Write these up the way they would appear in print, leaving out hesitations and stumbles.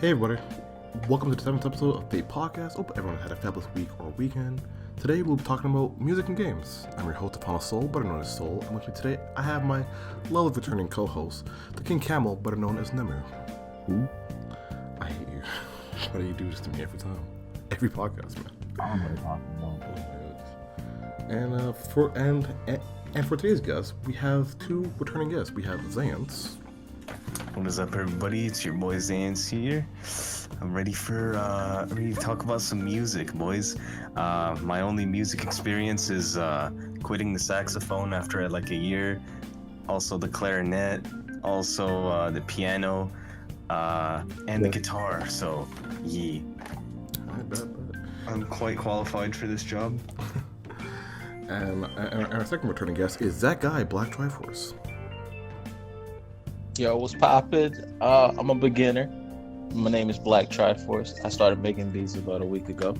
Hey everybody, welcome to the 7th episode of the podcast. Hope everyone had a fabulous week or weekend. Today we'll be talking about music and games. I'm your host, TheFinalSoul, better known as Soul, and with me today I have my lovely returning co-host, Thekingkamel, better known as Nemu. Who? I hate you. Why do you do this to me every time? Every podcast, man. I don't know what you're talking about. And for today's guest, we have two returning guests. We have Zayence. What is up, everybody? It's your boy Zayence here. I'm ready to talk about some music, boys. My only music experience is quitting the saxophone after like a year. Also the clarinet, also the piano, and the guitar. So, yeah. I bet. I'm quite qualified for this job. And our second returning guest is that guy, Black Triforce. Yo, what's poppin'? I'm a beginner. My name is Black Triforce. I started making beats about a week ago.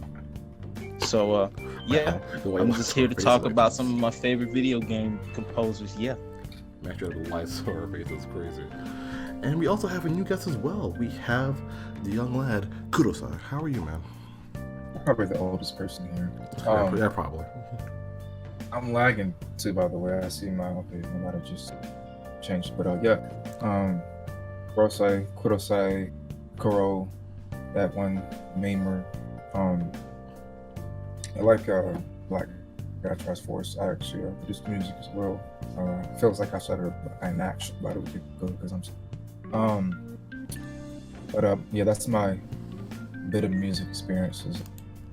So, yeah, I'm just here to talk about some of my favorite video game composers. Yeah. Match the lights on her face, that's crazy. And we also have a new guest as well. We have the young lad, Kurosai. How are you, man? Probably the oldest person here. Yeah, probably. I'm lagging too, by the way. I see my might have just changed, but Kurosai, Kuro, that one memer. I like Black Triforce. I actually produce music as well. Feels like I started an action about a week ago because yeah, that's my bit of music experiences.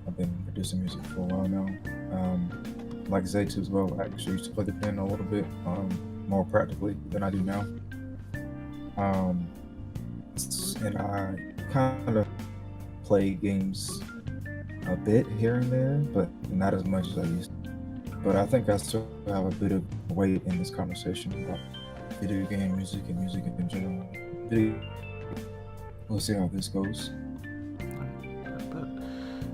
I've been producing music for a while now. Like Zayence as well. I actually used to play the piano a little bit more practically than I do now. And I kind of play games a bit here and there, but not as much as I used to. But I think I still have a bit of weight in this conversation about video game music and music in general. We'll see how this goes.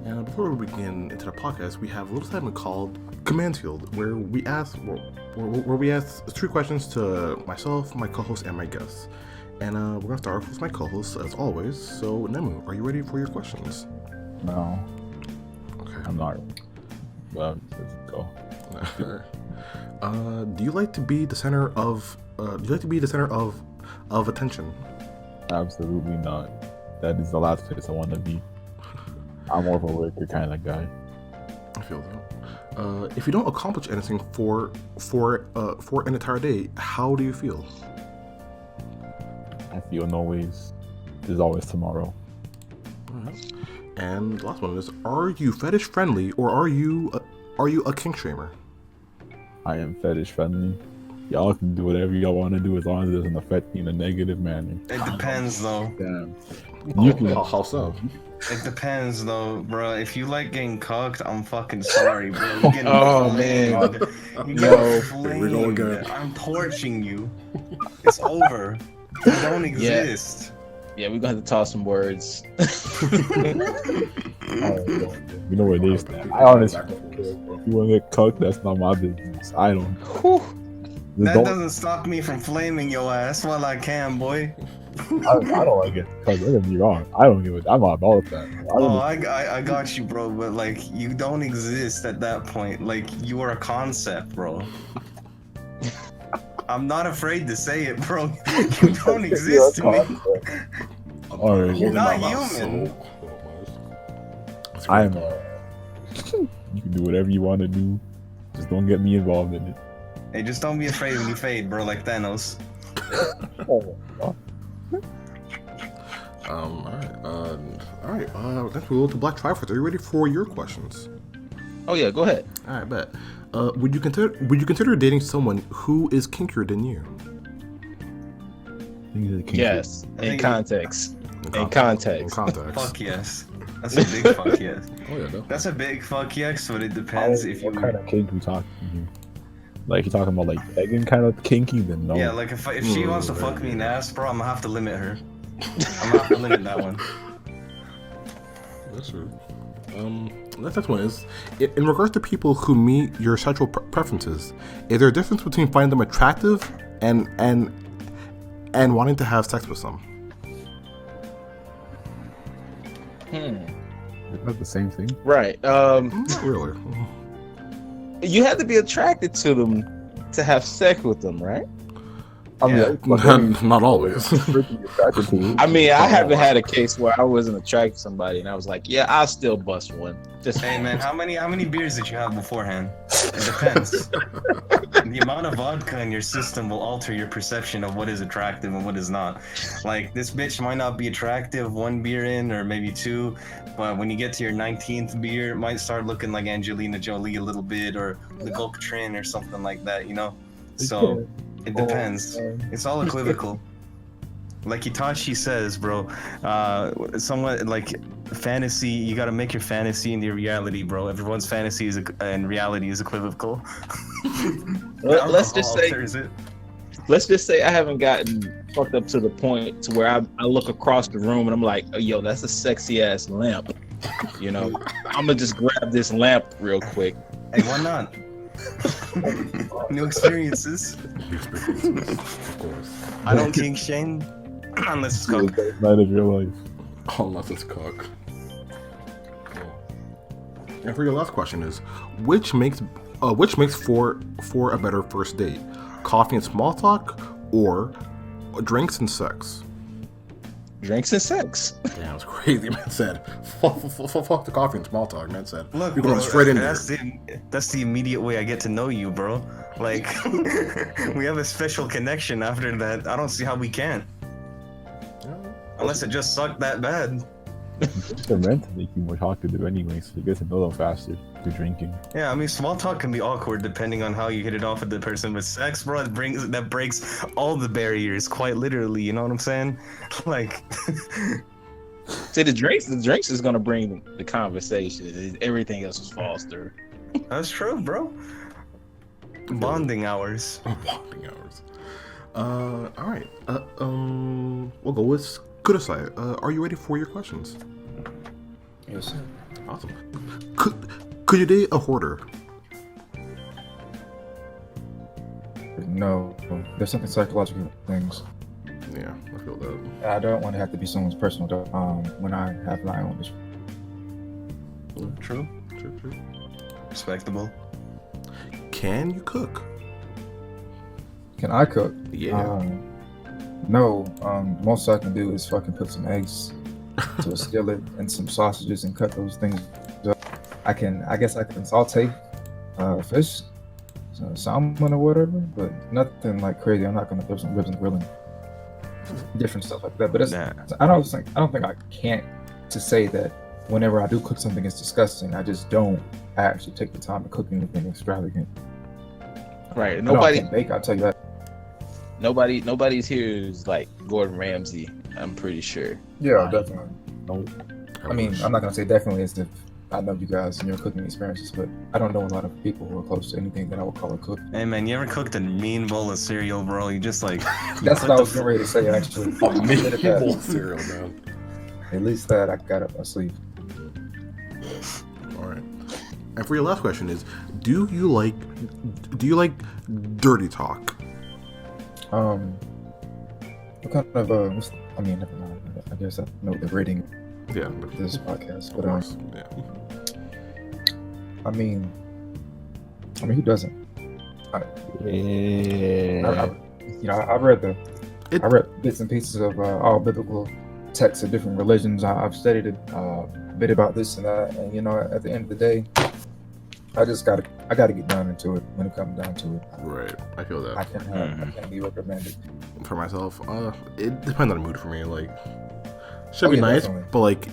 And before we begin into the podcast, we have a little segment called Command Field, where we ask 3 questions to myself, my co-host, and my guests. And we're gonna start off with my co-host as always. So Nemu, are you ready for your questions? No. Okay. I'm not. Well, let's go. Do you like to be the center of? Attention? Absolutely not. That is the last place I want to be. I'm more of a worker kind of guy. I feel that. If you don't accomplish anything for an entire day, how do you feel? I feel no ways. There's always tomorrow. Alright. And the last one is: are you fetish friendly or are you a kink shamer? I am fetish friendly. Y'all can do whatever y'all want to do as long as it doesn't affect me in a negative manner. It depends, though. Damn. How so? It depends, though, bro. If you like getting cucked, I'm fucking sorry, bro. You're getting man. You're We're going good. I'm torching you. It's over. You don't exist. Yeah, we're gonna have to toss some words. You know where they stand. I honestly don't care. If you want to get cooked, that's not my business. I don't. That doesn't stop me from flaming your ass while I can, boy. I don't like it. Cause don't get me wrong. I don't give it. I'm not about that. I got you, bro. But like, you don't exist at that point. Like, you are a concept, bro. I'm not afraid to say it, bro. You don't exist to me. Alright. You're not human. I am. You can do whatever you want to do. Just don't get me involved in it. Hey, just don't be afraid when you fade, bro. Like Thanos. Alright. Let's go to Black Triforce. Are you ready for your questions? Oh yeah, go ahead. Alright, bet. Would you consider dating someone who is kinkier than you? Yes, in context. In context. Fuck yes. That's a big fuck yes. Oh yeah, no. That's a big fuck yes, but it depends if you. What kind of kink we talking here? Like you talking about like pegging kind of kinky? Then no. Yeah, like if she wants to fuck me in the ass, bro, I'm gonna have to limit her. I'm gonna have to limit that one. That's true. The next one is, in regards to people who meet your sexual preferences, is there a difference between finding them attractive and wanting to have sex with them? It's not the same thing. Right. Not really. You have to be attracted to them to have sex with them, right? I mean, Yeah. Not always. I mean, I haven't had a case where I wasn't attracted to somebody and I was like, yeah, I'll still bust one. Just Hey man, how many beers did you have beforehand? It depends. The amount of vodka in your system will alter your perception of what is attractive and what is not. Like, this bitch might not be attractive one beer in, or maybe two, but when you get to your 19th beer, it might start looking like Angelina Jolie a little bit, or the Gulcatrin or something like that, you know? So, it depends. It's all equivocal. Like Itachi says, bro, somewhat like fantasy, you gotta make your fantasy into your reality, bro. Everyone's fantasy is and reality is equivocal. let's just say I haven't gotten fucked up to the point to where I look across the room and I'm like, oh, yo, that's a sexy ass lamp. You know, I'm gonna just grab this lamp real quick. Hey, why not? New experiences. Of course. I don't kink shame unless it's cooked. Night of your life. Unless it's cooked. And for your last question is, which makes for a better first date? Coffee and small talk, or drinks and sex? Drinks and sex. Damn, it's crazy. Man said, fuck the coffee and small talk. Man said, Look, you're bro, going straight in there. that's the immediate way I get to know you, bro. Like, we have a special connection after that. I don't see how we can't. Unless it just sucked that bad. They're meant to make you more talkative anyway, so you get to know them faster through drinking. Yeah, I mean, small talk can be awkward depending on how you hit it off with the person. But sex, bro, that breaks all the barriers, quite literally. You know what I'm saying? Like, See, the drinks is gonna bring the conversation. Everything else is false through. that's true, bro. Bonding hours. Bonding hours. All right. We'll go with Kurosai. Are you ready for your questions? Yes, sir. Awesome. Could you date a hoarder? No, there's something psychological in things. Yeah, I feel that. I don't want to have to be someone's personal when I have my own issue. True. True. Respectable. Can you cook? Can I cook? Yeah. No. Most I can do is fucking put some eggs to a skillet and some sausages and cut those things up. I guess I can saute fish, salmon or whatever, but nothing like crazy. I'm not gonna throw some ribs and grilling, different stuff like that. But it's, Nah. I don't think I can't to say that whenever I do cook something, it's disgusting. I just don't actually take the time to cook anything extravagant. Right. I know I can bake, I'll tell you that. Nobody's here is like Gordon Ramsay. I'm pretty sure. Yeah, definitely. I I mean, wish. I'm not gonna say definitely as if I know you guys and your cooking experiences, but I don't know a lot of people who are close to anything that I would call a cook. Hey man, you ever cooked a mean bowl of cereal, bro? You just like That's what I was getting ready to say, actually. Bowl of cereal, man. At least that I got up my sleeve. All right. And for your last question is, do you like dirty talk? What kind of I mean, never mind. I guess I know the rating Yeah. of this podcast, Of but course. Yeah. I mean, who doesn't? Yeah. I read bits and pieces of all biblical texts of different religions. I've studied a bit about this and that, and at the end of the day, I gotta get down into it when it comes down to it. Right. I feel that. I can't be reprimanded. For myself, it depends on the mood for me. Like, should be nice, definitely. but like,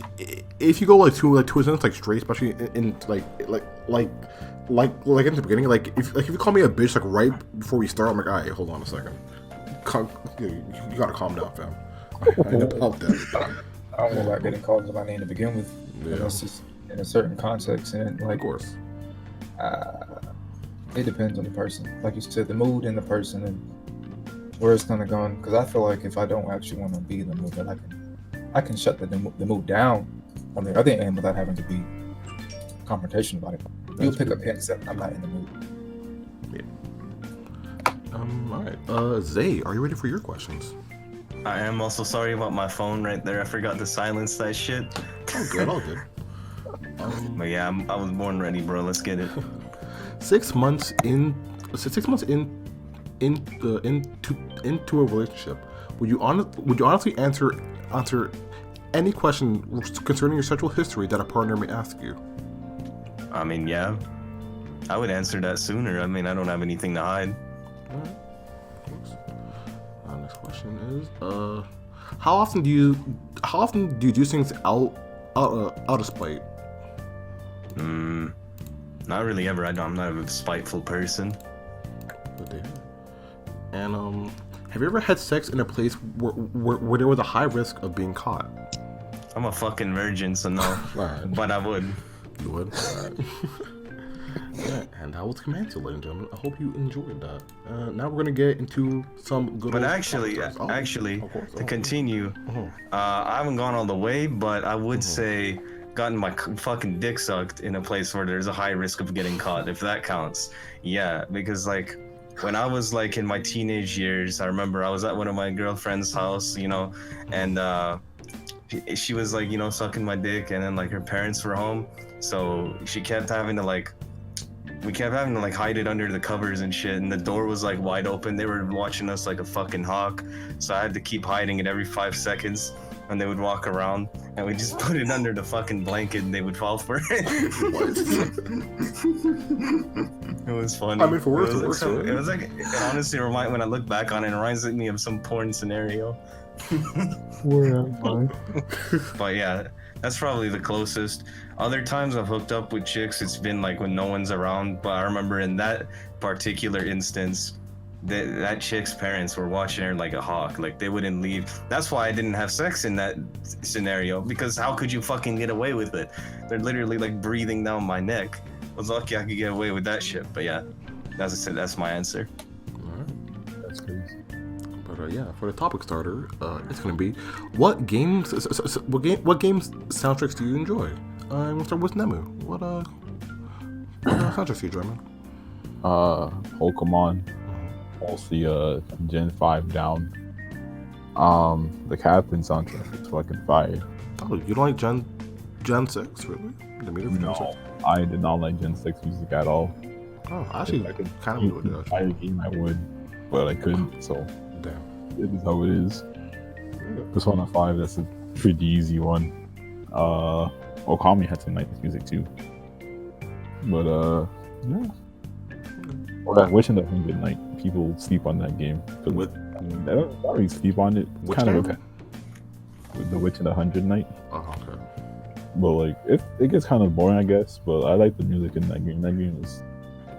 if you go like to a sentence like straight, especially in like in the beginning, like if you call me a bitch like right before we start, I'm like, all right, hold on a second, you gotta calm down, fam. I ain't about that. I don't know about getting called by my name to begin with. Yeah. That's just in a certain context, and Of course. it depends on the person. Like you said, the mood and the person and where it's kind of going. Because I feel like if I don't actually want to be in the mood, then I can shut the mood down on the other end without having to be confrontational about it. You'll pick up hints that I'm not in the mood. All right. Zay, are you ready for your questions? I am also sorry about my phone right there. I forgot to silence that shit. All good, all good. But yeah, I was born ready, bro. Let's get it. 6 months in, 6 months into a relationship, would you honestly answer any question concerning your sexual history that a partner may ask you? I mean, yeah, I would answer that sooner. I mean, I don't have anything to hide. Alright. Next question is, how often do you do things out of spite? Not really ever. I'm not a spiteful person. Good to hear. And have you ever had sex in a place where there was a high risk of being caught? I'm a fucking virgin, so no. Alright. But I would. You would? Alright. Yeah, and that was Command, ladies and gentlemen. I hope you enjoyed that. Now we're gonna get into some good. But old actually, of course. to continue, I haven't gone all the way, but I would say gotten my fucking dick sucked in a place where there's a high risk of getting caught, if that counts. Yeah, because like when I was like in my teenage years, I remember I was at one of my girlfriend's house, you know, and she was like, you know, sucking my dick, and then like her parents were home, so she kept having to like. We kept having to like hide it under the covers and shit, and the door was like wide open. They were watching us like a fucking hawk, so I had to keep hiding it every 5 seconds. And they would walk around, and we just put it under the fucking blanket, and they would fall for it. It was funny. I mean, for worse, it was like, it honestly when I look back on it, it reminds me of some porn scenario. Where am I? But yeah, that's probably the closest. Other times I've hooked up with chicks, it's been like when no one's around. But I remember in that particular instance, that chick's parents were watching her like a hawk. Like they wouldn't leave. That's why I didn't have sex in that scenario, because how could you fucking get away with it? They're literally like breathing down my neck. I was lucky I could get away with that shit. But yeah, as I said, that's my answer. Alright. That's crazy. But yeah, for the topic starter, it's gonna be what games soundtracks do you enjoy? We'll start with Nemu. What soundtracks do you enjoy, man? Pokemon. Mostly Gen 5 down. The Captain soundtrack is fucking fire. Oh, you don't like Gen 6, really? The music for Gen 6? No, I did not like Gen 6 music at all. Oh, actually, If I could kind of do it. I game I would, but I couldn't, so Damn. it is how it is. Persona 5, that's a pretty easy one. Okami had some nice music too. But yeah. Or Witch in the 100 Night. People sleep on that game. I mean, they don't really sleep on it. It's Which kind of game? okay. With the Witch in the 100 Night. Oh, okay. But like, it gets kind of boring, I guess. But I like the music in that game. The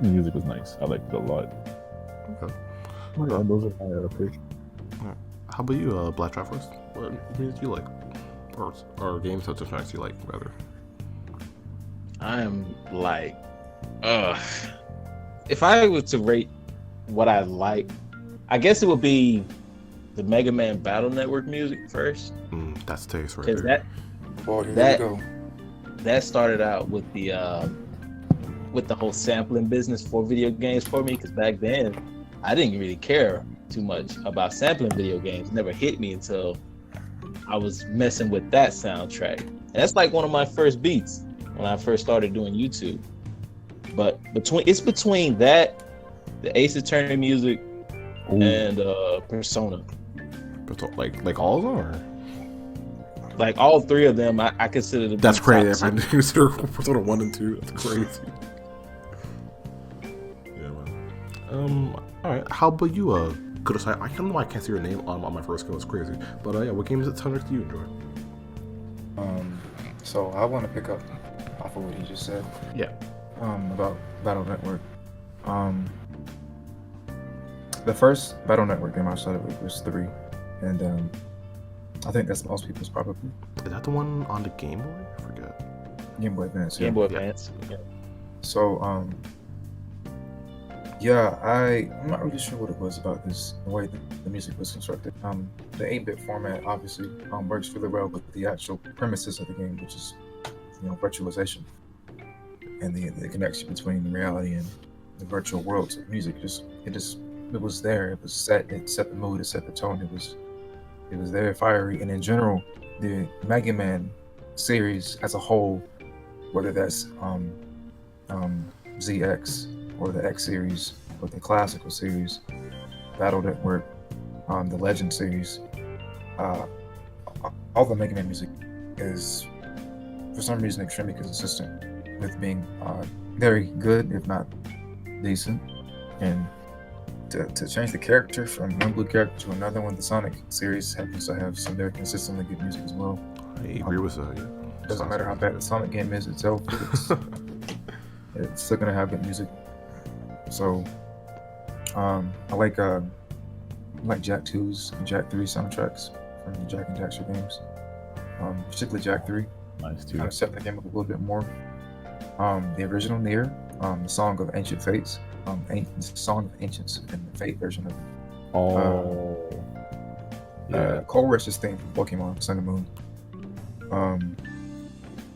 music was nice. I liked it a lot. Okay. Yeah, those are my picks. How about you, Black Travelers? What music do you like? Or games such as tracks you like, rather? I am like, if I were to rate what I like, I guess it would be the Mega Man Battle Network music first. That's taste right Because there. that started out with the whole sampling business for video games for me. Because back then, I didn't really care too much about sampling video games. It never hit me until I was messing with that soundtrack. And that's like one of my first beats when I first started doing YouTube. But between that, the Ace Attorney music, and Persona. Like all of them, or? Like all three of them, I consider them. That's crazy. If I consider Persona 1 and 2, that's crazy. Yeah, man. All right. How about you, Kurosai? I don't know why I can't see your name on my first go. It's crazy. But yeah, what games soundtracks do you enjoy? So I want to pick up off of what he just said. Yeah. About Battle Network. The first Battle Network game I started with was 3, and I think that's most people's probably. Is that the one on the Game Boy? I forget. Game Boy Advance. Game Boy Advance. Yeah. So yeah, I'm not really sure what it was about the way that the music was constructed. The 8-bit format obviously works really well with the actual premises of the game, which is, virtualization and the connection between reality and the virtual worlds of music. It was there. It was set. It set the mood. It set the tone. It was It was very fiery, and in general, the Mega Man series as a whole, whether that's ZX or the X series or the classical series, Battle Network, the Legend series, all the Mega Man music is, for some reason, extremely consistent with being very good, if not decent. And to change the character from one blue character to another one, the Sonic series happens to have some very consistently good music as well. I agree with that. Yeah. Doesn't matter how bad the Sonic game is itself, it's still gonna have good music. So I like Jak 2's and Jak 3 soundtracks from the Jak and Daxter games, particularly Jak 3. Nice too. Kind of set the game up a little bit more. The original Nier, the Song of Ancient Fates, the Song of Ancients, and the Fate version of it. Oh. Yeah. Cole Rush's theme from Pokemon Sun and Moon.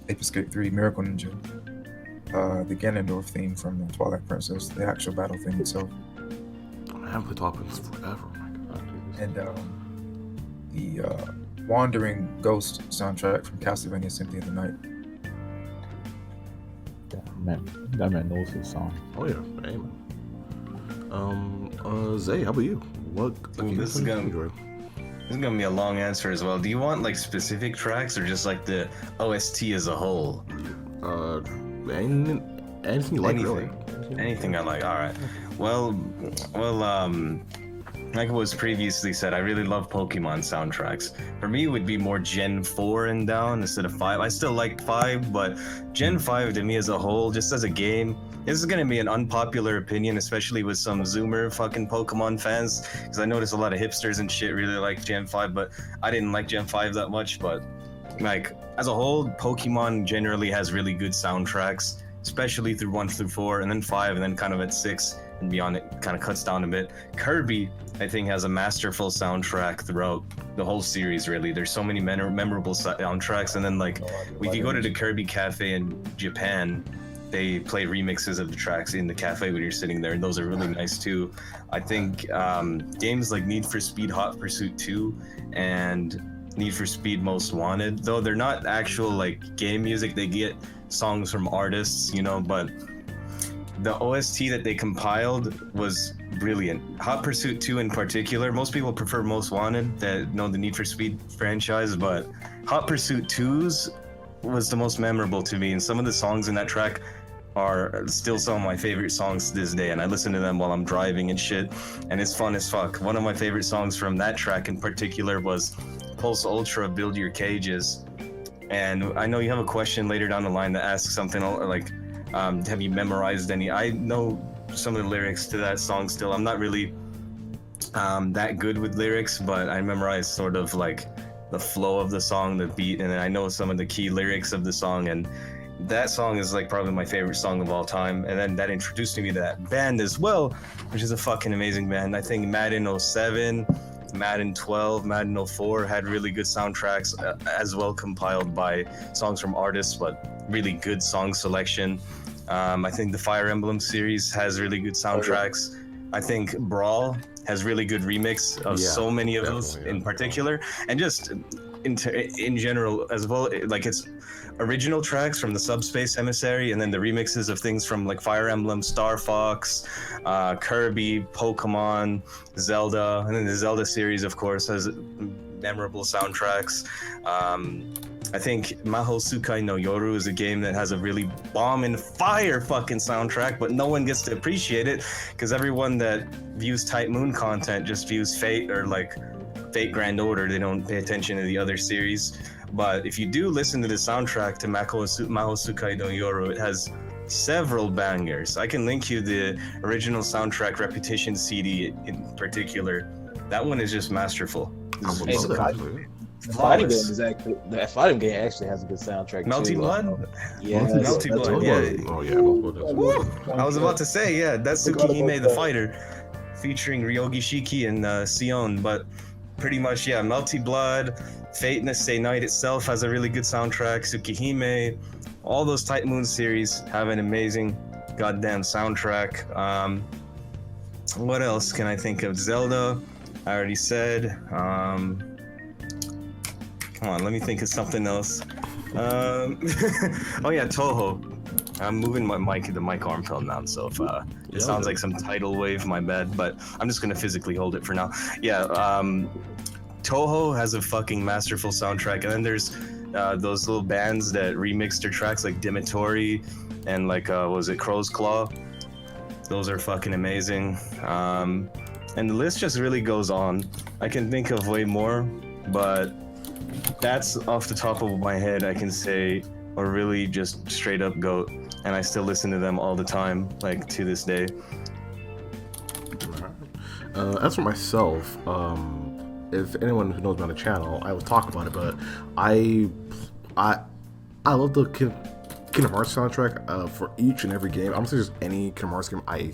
Ape Escape 3, Miracle Ninja. The Ganondorf theme from the Twilight Princess, the actual battle theme itself. I haven't played Twilight Princess forever. Oh my god, dude. And the Wandering Ghost soundtrack from Castlevania Symphony of the Night. That man knows his song. Oh yeah, amen. Zay, how about you? What? Ooh, this is gonna be a long answer as well. Do you want like specific tracks or just like the OST as a whole? Anything you like, really. Anything I like. All right. Well, like it was previously said, I really love Pokemon soundtracks. For me, it would be more Gen 4 and down instead of 5. I still like 5, but Gen 5 to me as a whole, just as a game, this is gonna be an unpopular opinion, especially with some Zoomer fucking Pokemon fans, because I noticed a lot of hipsters and shit really like Gen 5, but I didn't like Gen 5 that much. But like as a whole, Pokemon generally has really good soundtracks, especially through 1 through 4, and then 5, and then kind of at 6 and beyond it kind of cuts down a bit. Kirby, I think, has a masterful soundtrack throughout the whole series, really. There's so many memorable soundtracks, and then like if you go to the Kirby Cafe in Japan, they play remixes of the tracks in the cafe when you're sitting there, and those are really nice too. I think games like Need for Speed Hot Pursuit 2 and Need for Speed Most Wanted, though they're not actual like game music, they get songs from artists, you know, but the OST that they compiled was brilliant. Hot Pursuit 2 in particular, most people prefer Most Wanted, that know the Need for Speed franchise, but Hot Pursuit 2's was the most memorable to me, and some of the songs in that track are still some of my favorite songs to this day, and I listen to them while I'm driving and shit, and it's fun as fuck. One of my favorite songs from that track in particular was Pulse Ultra, Build Your Cages. And I know you have a question later down the line that asks something like, have you memorized any? I know some of the lyrics to that song still. I'm not really that good with lyrics, but I memorized sort of like the flow of the song, the beat, and then I know some of the key lyrics of the song, and that song is like probably my favorite song of all time. And then that introduced me to that band as well, which is a fucking amazing band. I think Madden 07, Madden 12, Madden 04 had really good soundtracks as well, compiled by songs from artists, but really good song selection. I think the Fire Emblem series has really good soundtracks. I think Brawl has really good remix of so many of those in particular, and just in general as well. Like it's original tracks from the Subspace Emissary, and then the remixes of things from like Fire Emblem, Star Fox, Kirby, Pokemon, Zelda, and then the Zelda series, of course, has memorable soundtracks. I think Maho Tsukai no Yoru is a game that has a really bomb and fire fucking soundtrack, but no one gets to appreciate it because everyone that views Type Moon content just views Fate or like Fate Grand Order. They don't pay attention to the other series. But if you do listen to the soundtrack to Maho Tsukai no Yoru, it has several bangers. I can link you the original soundtrack Repetition CD in particular. That one is just masterful. The fighting game is actually that fighting game actually has a good soundtrack. Melty too. Blood? Yeah, Melty Blood, yeah. Oh yeah. Woo! I was about to say, yeah, that's Tsukihime the Fighter, featuring Ryogi Shiki and Sion, but pretty much, yeah, Melty Blood, Fate and Stay Night itself has a really good soundtrack. Tsukihime, all those Type Moon series have an amazing goddamn soundtrack. What else can I think of? Zelda, I already said. Come on, let me think of something else. Oh yeah, Toho. I'm moving my mic. The mic arm fell down, so if it sounds like some tidal wave, my bad. But I'm just gonna physically hold it for now. Yeah. Toho has a fucking masterful soundtrack, and then there's those little bands that remix their tracks, like Dimitori and like was it Crow's Claw? Those are fucking amazing. And the list just really goes on. I can think of way more, but that's off the top of my head. I can say, or really just straight up GOAT, and I still listen to them all the time, like to this day. As for myself, if anyone who knows me on the channel, I will talk about it, but I love the Kingdom Hearts soundtrack for each and every game. I'm saying just any Kingdom Hearts game I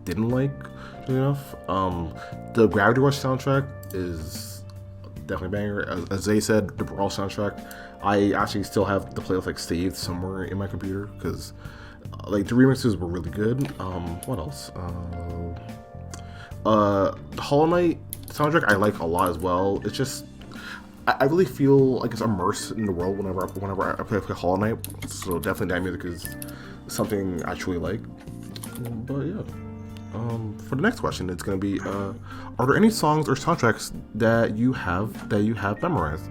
didn't like enough. The Gravity Rush soundtrack is definitely a banger. As Zay said, the Brawl soundtrack, I actually still have the playlist like saved somewhere in my computer because like the remixes were really good. What else? The Hollow Knight soundtrack I like a lot as well. It's just I really feel like it's immersed in the world whenever I play Hollow Knight. So definitely that music is something I truly like. But yeah. For the next question, it's gonna be: are there any songs or soundtracks that you have memorized?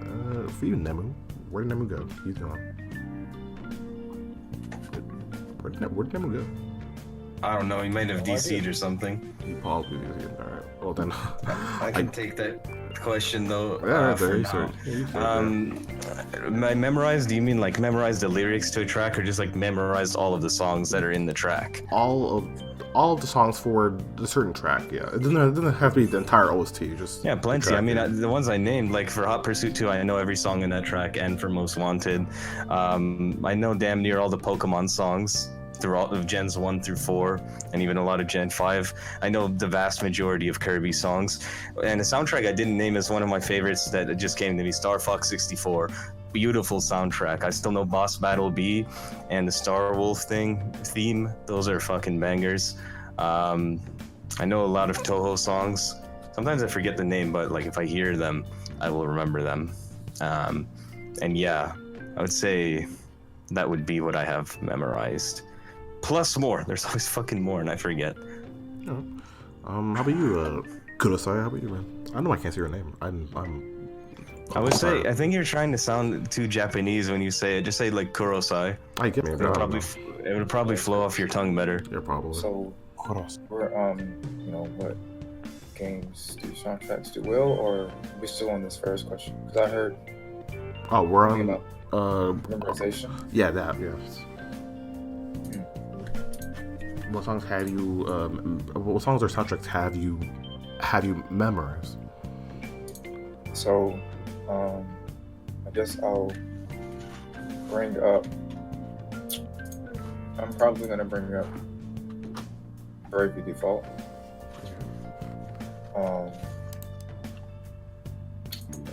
For you, Nemu, where did Nemu go? He's gone. Where did Nemu go? I don't know. He might have DC'd or something. He probably did. All right. Well then, I can take that question though. Yeah, for now. Memorized? Do you mean like memorize the lyrics to a track, or just like memorize all of the songs that are in the track? All of the songs for the certain track. Yeah, it doesn't have to be the entire OST. Just yeah, plenty. I mean, the ones I named, like for Hot Pursuit 2, I know every song in that track, and for Most Wanted, I know damn near all the Pokemon songs through all of Gens 1 through 4, and even a lot of Gen 5. I know the vast majority of Kirby songs. And a soundtrack I didn't name is one of my favorites that just came to me, Star Fox 64. Beautiful soundtrack. I still know Boss Battle B and the Star Wolf theme. Those are fucking bangers. I know a lot of Toho songs. Sometimes I forget the name, but like if I hear them, I will remember them. And yeah, I would say that would be what I have memorized. Plus more. There's always fucking more, and I forget. Yeah. How about you, Kurosai? How about you, man? I know I can't say your name. I would say I think you're trying to sound too Japanese when you say it. Just say like Kurosai. I get it. It would probably flow off your tongue better. Yeah, probably. So, we're what games do soundtracks do well, or we still on this first question? Because I heard. Oh, we're on. Memorization. Yeah, that. Yes. What songs have you? What songs or soundtracks have you memorized? So, I guess I'll bring up. I'm probably gonna bring up Bravely Default.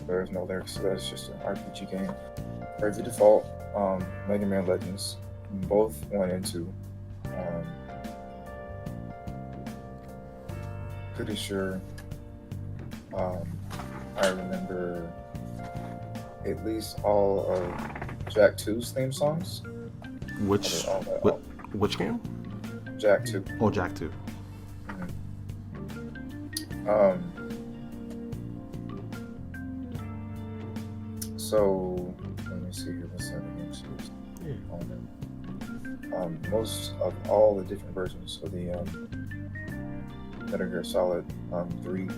There's no lyrics, so that's just an RPG game. Bravely Default, Mega Man Legends, both 1 and 2. Pretty sure I remember at least all of Jack 2's theme songs. Which game? Jack 2. Oh, Jack 2. So let me see here. What's the other game series? Most of all the different versions of the Metal Gear Solid 3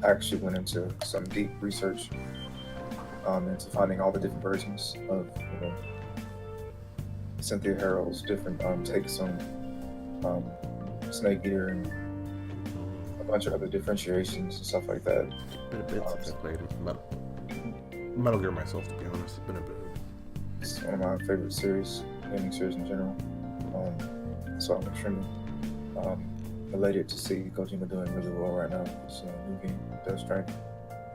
actually went into some deep research into finding all the different versions of Cynthia Harrell's different takes on Snake Eater and a bunch of other differentiations and stuff like that. I've played Metal Gear myself, to be honest. It's been a bit. It's one of my favorite gaming series in general. So I'm extremely elated to see Kojima doing really well right now. It's a new game, Death Stranding.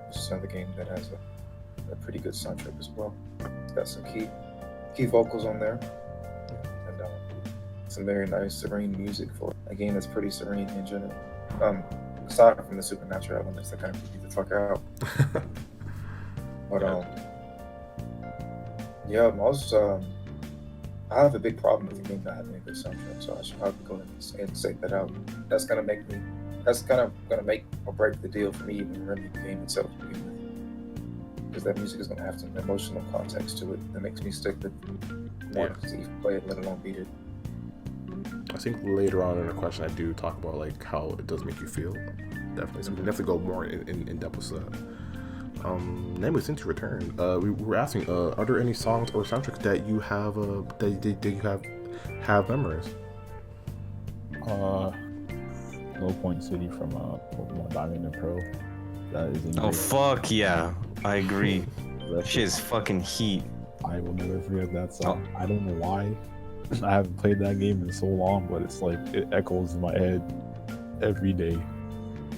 It's another game that has a pretty good soundtrack as well. It's got some key vocals on there, and some very nice, serene music for a game that's pretty serene in general. Aside from the supernatural elements that kind of keep you the fuck out. But yeah, most I have a big problem with the game not having a good soundtrack, so I should probably go ahead and say that out. That's kind of gonna make or break the deal for me even running the game itself to begin with. Because that music is gonna have some emotional context to it that makes me stick with wanting to even play it, let alone beat it. I think later on in the question I do talk about like how it does make you feel. Definitely, so we have to go more in depth with that. Nemu, since you returned, we were asking, are there any songs or soundtracks that you have that you have memorized? No Point City from Pokemon Diamond and Pearl. That is Oh fuck yeah, I agree. That Shit is fucking heat. I will never forget that song. I don't know why. I haven't played that game in so long, but it's like it echoes in my head every day.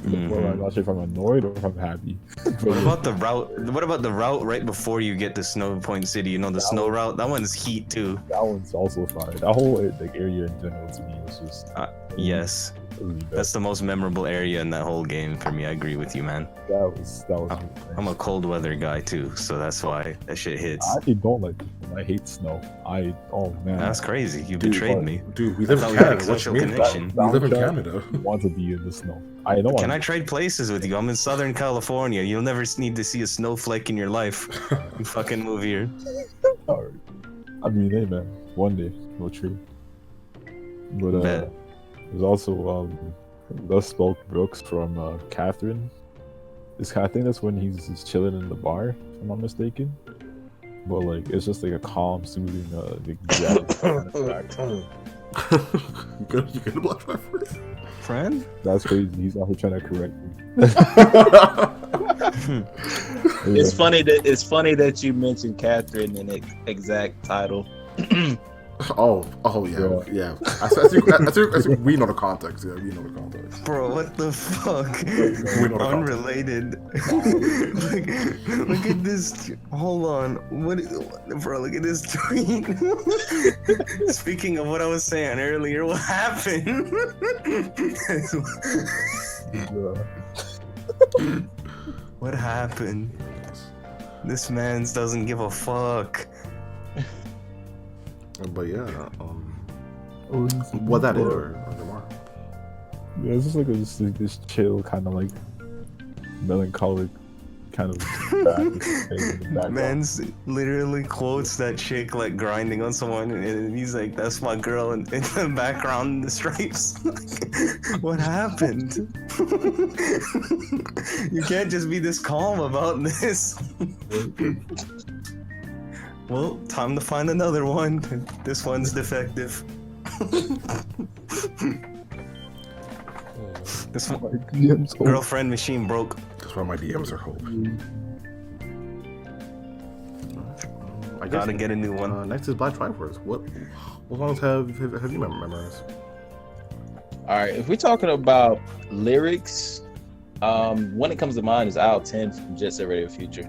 Whether I'm not sure if I'm annoyed or if I'm happy. What about the route? What about the route right before you get to Snow Point City? You know the snow route. That one's heat too. That one's also fire. That whole like area in general to me was just. Yes, that's the most memorable area in that whole game for me. I agree with you, man. That was. I'm a cold weather guy too, so that's why that shit hits. I actually don't like it. I hate snow. Oh man. That's crazy. You betrayed me. Dude, we live in Canada. Canada. Connection. We live in Canada. I want to be in the snow. Can I trade places with you? I'm in Southern California. You'll never need to see a snowflake in your life. You fucking move here. Alright. I mean, hey man, one day, no true. But there's also Thus Spoke Brooks from Catherine. I think that's when he's just chilling in the bar, if I'm not mistaken. But like, it's just like a calm, soothing, jazz kind of track. You good to Black Reference? Friend? That's crazy. He's out here trying to correct me. It's funny that you mentioned Catherine in the exact title. Oh yeah. I think we know the context. Yeah, we know the context. Bro, what the fuck? We know the Unrelated. look at this. Hold on. Bro, look at this tweet. Speaking of what I was saying earlier, what happened? What happened? This man doesn't give a fuck. But yeah, what that is or more? Yeah, it's just like this chill kind of like melancholic kind of back. Man's literally quotes that chick like grinding on someone, and he's like, "That's my girl," and in the background, the stripes. What happened? You can't just be this calm about this. Well, time to find another one. This one's defective. This one, girlfriend machine broke. That's why my DMs are open. I gotta get a new one. Next is Black Triforce. What songs have you memorized? All right, if we're talking about lyrics, one that comes to mind is Aisle 10 from Jet Set Radio Future.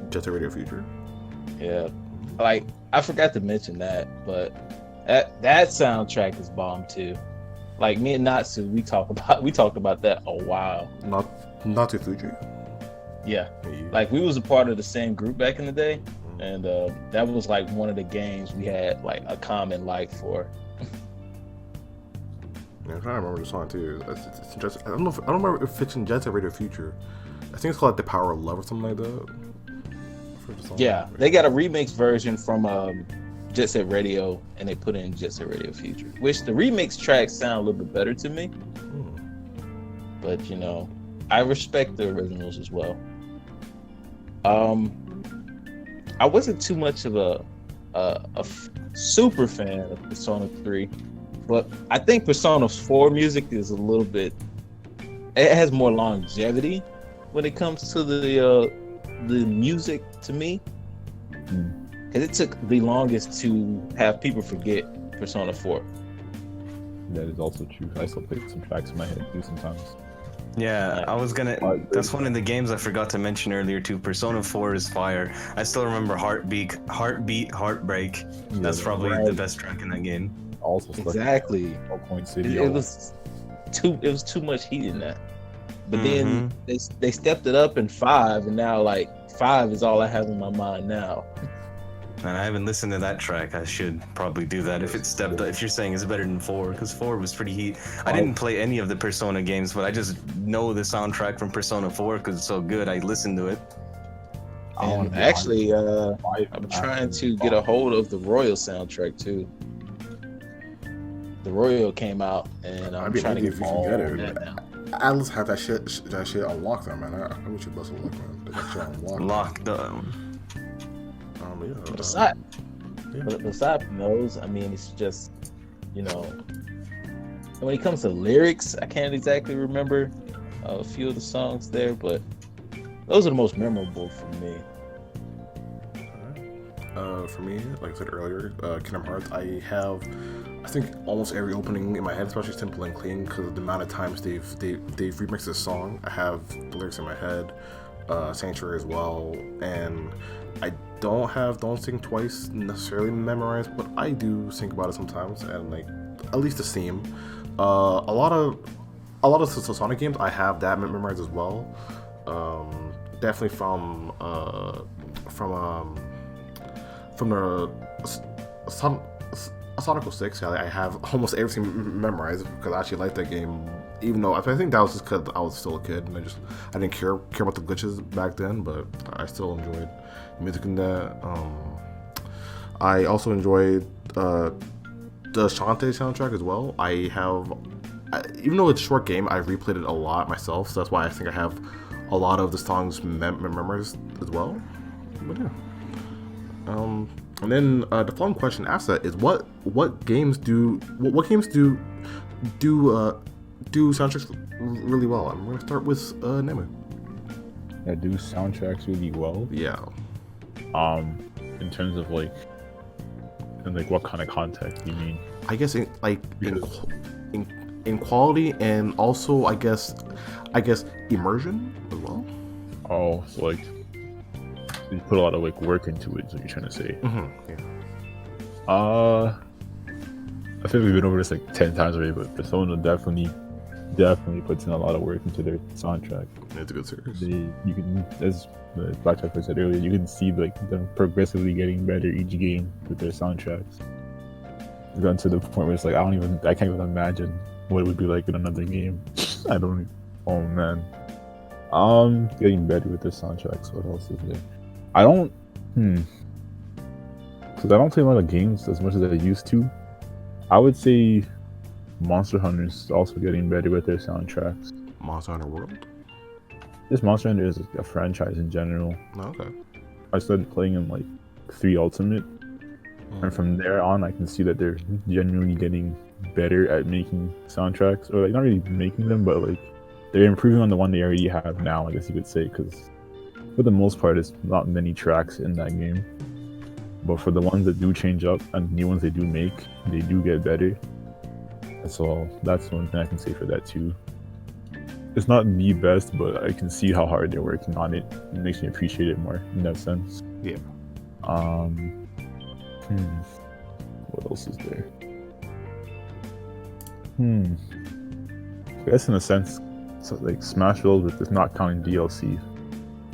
Jet Set Radio Future? Yeah, like I forgot to mention that, but that soundtrack is bomb too. Like me and Natsu, we talked about that a while. Not to Fuji. Yeah, like we was a part of the same group back in the day, and that was like one of the games we had like a common like for. Yeah, I'm trying to remember the song too. It's just, I don't remember if it's in Jet Set Radio Future. I think it's called The Power of Love or something like that. Yeah, they got a remix version from Jet Set Radio, and they put in Jet Set Radio Future, which the remix tracks sound a little bit better to me. But you know, I respect the originals as well. I wasn't too much of a super fan of Persona 3, but I think Persona 4 music is a little bit. It has more longevity when it comes to the music to me, because it took the longest to have people forget Persona 4. That is also true. I still play some tracks in my head too sometimes. Yeah, I was gonna. That's one of the games I forgot to mention earlier too. Persona 4 is fire. I still remember Heartbeat, Heartbreak. That's probably the best track in that game. Also, exactly. Point City. It was too much heat in that. But then they stepped it up in 5, and now like 5 is all I have in my mind now. And I haven't listened to that track. I should probably do that if it's stepped up. If you're saying it's better than 4, because 4 was pretty heat. I didn't play any of the Persona games, but I just know the soundtrack from Persona 4 because it's so good. I listened to it. And actually, I'm trying to get a hold of the Royal soundtrack too. The Royal came out, and I'm trying to get all of that now. At least have that shit unlocked, though, man. I wish you bust a look, man. That shit unlocked. Locked up. Aside from those, I mean, it's just, you know, when it comes to lyrics, I can't exactly remember a few of the songs there, but those are the most memorable for me. For me, like I said earlier, Kingdom Hearts, I think almost every opening in my head, especially Simple and Clean, because of the amount of times they've remixed this song. I have the lyrics in my head, Sanctuary as well, and I don't sing twice necessarily memorized, but I do think about it sometimes, and like at least the theme. A lot of the Sonic games I have that memorized as well. Definitely from the Sonic 6, I have almost everything memorized because I actually like that game. Even though I think that was just because I was still a kid and I didn't care about the glitches back then, but I still enjoyed the music in that. I also enjoyed the Shantae soundtrack as well. Even though it's a short game, I replayed it a lot myself, so that's why I think I have a lot of the songs memorized as well. But yeah. And then the following question after that is what games do soundtracks really well? I'm gonna start with Nemu. That do soundtracks really well. Yeah. In terms of like what kind of context you mean? I guess in quality, and also I guess immersion as well. Oh, so like you put a lot of like work into it, is what you're trying to say. Mm-hmm. I Yeah. think we've been over this like 10 times already, but Persona definitely puts in a lot of work into their soundtrack. It's a good series. You can, as the Black Type said earlier, you can see like them progressively getting better each game with their soundtracks. It's gotten to the point where it's like I can't even imagine what it would be like in another game. Oh man. Getting better with their soundtracks. What else is there? Because I don't play a lot of games as much as I used to. I would say Monster Hunter's also getting better with their soundtracks. Monster Hunter World? This Monster Hunter is a franchise in general. Oh, okay. I started playing in like 3 Ultimate, and from there on I can see that they're genuinely getting better at making soundtracks, or like not really making them, but like they're improving on the one they already have now, I guess you could say, because for the most part it's not many tracks in that game. But for the ones that do change up and new ones they do make, they do get better. So that's one thing I can say for that too. It's not the best, but I can see how hard they're working on it. It makes me appreciate it more in that sense. Yeah. What else is there? I guess in a sense, so like Smash Bros, but it's not counting DLC.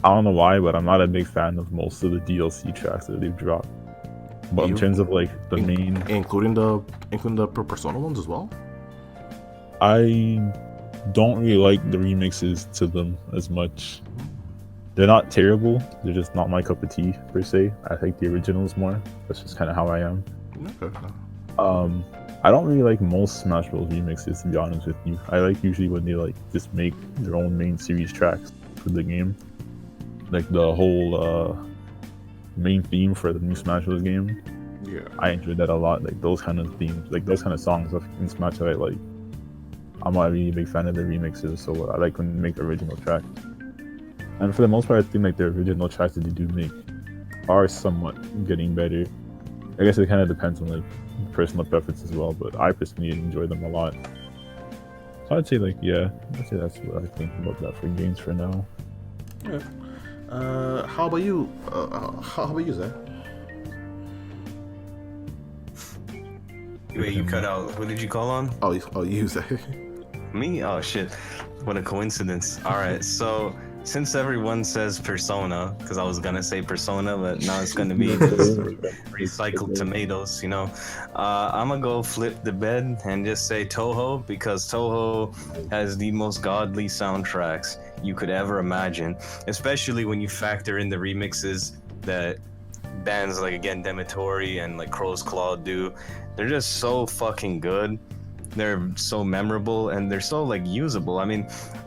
I don't know why, but I'm not a big fan of most of the DLC tracks that they've dropped. But in terms of like the main, including the Persona ones as well, I don't really like the remixes to them as much. They're not terrible. They're just not my cup of tea per se. I like the originals more. That's just kind of how I am. Okay. I don't really like most Smash Bros remixes, to be honest with you. I like usually when they like just make their own main series tracks for the game. Like the whole main theme for the new Smash Bros game. Yeah. I enjoyed that a lot. Like those kind of themes, like those kind of songs in Smash that I like. I'm not really a big fan of the remixes, so I like when they make original tracks. And for the most part, I think like the original tracks that they do make are somewhat getting better. I guess it kind of depends on like personal preference as well, but I personally enjoy them a lot. So I'd say like, yeah, I'd say that's what I think about that for games for now. Yeah. How about you? How about you, Zay? Wait, you cut out. What did you call on? You, Zay. Me? Oh shit! What a coincidence. All right, so since everyone says Persona, because I was gonna say Persona, but now it's gonna be just recycled tomatoes, you know. I'm gonna go flip the bed and just say Toho, because Toho has the most godly soundtracks you could ever imagine, especially when you factor in the remixes that bands like, again, Demitori and like Crow's Claw do. They're just so fucking good. They're so memorable and they're so like usable. I mean,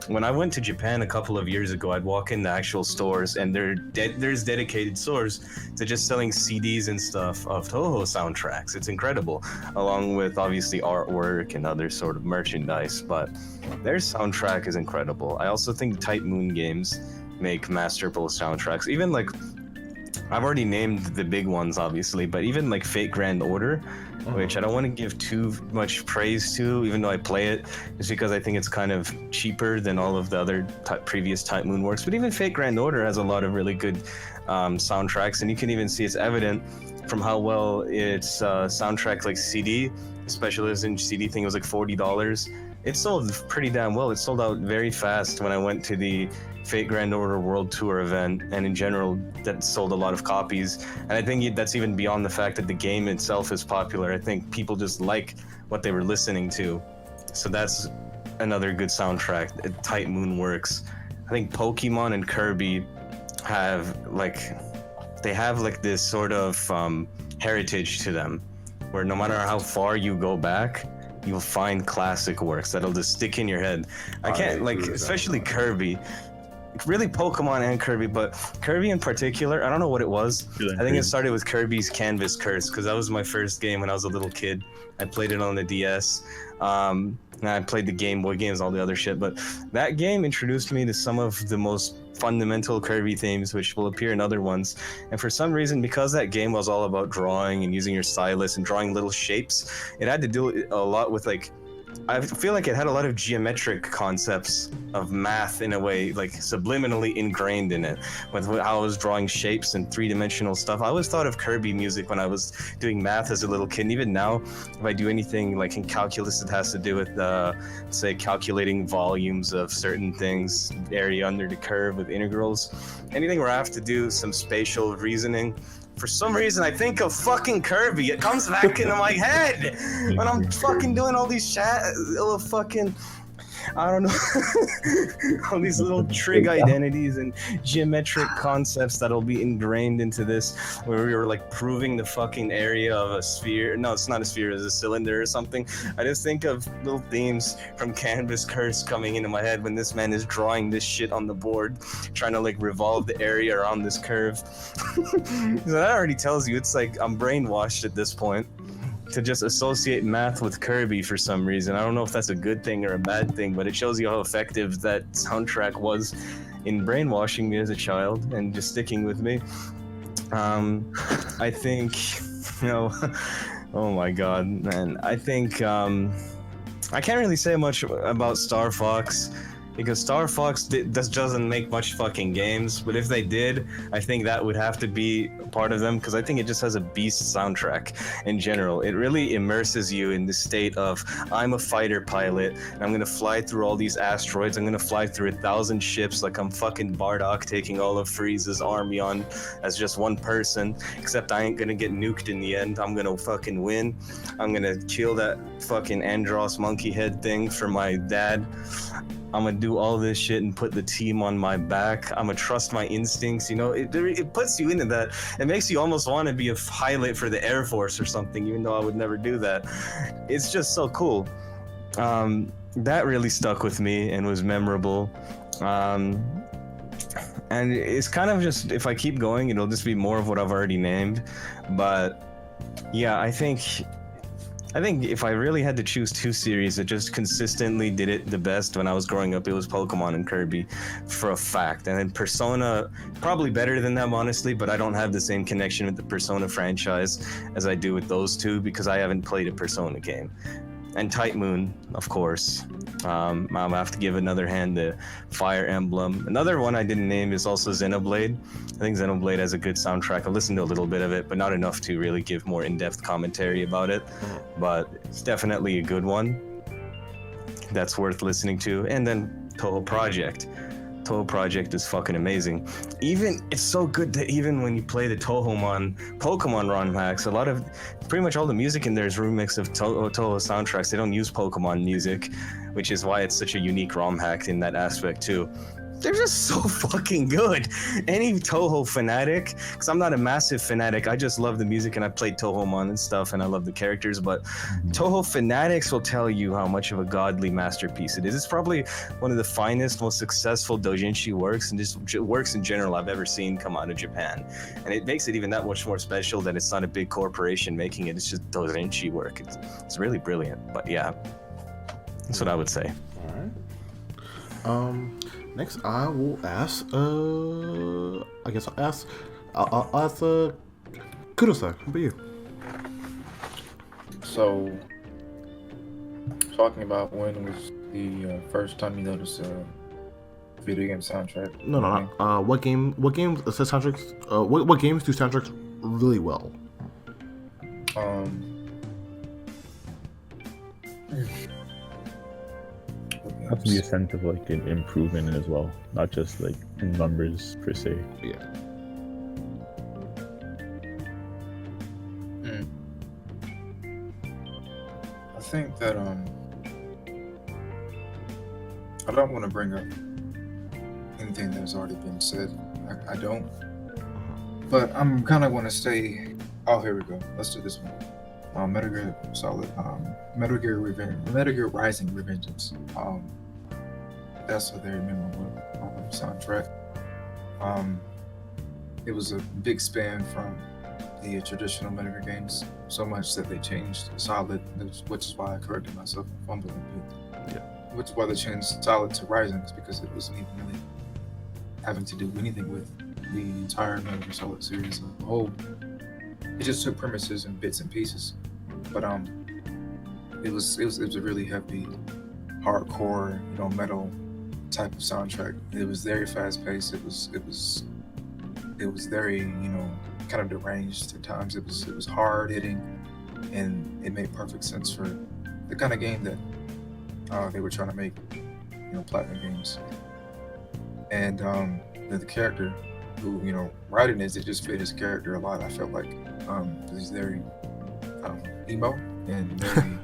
when I went to Japan a couple of years ago, I'd walk in the actual stores and there's dedicated stores to just selling CDs and stuff of Toho soundtracks. It's incredible, along with obviously artwork and other sort of merchandise, but their soundtrack is incredible. I also think Type Moon games make masterful soundtracks. Even like, I've already named the big ones obviously, but even like Fate Grand Order, which I don't want to give too much praise to, even though I play it, just because I think it's kind of cheaper than all of the other previous Type Moon works. But even Fate Grand Order has a lot of really good soundtracks, and you can even see it's evident from how well its soundtrack, like CD, especially as in CD thing, it was like $40. It sold pretty damn well. It sold out very fast when I went to the Fate Grand Order World Tour event, and in general that sold a lot of copies. And I think that's even beyond the fact that the game itself is popular. I think people just like what they were listening to, so that's another good soundtrack. Type Moon works. I think Pokemon and Kirby have like this sort of heritage to them, where no matter how far you go back, you'll find classic works that'll just stick in your head. I can't, like, especially Kirby. Really Pokemon and Kirby, but Kirby in particular, I don't know what it was. I think it started with Kirby's Canvas Curse, because that was my first game when I was a little kid. I played it on the DS. And I played the Game Boy games, all the other shit, but that game introduced me to some of the most fundamental Kirby themes, which will appear in other ones. And for some reason, because that game was all about drawing and using your stylus and drawing little shapes, it had to do a lot with, like, I feel like it had a lot of geometric concepts of math in a way, like subliminally ingrained in it, with how I was drawing shapes and three-dimensional stuff. I always thought of Kirby music when I was doing math as a little kid, and even now, if I do anything like in calculus that has to do with, say, calculating volumes of certain things, area under the curve with integrals, anything where I have to do some spatial reasoning, for some reason, I think of fucking Kirby. It comes back into my head when I'm fucking doing all these little fucking, I don't know, all these little trig identities and geometric concepts that'll be ingrained into this, where we were like proving the fucking area of a sphere. No, it's not a sphere, it's a cylinder or something. I just think of little themes from Canvas Curse coming into my head when this man is drawing this shit on the board, trying to like revolve the area around this curve. So that already tells you it's like I'm brainwashed at this point to just associate math with Kirby for some reason. I don't know if that's a good thing or a bad thing, but it shows you how effective that soundtrack was in brainwashing me as a child and just sticking with me. I think, you know, oh my god, man. I think, I can't really say much about Star Fox, because Star Fox doesn't make much fucking games, but if they did, I think that would have to be part of them, because I think it just has a beast soundtrack in general. It really immerses you in the state of, I'm a fighter pilot, and I'm gonna fly through all these asteroids, I'm gonna fly through 1,000 ships like I'm fucking Bardock taking all of Frieza's army on as just one person, except I ain't gonna get nuked in the end. I'm gonna fucking win. I'm gonna kill that fucking Andros monkey head thing for my dad. I'm gonna do all this shit and put the team on my back. I'm gonna trust my instincts. You know, it puts you into that. It makes you almost want to be a pilot for the Air Force or something, even though I would never do that. It's just so cool. That really stuck with me and was memorable. And it's kind of just, if I keep going, it'll just be more of what I've already named. But yeah, I think if I really had to choose two series that just consistently did it the best when I was growing up, it was Pokemon and Kirby, for a fact. And then Persona, probably better than them, honestly, but I don't have the same connection with the Persona franchise as I do with those two, because I haven't played a Persona game. And Type Moon, of course. I'll have to give another hand to Fire Emblem. Another one I didn't name is also Xenoblade. I think Xenoblade has a good soundtrack. I listened to a little bit of it, but not enough to really give more in-depth commentary about it. But it's definitely a good one that's worth listening to. And then Toho Project. Toho project is fucking amazing. Even it's so good that even when you play the Pokemon ROM hacks, pretty much all the music in there is remix of Toho soundtracks. They don't use Pokemon music, which is why it's such a unique ROM hack in that aspect too. They're just so fucking good. Any Toho fanatic, because I'm not a massive fanatic, I just love the music and I played Tohomon and stuff and I love the characters, but Toho fanatics will tell you how much of a godly masterpiece it is. It's probably one of the finest, most successful doujinshi works and just works in general I've ever seen come out of Japan. And it makes it even that much more special that it's not a big corporation making it, it's just doujinshi work. It's really brilliant, but yeah, that's what I would say. All right. Next, I will ask. I guess I'll ask. I'll ask. Kurosai. How about you? So, talking about when was the first time you noticed a video game soundtrack? No. What game? What games? Soundtracks. What games do soundtracks really well? Have to be a sense of like an improvement as well, not just like numbers per se. Yeah. I think that I don't want to bring up anything that's already been said. I don't. But I'm kind of want to say, oh, here we go. Let's do this one. Metal Gear Solid. Metal Gear Rising: Revengeance. That's a very memorable soundtrack. It was a big span from the traditional Metal Gear games, so much that they changed Solid, which is why I corrected myself and fumbled a bit. Yeah. Which is why they changed Solid to Rising, because it wasn't even really having to do anything with the entire Metal Gear Solid series as a whole. It just took premises and bits and pieces, but it was a really heavy, hardcore, metal type of soundtrack. It was very fast paced. It was very, kind of deranged at times. It was hard hitting, and it made perfect sense for the kind of game that they were trying to make, platinum games. And the character who, writing it just fit his character a lot. I felt like he's very emo and very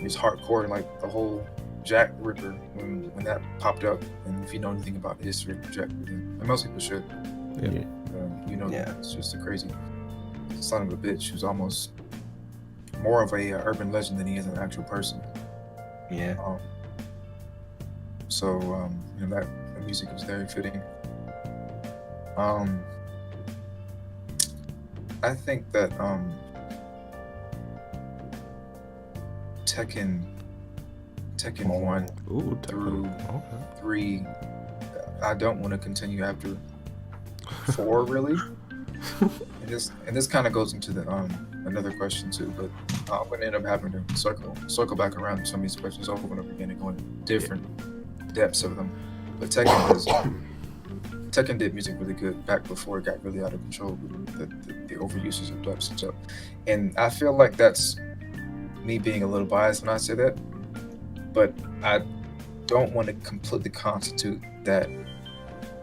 he's hardcore, and like the whole Jack the Ripper when that popped up, and if you know anything about the history of Jack the Ripper, and most people should, it's just a crazy son of a bitch who's almost more of a urban legend than he is an actual person. Yeah. That the music was very fitting. I think that Tekken 1 through 3, I don't want to continue after 4 really. and this kind of goes into the another question too, but I'm going to end up having to circle back around to some of these questions over and over again and going different depths of them. But Tekken did music really good back before it got really out of control with the overuses of dubstep. And I feel like that's me being a little biased when I say that, but I don't want to completely constitute that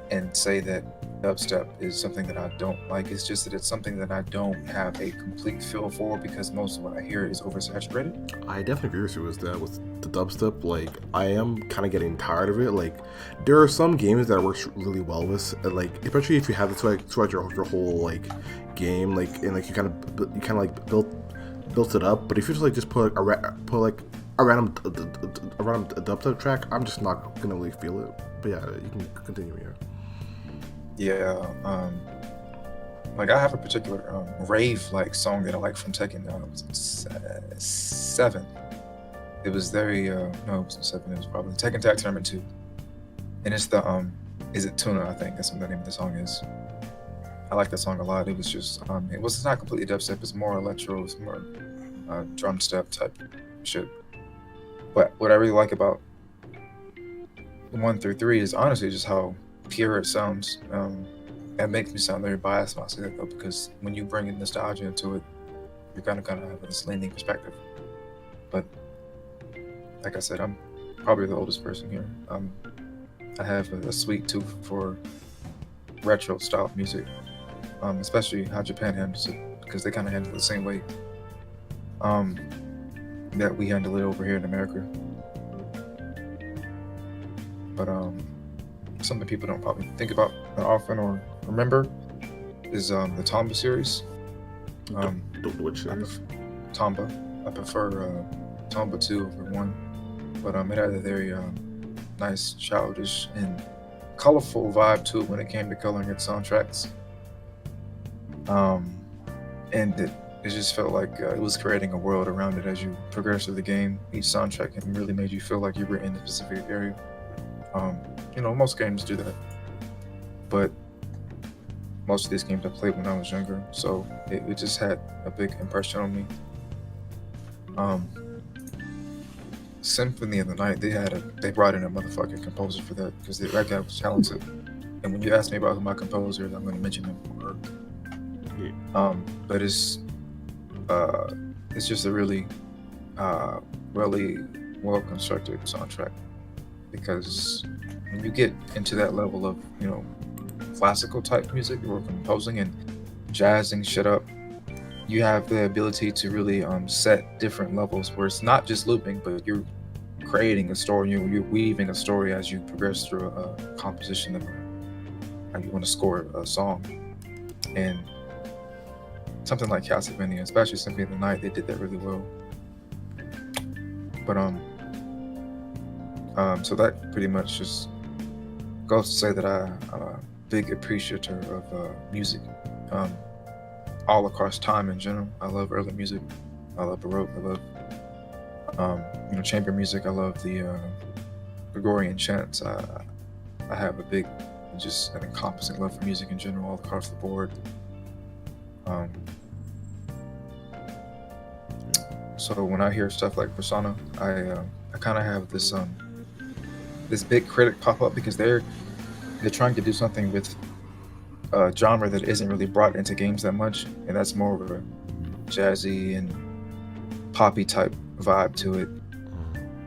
and say that dubstep is something that I don't like. It's just that it's something that I don't have a complete feel for, because most of what I hear is oversaturated. I definitely agree with you with the dubstep. Like, I am kind of getting tired of it. Like, there are some games that works really well with, like, especially if you have it throughout your whole like game, like, and like you kind of like built it up. But if you just put a random dubstep track, I'm just not gonna really feel it. But yeah, you can continue here. Yeah, like I have a particular rave like song that I like from Tekken. It was 7. It was very no, it wasn't 7. It was probably Tekken Tag Tournament 2, and it's the is it Tuna? I think that's what the name of the song is. I like that song a lot. It was just it's not completely dubstep. It's more electro. It's more drum step type shit. But what I really like about 1 through 3 is honestly just how pure it sounds. It makes me sound very biased when I say that though, because when you bring in nostalgia into it, you're kind of have this leaning perspective. But like I said, I'm probably the oldest person here. I have a sweet tooth for retro style music, especially how Japan handles it, because they kind of handle it the same way that we handle it over here in America. But something people don't probably think about that often or remember is the Tomba series. Which series? Tomba. I prefer Tomba 2 over 1, but it had a very nice, childish, and colorful vibe to it when it came to coloring its soundtracks. And it just felt like it was creating a world around it as you progress through the game. Each soundtrack really made you feel like you were in a specific area. Most games do that, but most of these games I played when I was younger, so it just had a big impression on me. Symphony of the Night, they brought in a motherfucking composer for that, because that guy was talented. And when you ask me about who my composer is, I'm going to mention him for her. But it's just a really well constructed soundtrack, because when you get into that level of classical type music or composing and jazzing shit up, you have the ability to really set different levels where it's not just looping, but you're creating a story, you're weaving a story as you progress through a composition of how you want to score a song. And something like Castlevania, especially Symphony of the Night, they did that really well. But so that pretty much just goes to say that I'm a big appreciator of music, all across time in general. I love early music. I love Baroque. I love chamber music. I love the Gregorian chants. I have a big, just an encompassing love for music in general, all across the board. So when I hear stuff like Persona, I kind of have this big critic pop up, because they're trying to do something with a genre that isn't really brought into games that much, and that's more of a jazzy and poppy type vibe to it.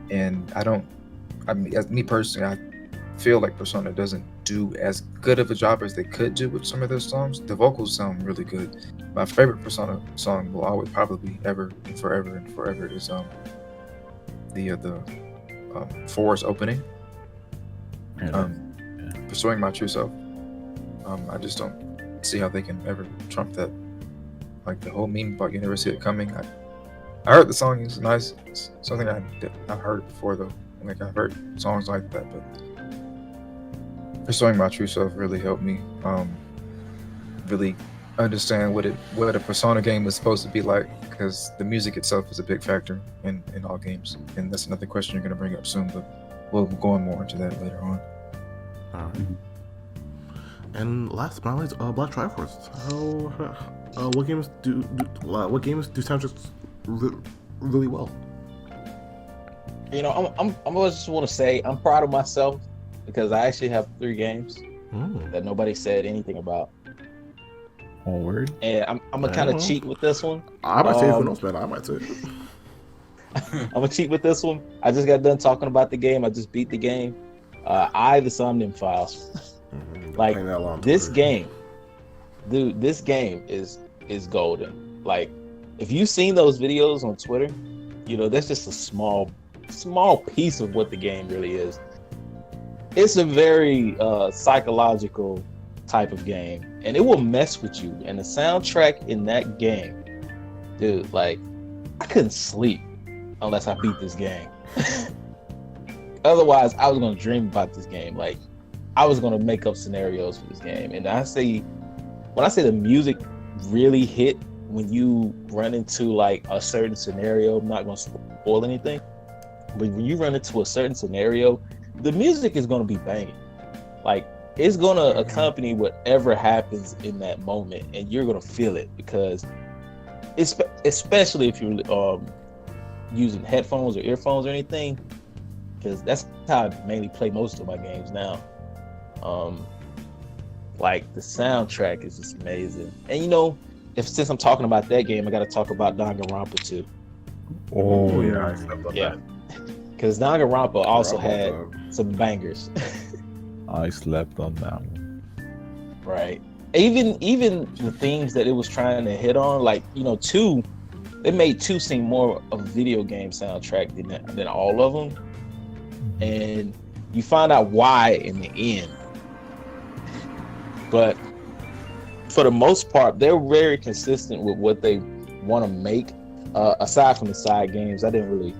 And as me personally, I feel like Persona doesn't do as good of a job as they could do with some of their songs. The vocals sound really good. My favorite Persona song will always probably ever and forever is the Forest opening. Pursuing My True Self. I just don't see how they can ever trump that. Like the whole meme about You Never See It Coming. I heard the song is nice. It's something I've heard before though. Like I've heard songs like that, but Pursuing My True Self really helped me really understand what a Persona game is supposed to be like, because the music itself is a big factor in all games. And that's another question you're going to bring up soon, but we'll go on more into that later on. All right. And last but not least, Black Triforce. What games do soundtracks really well? I just want to say I'm proud of myself, because I actually have 3 games that nobody said anything about. Oh, word. And I'm gonna kind of cheat with this one. I might say who knows, man. I might say. I'm gonna cheat with this one. I just got done talking about the game. I just beat the game. The Somnium Files. Like this game, dude. This game is golden. Like, if you've seen those videos on Twitter, that's just a small piece of what the game really is. It's a very psychological type of game, and it will mess with you. And the soundtrack in that game, dude, like, I couldn't sleep unless I beat this game. Otherwise, I was gonna dream about this game. Like, I was gonna make up scenarios for this game. And when I say the music really hit when you run into like a certain scenario, I'm not gonna spoil anything, but when you run into a certain scenario, the music is gonna be banging. Like, it's gonna accompany whatever happens in that moment, and you're gonna feel it, because especially if you're using headphones or earphones or anything, because that's how I mainly play most of my games now. Like, the soundtrack is just amazing. And since I'm talking about that game, I got to talk about Danganronpa too. Oh yeah, yeah, because Danganronpa also had some bangers. I slept on that one. Right. Even the things that it was trying to hit on, like, you know, 2, it made 2 seem more of a video game soundtrack than all of them. And you find out why in the end. But for the most part, they're very consistent with what they want to make. Aside from the side games, I didn't really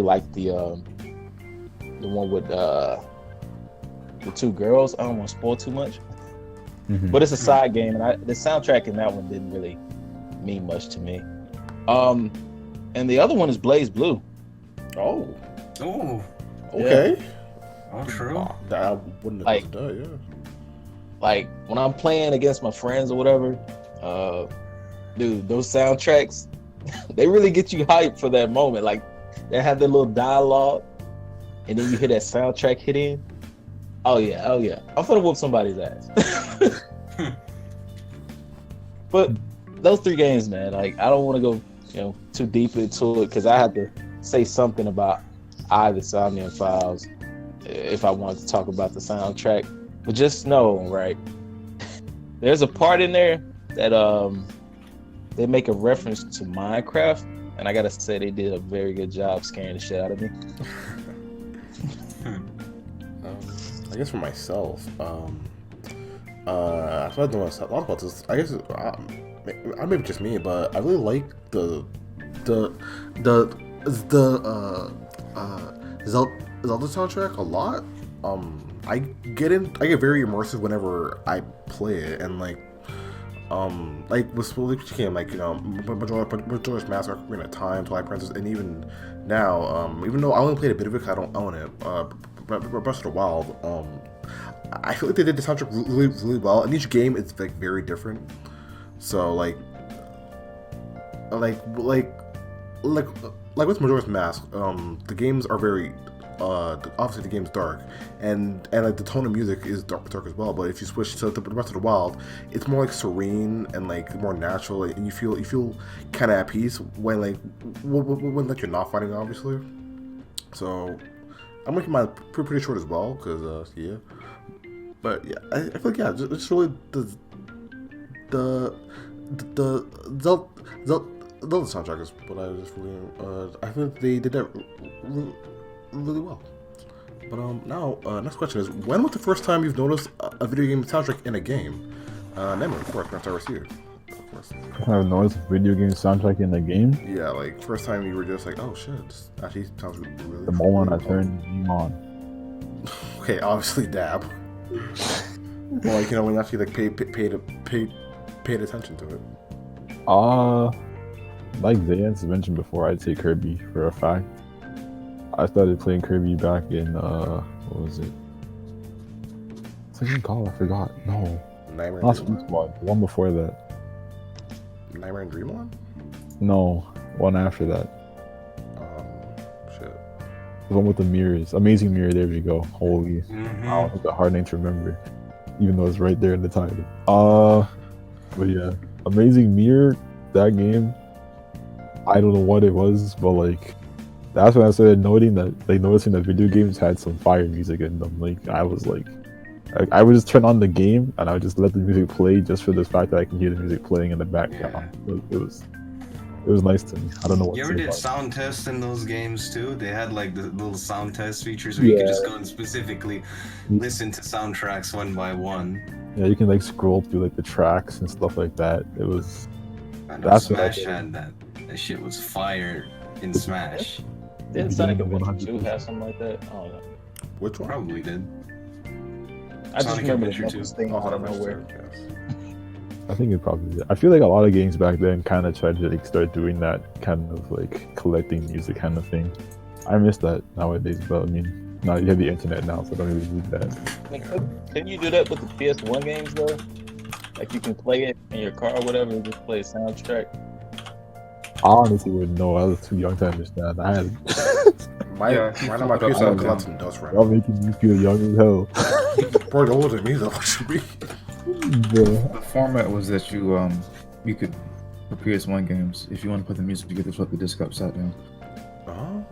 like the one with the 2 girls. I don't want to spoil too much, but it's a side game, and the soundtrack in that one didn't really mean much to me. And the other one is Blaze Blue. Oh, Okay. okay. Oh, true. I wouldn't have done, yeah. Like when I'm playing against my friends or whatever, dude, those soundtracks, they really get you hyped for that moment. Like they have their little dialogue, and then you hear that soundtrack hit in. Oh yeah, I'm gonna whoop somebody's ass. But those 3 games, man, like I don't want to go, too deep into it because I have to say something about the Somnium Files if I wanted to talk about the soundtrack. But just know, right, there's a part in there that they make a reference to Minecraft, and I gotta say they did a very good job scaring the shit out of me. I guess for myself, I feel like I know a lot about this. I guess maybe just me, but I really like the Zelda soundtrack a lot. I get very immersive whenever I play it, and like with which game, like Majora's Mask, Ocarina of Time, Twilight Princess, and even now, even though I only played a bit of it, 'cause I don't own it, Breath of the Wild, I feel like they did the soundtrack really, really well, and each game is like very different. So like with Majora's Mask, the games are very obviously the game's dark, and like the tone of music is dark as well. But if you switch to the Breath of the Wild, it's more like serene and like more natural, and you feel kind of at peace when when you're not fighting, obviously. So I'm making mine pretty short as well, because yeah. But yeah, I feel like it's really the Zelda soundtrack is what I just really I think they did that really well. But now next question is, when was the first time you've noticed a video game soundtrack in a game? Nemu, of course, we're gonna start with you. Of course. I've noticed a video game soundtrack in a game. Yeah, like first time you were just like, oh shit, this actually sounds really. The moment I turned the game on. Okay, obviously Dab. Well, like, when you actually like paid attention to it. Like Zayence mentioned before, I'd say Kirby for a fact. I started playing Kirby back in what was it? What's it even called? I forgot. No. Nightmare Not and Sweet Squad. The one before that. Nightmare and Dreamland? No, one after that. Shit. The one with the mirrors. Amazing Mirror, there we go. Holy. Wow, that's a hard name to remember. Even though it's right there in the title. But yeah. Amazing Mirror, that game, I don't know what it was, but like that's when I started noticing that video games had some fire music in them. Like I was like I would just turn on the game and I would just let the music play just for the fact that I can hear the music playing in the background. Like, it was nice to me. I don't know what. You ever did sound tests in those games too? They had like the little sound test features where you could just go and specifically listen to soundtracks one by one. Yeah, you can like scroll through like the tracks and stuff like that. It was. I know Smash had that. That shit was fire in Smash. Didn't Sonic Adventure 2 have something like that? I don't know. Which one? Probably did. I just remember the too. thing out of nowhere. I think it probably did. I feel like a lot of games back then kind of tried to like start doing that kind of like collecting music kind of thing. I miss that nowadays, but I mean, now you have the internet now, so I don't really need that. Can you do that with the PS1 games though? Like you can play it in your car or whatever, and just play a soundtrack. I honestly wouldn't know. I was too young to understand. I had. My PS1 collection does right. Y'all making me feel young as hell. Bro, you're older than me though. What should be? The format was that you could for PS1 games, if you want to put the music, you could just flip the disc upside down. Oh,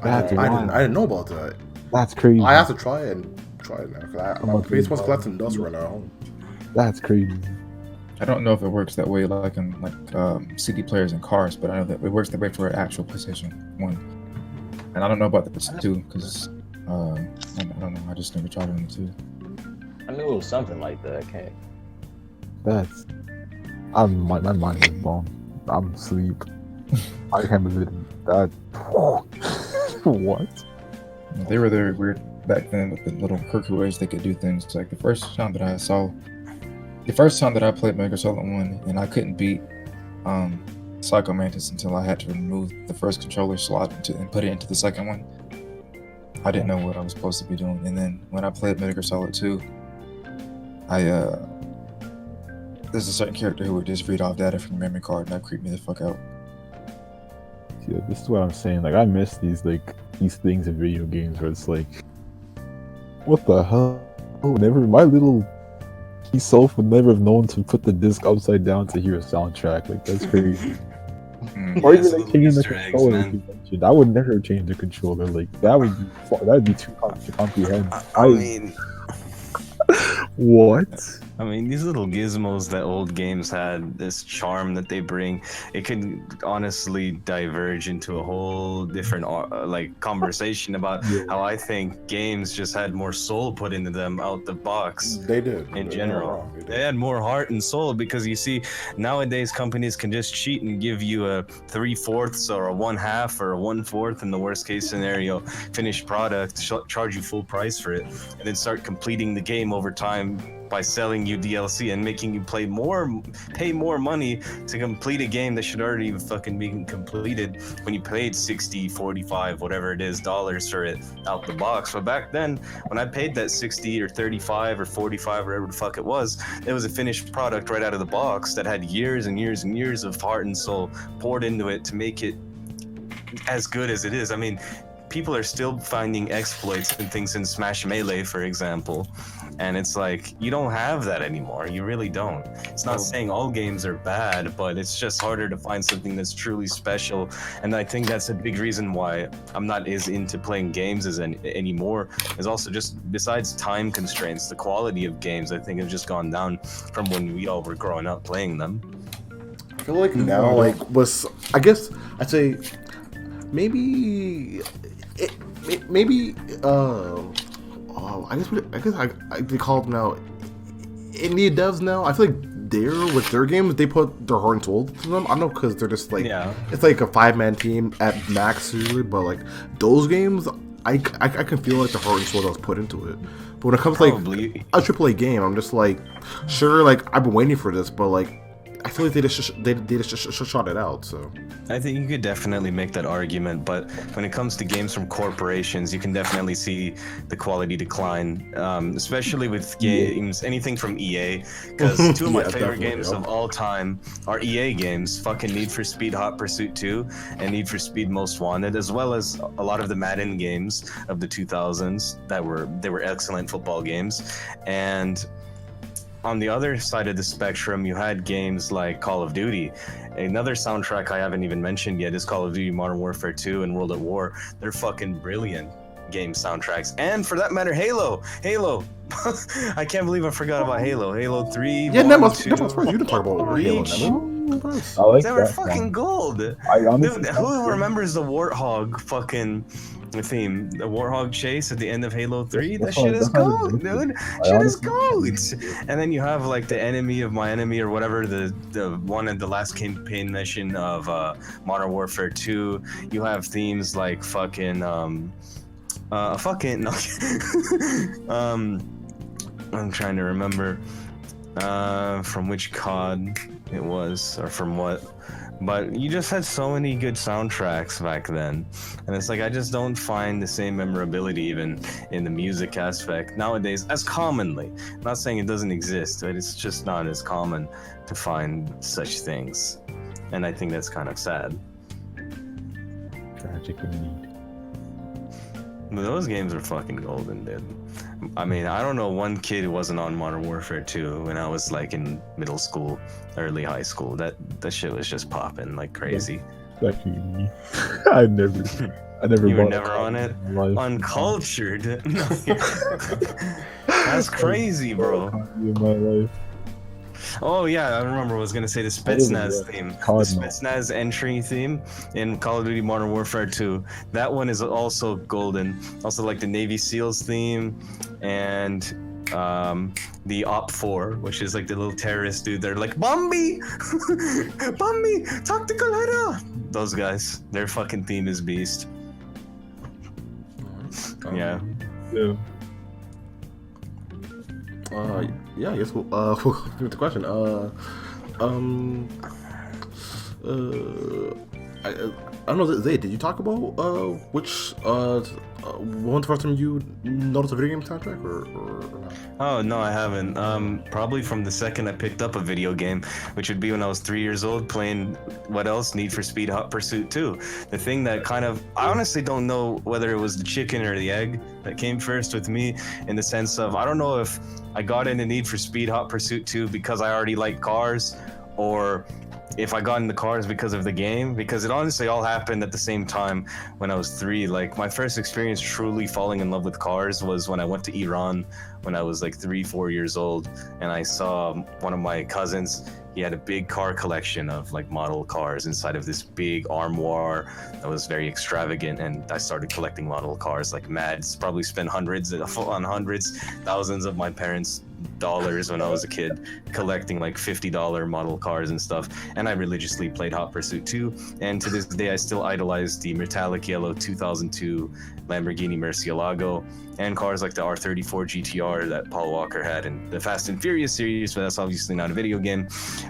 I didn't know about that. That's crazy. I have to try try it now. Cause I'm my about to face wants buy collecting it. dust right now at home. That's crazy. I don't know if it works that way like in CD players and cars, but I know that it works that way for an actual PlayStation 1. And I don't know about the 2 because I don't know. I just never tried it on the 2. I knew it was something like that. Okay. That's. My mind is blown. I'm asleep. I can't believe that. What? They were very weird back then with the little quirky ways they could do things. Like the first time that I played Metal Gear Solid 1 and I couldn't beat Psycho Mantis until I had to remove the first controller slot and put it into the second one. I didn't know what I was supposed to be doing. And then when I played Metal Gear Solid 2, there's a certain character who would just read off data from the memory card and that creeped me the fuck out. Yeah, this is what I'm saying. Like, I miss these things in video games where it's like, what the hell? My little key self would never have known to put the disc upside down to hear a soundtrack. Like, that's crazy. Or even like changing the controller. I would never change the controller. Like, that'd be too hard to comprehend. I mean, what? I mean, these little gizmos that old games had, this charm that they bring, it could honestly diverge into a whole different conversation about how I think games just had more soul put into them out the box. They did. In general, they had more heart and soul because you see, nowadays companies can just cheat and give you a 3/4 or a 1/2 or a 1/4 in the worst case scenario finished product, charge you full price for it, and then start completing the game over time by selling you DLC and making you pay more money to complete a game that should already fucking be completed when you paid 60, 45, whatever it is, dollars for it out the box. But back then, when I paid that 60 or 35 or 45, whatever the fuck it was a finished product right out of the box that had years and years and years of heart and soul poured into it to make it as good as it is. I mean, people are still finding exploits and things in Smash Melee, for example. And it's like, you don't have that anymore. You really don't. It's not saying all games are bad, but it's just harder to find something that's truly special. And I think that's a big reason why I'm not as into playing games anymore. Is also just, besides time constraints, the quality of games, I think, have just gone down from when we all were growing up playing them. I feel like now, I guess I'd say maybe they call it now indie devs now. I feel like with their games, they put their heart and soul to them. I don't know, because they're just like, it's like a 5-man team at max usually, but like those games, I can feel like the heart and soul that was put into it. But when it comes to like a AAA game, I'm just like, sure, like I've been waiting for this, but like I feel like they just shot it out. So I think you could definitely make that argument, but when it comes to games from corporations, you can definitely see the quality decline, especially with games, anything from EA, because two of my favorite games of all time are EA games, fucking Need for Speed Hot Pursuit 2 and Need for Speed Most Wanted, as well as a lot of the Madden games of the 2000s they were excellent football games. And on the other side of the spectrum, you had games like Call of Duty. Another soundtrack I haven't even mentioned yet is Call of Duty Modern Warfare 2 and World at War. They're fucking brilliant game soundtracks. And for that matter, Halo! I can't believe I forgot about Halo. Halo 3, yeah, 1, Nemu, 2, you to talk about Halo, Nemu. I like they were that fucking one. gold. Who remembers the Warthog fucking theme, the Warthog chase at the end of Halo 3? That shit is gold, dude. Shit is gold. And then you have like the enemy of my enemy or whatever, the one in the last campaign mission of Modern Warfare 2. You have themes like fucking no. I'm trying to remember from which COD it was, or from what. But you just had so many good soundtracks back then. And it's like, I just don't find the same memorability even in the music aspect nowadays as commonly. I'm not saying it doesn't exist, but it's just not as common to find such things. And I think that's kind of sad. Tragic indeed. But those games are fucking golden, dude. I mean, I don't know one kid who wasn't on Modern Warfare 2 when I was like in middle school, early high school. That shit was just popping like crazy. Especially me. I never. I never You were bought a never copy on it? in my life. Uncultured. That's crazy, bro. In my life. Oh yeah, I remember I was gonna say the Spetsnaz theme. The Cardinal. Spetsnaz entry theme in Call of Duty Modern Warfare 2. That one is also golden. Also like the Navy SEALs theme and the Op 4, which is like the little terrorist dude. They're like, Bambi! Bambi! Tactical header! Those guys. Their fucking theme is beast. Yeah. Yeah. Yeah, I guess we'll do the question. I don't know, Zay, did you talk about which one the first time you noticed a video game soundtrack or not? Oh no, I haven't. Probably from the second I picked up a video game, which would be when I was 3 years old, playing what else? Need for Speed Hot Pursuit 2. The thing that kind of, I honestly don't know whether it was the chicken or the egg that came first with me, in the sense of, I don't know if I got into Need for Speed Hot Pursuit 2 because I already like cars, or if I got into cars because of the game, because it honestly all happened at the same time when I was 3. Like, my first experience truly falling in love with cars was when I went to Iran when I was like 3-4 years old, and I saw one of my cousins. He had a big car collection of like model cars inside of this big armoire that was very extravagant, and I started collecting model cars like mad. Probably spent hundreds, thousands of my parents' dollars when I was a kid collecting like $50 model cars and stuff, and I religiously played Hot Pursuit 2, and to this day I still idolize the metallic yellow 2002 Lamborghini Murcielago and cars like the R34 GTR that Paul Walker had in the Fast and Furious series, but that's obviously not a video game.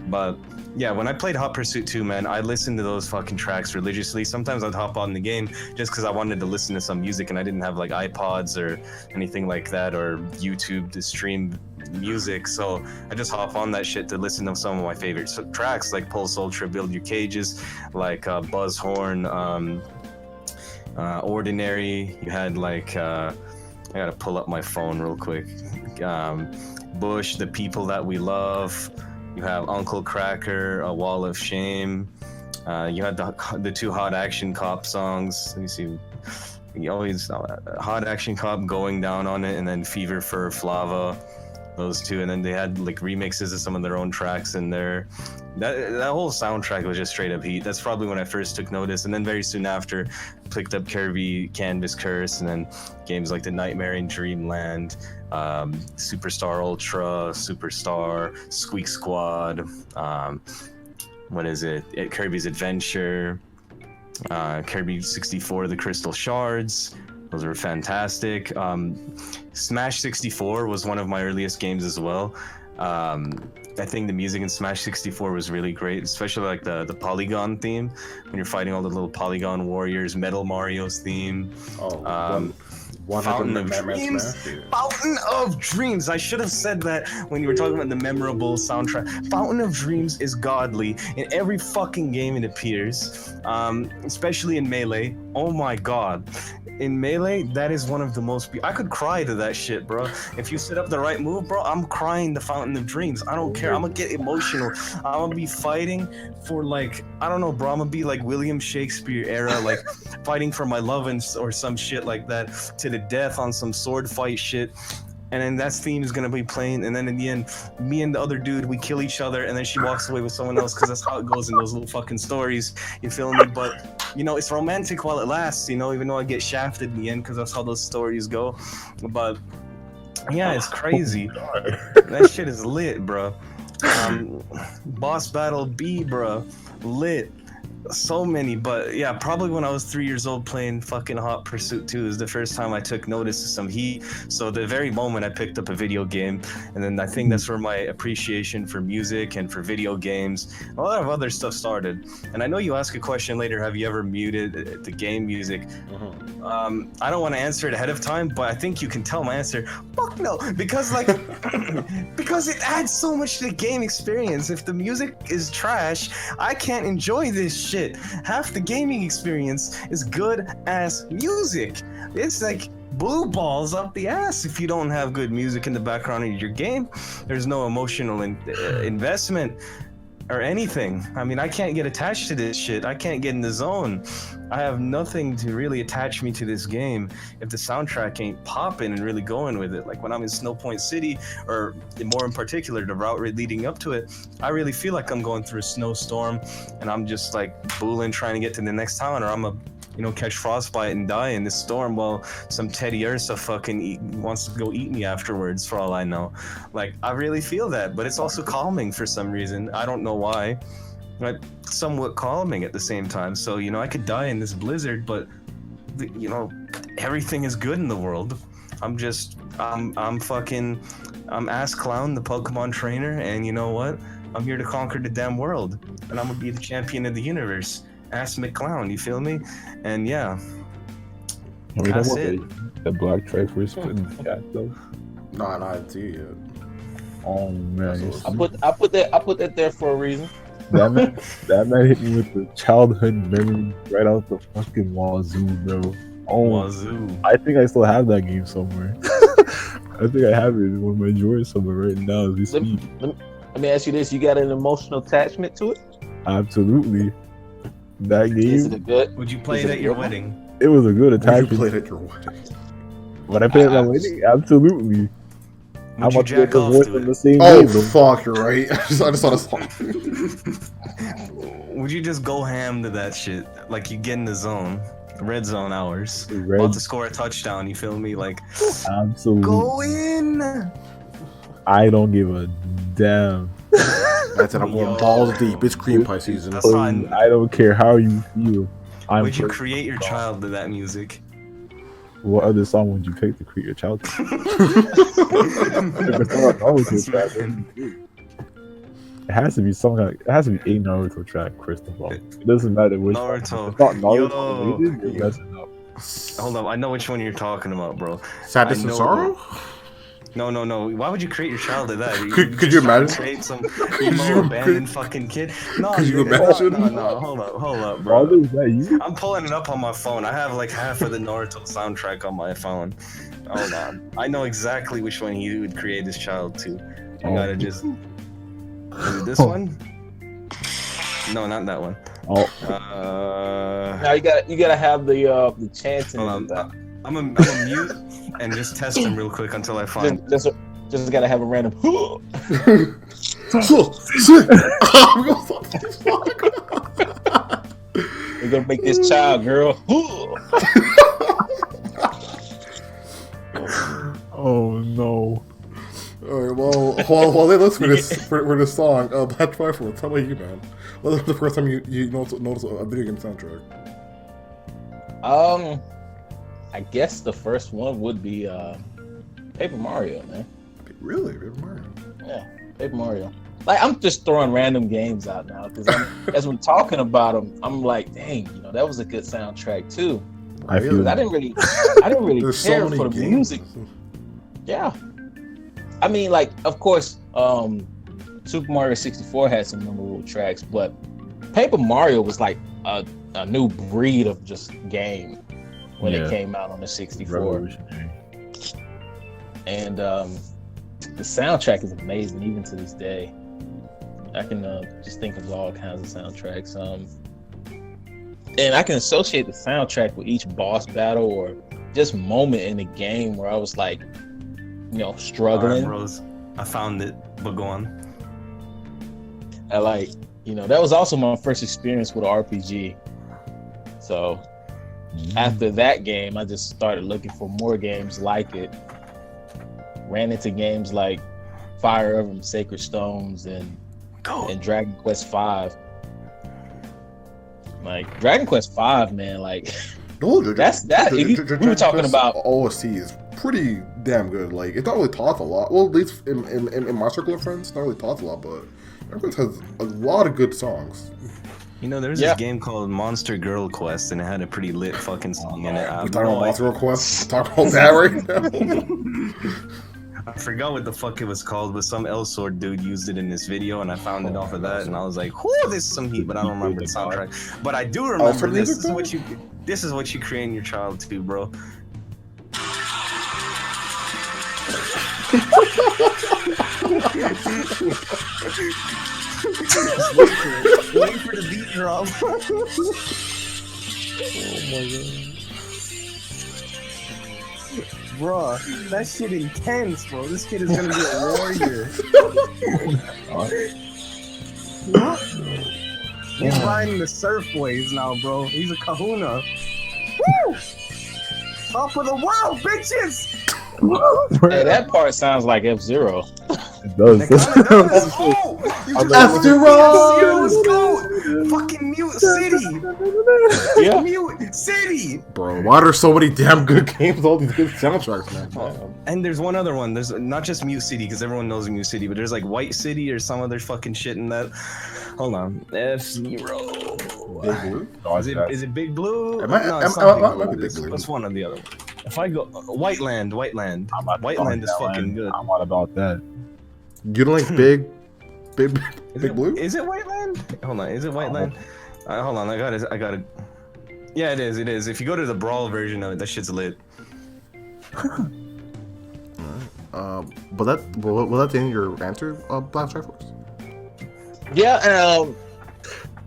But yeah, when I played Hot Pursuit 2, man, I listened to those fucking tracks religiously. Sometimes I'd hop on the game just because I wanted to listen to some music, and I didn't have like iPods or anything like that, or YouTube to stream music, so I just hop on that shit to listen to some of my favorite tracks, like Pulse Ultra, Build Your Cages, like Buzzhorn, Ordinary. You had like I gotta pull up my phone real quick. Bush, The People That We Love. You have Uncle Cracker, A Wall of Shame. You had the 2 Hot Action Cop songs. Let me see. You always Hot Action Cop, Going Down on It, and then Fever for Flava. Those 2, and then they had like remixes of some of their own tracks in there. That whole soundtrack was just straight up heat. That's probably when I first took notice, and then very soon after picked up Kirby Canvas Curse, and then games like The Nightmare in Dreamland, Superstar Ultra, Superstar, Squeak Squad, what is it? Kirby's Adventure, Kirby 64, The Crystal Shards. Those were fantastic. Smash 64 was one of my earliest games as well. I think the music in Smash 64 was really great, especially like the polygon theme when you're fighting all the little polygon warriors. Metal Mario's theme. Fountain of Dreams. Fountain of Dreams. I should have said that when you were talking about the memorable soundtrack. Fountain of Dreams is godly in every fucking game it appears, especially in Melee. Oh my god. In Melee, that is one of the most... I could cry to that shit, bro. If you set up the right move, bro, I'm crying to Fountain of Dreams. I don't care. I'm gonna get emotional. I'm gonna be fighting for, like... I don't know, bro. I'm gonna be like William Shakespeare era, like fighting for my love or some shit like that to the death on some sword fight shit. And then that theme is gonna be playing, and then in the end, me and the other dude, we kill each other, and then she walks away with someone else, because that's how it goes in those little fucking stories. You feel me? But, you know, it's romantic while it lasts, you know, even though I get shafted in the end, because that's how those stories go. But, yeah, it's crazy. That shit is lit, bro. Boss Battle B, bro. Lit. So many, but yeah, probably when I was 3 years old playing fucking Hot Pursuit 2 is the first time I took notice of some heat. So the very moment I picked up a video game, and then I think that's where my appreciation for music and for video games, a lot of other stuff started. And I know you ask a question later, have you ever muted the game music? I don't want to answer it ahead of time, but I think you can tell my answer. Fuck no, because like, because it adds so much to the game experience. If the music is trash, I can't enjoy this shit. Half the gaming experience is good ass music. It's like blue balls up the ass if you don't have good music in the background of your game. There's no emotional investment. or anything. I mean, I can't get attached to this shit. I can't get in the zone. I have nothing to really attach me to this game if the soundtrack ain't popping and really going with it. Like when I'm in Snow Point City, or more in particular, the route leading up to it, I really feel like I'm going through a snowstorm and I'm just like booling trying to get to the next town, or I'm a catch frostbite and die in this storm while some Teddy Ursa fucking wants to go eat me afterwards, for all I know. Like, I really feel that, but it's also calming for some reason. I don't know why. But somewhat calming at the same time. So, I could die in this blizzard, but, everything is good in the world. I'm Ass Clown, the Pokemon trainer, and you know what? I'm here to conquer the damn world, and I'm gonna be the champion of the universe. Ass McClown, you feel me? And yeah, that's it. The Black Triforce put in the chat though. Nah, I didn't see it yet. Oh man, I put that there for a reason. that man hit me with the childhood memory right out the fucking wazoo, bro. Oh, wazoo. I think I still have that game somewhere. I think I have it in one of my drawers somewhere right now as we speak. Let me ask you this: you got an emotional attachment to it? Absolutely. That game. Is it good? Would you play it at your wedding? It was a good attachment. You played at your wedding. When I played at my wedding, absolutely. Would you jack off to it? The same Oh game, fuck, you're right. I just saw the song. Would you just go ham to that shit? Like, you get in the zone, red zone hours, about to score a touchdown, you feel me? Like, absolutely. go in! I don't give a damn. That's it, I'm going balls deep. It's cream pie season. That's fine. I don't care how you feel. Would you create your child to that music? What other song would you pick to create your child to? It has to be something like, it has to be a Naruto track, first of all. It doesn't matter which Naruto. It's not Naruto related, you're messing up. Hold up, I know which one you're talking about, bro. Sadness and Sorrow? No. Why would you create your child to that? Could you imagine? Create some emo abandoned fucking kid? No, could you imagine? No, hold up, bro. What is that, you? I'm pulling it up on my phone. I have like half of the Naruto soundtrack on my phone. Hold on. I know exactly which one he would create his child to. I gotta just... Is it this one? No, not that one. Oh. Now you gotta have the chance in that. I'm a mute and just test him real quick until I find. Just gotta have a random. We're gonna make this child, girl. Oh no. Alright, well, while they listen for this song, Black Triforce, how about you, man? What was the first time you noticed a video game soundtrack? I guess the first one would be Paper Mario, man. Really? Paper Mario? Yeah, Paper Mario. Like, I'm just throwing random games out now because as we're talking about them, I'm like, dang, that was a good soundtrack too. I didn't really care for the music. Yeah. I mean, like, of course, Super Mario 64 had some memorable tracks, but Paper Mario was like a new breed of just game when it came out on the 64. And the soundtrack is amazing even to this day. I can just think of all kinds of soundtracks. And I can associate the soundtrack with each boss battle or just moment in the game where I was like, struggling. Right, bros. I found it, but go on. I that was also my first experience with an RPG. So after that game, I just started looking for more games like it. Ran into games like Fire Emblem Sacred Stones and Dragon Quest V. Like Dragon Quest V, man, like that's that. We were talking about OST is pretty damn good. Like, it's not really taught a lot. Well, at least in my circle of friends, it's not really taught a lot, but Dragon Quest has a lot of good songs. There's this game called Monster Girl Quest, and it had a pretty lit fucking song in it. We talking about Monster Girl Quest? Talking about that right now? I forgot what the fuck it was called, but some L-Sword dude used it in this video, and I found it off of that, and I was like, "Whoo, this is some heat," but I don't remember the soundtrack. But I do remember this. This is what you create your child to, bro. Just wait for it. Wait for the beat drop. Oh my god. Bruh, that shit intense, bro. This kid is gonna be a warrior. He's riding the surf waves now, bro. He's a kahuna. Woo! Top of the world, bitches! Hey, that part sounds like F-Zero. It does. It kinda does. Oh! You just F-Zero! F-Zero's goat! Fucking Mute City! Yeah. Mute City! Bro, why are there so many damn good games? All these good soundtracks, man. And there's one other one. There's not just Mute City, because everyone knows Mute City, but there's like White City or some other fucking shit in that. Hold on. F-Zero. Is it Big Blue? Am I- No, am- it's am- not am- Big am- Blue. am- It's- Big Blue. What's one of the other one? If I go Whiteland. I'm not Whiteland is about fucking that. good. I'm not about that. You don't like big Is Big Blue? Is it Whiteland? Hold on. Is it Whiteland? Hold on. I got it. Yeah, it is. It is. If you go to the Brawl version of it, that shit's lit. But that will that end your answer, Black Triforce? Yeah,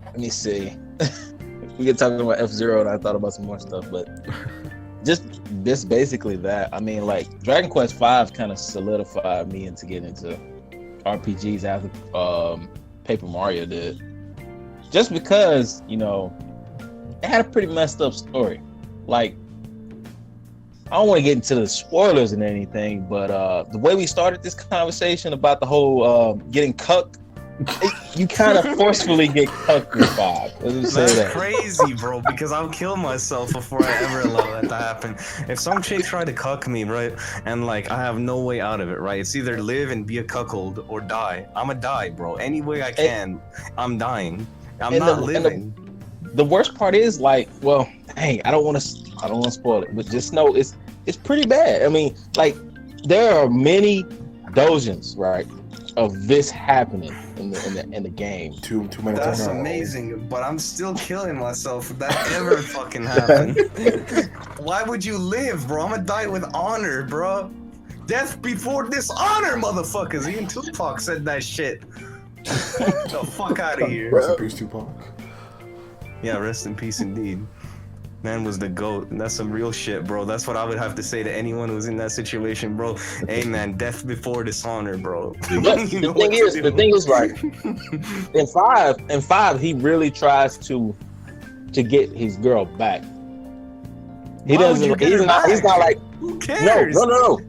let me see. We get talking about F-Zero and I thought about some more stuff, but just basically that. I mean, like Dragon Quest V kind of solidified me into getting into RPGs after Paper Mario did. Just because, you know, it had a pretty messed up story. Like, I don't want to get into the spoilers and anything, but the way we started this conversation about the whole getting cucked, you kind of forcefully get cucked in 5. Let me say That's that. crazy, bro, because I'll kill myself before I ever allow that to happen. If some chick tried to cuck me, right, and like I have no way out of it, right? It's either live and be a cuckold or die. I'ma die, bro. Any way I can, I'm dying. I'm not living. The worst part is like, well, dang, I don't want to spoil it, but just know it's pretty bad. I mean, like there are many dojins, right, of this happening in the game. Too many That's times. amazing, but I'm still killing myself if that ever fucking happened. Why would you live, bro? I'm gonna die with honor, bro. Death before dishonor, motherfuckers. Even Tupac said that shit. The fuck out of here. Rest in peace, Tupac. Yeah, rest in peace indeed. Man was the GOAT. That's some real shit, bro. That's what I would have to say to anyone who's in that situation, bro. Hey, man, death before dishonor, bro. But the thing is, right? In five, he really tries to get his girl back. He Why would doesn't. you get her back? He's not like Who cares? no.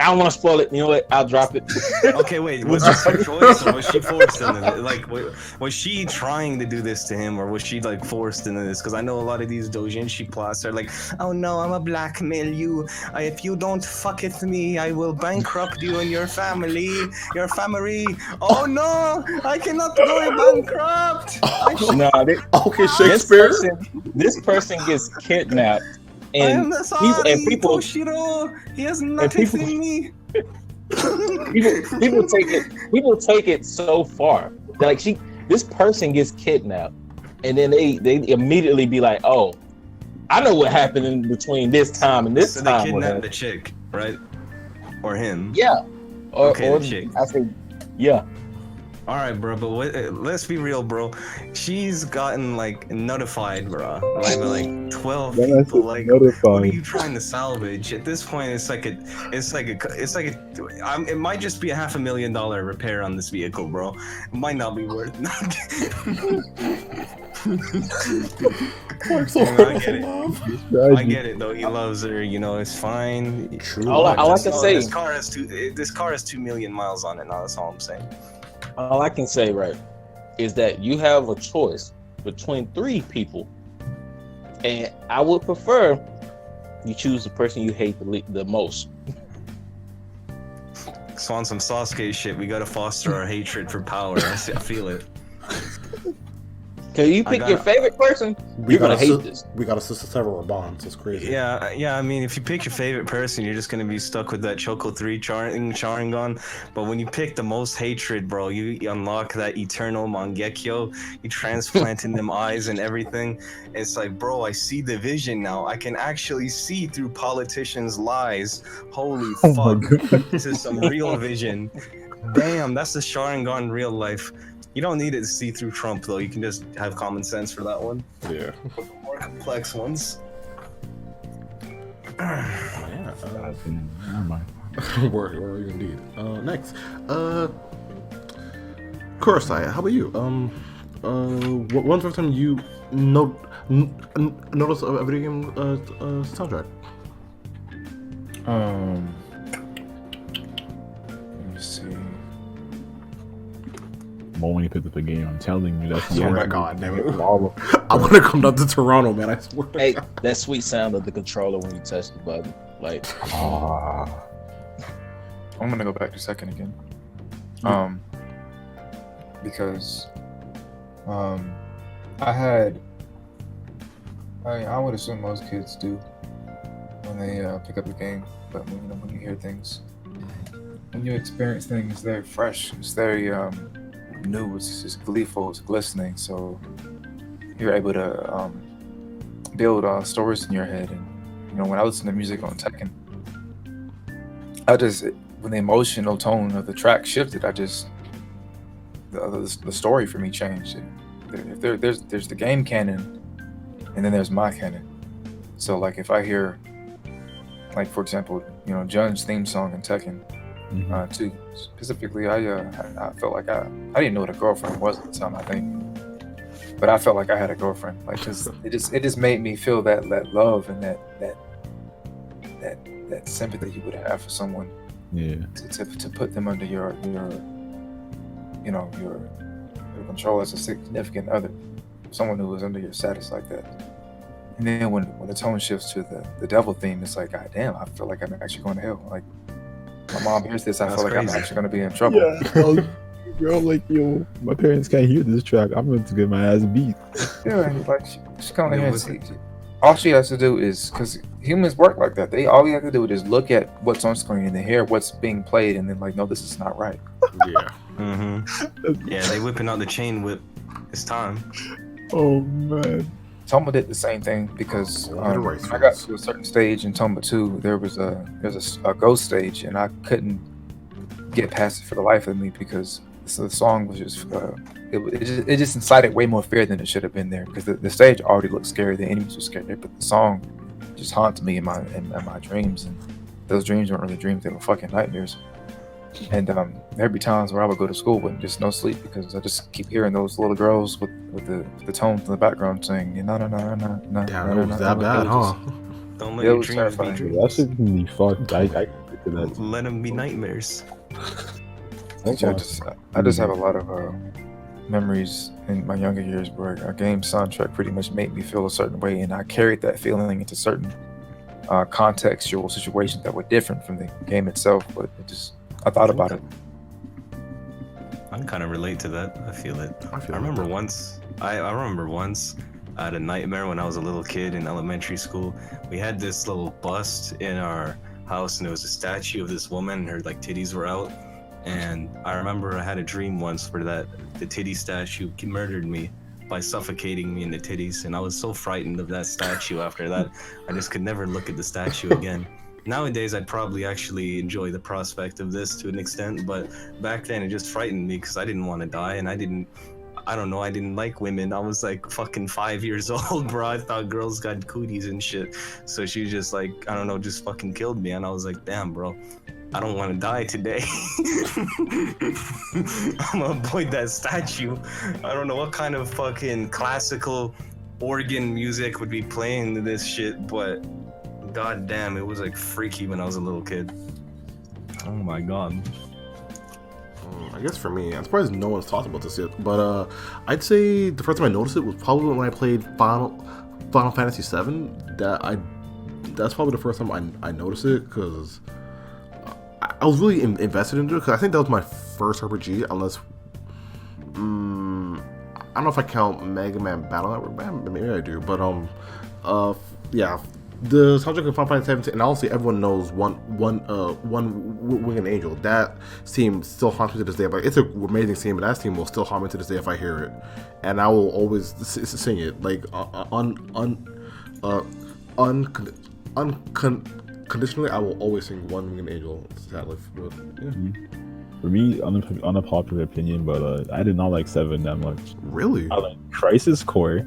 I don't want to spoil it. You know what? I'll drop it. Okay, wait. Was this her choice, or was she forced into this? Like, was she trying to do this to him, or was she like forced into this? Because I know a lot of these doujinshi plots are like, oh no, I'm a blackmail you. If you don't fuck with me, I will bankrupt you and your family. Your family. Oh no, I cannot go bankrupt. No, Okay, Shakespeare. This person gets kidnapped. I am And the Sari people Toshiro. He has nothing people- in me. people take it so far. They're like this person gets kidnapped, and then they immediately be like, oh, I know what happened in between this time and this So time. they with her. kidnapped the chick, right? Or him? Yeah. Or the chick. I think, yeah. All right, bro, but let's be real, bro. She's gotten like notified, bro. Like 12 people. Like, what are you trying to salvage? At this point, it might just be $500,000 repair on this vehicle, bro. It might not be worth. I get it though. He loves her. You know, it's fine. True. All I can say, this car has 2 million miles on it. Now that's all I'm saying. all I can say, right, is that you have a choice between 3 people, and I would prefer you choose the person you hate the most. So on some Sasuke shit, we gotta foster our hatred for power. I feel it. Cause you pick your favorite person, you're gonna hate this. We got to several bonds. It's crazy. Yeah. I mean, if you pick your favorite person, you're just gonna be stuck with that Choco 3 Sharingan. But when you pick the most hatred, bro, you unlock that eternal Mangekyo. You transplant in them eyes and everything. It's like, bro, I see the vision now. I can actually see through politicians' lies. Holy fuck! This is some real vision. Damn, that's the Sharingan in real life. You don't need it to see through Trump though. You can just have common sense for that one. Yeah. But the more complex ones. Yeah. Never mind. Word indeed. Next. Kurosai, how about you? When's the first time you noticed a video game soundtrack? Let me see. Moment when you picked up the game, I'm telling you, that's Oh my god, damn it. all I want to come down to Toronto, man. I swear. Hey, that sweet sound of the controller when you touch the button, like. I'm gonna go back to second again. Because I would assume most kids do when they pick up a game, but when you hear things, when you experience things, they're fresh, it's very new, it's just gleeful, it's glistening, so you're able to build stories in your head. And when I listen to music on Tekken, when the emotional tone of the track shifted, the story for me changed. There's the game canon, and then there's my canon. So like if I hear, like for example, Jun's theme song in Tekken 2 specifically, I felt like I didn't know what a girlfriend was at the time, I think, but I felt like I had a girlfriend. Like it just made me feel that love and that sympathy you would have for someone. Yeah. To put them under your control as a significant other, someone who was under your status like that. And then when the tone shifts to the devil theme, it's like, God damn, I feel like I'm actually going to hell. Like my mom hears this, I feel like I'm actually going to be in trouble. Yeah. Girl, like, yo, my parents can't hear this track. I'm going to get my ass beat. Yeah, and like she's coming here and see. All she has to do is, because humans work like that. All you have to do is look at what's on screen and then hear what's being played, and then like, no, this is not right. Yeah. Yeah, they whipping out the chain whip. It's time. Oh man. Tomba did the same thing because when I got to a certain stage in Tomba 2, there's a ghost stage, and I couldn't get past it for the life of me because the song was just it just incited way more fear than it should have been there, because the stage already looked scary, the enemies were scary, but the song just haunted me in my dreams, and those dreams weren't really dreams, they were fucking nightmares. And there'd be times where I would go to school with just no sleep because I just keep hearing those little girls with the tones in the background saying, no. Damn, it was that bad, huh? Don't let your dreams be terrifying. dreams. That should be fucked. I get to that. Let them be nightmares. I just have a lot of memories in my younger years where a game soundtrack pretty much made me feel a certain way, and I carried that feeling into certain contextual situations that were different from the game itself, but I thought about it. I can kind of relate to that. I feel it. I remember once I had a nightmare when I was a little kid in elementary school. We had this little bust in our house, and it was a statue of this woman, and her like titties were out. And I remember I had a dream once where the titty statue murdered me by suffocating me in the titties, and I was so frightened of that statue after that. I just could never look at the statue again. Nowadays, I'd probably actually enjoy the prospect of this to an extent, but back then it just frightened me because I didn't want to die, and I didn't like women. I was like fucking 5 years old, bro. I thought girls got cooties and shit. So she was just like, I don't know, just fucking killed me. And I was like, damn, bro, I don't want to die today. I'm gonna avoid that statue. I don't know what kind of fucking classical organ music would be playing to this shit, but god damn, it was like freaky when I was a little kid. Oh my god. I guess for me, I'm surprised no one's talked about this yet, but I'd say the first time I noticed it was probably when I played Final Fantasy VII. That's probably the first time I noticed it, because I was really invested into it, because I think that was my first RPG, unless I don't know if I count Mega Man Battle Network, maybe I do, but yeah. The soundtrack of Final Fantasy 17, and obviously everyone knows one Winged Angel. That theme still haunts me to this day. But it's an amazing theme, and that theme will still haunt me to this day if I hear it, and I will always sing it like unconditionally. I will always sing One Winged Angel. Sadly, but yeah. For me, unpopular opinion, but I did not like 7 that much. Really? I like Crisis Core,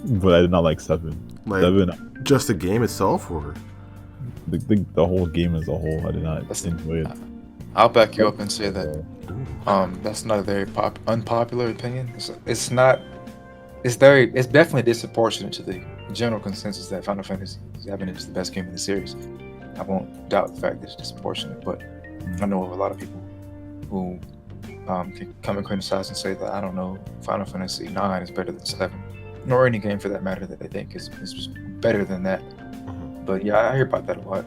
but I did not like 7. Like 7, just the game itself, or the whole game as a whole, I did not enjoy it. I'll back you up and say that that's not a very unpopular opinion. It's not. It's definitely disproportionate to the general consensus that Final Fantasy VII is the best game in the series. I won't doubt the fact that it's disproportionate, but I know of a lot of people who can come and criticize and say that, I don't know, Final Fantasy IX is better than 7, nor any game for that matter that they think is just better than that. But yeah, I hear about that a lot.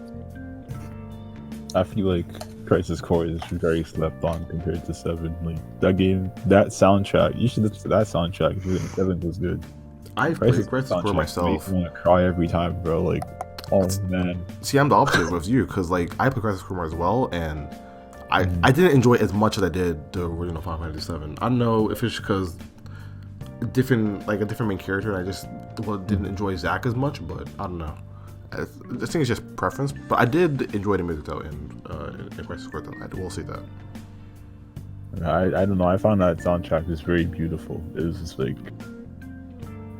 I feel like Crisis Core is very slept on compared to 7. Like that game, that soundtrack, you should listen to that soundtrack. 7 was good. I've played Crisis Core myself. I want to cry every time, bro. Like, oh man. See, I'm the opposite with you, because like I played Crisis Core as well, and I didn't enjoy it as much as I did the original Final Fantasy VII. I don't know if it's because a different main character, and I just didn't enjoy Zack as much, but I don't know. I think it's just preference, but I did enjoy the music though in Crisis Core. Though I will say that. I don't know. I found that soundtrack just very beautiful. It was just like,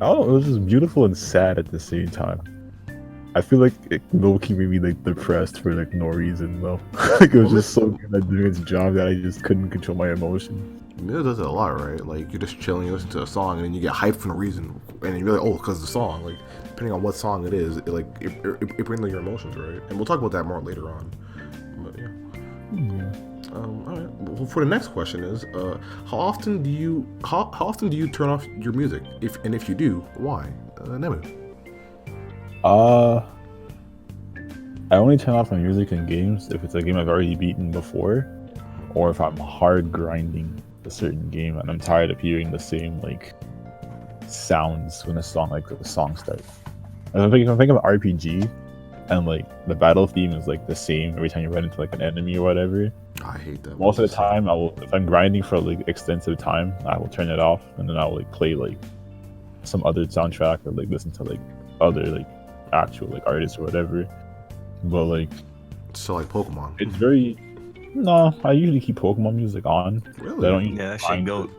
I don't know. It was just beautiful and sad at the same time. I feel like it low-key made me like depressed for like no reason though. Like it was just so good at doing its job that I just couldn't control my emotions. Music does it a lot, right? Like you're just chilling, you listen to a song, and then you get hyped for no reason, and you're like, oh, because the song. Like depending on what song it is, it brings your emotions, right? And we'll talk about that more later on. But yeah. All right. Well, for the next question is, how often do you turn off your music? If you do, why? Nemu. I only turn off my music in games if it's a game I've already beaten before, or if I'm hard grinding a certain game and I'm tired of hearing the same like sounds when the song starts. If I'm thinking of RPG and like the battle theme is like the same every time you run into like an enemy or whatever, I hate that. Most of the time, if I'm grinding for like extensive time, I will turn it off and then I'll like play like some other soundtrack or like listen to like other like actual like artists or whatever. But like, so like Pokemon. It's very. No, I usually keep Pokemon music on. Really? I don't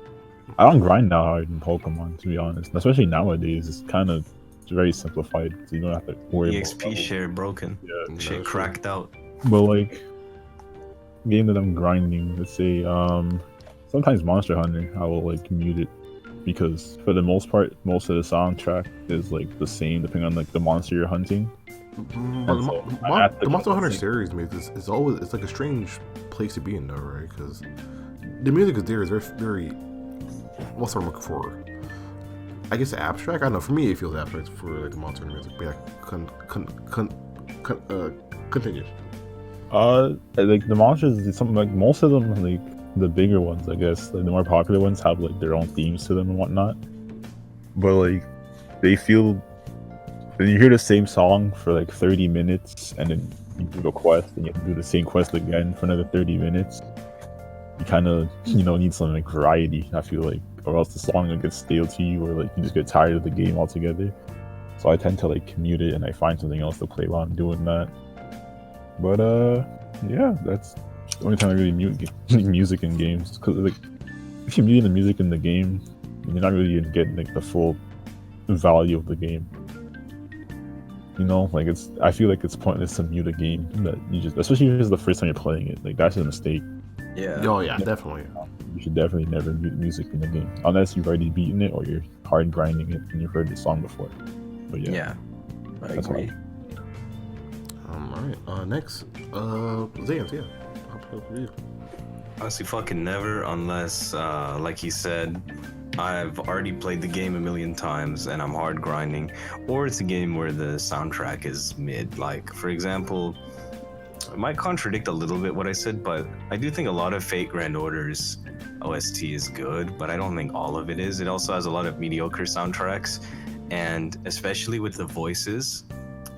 I don't grind that hard in Pokemon, to be honest. Especially nowadays, it's kind of very simplified, so you don't have to worry about EXP share broken. Yeah, shit cracked out. But like, game that I'm grinding, let's say, sometimes Monster Hunter, I will like mute it because for the most part, most of the soundtrack is like the same depending on like the monster you're hunting. But the Monster Hunter series, mate, it's always like a strange place to be in, though, right? Because the music is there is very what's I'm looking for? I guess abstract. I don't know. For me, it feels abstract for like the Monster Hunter music. But yeah, continue. Like the monsters, something like most of them, like the bigger ones, I guess, like the more popular ones have like their own themes to them and whatnot. But like they feel. When you hear the same song for like 30 minutes and then you do a quest and you have to do the same quest again for another 30 minutes, you kind of, need some like variety, I feel like, or else the song will get stale to you or like you just get tired of the game altogether. So I tend to like mute it and I find something else to play while I'm doing that. But yeah, that's the only time I really mute music in games. Because like, if you're muting the music in the game, you're not really getting like the full value of the game. Like I feel like it's pointless to mute a game that you just, especially if it's the first time you're playing it. Like that's a mistake. Yeah. Oh yeah, definitely. You should definitely never mute music in the game unless you've already beaten it or you're hard grinding it and you've heard the song before. But yeah, I agree. All right. Next, Zayence. Yeah, I'll play for you. Honestly, fucking never, unless, like he said, I've already played the game a million times and I'm hard grinding, or it's a game where the soundtrack is mid. Like, for example, it might contradict a little bit what I said, but I do think a lot of Fate Grand Order's OST is good, but I don't think all of it is. It also has a lot of mediocre soundtracks, and especially with the voices,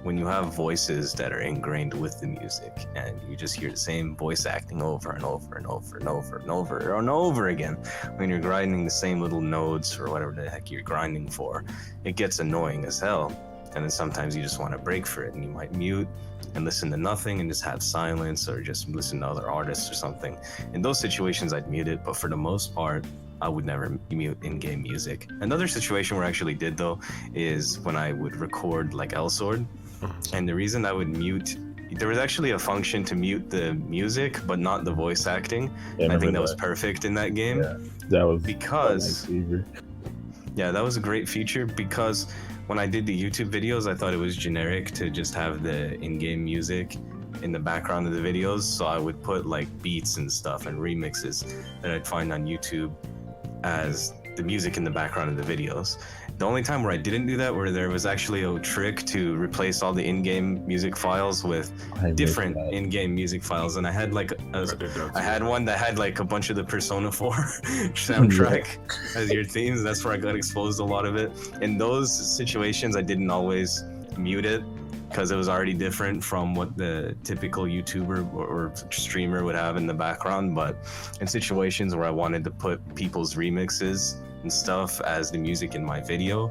when you have voices that are ingrained with the music and you just hear the same voice acting over and over and over and over and over and over again, when you're grinding the same little nodes or whatever the heck you're grinding for, it gets annoying as hell. and then sometimes you just want to break for it, and you might mute and listen to nothing and just have silence, or just listen to other artists or something. In those situations, I'd mute it, but for the most part, I would never mute in-game music. Another situation where I actually did though is when I would record like L-Sword, and the reason I would mute, there was actually a function to mute the music but not the voice acting. I think that was perfect in that game. Yeah, that was because my favorite. Yeah, that was a great feature, because when I did the YouTube videos, I thought it was generic to just have the in-game music in the background of the videos, so I would put like beats and stuff and remixes that I'd find on YouTube as the music in the background of the videos. The only time where I didn't do that, where there was actually a trick to replace all the in-game music files with different in-game music files, and I had like I had one that had like a bunch of the Persona 4 soundtrack as your themes. That's where I got exposed a lot of it. In those situations, I didn't always mute it, because it was already different from what the typical YouTuber or streamer would have in the background. But in situations where I wanted to put people's remixes and stuff as the music in my video,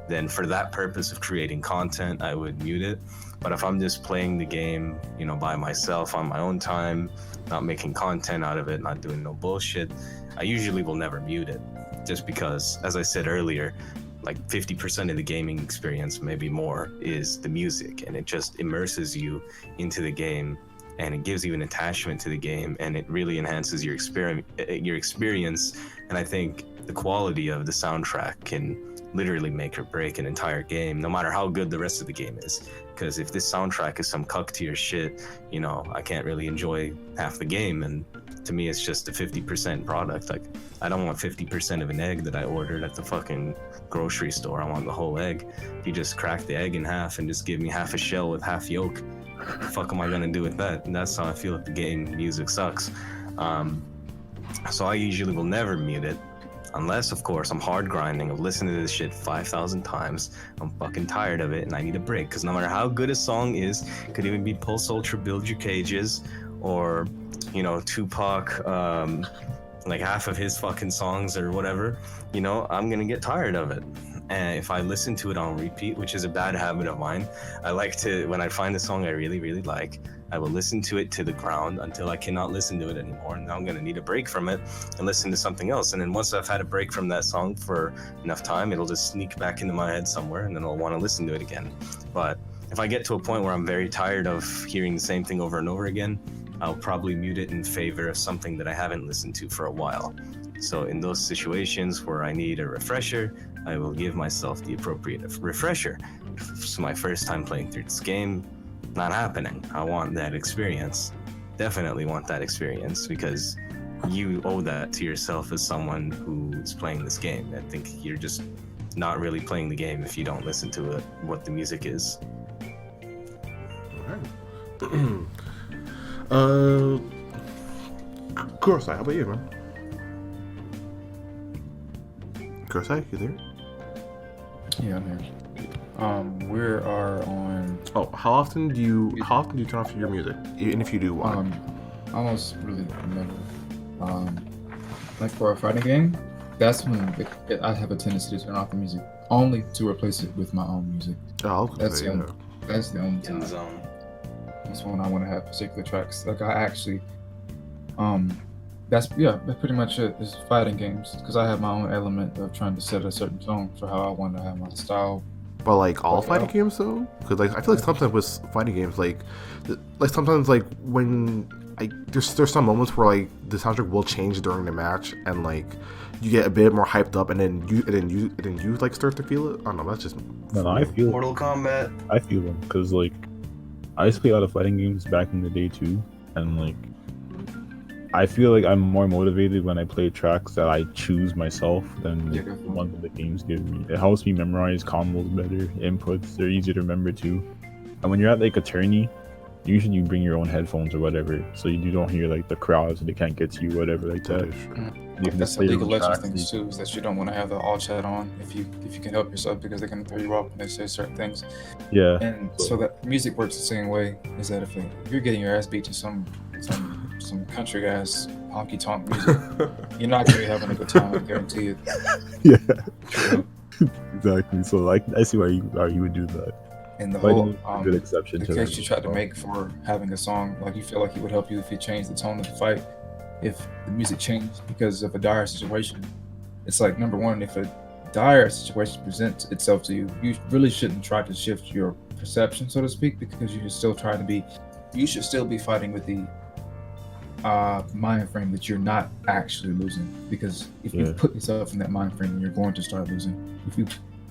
then for that purpose of creating content, I would mute it. But if I'm just playing the game, you know, by myself on my own time, not making content out of it, not doing no bullshit, I usually will never mute it. Just because, as I said earlier, like 50% of the gaming experience, maybe more, is the music, and it just immerses you into the game, and it gives you an attachment to the game, and it really enhances your experience. And I think the quality of the soundtrack can literally make or break an entire game, no matter how good the rest of the game is. Because if this soundtrack is some cuck tier shit, you know, I can't really enjoy half the game, and to me it's just a 50% product. Like, I don't want 50% of an egg that I ordered at the fucking grocery store. I want the whole egg. If you just crack the egg in half and just give me half a shell with half yolk, what the fuck am I gonna do with that? And that's how I feel like the game music sucks. So I usually will never mute it, unless, of course, I'm hard grinding. I've listened to this shit 5,000 times. I'm fucking tired of it and I need a break. Because no matter how good a song is, it could even be Pulse Ultra Build Your Cages, or, you know, Tupac, like half of his fucking songs or whatever, you know, I'm gonna get tired of it. And if I listen to it on repeat, which is a bad habit of mine, I like to, when I find a song I really, really like, I will listen to it to the ground until I cannot listen to it anymore. And now I'm going to need a break from it and listen to something else. And then once I've had a break from that song for enough time, it'll just sneak back into my head somewhere, and then I'll want to listen to it again. But if I get to a point where I'm very tired of hearing the same thing over and over again, I'll probably mute it in favor of something that I haven't listened to for a while. So in those situations where I need a refresher, I will give myself the appropriate refresher. If it's my first time playing through this game, not happening. I want that experience. Definitely want that experience, because you owe that to yourself as someone who is playing this game. I think you're just not really playing the game if you don't listen to it, what the music is. Alright. Kurosai, how about you, man? Kurosai, you there? Yeah, I'm here. We are on. Oh, how often do you turn off your music? And if you do, why? I almost really remember. Like for a fighting game, that's when I have a tendency to turn off the music, only to replace it with my own music. Oh, okay. That's the only In time. the zone. That's when I want to have particular tracks. Like I actually, that's pretty much it. Is fighting games, because I have my own element of trying to set a certain tone for how I want to have my style. But like all fighting games though, because like I feel like sometimes with fighting games, like sometimes like when there's some moments where like the soundtrack will change during the match, and like you get a bit more hyped up, and then you like start to feel it. I don't know. That's just No, I feel Mortal Kombat. I feel them, because like I used to play a lot of fighting games back in the day too, and like I feel like I'm more motivated when I play tracks that I choose myself than the ones that the games give me. It helps me memorize combos better, inputs, they're easier to remember too. And when you're at like a tourney, usually you bring your own headphones or whatever, so you don't hear like the crowds and they can't get to you, whatever like that. You can That's just play the League of your own Legends tracks. things too, is that you don't want to have the all chat on if you can help yourself, because they can throw you off when they say certain things. Yeah. And so that music works the same way. Is that if you're getting your ass beat to some country ass honky tonk music, you're not gonna be having a good time. I guarantee it. Yeah. Exactly. So like I see why you would do that. And the Fighting whole is a good exception the to case that. you tried to make for having a song, like you feel like it would help you if you changed the tone of the fight, if the music changed because of a dire situation. It's like, number one, if a dire situation presents itself to you, you really shouldn't try to shift your perception, so to speak, because you should still be fighting with the mind frame that you're not actually losing. Because if you put yourself in that mind frame, you're going to start losing. If you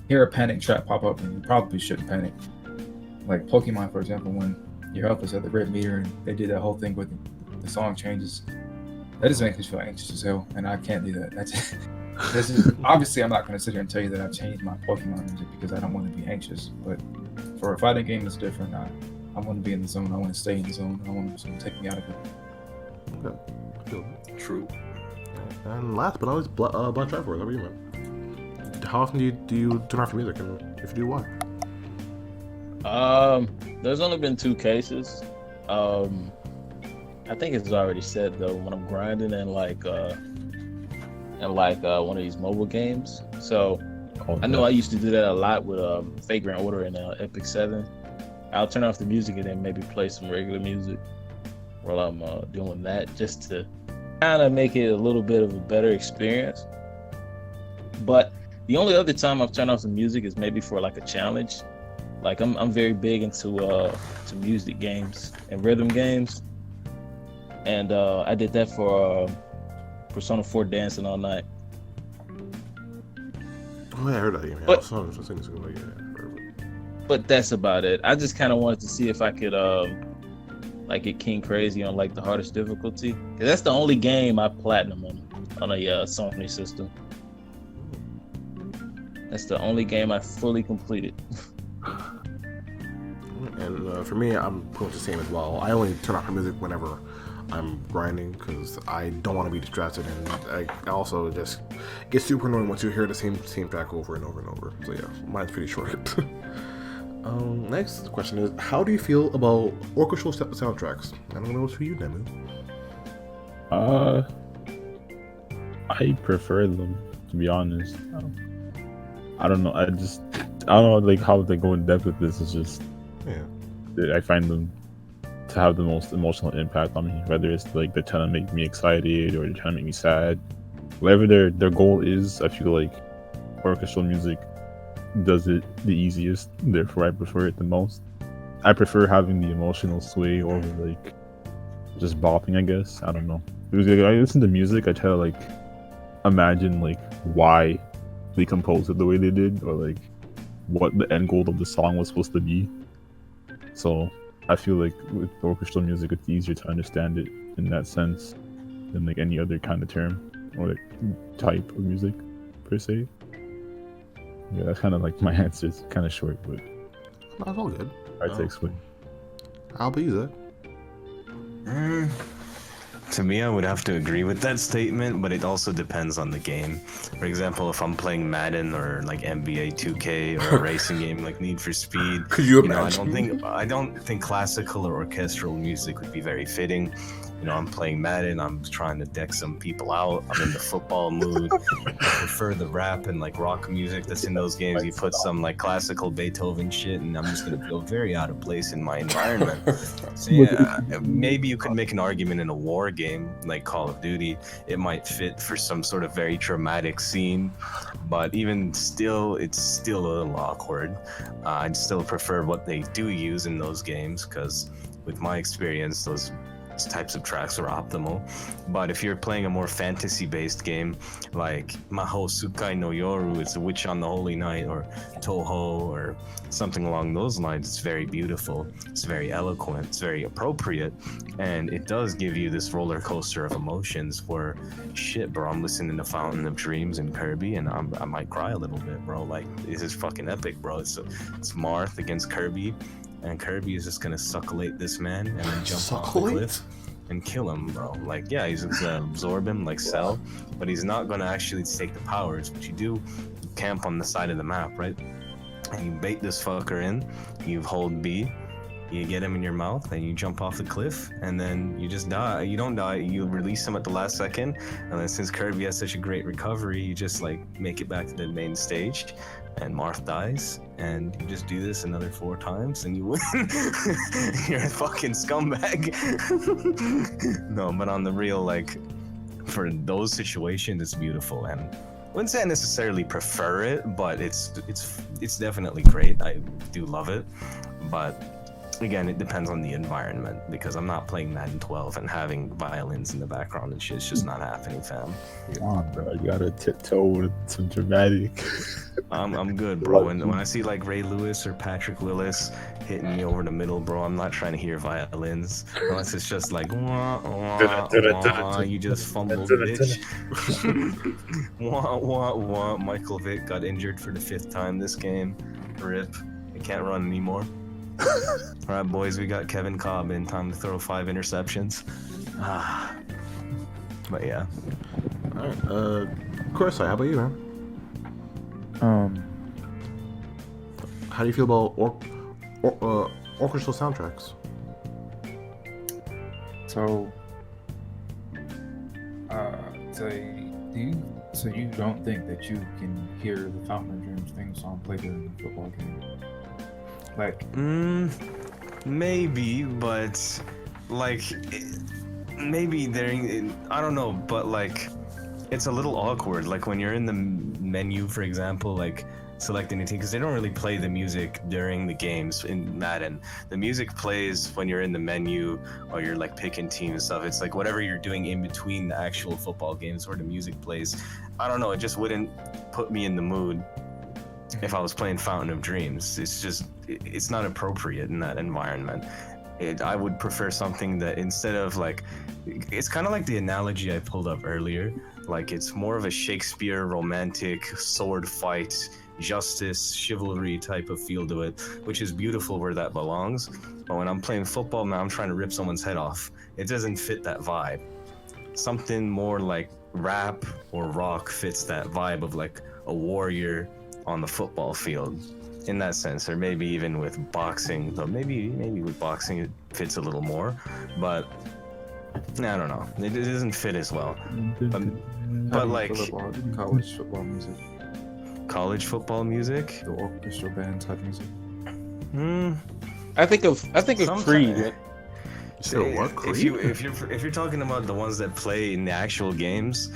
hear a panic trap pop up, then you probably shouldn't panic. Like Pokemon, for example, when your health is at the red meter and they did that whole thing with the song changes, that just makes me feel anxious as hell, and I can't do that. That's obviously, I'm not going to sit here and tell you that I've changed my Pokemon music because I don't want to be anxious. But for a fighting game, it's different. I want to be in the zone. I want to stay in the zone. I want something to take me out of it. Okay. True. And last but not least, Black Triforce. What about you, man? How often do you turn off your music, and if you do, why? There's only been 2 cases. I think it's already said though, when I'm grinding and like one of these mobile games. So I know I used to do that a lot with Vagrant Order and Epic 7. I'll turn off the music and then maybe play some regular music while I'm doing that, just to kind of make it a little bit of a better experience. But the only other time I've turned off the music is maybe for like a challenge. Like I'm very big into to music games and rhythm games, and I did that for Persona 4 Dancing All Night. Oh yeah, I heard that game. But that's about it. I just kind of wanted to see if I could like get king crazy on like the hardest difficulty, because that's the only game I platinum on a Symphony system. That's the only game I fully completed. And for me, I'm pretty much the same as well. I only turn off my music whenever I'm grinding because I don't want to be distracted, and I also just get super annoying once you hear the same track over and over and over. So yeah, mine's pretty short. Next question is, how do you feel about orchestral soundtracks? I don't know what's for you, Nemu. I prefer them, to be honest. I don't know. I don't know like how they go in depth with this. It's just I find them to have the most emotional impact on me. Whether it's like they're trying to make me excited or they're trying to make me sad, whatever their goal is, I feel like orchestral music does it the easiest. Therefore, I prefer it the most. I prefer having the emotional sway over like just bopping, I guess. I don't know. It was like, I listen to music, I try to like imagine like why they composed it the way they did, or like what the end goal of the song was supposed to be. So I feel like with orchestral music, it's easier to understand it in that sense than like any other kind of term or like type of music per se. Yeah, that's kind of like my answer. It's kind of short, but that's all good. Hard to explain. How about you, Zach? To me, I would have to agree with that statement, but it also depends on the game. For example, if I'm playing Madden or like NBA 2K or a racing game like Need for Speed, Could you imagine? I don't think classical or orchestral music would be very fitting. You know, I'm playing Madden, I'm trying to deck some people out, I'm in the football mood. I prefer the rap and like rock music that's in those games. You put some like classical Beethoven shit and I'm just gonna feel very out of place in my environment. So yeah, maybe you could make an argument in a war game like Call of Duty. It might fit for some sort of very traumatic scene, but even still, it's still a little awkward. I'd still prefer what they do use in those games, because with my experience, those types of tracks are optimal. But if you're playing a more fantasy-based game like Maho Tsukai no Yoru, it's a Witch on the Holy Night, or Toho, or something along those lines, it's very beautiful, it's very eloquent, it's very appropriate, and it does give you this roller coaster of emotions where, shit bro, I'm listening to Fountain of Dreams and Kirby and I might cry a little bit, bro. Like, this is fucking epic, bro. It's Marth against Kirby, and Kirby is just gonna succulate this man and then jump off the cliff and kill him, bro. Like, yeah, he's gonna absorb him like Cell, but he's not gonna actually take the powers. What you do, you camp on the side of the map, right? And you bait this fucker in, you hold B, you get him in your mouth and you jump off the cliff, and then you just die. You don't die, you release him at the last second, and then since Kirby has such a great recovery, you just like make it back to the main stage, and Marth dies, and you just do this another 4 times and you win. You're a fucking scumbag. No, but on the real, like, for those situations, it's beautiful, and I wouldn't say I necessarily prefer it, but it's definitely great. I do love it, but again, it depends on the environment, because I'm not playing Madden 12 and having violins in the background and shit. It's just not happening, fam. Come on, bro. You gotta tiptoe with some dramatic. I'm good, bro. And when I see like Ray Lewis or Patrick Willis hitting me over the middle, bro, I'm not trying to hear violins unless it's just like wah, wah, wah, you just fumbled, bitch. Wah, wah, wah. Michael Vick got injured for the 5th time this game. Rip. He can't run anymore. All right, boys, we got Kevin Cobb in. Time to throw 5 interceptions. But yeah. All right, Kurosai, how about you, man? How do you feel about orchestral soundtracks? So, so you don't think that you can hear the Fountain of Dreams theme song played during a football game? Like, maybe, but like, maybe I don't know, but like, it's a little awkward. Like when you're in the menu, for example, like selecting anything, because they don't really play the music during the games in Madden. The music plays when you're in the menu or you're like picking team and stuff. It's like whatever you're doing in between the actual football games where the music plays. I don't know, it just wouldn't put me in the mood if I was playing Fountain of Dreams. It's not appropriate in that environment. I would prefer something that instead of like, it's kind of like the analogy I pulled up earlier. Like it's more of a Shakespeare romantic sword fight, justice, chivalry type of feel to it, which is beautiful where that belongs. But when I'm playing football, man, I'm trying to rip someone's head off. It doesn't fit that vibe. Something more like rap or rock fits that vibe of like a warrior on the football field in that sense, or maybe even with boxing, though maybe with boxing it fits a little more, but I don't know, it doesn't fit as well. But like college football music, the orchestral band type music. I think of Creed. So what, Creed? If you're talking about the ones that play in the actual games,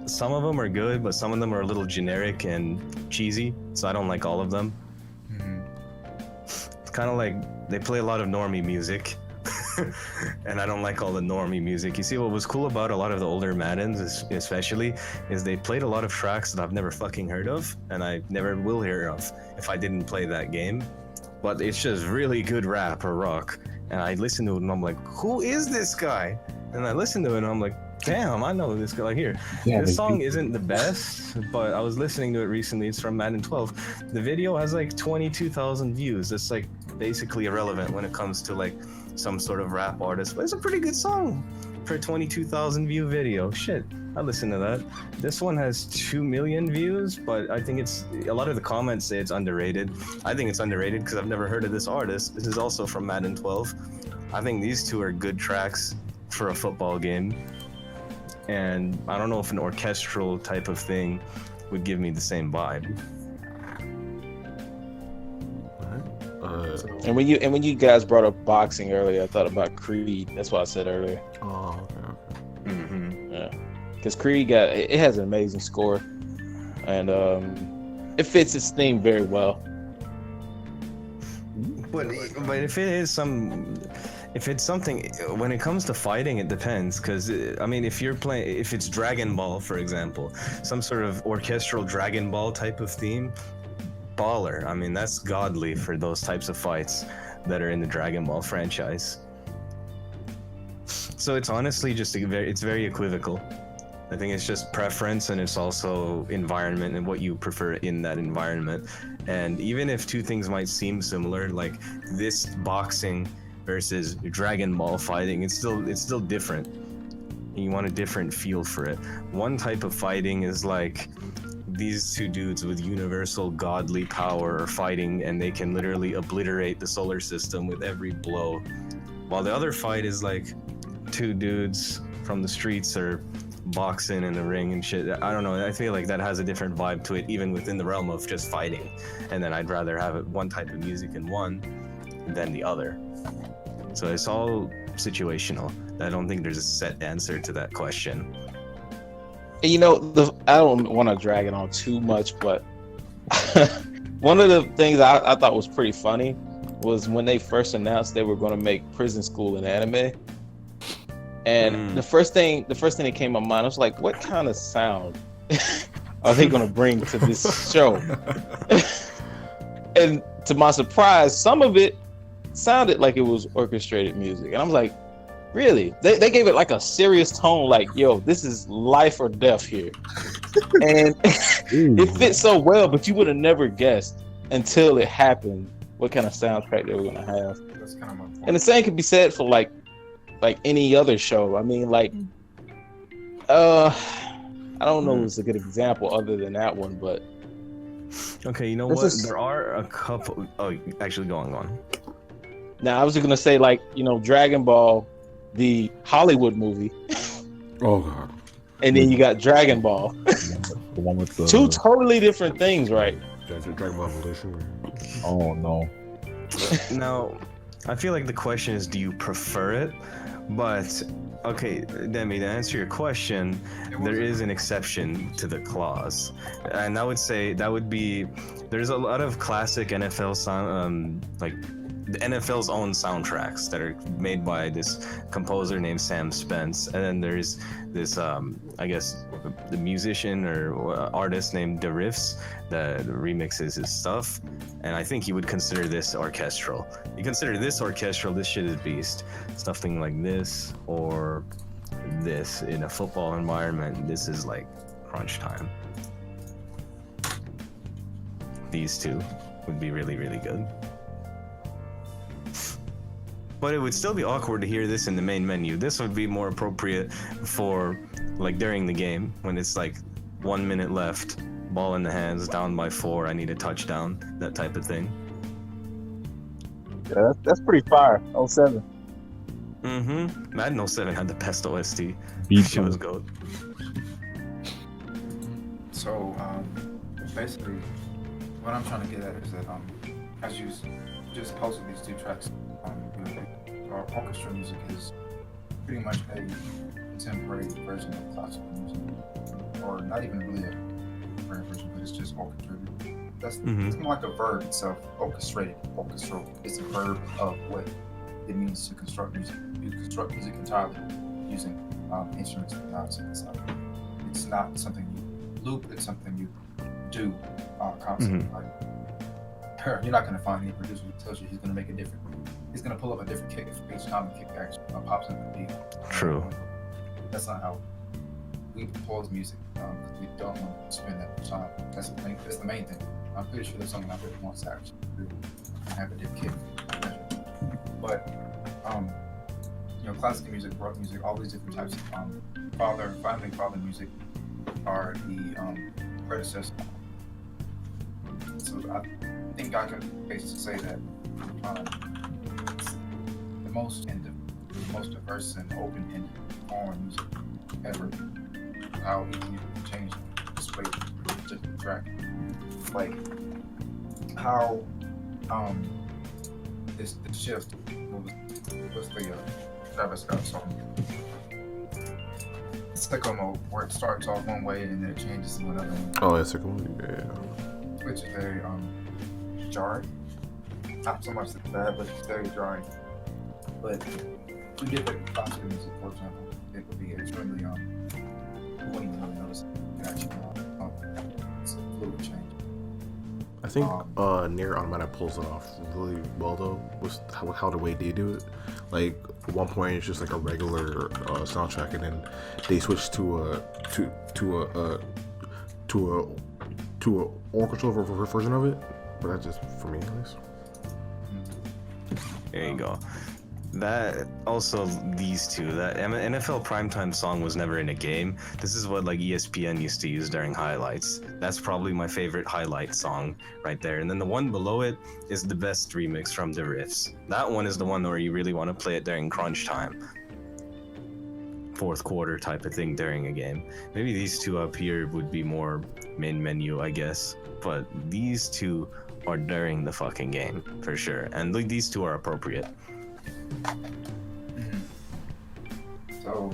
some of them are good, but some of them are a little generic and cheesy, so I don't like all of them. It's kind of like they play a lot of normie music, and I don't like all the normie music. You see, what was cool about a lot of the older Maddens, especially, is they played a lot of tracks that I've never fucking heard of, and I never will hear of if I didn't play that game. But it's just really good rap or rock, and I listen to it and I'm like, who is this guy? And I listen to it and I'm like, damn, I know this guy. Like, here, this song isn't the best, but I was listening to it recently. It's from Madden 12. The video has like 22,000 views. It's like basically irrelevant when it comes to like some sort of rap artist, but it's a pretty good song for a 22,000 view video. Shit, I listen to that. This one has 2 million views, but I think it's, a lot of the comments say it's underrated. I think it's underrated because I've never heard of this artist. This is also from Madden 12. I think these two are good tracks for a football game. And I don't know if an orchestral type of thing would give me the same vibe. And when you guys brought up boxing earlier, I thought about Creed. That's what I said earlier. Oh, okay. Yeah, because Creed it has an amazing score, and it fits its theme very well. But if it's something, when it comes to fighting, it depends. Because I mean, if it's Dragon Ball, for example, some sort of orchestral Dragon Ball type of theme, baller. I mean, that's godly for those types of fights that are in the Dragon Ball franchise. So it's honestly just it's very equivocal. I think it's just preference, and it's also environment and what you prefer in that environment. And even if two things might seem similar, like this boxing versus Dragon Ball fighting, it's still different. You want a different feel for it. One type of fighting is like these two dudes with universal godly power are fighting, and they can literally obliterate the solar system with every blow, while the other fight is like two dudes from the streets or boxing in a ring and shit. I don't know. I feel like that has a different vibe to it, even within the realm of just fighting. And then I'd rather have it one type of music in one than the other. So it's all situational. I don't think there's a set answer to that question. You know, I don't want to drag it on too much, but one of the things I thought was pretty funny was when they first announced they were going to make Prison School an anime. And the first thing that came to my mind, I was like, what kind of sound are they going to bring to this show? And to my surprise, some of it sounded like it was orchestrated music. And I'm like, really? They gave it like a serious tone, like, yo, this is life or death here. And it fits so well, but you would have never guessed until it happened what kind of soundtrack they were going to have. That's kind of my point. And the same could be said for like any other show. I mean, like, I don't know what's a good example other than that one, but okay, you know what? There are a couple. Oh, actually, go on. Now, I was just gonna say, like, you know, Dragon Ball, the Hollywood movie. Oh god. And then you got Dragon Ball. The one with the Two totally different things, right? Dragon Ball Evolution. Oh no. Now, I feel like the question is, do you prefer it? But okay, Demi, to answer your question, there is an exception to the clause, and I would say that would be there's a lot of classic NFL sound, like the NFL's own soundtracks that are made by this composer named Sam Spence, and then there's this I guess the musician or artist named The Riffs that remixes his stuff, and I think you would consider this orchestral. You consider this orchestral, this shit is beast. Something like this or this in a football environment, this is like crunch time. These two would be really, really good. But it would still be awkward to hear this in the main menu. This would be more appropriate for like during the game when it's like 1 minute left, ball in the hands, down by 4, I need a touchdown, that type of thing. Yeah, that's pretty fire. 07. Madden 07 had the best OST. Beat Shit was goat. So, basically, what I'm trying to get at is that, as you just posted these two tracks, our orchestra music is pretty much a contemporary version of classical music, or not even really a contemporary version, but it's just orchestrated. It's more like a verb itself. Orchestrated, orchestral. It's a verb of what it means to construct music. You construct music entirely using instruments without synthesizer. It's not something you loop. It's something you do constantly. Like, you're not going to find any producer who tells you he's going to make a different. He's going to pull up a different kick for each time the kick actually pops up the beat. True. That's not how we compose music, because we don't want to spend that much time. That's the main thing. I'm pretty sure there's someone out there who wants to actually do and have a different kick. But classical music, rock music, all these different types of father music are the predecessor. So I think I can basically say that the most diverse and open-ended form of music ever. How easy you can change this way to the track. Like how this shift was the Travis Scott song. Sicko mode, where it starts off one way and then it changes to another one. Oh, yeah, Sicko mode, yeah. Which is very jarring. Not so much bad, but it's very jarring. But we did like classical music, for example, it would be extremely you wouldn't even really notice it actually it's a fluid change. I think Near Automata pulls it off really well though, with how the way they do it. Like at one point it's just like a regular soundtrack, and then they switch to a orchestral version of it. But that's just for me at least. There you go. That also, these two, that NFL primetime song was never in a game. This is what like ESPN used to use during highlights. That's probably my favorite highlight song right there. And then the one below it is the best remix from the Riffs. That one is the one where you really want to play it during crunch time, fourth quarter type of thing during a game. Maybe these two up here would be more main menu, I guess, but these two are during the fucking game for sure, and like these two are appropriate. So,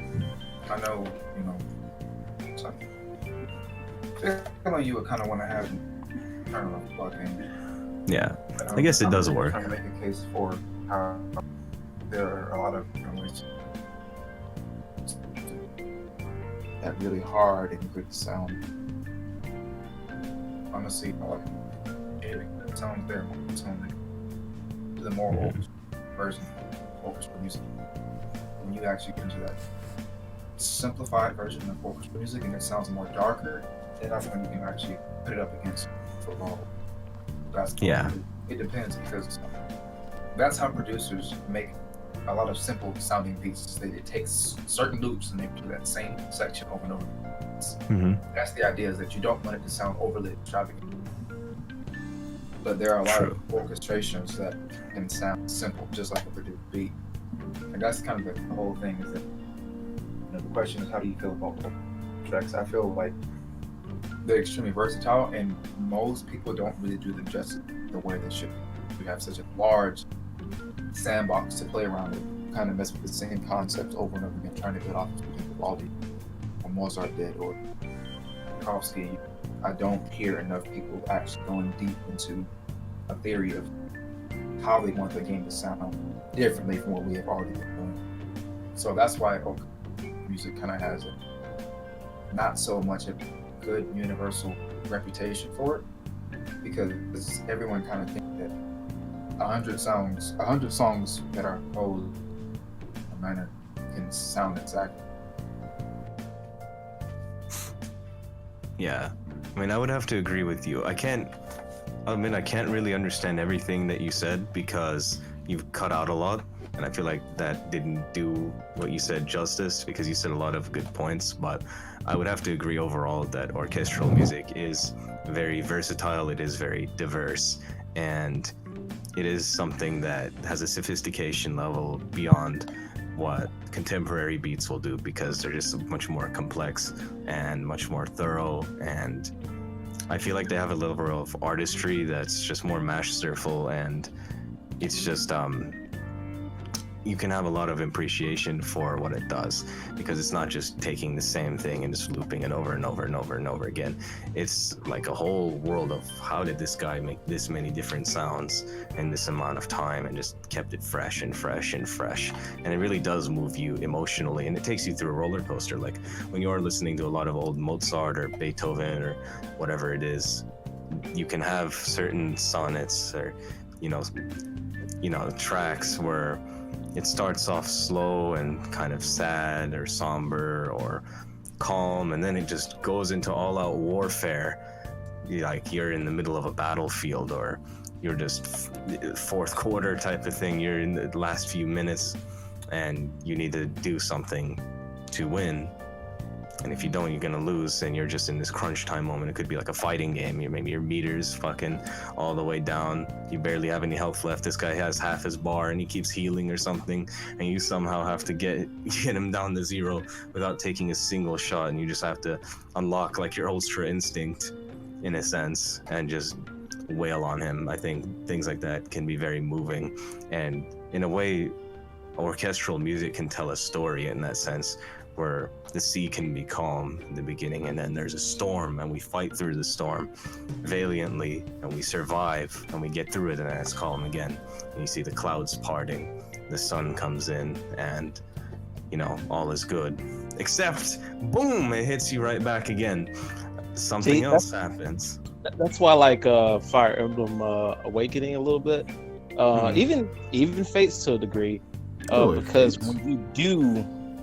I know, so feeling you would kind of want to have turn off plug-in. Yeah, I guess it does work. Trying to make a case for how there are a lot of ways that really hard and good sound. Honestly, it sounds there, it sounds like the more orchestral version of orchestral music. When you actually get into that simplified version of orchestral music and it sounds more darker, then that's when you can actually put it up against football. It depends, because that's how producers make a lot of simple sounding beats. They take certain loops and they do that same section over and over. That's the idea, is that you don't want it to sound overly extravagant. But there are a lot of orchestrations that can sound simple, just like a produced beat. And that's kind of the whole thing, is that the question is, how do you feel about tracks? I feel like they're extremely versatile, and most people don't really do them justice the way they should. We have such a large sandbox to play around with, kind of mess with the same concepts over and over again, trying to get off Vivaldi or Mozart did or Tchaikovsky. I don't hear enough people actually going deep into a theory of how they want the game to sound differently from what we have already been doing. So that's why music kind of has not so much a good universal reputation for it, because everyone kind of thinks that 100 songs that are composed in a manner can sound exactly. Yeah, I mean, I would have to agree with you. I can't really understand everything that you said because you've cut out a lot, and I feel like that didn't do what you said justice, because you said a lot of good points. But I would have to agree overall that orchestral music is very versatile, it is very diverse, and it is something that has a sophistication level beyond what contemporary beats will do, because they're just much more complex and much more thorough, and I feel like they have a level of artistry that's just more masterful, and it's just you can have a lot of appreciation for what it does, because it's not just taking the same thing and just looping it over and over and over and over again. It's like a whole world of how did this guy make this many different sounds in this amount of time, and just kept it fresh and fresh and fresh. And it really does move you emotionally, and it takes you through a roller coaster. Like when you're listening to a lot of old Mozart or Beethoven or whatever it is, you can have certain sonnets or tracks where it starts off slow and kind of sad or somber or calm, and then it just goes into all-out warfare. Like you're in the middle of a battlefield, or you're just fourth quarter type of thing. You're in the last few minutes and you need to do something to win. And if you don't, you're gonna lose, and you're just in this crunch time moment. It could be like a fighting game. Maybe your meter's fucking all the way down. You barely have any health left. This guy has half his bar and he keeps healing or something, and you somehow have to get him down to zero without taking a single shot, and you just have to unlock like your ultra instinct in a sense and just wail on him. I think things like that can be very moving, and in a way, orchestral music can tell a story in that sense, where the sea can be calm in the beginning, and then there's a storm, and we fight through the storm valiantly, and we survive, and we get through it, and then it's calm again, and you see the clouds parting, the sun comes in, and all is good, except boom, it hits you right back again. Something else happens. That's why I like Fire Emblem Awakening a little bit, even Fates to a degree, because when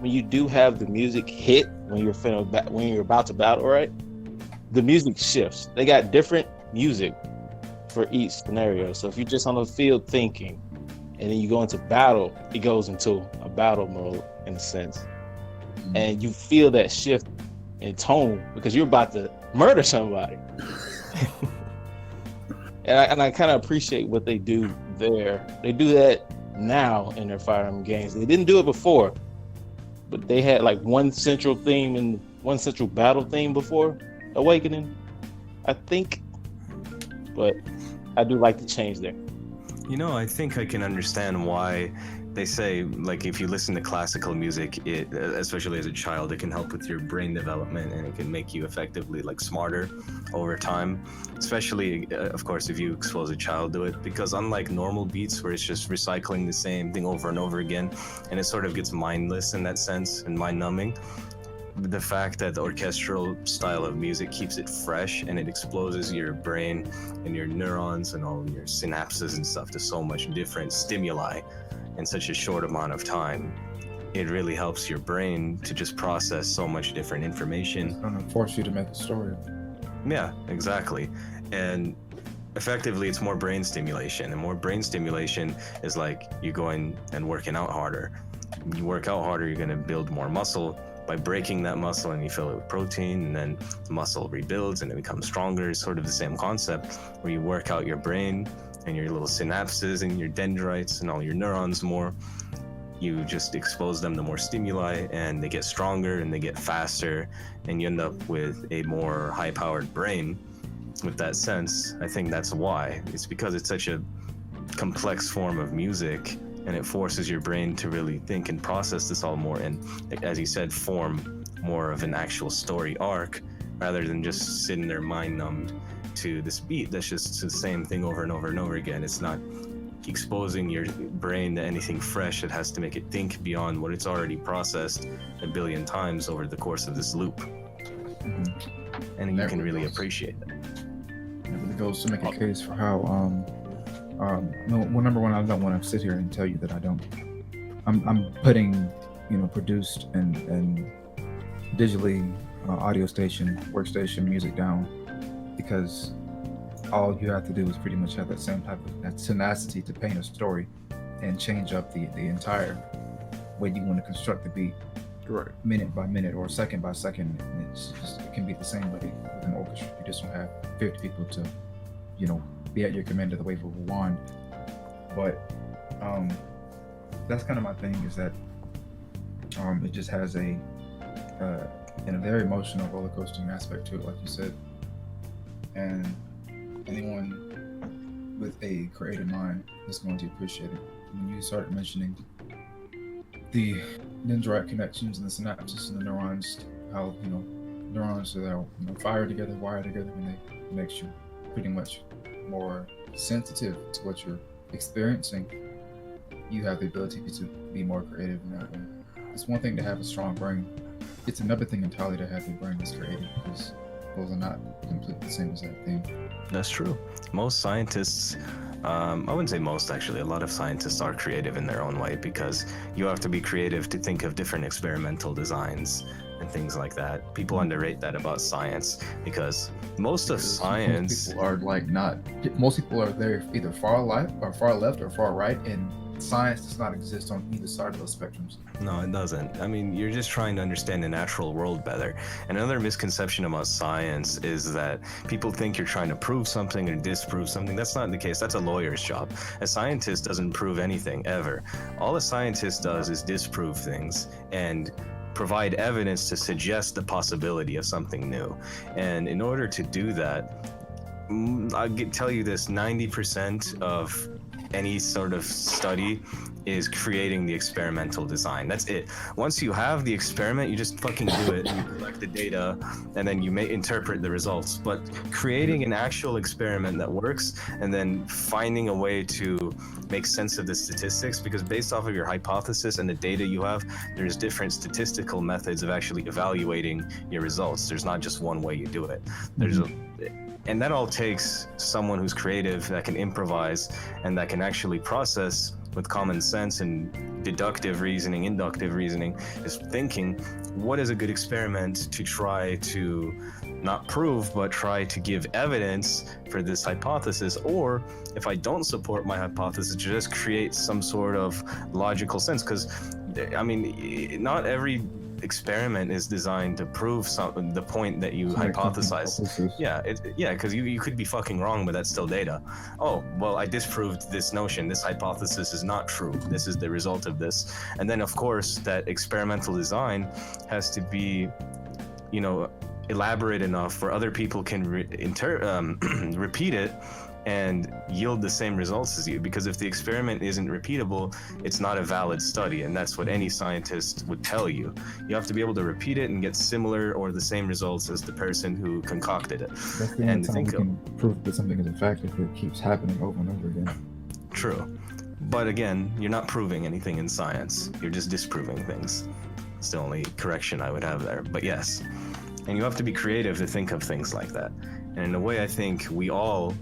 you do have the music hit when you're about to battle, right? The music shifts. They got different music for each scenario. So if you're just on the field thinking, and then you go into battle, it goes into a battle mode in a sense. And you feel that shift in tone because you're about to murder somebody. and I kind of appreciate what they do there. They do that now in their Fire Emblem games. They didn't do it before, but they had like one central theme and one central battle theme before Awakening, I think. But I do like the change there. You know, I think I can understand why they say, like, if you listen to classical music, it, especially as a child, it can help with your brain development, and it can make you effectively, like, smarter over time. Especially, of course, if you expose a child to it, because unlike normal beats where it's just recycling the same thing over and over again, and it sort of gets mindless in that sense and mind-numbing, the fact that the orchestral style of music keeps it fresh and it exposes your brain and your neurons and all your synapses and stuff to so much different stimuli in such a short amount of time, it really helps your brain to just process so much different information. It's gonna force you to make a story. Yeah, exactly. And effectively, it's more brain stimulation, and more brain stimulation is like you going and working out harder. You work out harder, you're going to build more muscle. By breaking that muscle and you fill it with protein, and then the muscle rebuilds and it becomes stronger. It's sort of the same concept where you work out your brain and your little synapses and your dendrites and all your neurons more. You just expose them to more stimuli and they get stronger and they get faster, and you end up with a more high-powered brain. With that sense, I think that's why. It's because it's such a complex form of music, and it forces your brain to really think and process this all more, and, as you said, form more of an actual story arc rather than just sitting there mind-numbed to this beat that's just the same thing over and over and over again. It's not exposing your brain to anything fresh. It has to make it think beyond what it's already processed a billion times over the course of this loop. And you can really appreciate that. It really goes to make a case for how number one, I don't want to sit here and tell you that I don't. I'm putting, produced and digitally audio station, workstation music down, because all you have to do is pretty much have that same type of that tenacity to paint a story and change up the entire way you want to construct the beat, Right. minute by minute or second by second. And it can be the same way with an orchestra. You just don't have 50 people to, be at your command of the wave of a wand. But that's kind of my thing, is that it just has a very emotional roller coasting aspect to it, like you said. And anyone with a creative mind is going to appreciate it. When you started mentioning the dendrite connections and the synapses and the neurons, how neurons are fire together, wire together, and it makes you pretty much more sensitive to what you're experiencing. You have the ability to be more creative in that way. It's one thing to have a strong brain. It's another thing entirely to have a brain that's creative, because those are not completely the same exact thing. That's true. Most scientists, I wouldn't say most actually, a lot of scientists are creative in their own way, because you have to be creative to think of different experimental designs and things like that. People underrate that about science, because most of science... Most people are there either far left or far right, and science does not exist on either side of those spectrums. No, it doesn't. I mean, you're just trying to understand the natural world better. Another misconception about science is that people think you're trying to prove something or disprove something. That's not the case. That's a lawyer's job. A scientist doesn't prove anything, ever. All a scientist does is disprove things and provide evidence to suggest the possibility of something new. And in order to do that, I'll tell you this, 90% of any sort of study is creating the experimental design. That's it. Once you have the experiment, you just fucking do it. You collect the data, and then you may interpret the results. But creating an actual experiment that works, and then finding a way to make sense of the statistics, because based off of your hypothesis and the data you have, there's different statistical methods of actually evaluating your results. There's not just one way you do it. And that all takes someone who's creative, that can improvise, and that can actually process with common sense and deductive reasoning, inductive reasoning, is thinking, what is a good experiment to try to not prove, but try to give evidence for this hypothesis? Or if I don't support my hypothesis, just create some sort of logical sense. Because, I mean, not every experiment is designed to prove the point that you hypothesize. Because you could be fucking wrong, but that's still data. Oh, well, I disproved this notion. This hypothesis is not true. This is the result of this. And then, of course, that experimental design has to be, elaborate enough where other people can repeat it and yield the same results as you. Because if the experiment isn't repeatable, it's not a valid study, and that's what any scientist would tell you. You have to be able to repeat it and get similar or the same results as the person who concocted it. That's the only time we can prove that something is a fact, if it keeps happening over and over again. True. But again, you're not proving anything in science. You're just disproving things. It's the only correction I would have there. But yes. And you have to be creative to think of things like that. And in a way, I think we all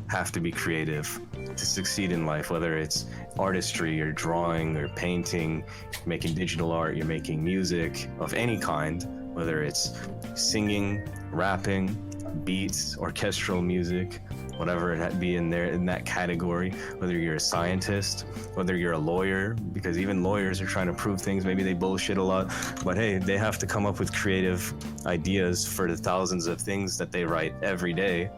have to be creative to succeed in life, whether it's artistry or drawing or painting, making digital art, you're making music of any kind, whether it's singing, rapping, beats, orchestral music, whatever it be in there in that category, whether you're a scientist, whether you're a lawyer, because even lawyers are trying to prove things. Maybe they bullshit a lot, but hey, they have to come up with creative ideas for the thousands of things that they write every day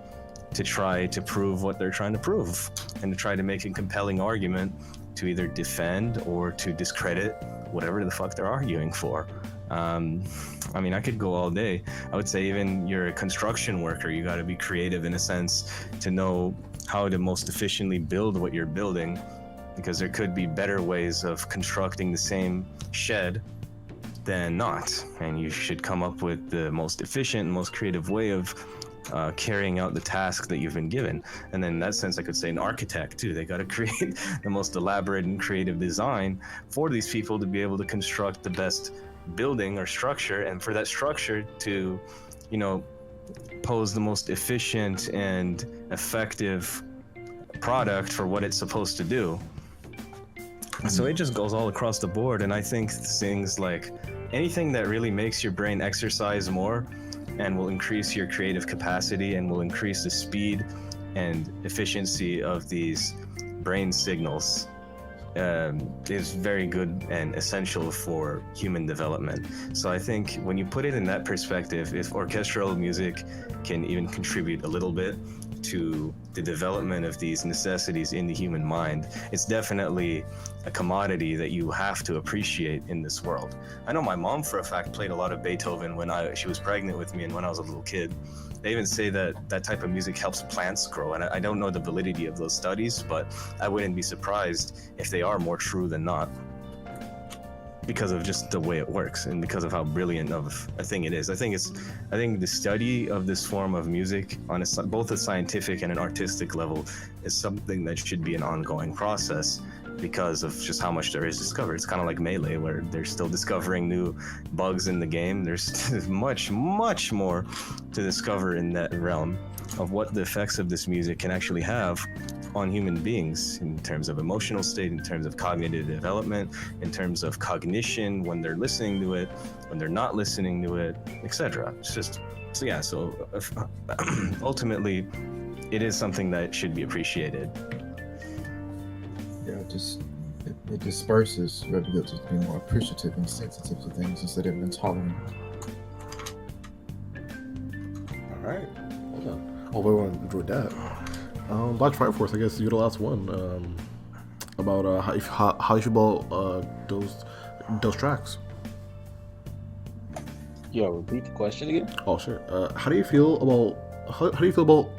to try to prove what they're trying to prove, and to try to make a compelling argument to either defend or to discredit whatever the fuck they're arguing for. I mean, I could go all day. I would say even you're a construction worker, you got to be creative in a sense to know how to most efficiently build what you're building, because there could be better ways of constructing the same shed than not. And you should come up with the most efficient and most creative way of carrying out the task that you've been given. And then in that sense, I could say an architect too. They got to create the most elaborate and creative design for these people to be able to construct the best building or structure, and for that structure to, pose the most efficient and effective product for what it's supposed to do. So it just goes all across the board. And I think things like anything that really makes your brain exercise more and will increase your creative capacity and will increase the speed and efficiency of these brain signals is very good and essential for human development. So I think when you put it in that perspective, if orchestral music can even contribute a little bit to the development of these necessities in the human mind, it's definitely a commodity that you have to appreciate in this world. I know my mom for a fact played a lot of Beethoven when she was pregnant with me and when I was a little kid. They even say that that type of music helps plants grow, and I don't know the validity of those studies, but I wouldn't be surprised if they are more true than not, because of just the way it works and because of how brilliant of a thing it is. I think the study of this form of music on both a scientific and an artistic level is something that should be an ongoing process, because of just how much there is discovered. It's kind of like Melee, where they're still discovering new bugs in the game. There's much, much more to discover in that realm of what the effects of this music can actually have on human beings in terms of emotional state, in terms of cognitive development, in terms of cognition when they're listening to it, when they're not listening to it, etc. It's just, so ultimately, it is something that should be appreciated. Yeah, it disperses, where we get to be more appreciative and sensitive to things instead of intolerant. All right, well done. Hope everyone enjoyed that. Black Tribe Force, I guess you're the last one. About how you feel about those tracks. Yo, repeat the question again. Oh sure. How do you feel about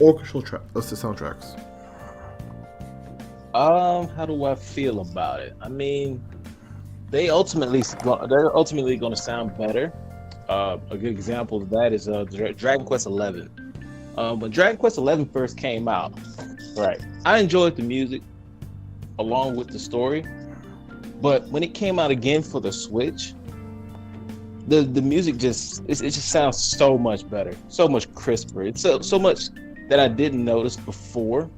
orchestral tracks? Let's say soundtracks. How do I feel about it? I mean, they're ultimately going to sound better. A good example of that is Dragon Quest XI. When Dragon Quest XI first came out, right, I enjoyed the music along with the story, but when it came out again for the Switch, the music just sounds so much better, so much crisper. It's so much that I didn't notice before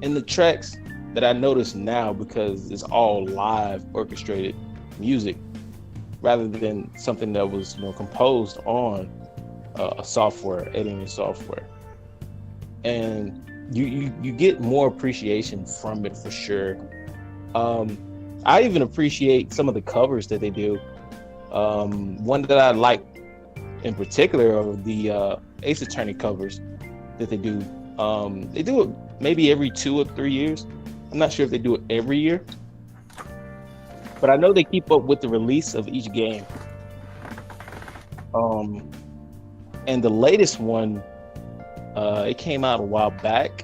in the tracks. that I notice now, because it's all live orchestrated music rather than something that was composed on a software, editing software. And you get more appreciation from it for sure. I even appreciate some of the covers that they do. One that I like in particular are the Ace Attorney covers that they do. They do it maybe every 2 or 3 years. I'm not sure if they do it every year, but I know they keep up with the release of each game. And the latest one, it came out a while back.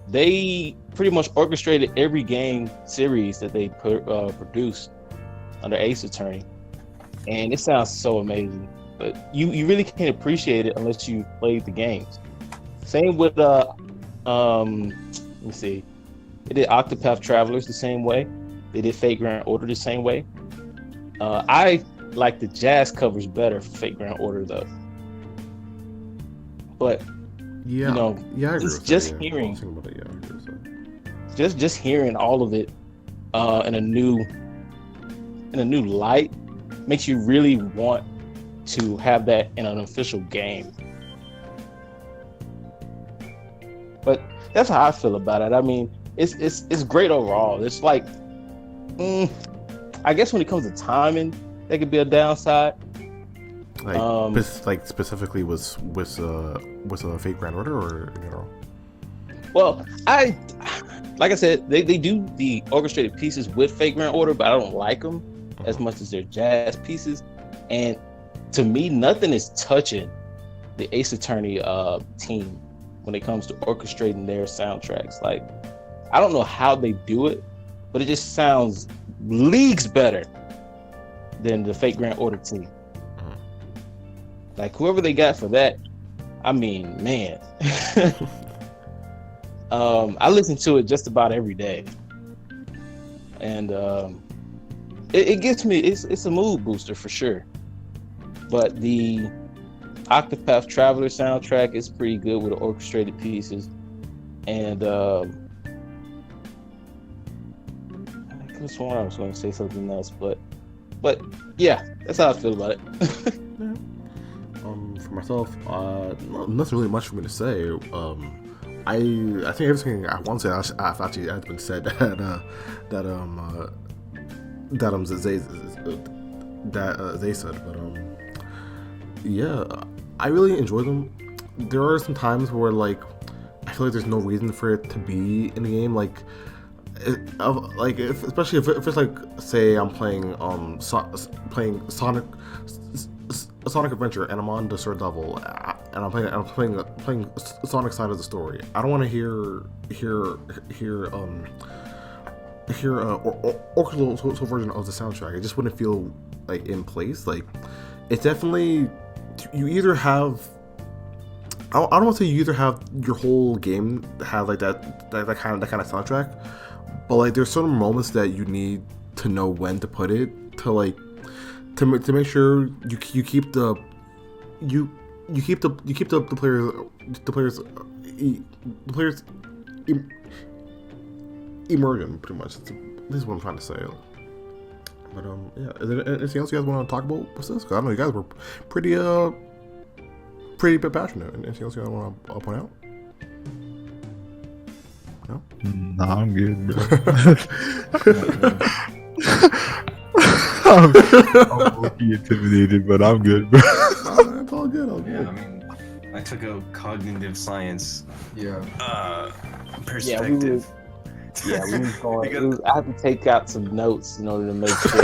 They pretty much orchestrated every game series that they produced under Ace Attorney, and it sounds so amazing. But you really can't appreciate it unless you played the games. Same with let me see, they did Octopath Travelers the same way. They did Fate Grand Order the same way. I like the jazz covers better for Fate Grand Order though. But yeah, I agree with just that, hearing, I agree with that. just hearing all of it in a new light makes you really want to have that in an official game. But that's how I feel about it. I mean, it's great overall. It's like, I guess when it comes to timing, that could be a downside. Like specifically with Fate Grand Order, or in general? Well, like I said, they do the orchestrated pieces with Fate Grand Order, but I don't like them as much as their jazz pieces. And to me, nothing is touching the Ace Attorney team when it comes to orchestrating their soundtracks. Like, I don't know how they do it, but it just sounds leagues better than the Fate Grand Order team. Like, whoever they got for that, I mean, man. I listen to it just about every day, and it gets me. It's a mood booster for sure. But the Octopath Traveler soundtrack is pretty good with the orchestrated pieces, and I could have sworn I was going to say something else, but yeah, that's how I feel about it. Yeah. For myself, nothing really much for me to say. I think everything I want to say actually has been said they said, but yeah, I really enjoy them. There are some times where like I feel like there's no reason for it to be in the game, especially if it's like, say I'm playing playing Sonic Adventure and I'm on the third level and I'm playing Sonic's side of the story. I don't want to hear orchestral version of the soundtrack. It just wouldn't feel like in place. Like, it's definitely, you either have, I don't want to say you either have your whole game have like that kind of soundtrack, but like there's certain moments that you need to know when to put it to make sure you keep the players immersion, pretty much. This is what I'm trying to say. But yeah, is there anything else you guys want to talk about with this? Because I know you guys were pretty passionate. Anything else you guys want to point out? No? Nah, I'm good, bro. I'm low-key intimidated, but I'm good, bro. It's all good. Yeah, I mean, I took a cognitive science we perspective. was going. I had to take out some notes in order to make sure.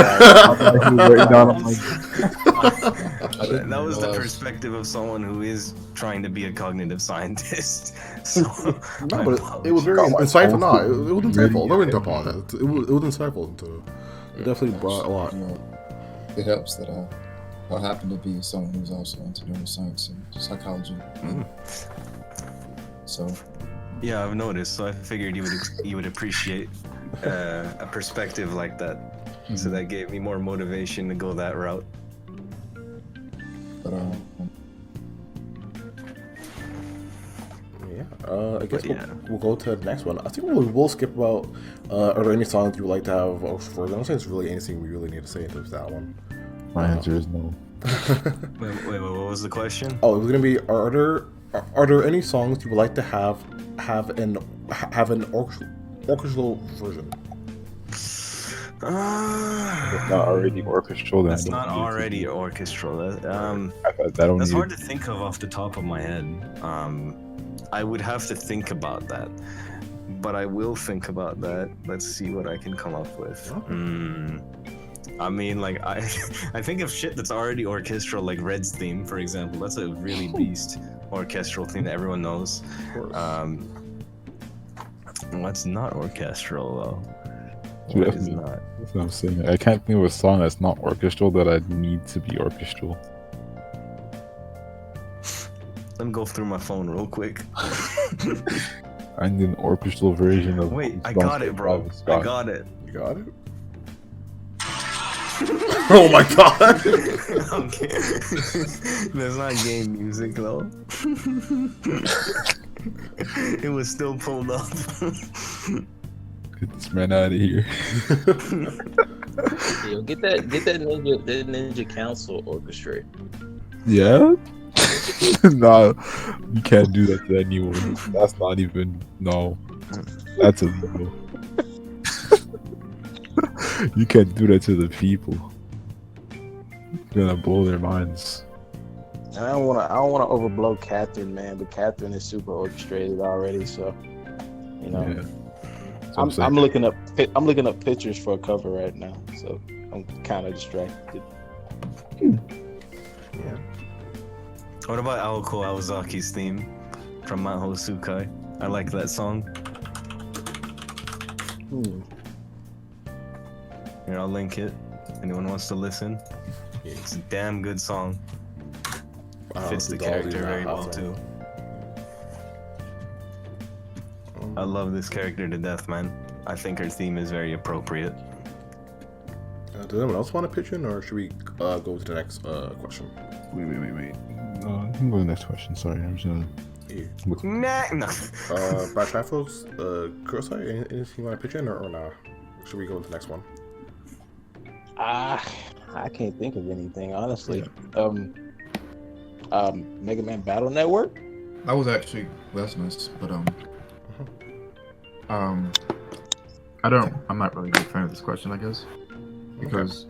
That was the perspective of someone who is trying to be a cognitive scientist. So, no, but it was very insightful. No, it was insightful. No, we didn't talk about it. It was insightful. It definitely brought a lot. It helps that I happen to be someone who's also into neuroscience and psychology. So. Yeah, I've noticed. So I figured you would appreciate a perspective like that. So that gave me more motivation to go that route. But yeah, I guess But yeah. we'll go to the next one. I think we'll skip about. Are there any songs you would like to have for? I don't think it's really anything we really need to say into that one. My answer is no. Wait, what was the question? Oh, it was gonna be: Are there any songs you would like to have an orchestral version? If it's not already orchestral, then That's I don't not need it to already be. orchestral. I don't That's need hard it. to think of off the top of my head. I would have to think about that, but I will think about that. Let's see what I can come up with. I mean, like I think of shit that's already orchestral, like Red's theme, for example. That's a really beast orchestral theme that everyone knows. Of course. What's not orchestral though? Dude, What is not? That's what I'm saying. I can't think of a song that's not orchestral that I need to be orchestral. Let me go through my phone real quick. I need an orchestral version of. Wait, I songs got by it, bro. Travis I Scott. got it. You got it. Oh my god! Okay. That's not game music though. It was still pulled up. Get this man out of here. Yo, get that Ninja Council orchestrate. Yeah? No, you can't do that to anyone. That's not even. No. That's illegal. You can't do that to the people. You're gonna blow their minds. And I don't wanna overblow Catherine, man, but Catherine is super orchestrated already, so you know. Yeah. That's what I'm saying. looking up pictures for a cover right now, so I'm kind of distracted. Yeah. What about Aoko Aozaki's theme from Maho Sukai? I like that song. Here, I'll link it. Anyone wants to listen? It's a damn good song. Fits the character very well too. I love this character to death, man. I think her theme is very appropriate. Does anyone else want to pitch in, or should we go to the next question? Wait. I'm going to the next question. Sorry, I'm just gonna. Yeah. No. Brad Traffos, Kurosai, anything you want to pitch in, or not? Should we go to the next one? I can't think of anything, honestly. Mega Man Battle Network. That was actually that's nice, but I'm not really a big fan of this question, I guess, because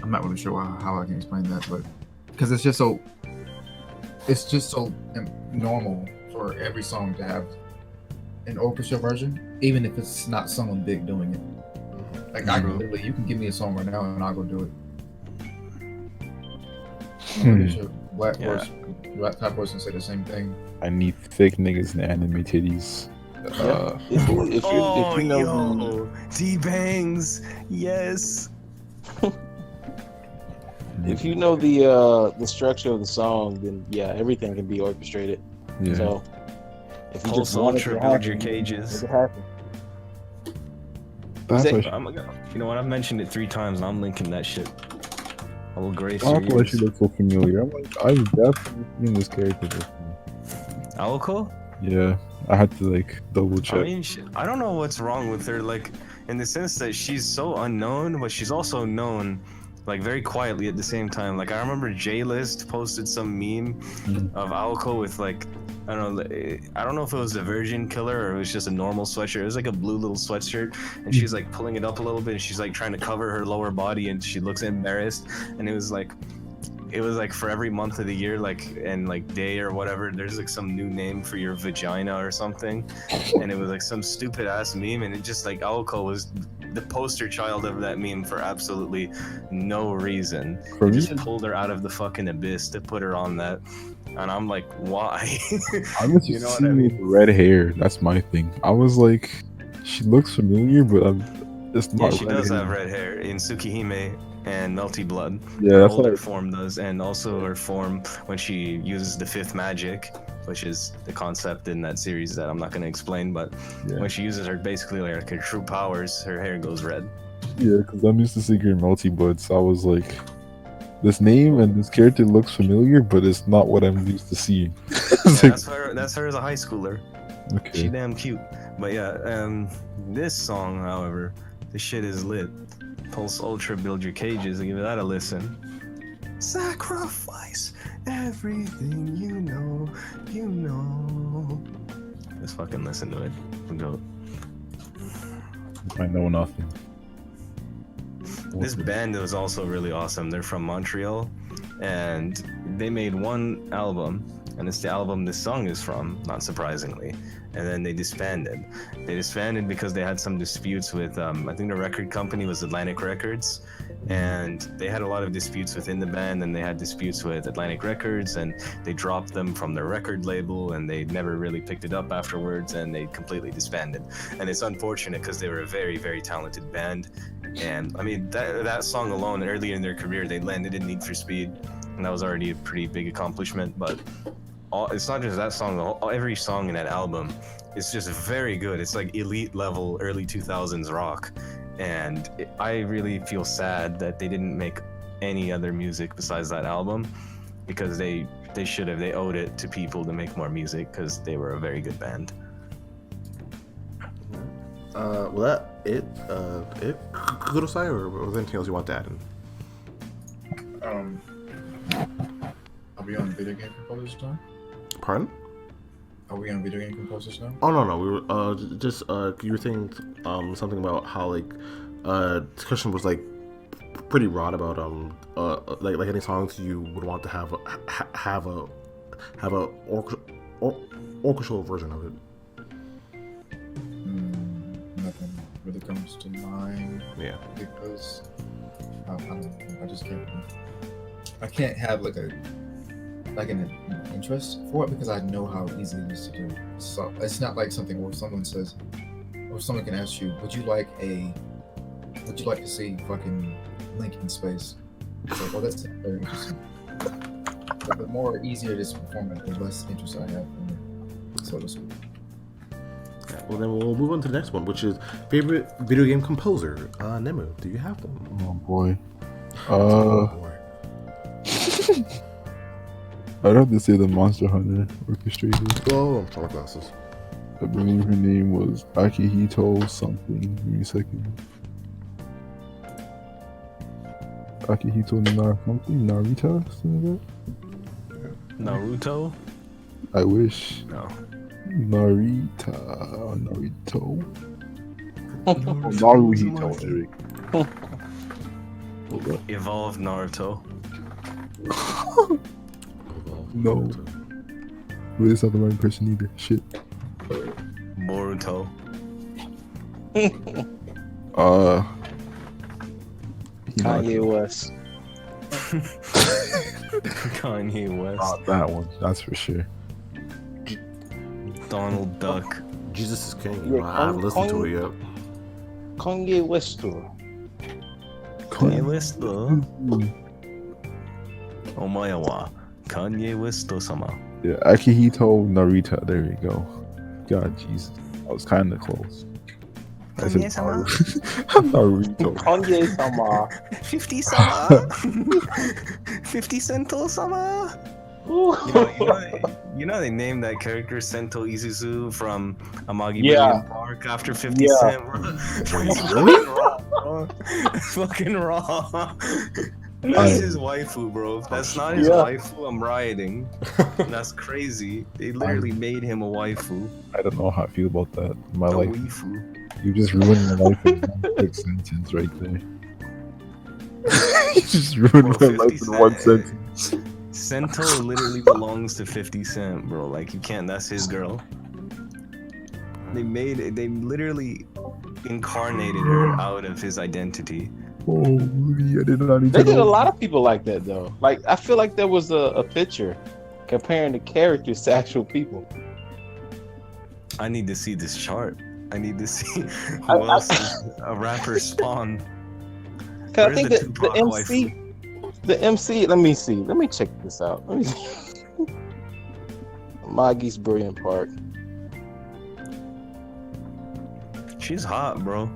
I'm not really sure how I can explain that, but because it's just so normal for every song to have an orchestra version, even if it's not someone big doing it. Like I can literally, you can give me a song right now and I'll go do it. I'm pretty sure Black Horse can say the same thing. I need thick niggas and anime titties. If you know, yo, T-Bangs, yes. if you know the structure of the song, then yeah, everything can be orchestrated. Yeah. So if you Pulse just want it to Ultra, build your happen, cages. it happen. That's Say- what You know what? I've mentioned it 3 times and I'm linking that shit. I will grace I your feel like she ears. looks so familiar. I'm like, I've definitely seen this character before. Aoko? Yeah, I had to like double check. I mean, I don't know what's wrong with her, like, in the sense that she's so unknown, but she's also known, like, very quietly at the same time. Like, I remember J-List posted some meme of Aoko with, like, I don't know if it was a virgin killer or it was just a normal sweatshirt. It was like a blue little sweatshirt, and she's like pulling it up a little bit, and she's like trying to cover her lower body, and she looks embarrassed. And it was like for every month of the year, like, and like day or whatever, there's like some new name for your vagina or something, and it was like some stupid ass meme, and it just like Aoko was the poster child of that meme for absolutely no reason. For They me, just pulled her out of the fucking abyss to put her on that. And I'm like, why? I was You just know what I seeing mean? red hair. That's my thing. I was like, she looks familiar, but it's Yeah, not. she does have red hair in Tsukihime and Melty Blood. Yeah, Her that's older what. form does, and also her form when she uses the 5th magic, which is the concept in that series that I'm not going to explain, but Yeah, when she uses her basically like her true powers, her hair goes red. yeah, because I'm used to seeing her in Melty Blood, so I was like, this name and this character looks familiar, but it's not what I'm used to seeing. that's her as a high schooler. She Okay. damn cute. But yeah, this song, however, this shit is lit. Pulse Ultra, Build Your Cages, and give that a listen. Sacrifice everything you know. Just fucking listen to it. Go. I know nothing. This band was also really awesome. They're from Montreal, and they made one album, and it's the album this song is from, not surprisingly. And then they disbanded. They disbanded because they had some disputes with, I think the record company was Atlantic Records, and they had a lot of disputes within the band, and they had disputes with Atlantic Records, and they dropped them from their record label, and they never really picked it up afterwards, and they completely disbanded. And it's unfortunate because they were a very, very talented band. And I mean, that song alone, early in their career, they landed in Need for Speed, and that was already a pretty big accomplishment. But it's not just that song, every song in that album is just very good. It's like elite level early 2000s rock. And I really feel sad that they didn't make any other music besides that album, because they should have. They owed it to people to make more music, because they were a very good band. Well, that it Kurosai, or was there anything else you want to add in? Are we on video game composers now? Pardon? Are we on video game composers now? Oh no, we were just you were saying something about how like discussion was like pretty broad about like any songs you would want to have a orchestral version of it. Nothing really comes to mind. Yeah. Because I don't know. I just can't. I can't have like an interest for it, because I know how easy it is to do. So it's not like something where someone says, or someone can ask you, would you like to see fucking Link in space? It's like, well, that's very interesting. But the more easier it is to perform it, the less interest I have in it, so to speak. Well, then we'll move on to the next one, which is favorite video game composer. Nemu, do you have them? Oh boy. Oh, boy. I'd have to say the Monster Hunter orchestrator. Oh, I'm sorry, glasses. I believe her name was Akihito something. Give me a second. Akihito something? Narita? Something like Naruto? that? I wish. No. Narita. Naruto. Naruhito, Eric. Evolved Naruto. No. But it's not the right person either. Shit. Boruto. Kanye West. Kanye West. Not that one. That's for sure. Donald Duck. Jesus is King. Yeah, I haven't listened to it yet. Kanye West. Kanye West. Omae wa Kanye West-sama. Yeah, Akihito Narita. There you go. God, Jesus. I was kind of close. I said Kanye-sama. Naruto. Kanye-sama. 50-sama. 50 Cento-sama. You know they named that character Sento Isuzu from Amagi Billion Park after 50 Cent, bro. It's fucking raw, bro. It's fucking raw. That's his waifu, bro. If that's not his waifu, I'm rioting. That's crazy. They literally made him a waifu. I don't know how I feel about that. My A life. waifu. You just ruined my life in one quick sentence right there. You just ruined Bro, my life 50 in one Cent. sentence. Sento literally belongs to 50 Cent, bro. Like, you can't, that's his girl. They literally incarnated her out of his identity. Holy, I did not even They did a know. lot of people like that, though. Like, I feel like there was a picture comparing the characters to actual people. I need to see this chart. I need to see who else is a rapper spawn. Cause I Where's think the that Tupac the MC, let me see. Let me check this out. Let me see. Maggie's Brilliant Park. She's hot, bro.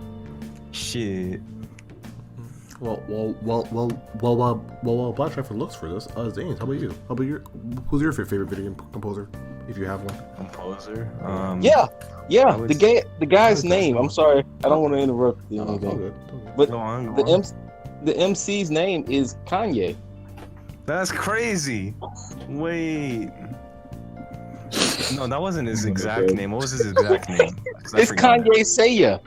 Shit. While Black Trifle looks for this, Zayence, how about you? Who's your favorite video game composer, if you have one? Composer? The guy's name. I'm sorry, I don't want to interrupt you. All good. But Go on. the MC's name is Kanye. That's crazy. Wait. No, that wasn't his exact name. What was his exact name? 'Cause I It's forgot. Kanye Saya.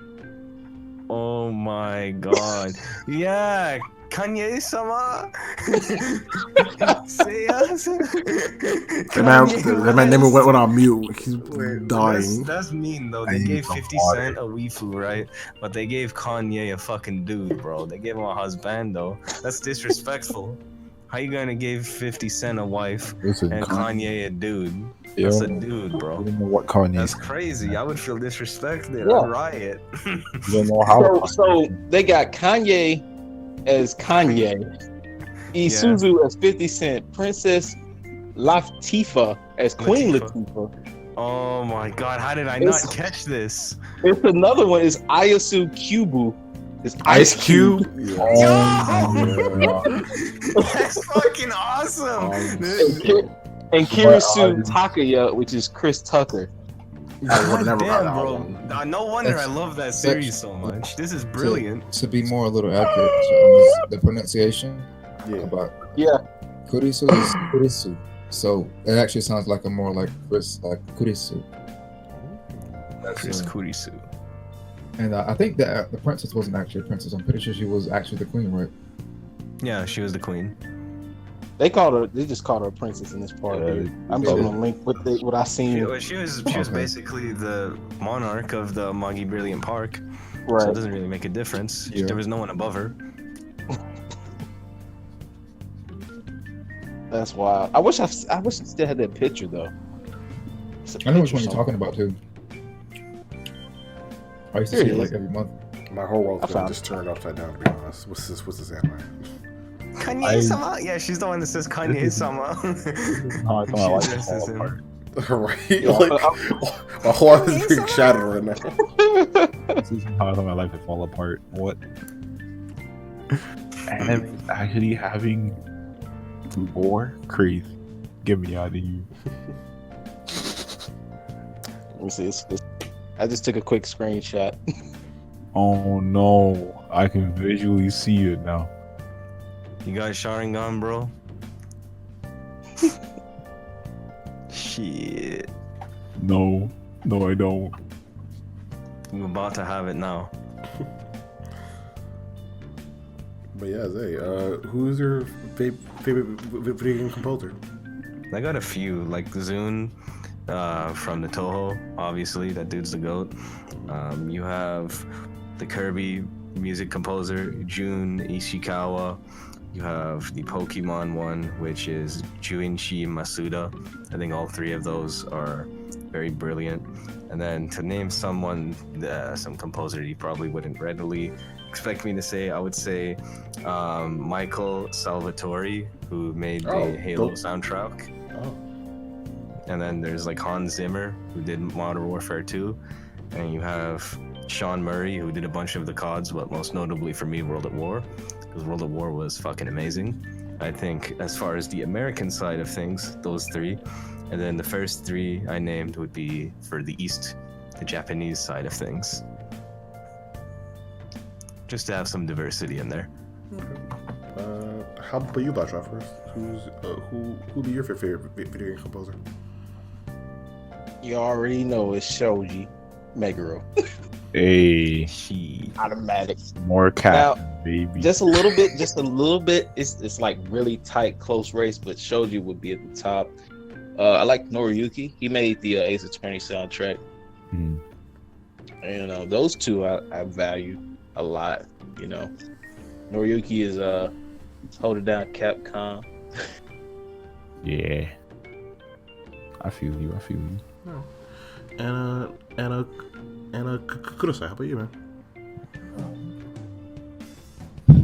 Oh my god. Yeah, Kanye-sama. Say us. That man never went on mute. He's dying. That's mean though. They gave 50 Cent a waifu, right? But they gave Kanye a fucking dude, bro. They gave him a husband though. That's disrespectful. How you gonna give 50 Cent a wife Listen, and Kanye a dude? Yo, That's a dude, you bro. don't know what Kanye That's is. crazy. I would feel disrespected. Yeah. I'd riot. You don't know how. So they got Kanye as Kanye, Isuzu as 50 Cent, Princess Latifah as Queen Latifah. Oh my god, how did I It's- not catch this? It's another one is Ayasu Kubu. It's Ice Cube. That's fucking awesome. And Kirisu Takaya, which is Chris Tucker. I would never Damn, got that bro. one. No wonder I That's- love that series so much. This is brilliant. To be more a little accurate on the pronunciation Yeah. about Yeah. Kurisu is Kurisu. So it actually sounds like a more like Chris, like Kurisu. Chris Kurisu. And I think that the princess wasn't actually a princess. I'm pretty sure she was actually the queen, right? Yeah, she was the queen. They just called her a princess in this part. Yeah, I'm just gonna link with what I seen. She was basically the monarch of the Moggy Brilliant Park. So it Right. doesn't really make a difference. Yeah. There was no one above her. That's wild. I wish I still had that picture though. It's a I know which picture one you're talking about too. I used to Here see it it like is. every month. My whole world's I gonna found just turn upside down, to be honest. What's this anime? Kanye-sama? Yeah, she's the one that says Kanye-sama. No, I thought I liked She it dresses fall him. apart. Right? Yeah, Like, my whole life is being shattered right now. This is how I thought my life would fall apart. What? Anime actually having more? Crazy. Get me out of here. Let me see. I just took a quick screenshot. Oh no. I can visually see it now. You got Sharingan, bro? Shit. No. No, I don't. I'm about to have it now. But yeah, Zay, who's your favorite video game composer? I got a few, like Zune from the Toho, obviously, that dude's the GOAT. You have the Kirby music composer, Jun Ishikawa. You have the Pokemon one, which is Junichi Masuda. I think all three of those are very brilliant. And then to name someone, some composer you probably wouldn't readily expect me to say, I would say Michael Salvatore, who made the Halo dope. soundtrack. Oh. And then there's like Hans Zimmer, who did Modern Warfare 2. And you have Sean Murray, who did a bunch of the CODs, but most notably for me, World at War, because World at War was fucking amazing. I think as far as the American side of things, those three. And then the first three I named would be for the East, the Japanese side of things. Just to have some diversity in there. How about you, Black first? Who be your favorite video game composer? You already know it's Shoji Meguro. Hey, She. Automatic. more cat, baby. Just a little bit. It's like really tight, close race, but Shoji would be at the top. I like Noriyuki. He made the Ace Attorney soundtrack. Hmm. And those two I value a lot. Noriyuki is holding down Capcom. Yeah. I feel you. And Kurosai, how about you, man?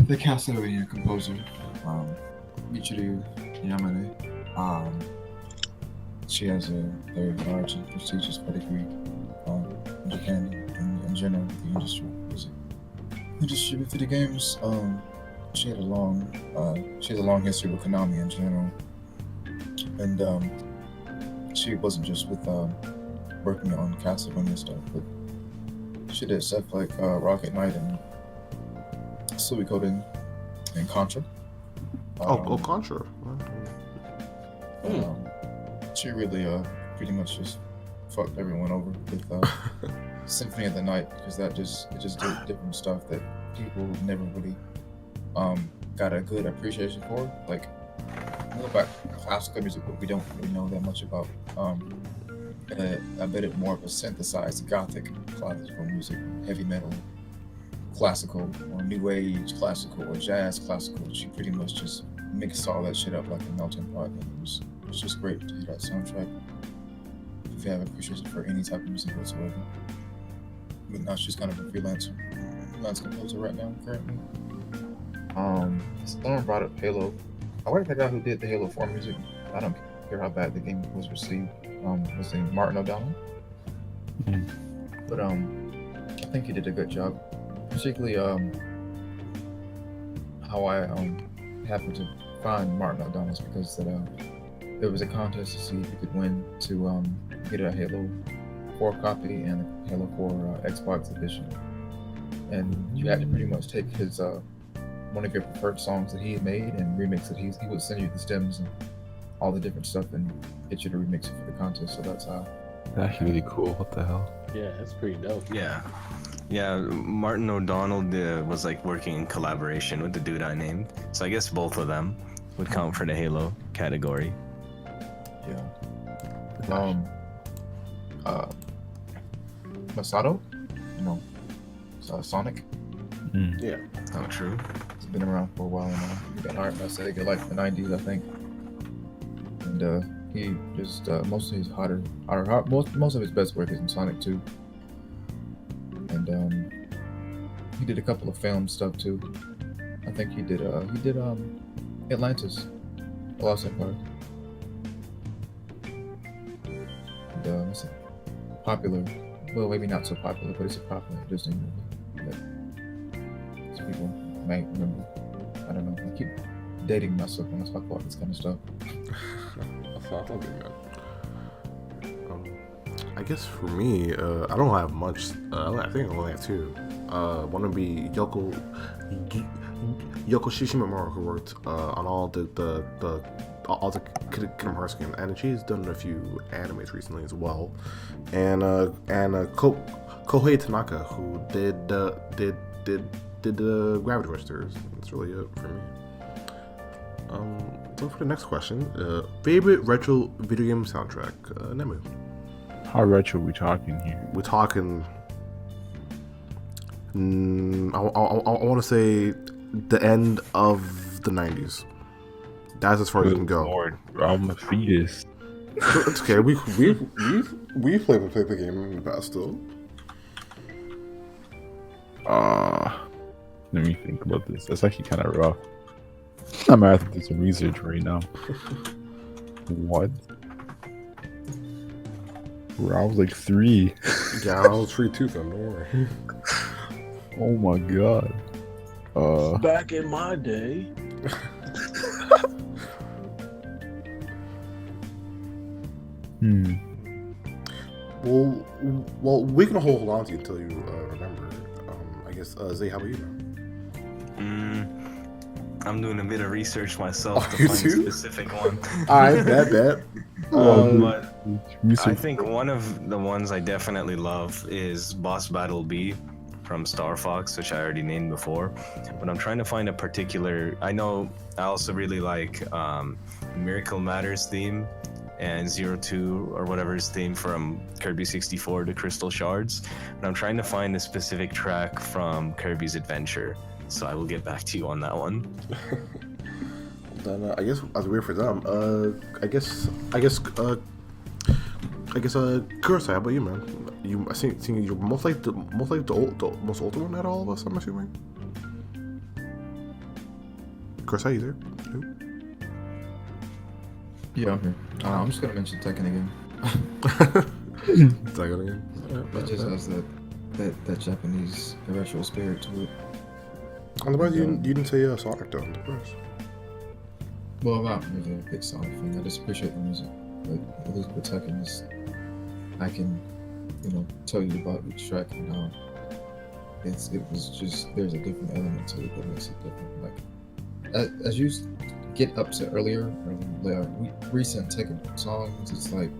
The Castlevania composer, Michiru Yamane. She has a very large and prestigious pedigree in Japan and in general the industry of video games. she has a long history with Konami in general, and she wasn't just with working on Castlevania stuff, but she did stuff like Rocket Knight and Suikoden and Contra. Contra. She really pretty much just fucked everyone over with Symphony of the Night, because it just did different stuff that people never really got a good appreciation for. Like, I know about classical music, but we don't really know that much about a bit more of a synthesized gothic classical music, heavy metal, classical, or new age classical, or jazz classical. She pretty much just mixed all that shit up like a melting pot, and it was just great to hear that soundtrack. If you have appreciation for any type of music whatsoever. But now she's kind of a freelance composer right now, currently. Someone brought up Halo. I like the guy who did the Halo 4 music. I don't care how bad the game was received. Was named Martin O'Donnell. But I think he did a good job. Particularly how I happened to find Martin O'Donnell's because there was a contest to see if you could win to get a Halo 4 copy and a Halo 4 Xbox edition. And you had to pretty much take his one of your preferred songs that he had made and remix it. He would send you the stems and all the different stuff and get you to remix it for the contest. So that's how. That's actually really cool. What the hell? Yeah, that's pretty dope. Yeah. Martin O'Donnell was like working in collaboration with the dude I named. So I guess both of them would count for the Halo category. Yeah. Masato, Sonic. Yeah. Oh, true. He's been around for a while now. He got hired by Sega like in the 90s, I think. And he just most of his best work is in Sonic 2. And he did a couple of film stuff too. I think he did Atlantis, The Lost Empire. And it's a popular, well, maybe not so popular, but it's a popular Disney movie that some people may remember. I don't know. I keep dating myself when I talk about this kind of stuff. I guess for me, I don't have much. I think I only have two. One would be Yoko Shishimura, who worked on all the Kingdom Hearts games, and she's done a few animes recently as well. And Kohei Tanaka, who did the Gravity Rushers. That's really it for me. So for the next question, favorite retro video game soundtrack, Nemu. How retro are we talking here? We're talking. I want to say the end of the 90s. That's as far as you can go. Lord, I'm a fetus. It's okay. We played the game in the past still. Let me think about this. That's actually kind of rough. I'm gonna have to do some research right now. What? Bro, I was like 3. Yeah, I was 3 too, son. Don't worry. Oh my god. Back in my day. Well, we can hold on to you until you remember. I guess, Zay, how about you? I'm doing a bit of research myself to You find too? a specific one. I bet. But I think one of the ones I definitely love is Boss Battle B from Star Fox, which I already named before. But I'm trying to find a particular. I know I also really like Miracle Matters theme and 02 or whatever's theme from Kirby 64 to Crystal Shards. But I'm trying to find a specific track from Kirby's Adventure. So I will get back to you on that one. Then I guess as weird for them, I guess Kurosai, how about you, man? I think you're most older one out of all of us, I'm assuming. Kurosai, you there? Yeah, I'm here. I'm just gonna mention Tekken again. Tekken again. It just has that Japanese retro spirit to it. I'm surprised you didn't say Sonic though. I'm surprised. Well, I'm not really a big Sonic fan. I just appreciate the music. But at least with Tekken, I can, tell you about each track and how it was just, there's a different element to it that makes it different. Like, as you get up to earlier recent Tekken songs, it's like,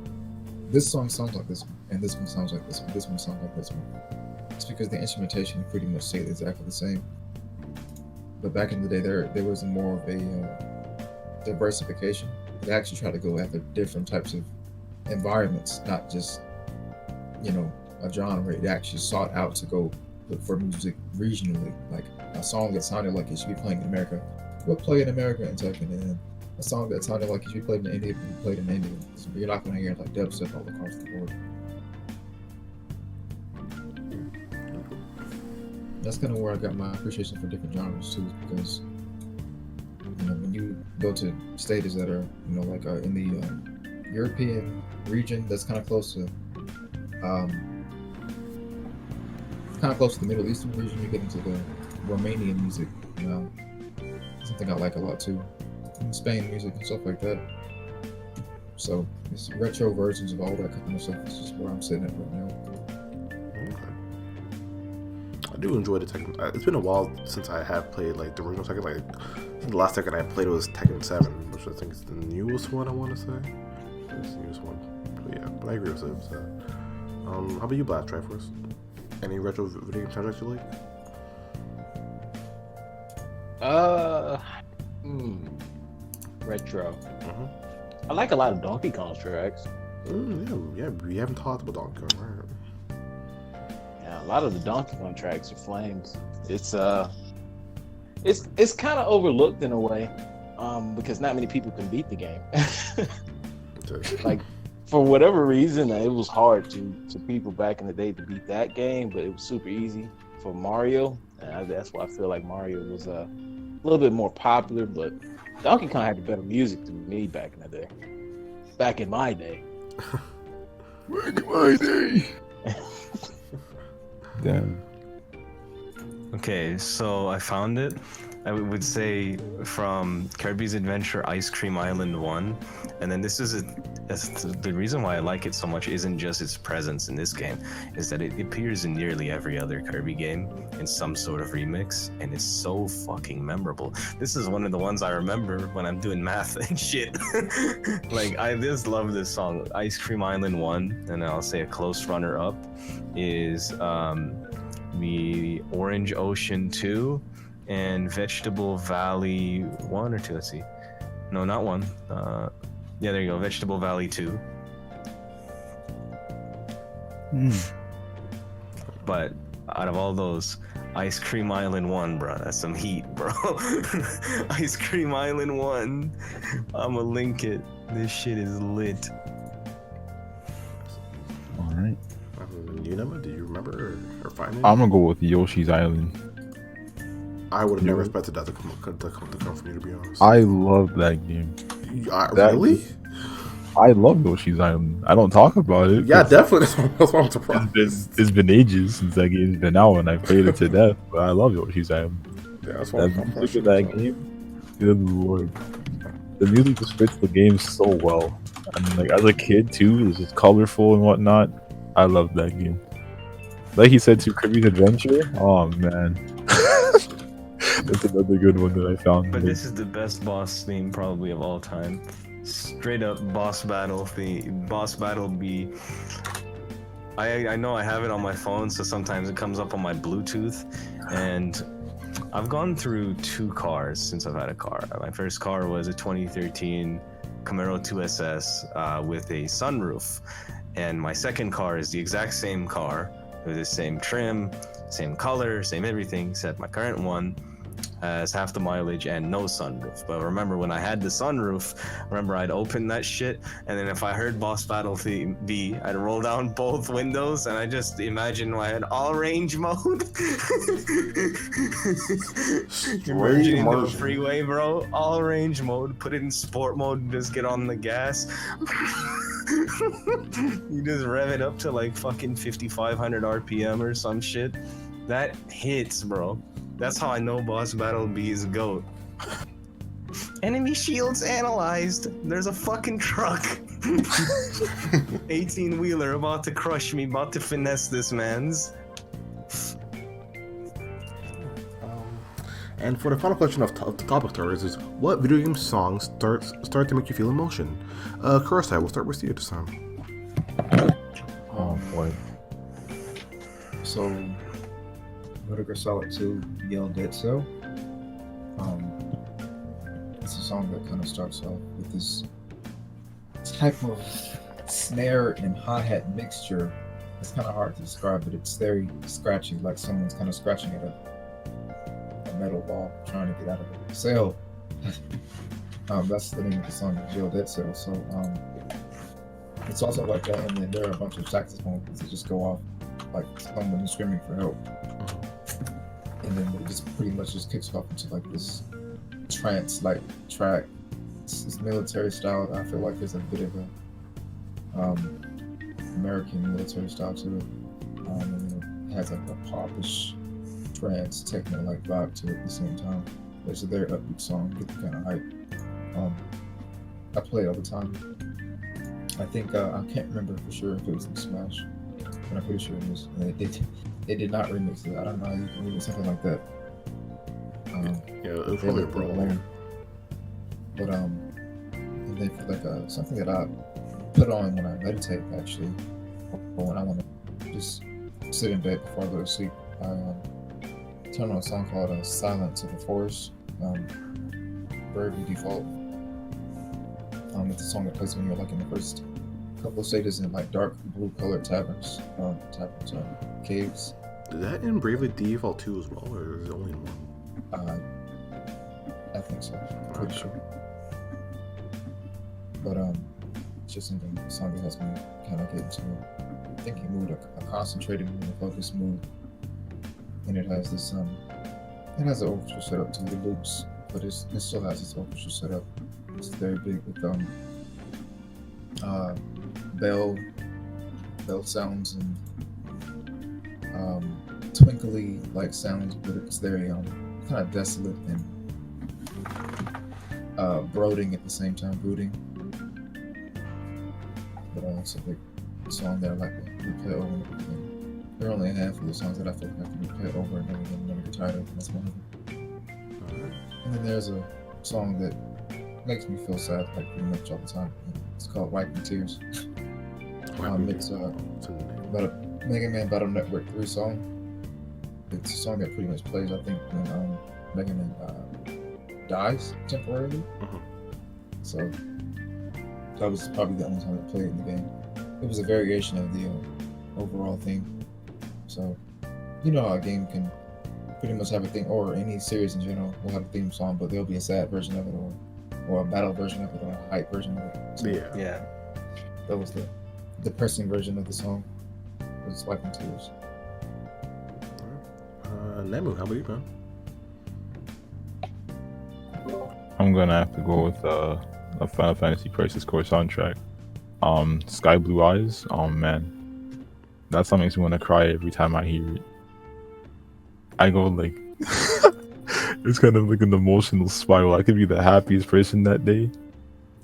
this song sounds like this one, and this one sounds like this one, this one sounds like this one. It's because the instrumentation pretty much stayed exactly the same. But back in the day, there was more of a diversification. They actually tried to go after different types of environments, not just, a genre. It actually sought out to go look for music regionally. Like a song that sounded like it should be playing in America, we'll play in America and Tekken, and then a song that sounded like it should be played in India, we played in India. So you're not going to hear like dubstep all across the board. That's kind of where I got my appreciation for different genres too, because when you go to states that are in the European region, that's kind of close to the Middle Eastern region, you get into the Romanian music. Something I like a lot too, and Spain music and stuff like that. So it's retro versions of all that kind of stuff. It's just where I'm sitting at right now. I do enjoy the Tekken. It's been a while since I have played like the original Tekken. Like the last Tekken I played was Tekken 7, which I think is the newest one. I want to say it's the newest one. But yeah, but I agree with it. So, how about you, Black Triforce? Any retro video game soundtracks you like? Retro. I like a lot of Donkey Kong tracks. Yeah, we haven't talked about Donkey Kong, right? Yeah, a lot of the Donkey Kong tracks are flames. It's kind of overlooked in a way, because not many people can beat the game. Like, for whatever reason, it was hard to people back in the day to beat that game, but it was super easy for Mario, and that's why I feel like Mario was a little bit more popular. But Donkey Kong had the better music than me back in the day. Back in my day. Damn. Okay, so I found it. I would say from Kirby's Adventure Ice Cream Island 1, and then the reason why I like it so much isn't just its presence in this game, is that it appears in nearly every other Kirby game in some sort of remix, and it's so fucking memorable. This is one of the ones I remember when I'm doing math and shit. Like, I just love this song. Ice Cream Island 1, and I'll say a close runner-up is the Orange Ocean 2, and Vegetable Valley 1 or 2, let's see. No, not 1. Yeah, there you go, Vegetable Valley 2. But out of all those, Ice Cream Island 1, bro, that's some heat, bro. Ice Cream Island 1, I'ma link it. This shit is lit. Alright. Nemu, do you remember or find it? I'm gonna go with Yoshi's Island. I would have never expected that to come from you, to be honest. I love that game. Really? I love Yoshi's Island. I don't talk about it. Yeah, definitely. That's why I'm surprised. It's been ages since that game's been out, and I played it to death. But I love Yoshi's Island. Yeah, that's why I'm look at that game. Good lord, the music just fits the game so well. And like as a kid too, it's just colorful and whatnot. I love that game. Like he said, to Kirby's Adventure. Oh man. That's another good one that I found. But this is the best boss theme probably of all time. Straight up boss battle theme. Boss battle be. I know I have it on my phone, so sometimes it comes up on my Bluetooth, and I've gone through 2 cars since I've had a car. My first car was a 2013 Camaro 2SS with a sunroof, and my second car is the exact same car with the same trim, same color, same everything, except my current one has half the mileage and no sunroof. But remember when I had the sunroof, I'd open that shit, and then if I heard boss battle theme B, I'd roll down both windows, and I just imagine I had all range mode. Merging into a freeway, bro. All range mode. Put it in sport mode and just get on the gas. You just rev it up to like fucking 5,500 RPM or some shit. That hits, bro. That's how I know Boss Battle B is GOAT. Enemy shields analyzed. There's a fucking truck. 18-wheeler about to crush me, about to finesse this man's. And for the final question of the topic starters is, what video game song start to make you feel emotion? Kurosai, we'll start with you this time. Oh boy. So, Metal Gear Solid 2, Yell Dead Cell. It's a song that kind of starts off with this type of snare and hi-hat mixture. It's kind of hard to describe, but it's very scratchy, like someone's kind of scratching at a metal ball trying to get out of the cell. That's the name of the song, Yell Dead Cell. So it's also like that, and then there are a bunch of saxophones that just go off like someone is screaming for help, and then it just pretty much just kicks off into like this trance-like track. It's military style. I feel like there's a bit of a American military style to it, and it has like a popish trance techno-like vibe to it at the same time. It's a very upbeat song, get kind of hype. I play it all the time. I think I can't remember for sure if it was in Smash, but I'm pretty sure it was. And they did not remix it. I don't know how you can remix something like that. Yeah, it was probably a problem. But and then for like something that I put on when I meditate, actually, or when I want to just sit in bed before I go to sleep, I turn on a song called "Silence of the Forest," Bravely Default. It's a song that plays when you're like in the first couple of stages in like dark blue colored caves. Is that in Bravely Default 2 as well, or is it only in 1? I think so. Pretty sure. But it's just a song that helps me kind of get into a thinking mood, a concentrated mood, a focused mood. And it has this it has an orchestra set up to the loops, but it still has its orchestra set up. It's very big with bell sounds and twinkly like sounds, but it's very kind of desolate and brooding at the same time, brooding. But it's a big song that I like to replay over and over again. There are only a handful of songs that I feel like I can replay over and over again and never get tired of, and that's one of them. And then there's a song that makes me feel sad like pretty much all the time. It's called Wiping Tears. It's about a Mega Man Battle Network 3 song. It's a song that pretty much plays, I think, when Mega Man dies temporarily. So that was probably the only time I played it in the game. It was a variation of the overall theme. So you know how a game can pretty much have a theme, or any series in general will have a theme song, but there'll be a sad version of it, or a battle version of it, or a hype version of it. So Yeah. that was the depressing version of the song. It was Wiping Tears. Nemu, how about you, man? I'm gonna have to go with a Final Fantasy Crisis Core soundtrack. Sky Blue Eyes. Oh man, that song makes me want to cry every time I hear it. I go like, it's kind of like an emotional spiral. I could be the happiest person that day,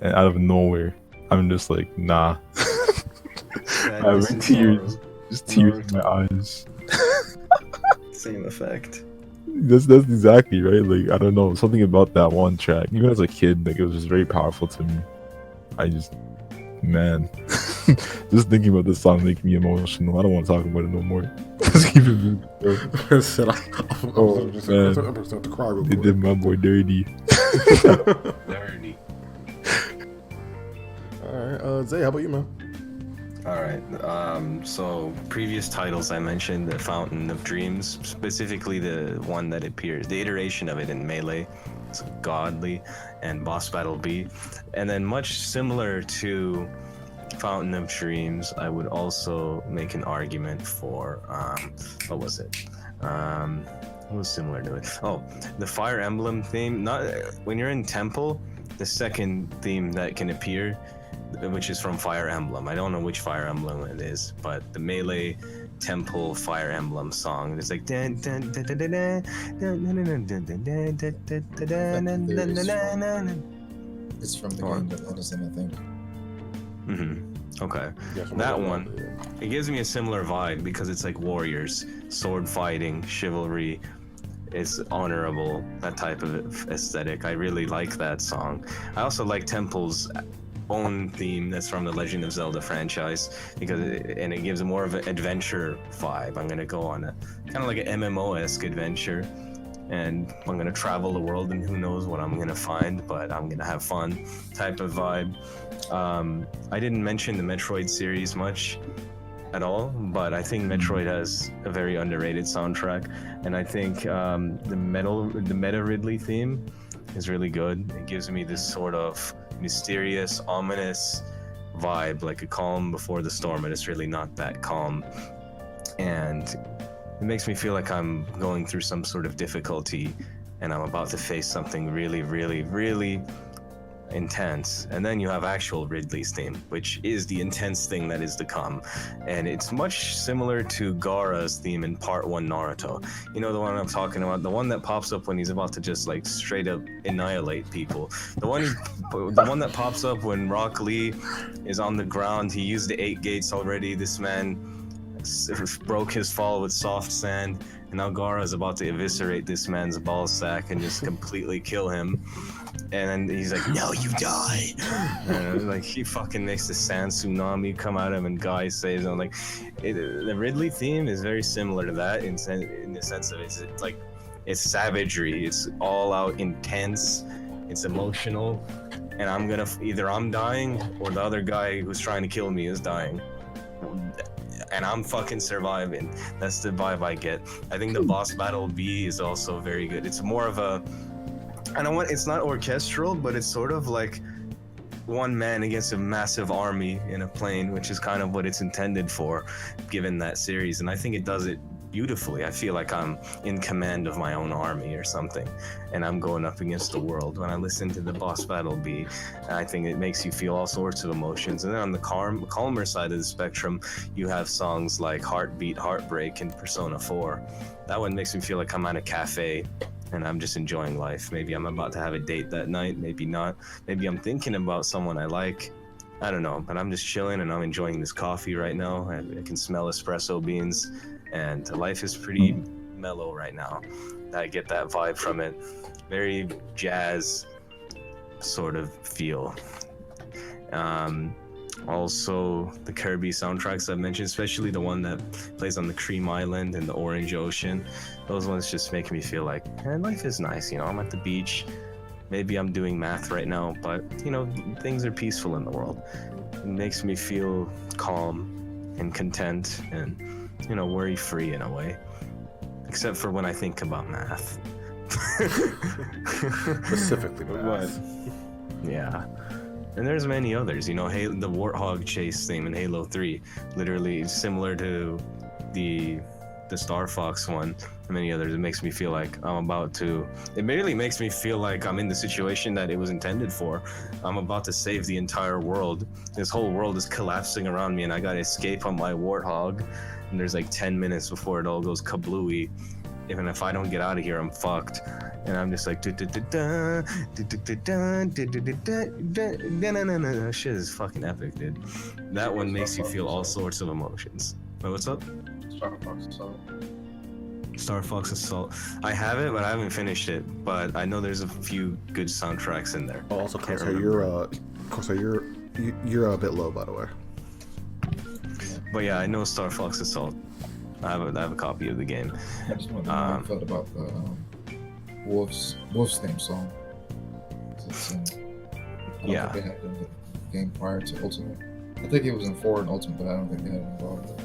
and out of nowhere, I'm just like, nah. Having tears, just tears in my eyes. Same effect. That's exactly right. Like, I don't know, something about that one track. Even as a kid, like, it was just very powerful to me. Man, just thinking about this song makes me emotional. I don't want to talk about it no more. Just keep it moving, bro. Oh man, they did my boy dirty. Dirty. Alright, Zay, how about you, man? Alright, so previous titles I mentioned, the Fountain of Dreams, specifically the one that appears, the iteration of it in Melee, it's godly, and Boss Battle B. And then much similar to Fountain of Dreams, I would also make an argument for, what was it? What was similar to it? Oh, the Fire Emblem theme. Not when you're in Temple, the second theme that can appear, which is from Fire Emblem. I don't know which Fire Emblem it is, but the Melee temple Fire Emblem song. It's like dun, dun, dun, dun, dun, dun, dun, dun, dun, dun, dun, dun, dun, dun, dun, dun, dun, dun. It's from the game that Edison, I think. Okay. Yeah, from That the- one, it gives me a similar vibe because it's like warriors, sword fighting, chivalry. It's honorable, that type of aesthetic. I really like that song. I also like Temple's own theme that's from the Legend of Zelda franchise because it gives more of an adventure vibe. I'm gonna go on a kind of like an MMO-esque adventure, and I'm gonna travel the world, and who knows what I'm gonna find, but I'm gonna have fun type of vibe. I didn't mention the Metroid series much at all, but I think Metroid has a very underrated soundtrack, and I think the Meta Ridley theme is really good. It gives me this sort of mysterious, ominous vibe, like a calm before the storm, and it's really not that calm. And it makes me feel like I'm going through some sort of difficulty, and I'm about to face something really, really, really intense. And then you have actual Ridley's theme, which is the intense thing that is to come, and it's much similar to Gaara's theme in Part 1 Naruto. You know the one I'm talking about, the one that pops up when he's about to just like straight up annihilate people. The one that pops up when Rock Lee is on the ground. He used the 8 gates already. This man broke his fall with soft sand, and now Gaara is about to eviscerate this man's ball sack and just completely kill him. And then he's like, "No, you die!" And like he fucking makes the sand tsunami come at him, and Guy saves him. Like the Ridley theme is very similar to that in the sense of it's like it's savagery. It's all out intense. It's emotional, and I'm dying or the other guy who's trying to kill me is dying. And I'm fucking surviving. That's the vibe I get. I think the boss battle B is also very good. It's more of a, it's not orchestral, but it's sort of like one man against a massive army in a plane, which is kind of what it's intended for, given that series. And I think it does it beautifully. I feel like I'm in command of my own army or something, and I'm going up against the world. When I listen to the boss battle B, I think it makes you feel all sorts of emotions. And then on the calmer side of the spectrum, you have songs like Heartbeat, Heartbreak, and Persona 4. That one makes me feel like I'm at a cafe and I'm just enjoying life. Maybe I'm about to have a date that night, maybe not. Maybe I'm thinking about someone I like. I don't know, but I'm just chilling and I'm enjoying this coffee right now. I can smell espresso beans, and life is pretty mellow right now. I get that vibe from it. Very jazz sort of feel. Also, the Kirby soundtracks I've mentioned, especially the one that plays on the Cream Island and the Orange Ocean, those ones just make me feel like, man, life is nice. You know, I'm at the beach. Maybe I'm doing math right now, but, you know, things are peaceful in the world. It makes me feel calm and content and, you know, worry-free in a way. Except for when I think about math. Specifically, but yeah. And there's many others, you know, the Warthog chase theme in Halo 3, literally similar to the Star Fox one and many others. It makes me feel like it merely makes me feel like I'm in the situation that it was intended for. I'm about to save the entire world. This whole world is collapsing around me and I gotta escape on my Warthog. And there's like 10 minutes before it all goes kablooey. Even if I don't get out of here, I'm fucked. And I'm just like, shit is fucking epic, dude. That one makes you feel all sorts of emotions. Wait, what's up? Star Fox Assault. I have it, but I haven't finished it. But I know there's a few good soundtracks in there. Oh, also, Kurosai, you're a bit low, by the way. But yeah, I know Star Fox Assault. I have a copy of the game. I just want to know how you felt about the Wolf's theme song. I don't think they had it in the game prior to Ultimate. I think it was in 4 and Ultimate, but I don't think they had it involved.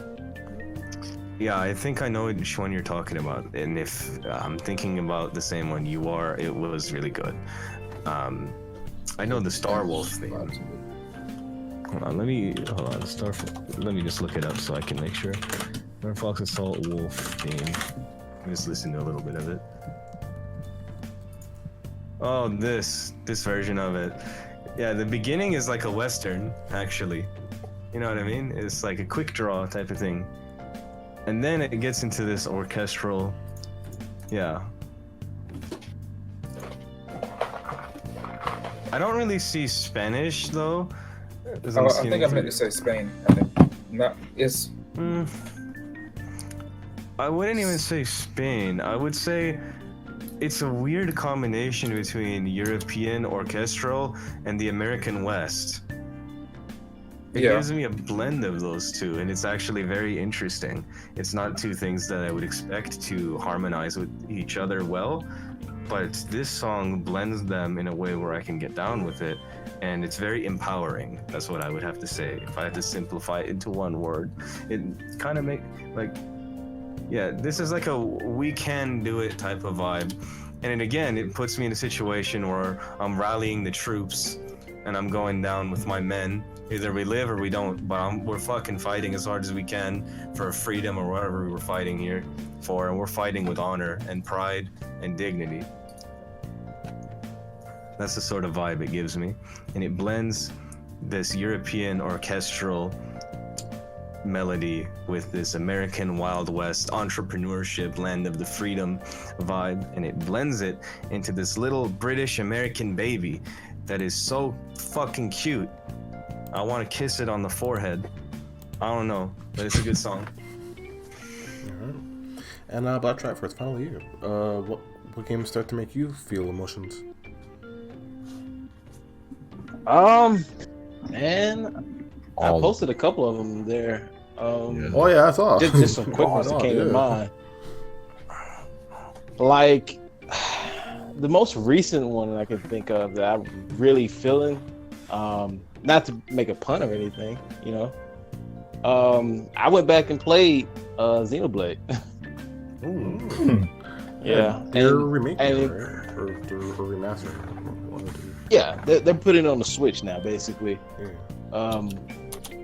Yeah, I think I know which one you're talking about, and if I'm thinking about the same one you are, it was really good. I know the Star Wolf theme. Hold on, let me just look it up so I can make sure. Star Fox Assault Wolf theme. Let me just listen to a little bit of it. Oh, this version of it. Yeah, the beginning is like a Western, actually. You know what I mean? It's like a quick draw type of thing. And then it gets into this orchestral, yeah. I don't really see Spanish though. I think I meant to say Spain. I think not. It's. I wouldn't even say Spain. I would say it's a weird combination between European orchestral and the American West. It gives me a blend of those two, and it's actually very interesting. It's not two things that I would expect to harmonize with each other well, but this song blends them in a way where I can get down with it, and it's very empowering. That's what I would have to say. If I had to simplify it into one word, it kind of this is like a we can do it type of vibe. And again, it puts me in a situation where I'm rallying the troops and I'm going down with my men. Either we live or we don't, but we're fucking fighting as hard as we can for freedom or whatever we were fighting here for, and we're fighting with honor and pride and dignity. That's the sort of vibe it gives me, and it blends this European orchestral melody with this American Wild West entrepreneurship, land of the freedom vibe, and it blends it into this little British American baby that is so fucking cute. I want to kiss it on the forehead. I don't know, but it's a good song. Alright. And Black Tribe, for its final year, what games start to make you feel emotions? Man, I posted a couple of them there. Oh yeah, I saw. Just some quick ones that came to mind. Like the most recent one I can think of that I'm really feeling. Not to make a pun or anything, you know. I went back and played Xenoblade. Yeah, they're remaking it, right? Or remastering. Yeah, they're putting it on the Switch now, basically. Yeah.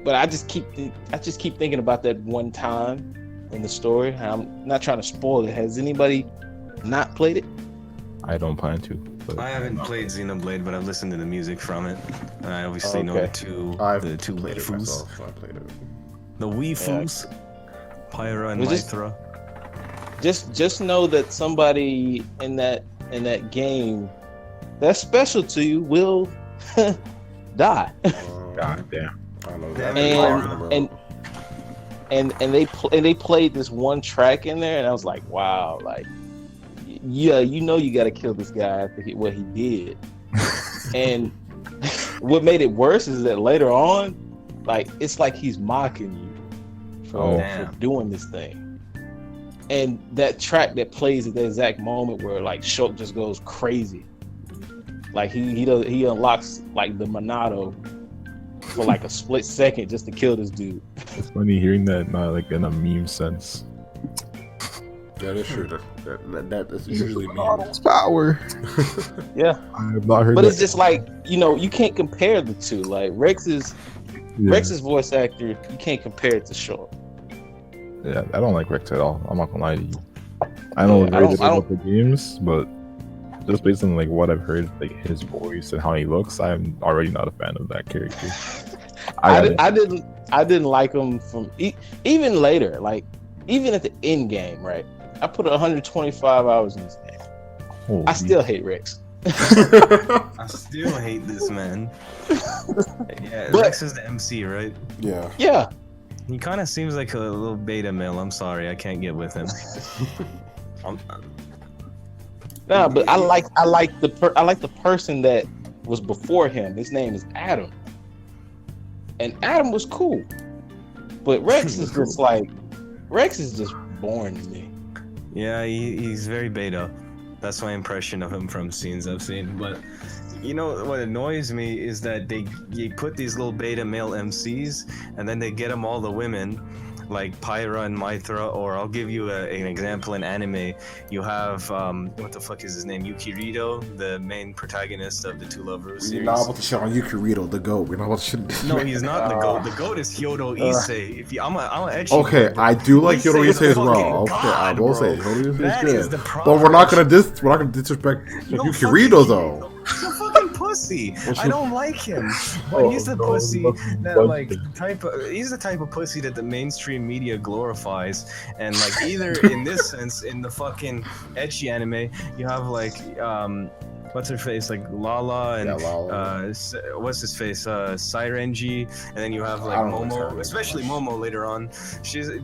But I just keep thinking about that one time in the story. I'm not trying to spoil it. Has anybody not played it? I don't plan to. But I haven't played Xenoblade, but I've listened to the music from it, and I obviously know the two played it waifus. myself, so I played it. The waifus, Pyra and Mythra. Just know that somebody in that game that's special to you will die. God damn. I don't know. And they played this one track in there, and I was like, wow, like. Yeah, you know you got to kill this guy after what he did. And what made it worse is that later on, like it's like he's mocking you for doing this thing. And that track that plays at the exact moment where like Shulk just goes crazy, like he unlocks like the Monado for like a split second just to kill this dude. It's funny hearing that not like in a meme sense. That is true. That's usually Monodo's power. Yeah, I have not heard. But that. it's just like, you know, you can't compare the two. Like Rex's voice actor, you can't compare it to Shulk. Yeah, I don't like Rex at all. I'm not gonna lie to you. I know very little about the games, but just based on like what I've heard, like his voice and how he looks, I'm already not a fan of that character. I didn't like him from even later, like even at the end game, right? I put 125 hours in this game. Holy. I still hate Rex. I still hate this man. Yeah, Rex is the MC, right? Yeah. Yeah. He kind of seems like a little beta male. I'm sorry, I can't get with him. Nah, but I like the person that was before him. His name is Adam, and Adam was cool, but Rex is just like boring to me. Yeah, he's very beta. That's my impression of him from scenes I've seen. But you know what annoys me is that they put these little beta male MCs and then they get them all the women, like Pyra and Mythra. Or I'll give you an example in anime. You have what the fuck is his name? Yukirito, the main protagonist of the Two Lovers series. We're not about to shit on Yukirito, the GOAT. We're not about to shit. No, he's not the GOAT. The GOAT is Hyodo Issei. If you, I'm a etchy. Okay, I do like Hyodo Issei as well. Okay, I will say Hyodo Issei is good. But we're not gonna disrespect Yukirito though. He's a fucking pussy. pussy. I don't like him. But he's the pussy that like he's the type of pussy that the mainstream media glorifies. And like either in this sense, in the fucking ecchi anime, you have like what's her face, like Lala and what's his face, Sairenji, and then you have like Momo, especially Momo later on.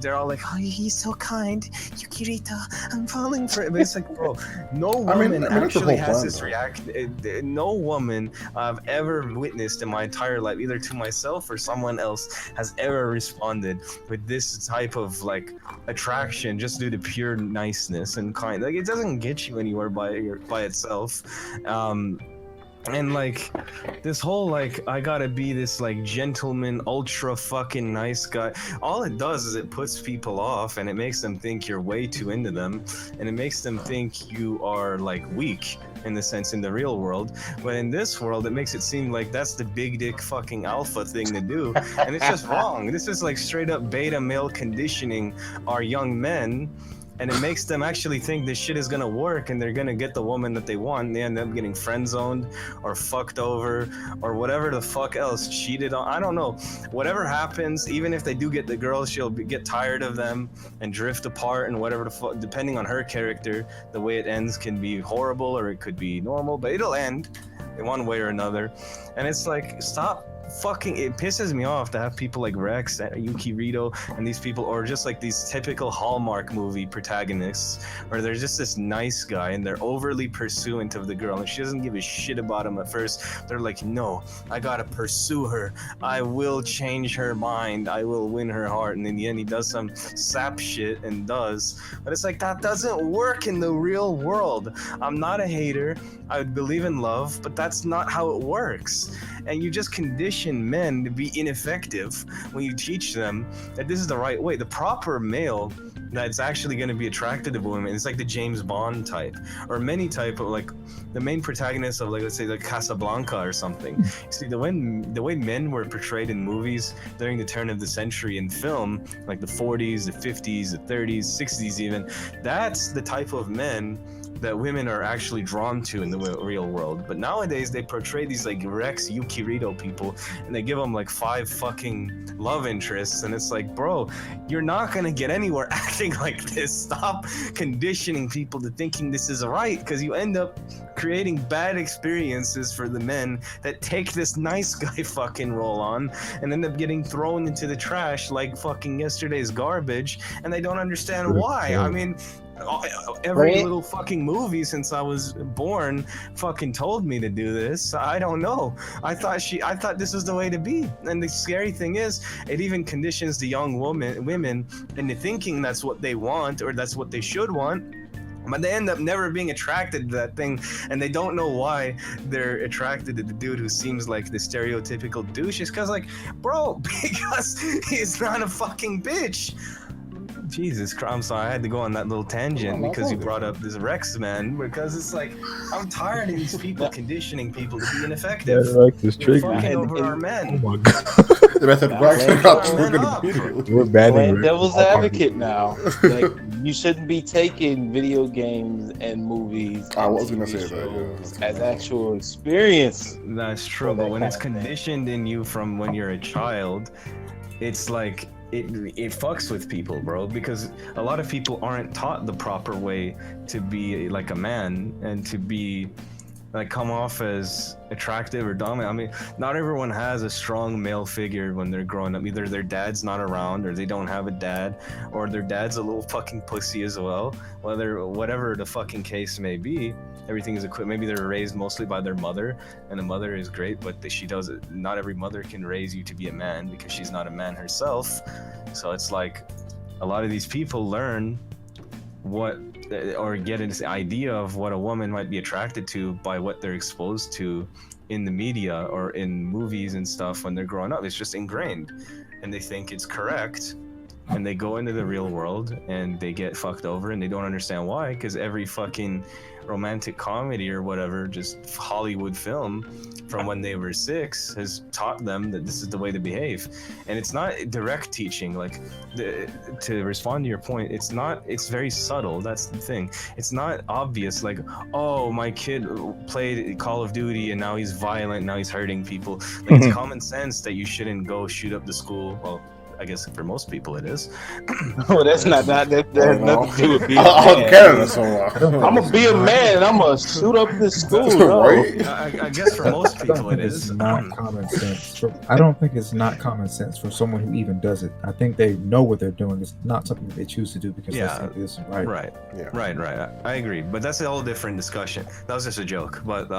They're all like, oh, he's so kind, Yukirita, I'm falling for it. But it's like, bro, no woman actually has this reaction. No woman I've ever witnessed in my entire life, either to myself or someone else, has ever responded with this type of like attraction just due to pure niceness and kind. Like it doesn't get you anywhere by itself. And like this whole like I gotta be this like gentleman ultra fucking nice guy, all it does is it puts people off and it makes them think you're way too into them, and it makes them think you are like weak in the sense in the real world. But in this world it makes it seem like that's the big dick fucking alpha thing to do, and it's just wrong. This is like straight up beta male conditioning our young men. And it makes them actually think this shit is gonna work and they're gonna get the woman that they want, and they end up getting friend zoned or fucked over or whatever the fuck else, cheated on. I don't know. Whatever happens, even if they do get the girl, she'll get tired of them and drift apart, and whatever the fuck, depending on her character, the way it ends can be horrible or it could be normal, but it'll end in one way or another. And it's like, stop. Fucking, it pisses me off to have people like Rex and Yukirito and these people, or just like these typical Hallmark movie protagonists where they're just this nice guy and they're overly pursuant of the girl and she doesn't give a shit about him at first. They're like, no, I gotta pursue her, I will change her mind, I will win her heart, and in the end he does some sap shit and does. But it's like, that doesn't work in the real world. I'm not a hater, I would believe in love, but that's not how it works. And you just condition men to be ineffective when you teach them that this is the right way. The proper male that's actually going to be attracted to women, it's like the James Bond type, or many type of like the main protagonist of like, let's say like Casablanca or something. See, the way men were portrayed in movies during the turn of the century in film, like the 40s, the 50s, the 30s, 60s even, that's the type of men that women are actually drawn to in the real world. But nowadays they portray these like Rex Yukirito people and they give them like 5 fucking love interests, and it's like, bro, you're not gonna get anywhere acting like this. Stop conditioning people to thinking this is right, because you end up creating bad experiences for the men that take this nice guy fucking role on and end up getting thrown into the trash like fucking yesterday's garbage, and they don't understand why. I mean, every little fucking movie since I was born fucking told me to do this. I don't know. I thought this was the way to be. And the scary thing is, it even conditions the young women into thinking that's what they want or that's what they should want. But they end up never being attracted to that thing, and they don't know why they're attracted to the dude who seems like the stereotypical douche. It's because, like, bro, because he's not a fucking bitch. Jesus Christ, I'm sorry, I had to go on that little tangent because you brought up this Rex man, because it's like, I'm tired of these people conditioning people to be ineffective. Yeah, like this trick. Fucking over our men. Oh my god. The method We're banning devil's advocate now. Like, you shouldn't be taking video games and movies. I was gonna say that, yeah. As actual experience. That's true, but when it's conditioned in you from when you're a child, it's like, it fucks with people, bro, because a lot of people aren't taught the proper way to be like a man and to be like come off as attractive or dominant. I mean, not everyone has a strong male figure when they're growing up. Either their dad's not around, or they don't have a dad, or their dad's a little fucking pussy as well. Whatever the fucking case may be, everything is equipped. Maybe they're raised mostly by their mother, and the mother is great, but she does it. Not every mother can raise you to be a man because she's not a man herself. So it's like a lot of these people learn or get an idea of what a woman might be attracted to by what they're exposed to in the media or in movies and stuff when they're growing up. It's just ingrained, and they think it's correct and they go into the real world and they get fucked over and they don't understand why, because every fucking romantic comedy or whatever, just Hollywood film from when they were 6 has taught them that this is the way to behave. And it's not direct teaching. Like, to respond to your point, it's very subtle. That's the thing. It's not obvious, like, oh, my kid played Call of Duty and now he's violent, now he's hurting people. Like, it's common sense that you shouldn't go shoot up the school. Well, I guess for most people it is. Well, that's not that. That has nothing to do with being a I'll man. get it. So, I'm gonna be a man and I'm gonna shoot up this school. Right? No. I guess for most I don't people think it it's is. not common sense. I don't think it's not common sense for someone who even does it. I think they know what they're doing. It's not something that they choose to do because Yeah. they think it's right. Right. Yeah. Right. I agree, but that's a whole different discussion. That was just a joke. But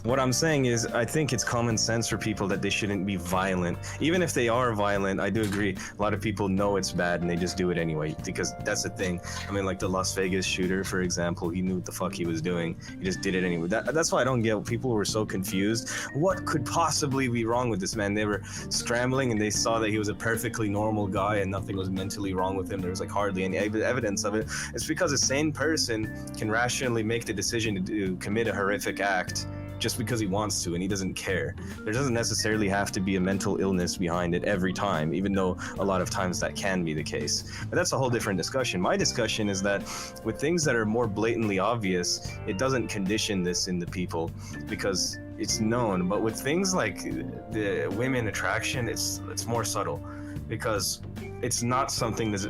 what I'm saying is, I think it's common sense for people that they shouldn't be violent. Even if they are violent, I do agree. A lot of people know it's bad and they just do it anyway, because that's the thing. I mean, like the Las Vegas shooter, for example, he knew what the fuck he was doing. He just did it anyway. That's why I don't get, people were so confused. What could possibly be wrong with this man? They were scrambling and they saw that he was a perfectly normal guy and nothing was mentally wrong with him. There was like hardly any evidence of it. It's because a sane person can rationally make the decision to commit a horrific act just because he wants to and he doesn't care. There doesn't necessarily have to be a mental illness behind it every time, even though a lot of times that can be the case. But that's a whole different discussion. My discussion is that with things that are more blatantly obvious, it doesn't condition this in the people because it's known. But with things like the women attraction, it's more subtle because it's not something that's...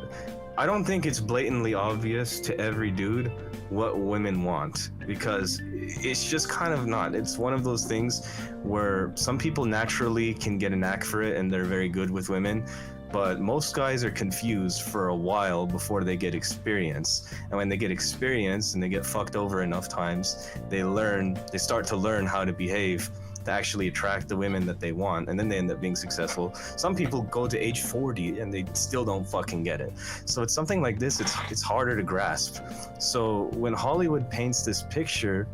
I don't think it's blatantly obvious to every dude what women want, because it's just kind of not. It's one of those things where some people naturally can get a knack for it and they're very good with women, but most guys are confused for a while before they get experience. And when they get experience and they get fucked over enough times, they start to learn how to behave to actually attract the women that they want, and then they end up being successful. Some people go to age 40 and they still don't fucking get it. So it's something like this, it's harder to grasp. So when Hollywood paints this picture,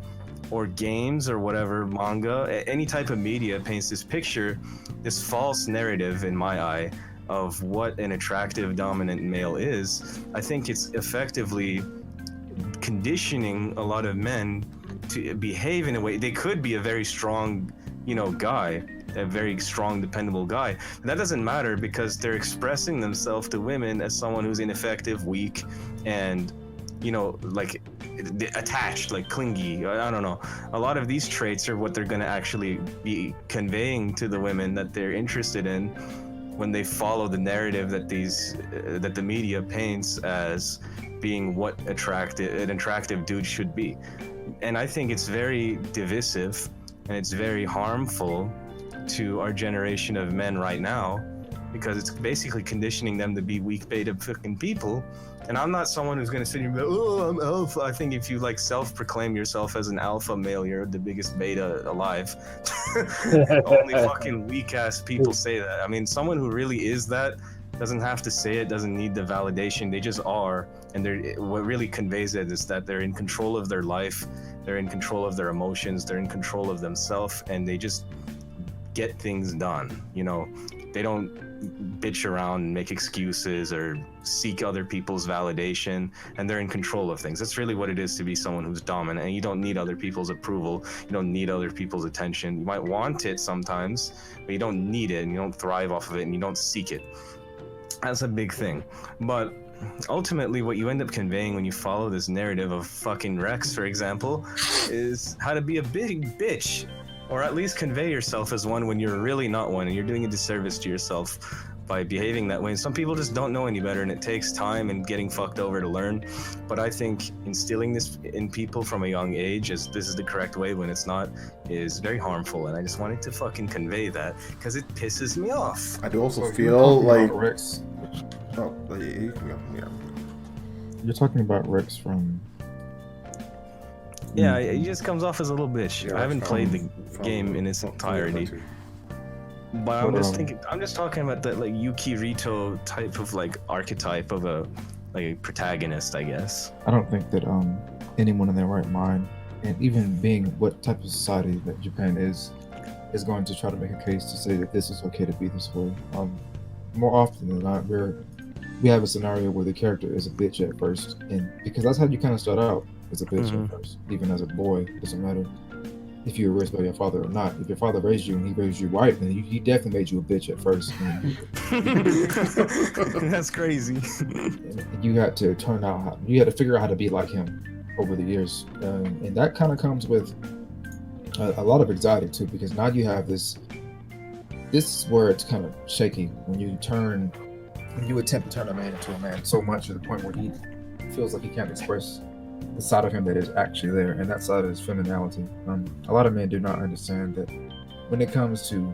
or games or whatever, manga, any type of media paints this picture, this false narrative in my eye of what an attractive dominant male is, I think it's effectively conditioning a lot of men to behave in a way. They could be a very strong, guy, a very strong, dependable guy. But that doesn't matter because they're expressing themselves to women as someone who's ineffective, weak, and, like attached, like clingy. I don't know. A lot of these traits are what they're going to actually be conveying to the women that they're interested in when they follow the narrative that the media paints as being what an attractive dude should be. And I think it's very divisive and it's very harmful to our generation of men right now, because it's basically conditioning them to be weak beta fucking people. And I'm not someone who's gonna sit here and be like, oh, I'm alpha. I think if you like self-proclaim yourself as an alpha male, you're the biggest beta alive. Only fucking weak ass people say that. I mean, someone who really is that doesn't have to say it, doesn't need the validation. They just are. And what really conveys it is that they're in control of their life, they're in control of their emotions, they're in control of themselves, and they just get things done. They don't bitch around and make excuses or seek other people's validation, and they're in control of things. That's really what it is to be someone who's dominant. And you don't need other people's approval, you don't need other people's attention. You might want it sometimes, but you don't need it, and you don't thrive off of it, and you don't seek it. That's a big thing. But ultimately what you end up conveying when you follow this narrative of fucking Rex, for example, is how to be a big bitch, or at least convey yourself as one when you're really not one, and you're doing a disservice to yourself by behaving that way. And some people just don't know any better, and it takes time and getting fucked over to learn. But I think instilling this in people from a young age, as this is the correct way when it's not, is very harmful. And I just wanted to fucking convey that because it pisses me off. I do also So feel like Rex. oh, you can go. Yeah. You're talking about Rex from. Yeah, he just comes off as a little bitch. Yeah, I haven't played the from- game in its from entirety. Twitter. But I'm just talking about that like Yuki Rito type of like archetype of a protagonist, I guess. I don't think that anyone in their right mind, and even being what type of society that Japan is going to try to make a case to say that this is okay to be this way. More often than not, we're we have a scenario where the character is a bitch at first, and because that's how you kind of start out as a bitch at first, even as a boy. It doesn't matter if you were raised by your father or not. If your father raised you and he raised you right, then he definitely made you a bitch at first. That's crazy. And you had to you had to figure out how to be like him over the years, and that kind of comes with a lot of anxiety too, because now you have this. This is where it's kind of shaky when you attempt to turn a man into a man so much to the point where he feels like he can't express the side of him that is actually there, and that side is femininity. A lot of men do not understand that when it comes to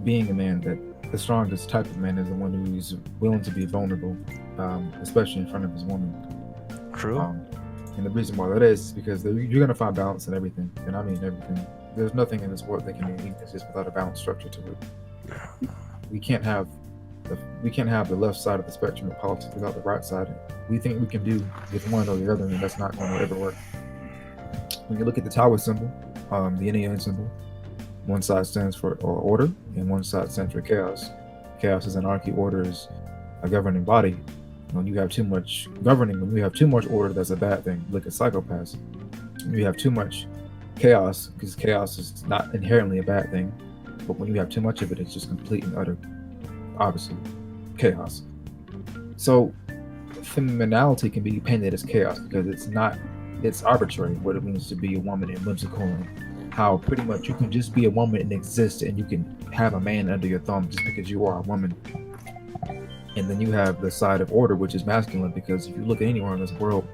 being a man, that the strongest type of man is the one who is willing to be vulnerable, especially in front of his woman. True. And the reason why that is because you're going to find balance in everything, and I mean everything. There's nothing in this world that can be weakness just without a balanced structure to it. We can't have the left side of the spectrum of politics without the right side. We think we can do with one or the other, and that's not going to ever work. When you look at the tower symbol, the yin symbol, one side stands for order, and one side stands for chaos. Chaos is anarchy. Order is a governing body. When you have too much order, that's a bad thing. Look at psychopaths. When you have too much chaos, because chaos is not inherently a bad thing, but when you have too much of it, it's just complete and utter, obviously, chaos. So femininity can be painted as chaos because it's arbitrary what it means to be a woman and whimsical, and how pretty much you can just be a woman and exist, and you can have a man under your thumb just because you are a woman. And then you have the side of order, which is masculine, because if you look at anywhere in this world,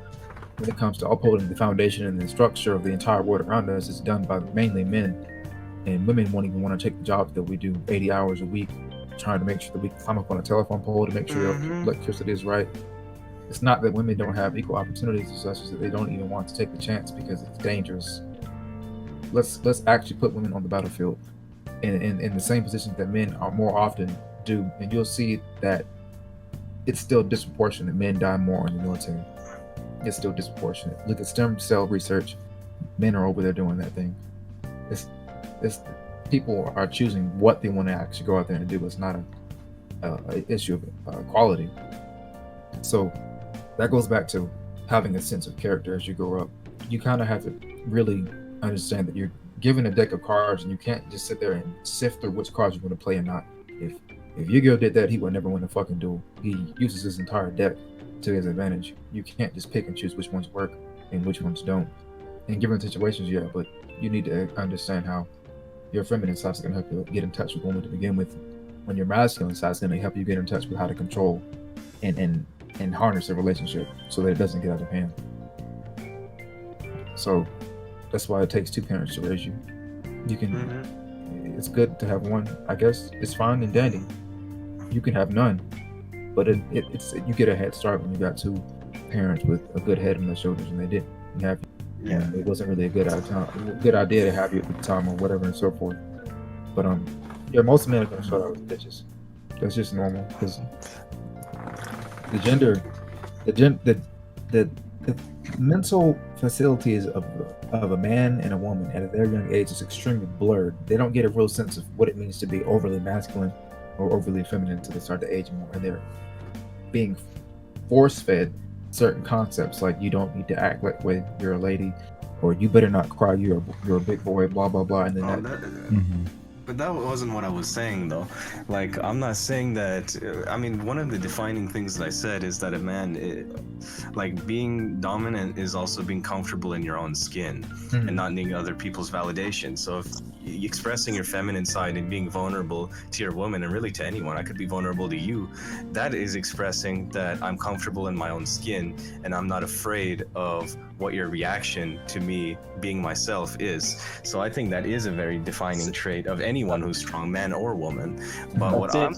when it comes to upholding the foundation and the structure of the entire world around us, it's done by mainly men. And women won't even want to take the jobs that we do 80 hours a week, trying to make sure that we climb up on a telephone pole to make sure the electricity is right. It's not that women don't have equal opportunities, it's just that they don't even want to take the chance because it's dangerous. Let's actually put women on the battlefield in the same positions that men are more often do, and you'll see that it's still disproportionate. Men die more in the military. It's still disproportionate. Look at stem cell research. Men are over there doing that thing. It's people are choosing what they want to actually go out there and do. It's not a issue of equality. So that goes back to having a sense of character as you grow up. You kind of have to really understand that you're given a deck of cards, and you can't just sit there and sift through which cards you're going to play or not. If Yu-Gi-Oh did that, he would never win a fucking duel. He uses his entire deck to his advantage. You can't just pick and choose which ones work and which ones don't. In given situations, yeah, but you need to understand how your feminine side is going to help you get in touch with women to begin with, when your masculine side is going to help you get in touch with how to control and harness a relationship so that it doesn't get out of hand. So that's why it takes two parents to raise you. You can. It's good to have one, I guess. It's fine and dandy. You can have none, but it's you get a head start when you got two parents with a good head on their shoulders, and they didn't have you. Yeah, it wasn't really a good idea to have you at the time or whatever and so forth. But yeah, most men are gonna start out with bitches. That's just normal because the mental facilities of a man and a woman at a very young age is extremely blurred. They don't get a real sense of what it means to be overly masculine or overly feminine until they start to age more, and they're being force-fed certain concepts like you don't need to act like way you're a lady, or you better not cry, you're a big boy, blah blah blah, and then But that wasn't what I was saying, though. Like, I'm not saying that. I mean, one of the defining things that I said is that a man, like, being dominant is also being comfortable in your own skin and not needing other people's validation. So if expressing your feminine side and being vulnerable to your woman, and really to anyone, I could be vulnerable to you, that is expressing that I'm comfortable in my own skin and I'm not afraid of what your reaction to me being myself is. So I think that is a very defining trait of anyone who's strong, man or woman. But what I'm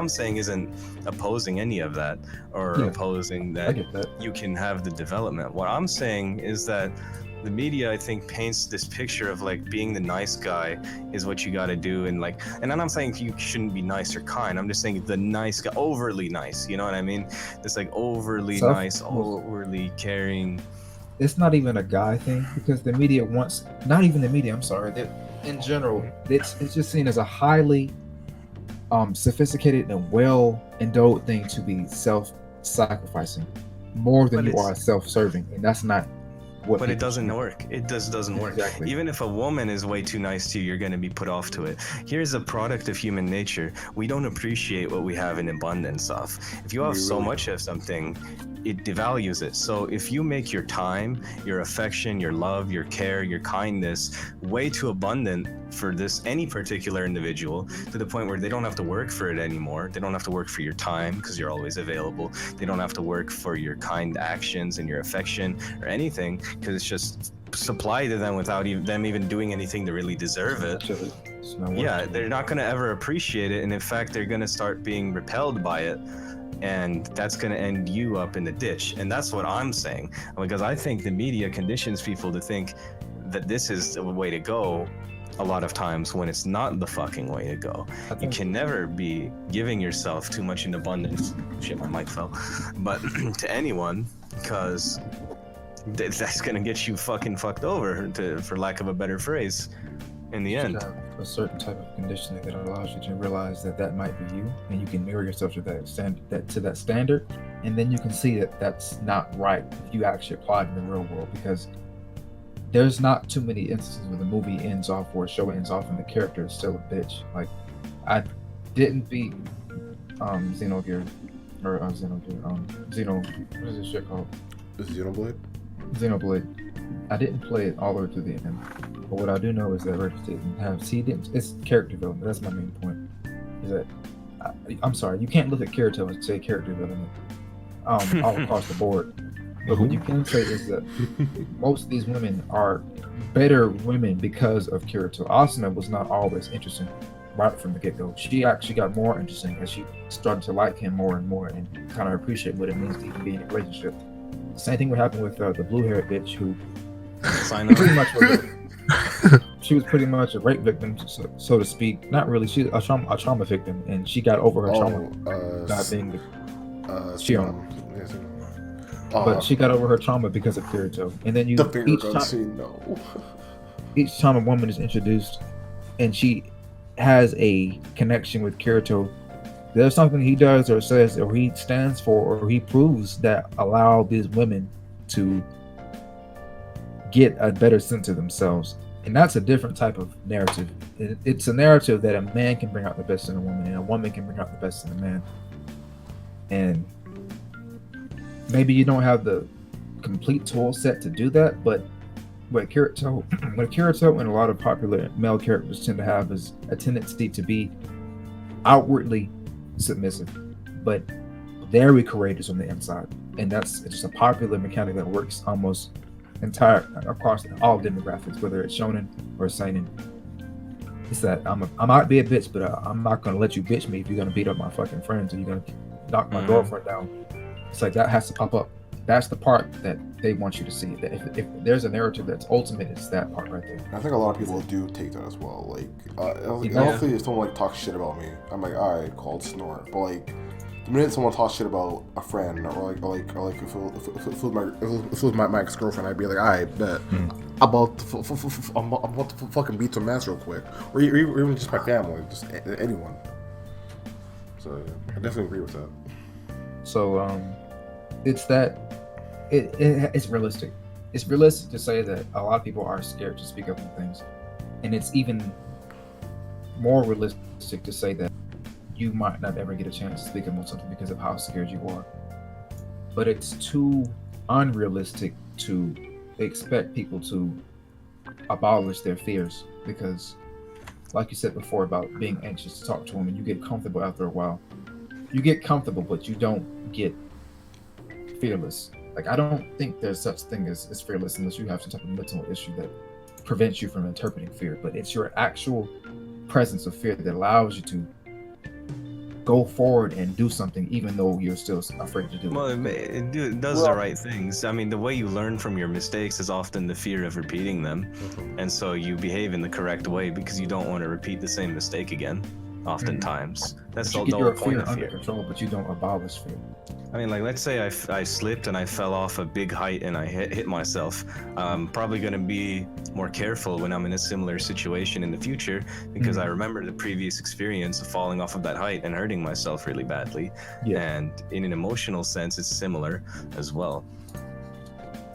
saying isn't opposing any of that, or opposing that you can have the development. What I'm saying is that the media, I think, paints this picture of like being the nice guy is what you got to do, and I'm not saying you shouldn't be nice or kind. I'm just saying the nice guy, overly nice. You know what I mean? It's like overly nice, overly caring. It's not even a guy thing, because the media wants, not even the media, I'm sorry, in general, it's just seen as a highly sophisticated and well endowed thing to be self-sacrificing more than But you are self-serving, and that's not what. But it people doesn't should- work. It just doesn't work. Exactly. Even if a woman is way too nice to you, you're going to be put off to it. Here's a product of human nature. We don't appreciate what we have in abundance of. If you have We so really much of something, it devalues it. So if you make your time, your affection, your love, your care, your kindness way too abundant for this any particular individual, to the point where they don't have to work for it anymore. They don't have to work for your time because you're always available. They don't have to work for your kind actions and your affection or anything, because it's just supplied to them without them even doing anything to really deserve it. Actually, it's not worth Yeah, it. they're not going to ever appreciate it, and in fact they're going to start being repelled by it, and that's going to end you up in the ditch. And that's what I'm saying, because I think the media conditions people to think that this is the way to go a lot of times, when it's not the fucking way to go. I You think- can never be giving yourself too much in abundance. Shit, my mic fell. But to anyone, because that's gonna get you fucking fucked over, for lack of a better phrase, in the You should end. have a certain type of conditioning that allows you to realize that that might be you, and you can mirror yourself to that standard, and then you can see that that's not right if you actually apply it in the real world. Because there's not too many instances where the movie ends off or a show ends off and the character is still a bitch. Like, I didn't beat Xenogear or what is this shit called? Xenoblade? Xenoblade. I didn't play it all the way to the end, but what I do know is that Regis didn't have. It's character development. That's my main point. Is that I'm sorry, you can't look at Kirito and say character development all across the board. But what you can say is that most of these women are better women because of Kirito. Asuna was not always interesting right from the get-go. She actually got more interesting as she started to like him more and more and kind of appreciate what it means to even be in a relationship. The same thing would happen with the blue-haired bitch who Sign up. pretty much she was pretty much a rape victim, so to speak. Not really. She's a trauma victim, and she got over her trauma not being the Shion. But she got over her trauma because of Kirito. And then The finger gun scene, no. each time a woman is introduced and she has a connection with Kirito, there's something he does or says or he stands for or he proves that allow these women to get a better sense of themselves. And that's a different type of narrative. It's a narrative that a man can bring out the best in a woman and a woman can bring out the best in a man. And maybe you don't have the complete tool set to do that, but what Kirito and a lot of popular male characters tend to have is a tendency to be outwardly submissive, but very courageous on the inside. And that's just a popular mechanic that works almost across all demographics, whether it's shonen or seinen. It's that I might be a bitch, but I'm not gonna let you bitch me if you're gonna beat up my fucking friends or you're gonna knock my girlfriend down. It's like that has to pop up. That's the part that they want you to see. That if there's a narrative that's ultimate, it's that part right there. I think a lot of people do take that as well. Like, honestly, if someone like talks shit about me, I'm like, alright, called snort. But like, the minute someone talks shit about a friend, or like if it was my ex-girlfriend, I'd be like, alright, bet. I'm about to fucking beat some ass real quick, or even just my family, just anyone. So I definitely agree with that. So it's that it's realistic. It's realistic to say that a lot of people are scared to speak up on things, and it's even more realistic to say that you might not ever get a chance to speak up on something because of how scared you are. But it's too unrealistic to expect people to abolish their fears, because like you said before about being anxious to talk to them, and you get comfortable after a while. You get comfortable, but you don't get fearless. Like, I don't think there's such thing as fearless unless you have some type of mental issue that prevents you from interpreting fear. But it's your actual presence of fear that allows you to go forward and do something even though you're still afraid to do Well, it. it does the right things. I mean, the way you learn from your mistakes is often the fear of repeating them. And so you behave in the correct way because you don't want to repeat the same mistake again. oftentimes. That's you the get whole your point fear of under fear. control, but you don't abolish fear. I mean, like, let's say I slipped and I fell off a big height and I hit myself. I'm probably going to be more careful when I'm in a similar situation in the future because I remember the previous experience of falling off of that height and hurting myself really badly. Yeah. And in an emotional sense, it's similar as well.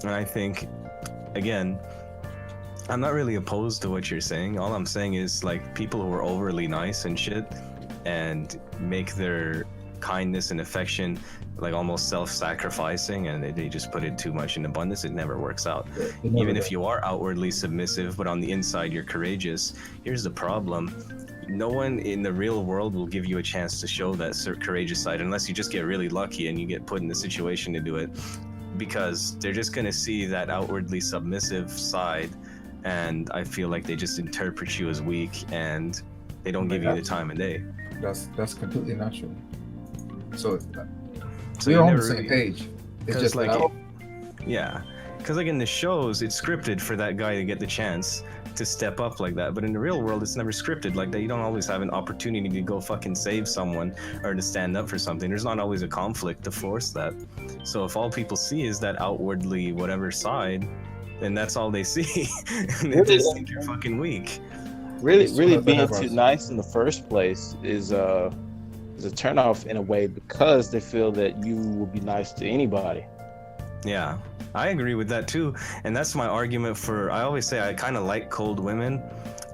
And I think, again, I'm not really opposed to what you're saying. All I'm saying is, like, people who are overly nice and shit and make their kindness and affection like almost self-sacrificing, and they just put it too much in abundance, it never works out. Even if you are outwardly submissive but on the inside you're courageous, here's the problem: no one in the real world will give you a chance to show that courageous side unless you just get really lucky and you get put in the situation to do it, because they're just going to see that outwardly submissive side, and I feel like they just interpret you as weak and they don't give you the time of day. That's completely natural. So you we're on never the same really- page. It's 'cause, just like, like yeah, because like in the shows, it's scripted for that guy to get the chance to step up like that. But in the real world, it's never scripted like that. You don't always have an opportunity to go fucking save someone or to stand up for something. There's not always a conflict to force that. So if all people see is that outwardly whatever side, then that's all they see. And they just think you're fucking weak. Really being too nice in the first place is a turnoff in a way, because they feel that you will be nice to anybody. Yeah, I agree with that too. And that's my argument for, I always say I kind of like cold women.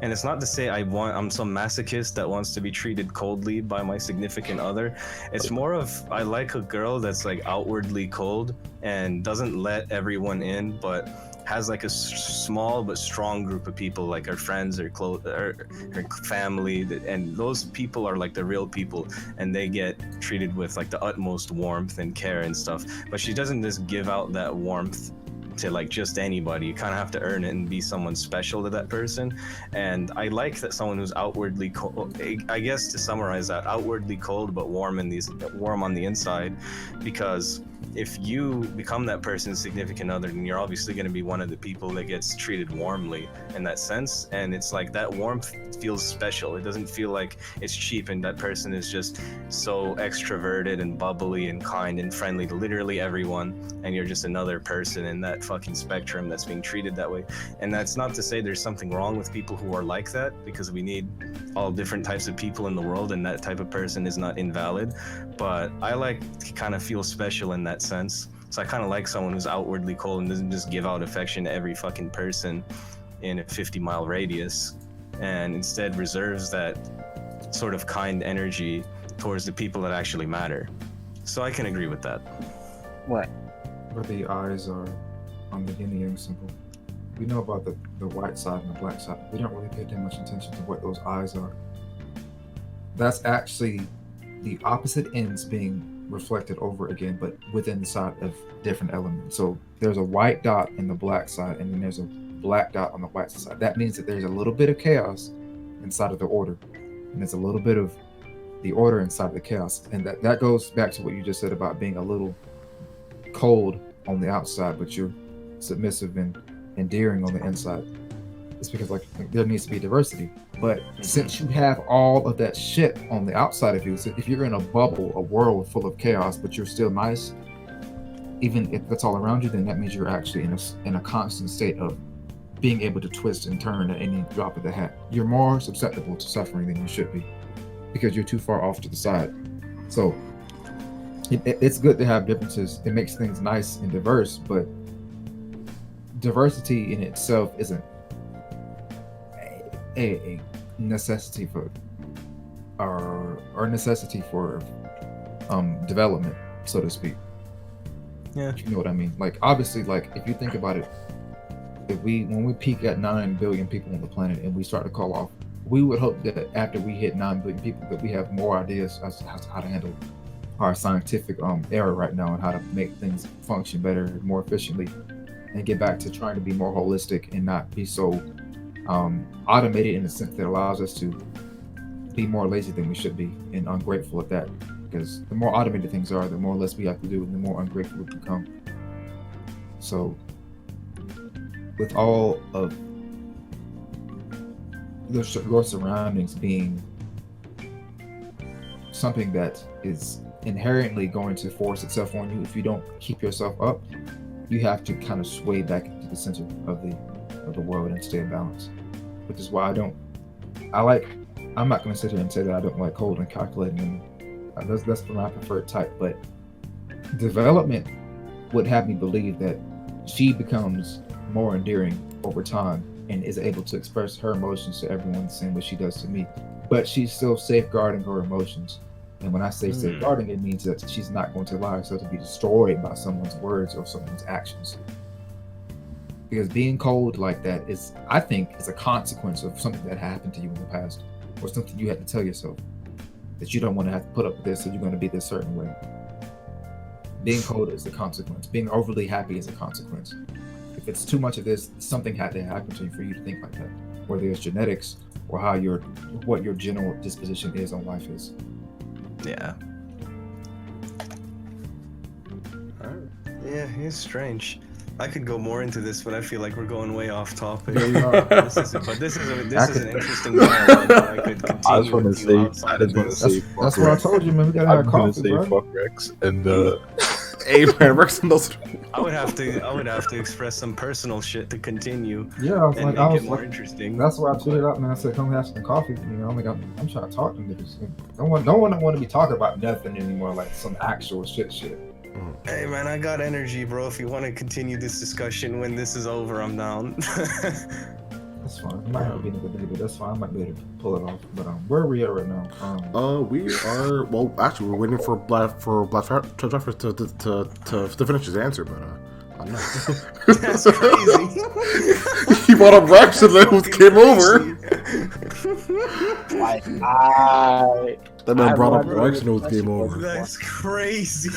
And it's not to say I'm some masochist that wants to be treated coldly by my significant other. It's more of, I like a girl that's like outwardly cold and doesn't let everyone in, but has like a small but strong group of people, like her friends, her family, and those people are like the real people, and they get treated with like the utmost warmth and care and stuff. But she doesn't just give out that warmth to like just anybody. You kind of have to earn it and be someone special to that person. And I like that someone who's outwardly cold, I guess to summarize that, outwardly cold but warm on the inside, because if you become that person's significant other, then you're obviously going to be one of the people that gets treated warmly in that sense. And it's like that warmth feels special. It doesn't feel like it's cheap and that person is just so extroverted and bubbly and kind and friendly to literally everyone, and you're just another person in that fucking spectrum that's being treated that way. And that's not to say there's something wrong with people who are like that, because we need all different types of people in the world, and that type of person is not invalid. But I like to kind of feel special in that sense. So I kind of like someone who's outwardly cold and doesn't just give out affection to every fucking person in a 50-mile radius, and instead reserves that sort of kind energy towards the people that actually matter. So I can agree with that. Right. where the eyes are on the yin and yang symbol. We know about the white side and the black side. We don't really pay too much attention to what those eyes are. That's actually the opposite ends being reflected over again, but within the side of different elements. So there's a white dot in the black side, and then there's a black dot on the white side. That means that there's a little bit of chaos inside of the order, and there's a little bit of the order inside of the chaos. And that goes back to what you just said about being a little cold on the outside, but you're submissive and endearing on the inside. It's because like there needs to be diversity. But since you have all of that shit on the outside of you, so if you're in a bubble, a world full of chaos, but you're still nice, even if that's all around you, then that means you're actually in a constant state of being able to twist and turn at any drop of the hat. You're more susceptible to suffering than you should be because you're too far off to the side. So it's good to have differences. It makes things nice and diverse, but diversity in itself isn't a necessity for or necessity for development, so to speak. Yeah, you know what I mean. Like obviously, like if you think about it, when we peak at 9 billion people on the planet and we start to call off, we would hope that after we hit 9 billion people that we have more ideas as to how to handle our scientific era right now and how to make things function better, more efficiently, and get back to trying to be more holistic and not be so automated in the sense that allows us to be more lazy than we should be and ungrateful at that. Because the more automated things are, the more less we have to do and the more ungrateful we become. So with all of your surroundings being something that is inherently going to force itself on you. If you don't keep yourself up, you have to kind of sway back into the center of the world and stay in balance. Which is why I'm not going to sit here and say that I don't like cold and calculating. That's my preferred type. But development would have me believe that she becomes more endearing over time and is able to express her emotions to everyone the same way she does to me. But she's still safeguarding her emotions. And when I say safeguarding, it means that she's not going to allow herself to be destroyed by someone's words or someone's actions. Because being cold like that is, I think, is a consequence of something that happened to you in the past, or something you had to tell yourself that you don't want to have to put up with this, so you're going to be this certain way. Being cold is a consequence. Being overly happy is a consequence. If it's too much of this, something had to happen to you for you to think like that, whether it's genetics or what your general disposition is on life is. Yeah. Yeah, it's strange. I could go more into this, but I feel like we're going way off topic. This is an interesting dialogue that I could continue. I just want to say, that's what I told you, man. We gotta have coffee, bro. Fuck Rex and Hey man, Rex knows. I would have to express some personal shit to continue. Yeah, and make it more interesting. That's why I tweeted out, man. I said, "Come have some coffee." You know, I'm trying to talk to niggas. No one want to be talking about nothing anymore, like some actual shit. Hey man, I got energy, bro. If you want to continue this discussion when this is over, I'm down. That's fine. It might not be a good day, but that's fine. I might be able to pull it off. But where are we at right now? We are actually we're waiting for Black Triffer to finish his answer, but I don't know. That's crazy. He brought up Rex and then it came over. That man brought up Rex and it was game over. That's crazy.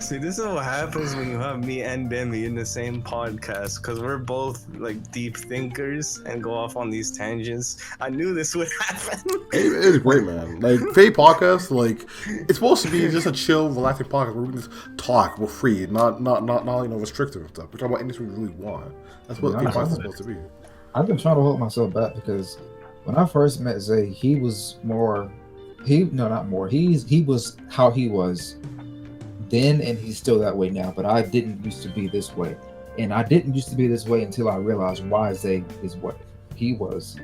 See, this is what happens when you have me and Demi in the same podcast, because we're both like deep thinkers and go off on these tangents. I knew this would happen. It's great, man. Like Faye podcast, like it's supposed to be just a chill, relaxing podcast where we can just talk. We're free, not restrictive and stuff. We talk about anything we really want. That's what Faye podcast is supposed to be. I've been trying to hold myself back because when I first met Zay, he was he was how he was then, and he's still that way now, but I didn't used to be this way. And I didn't used to be this way until I realized why Zay is what he was.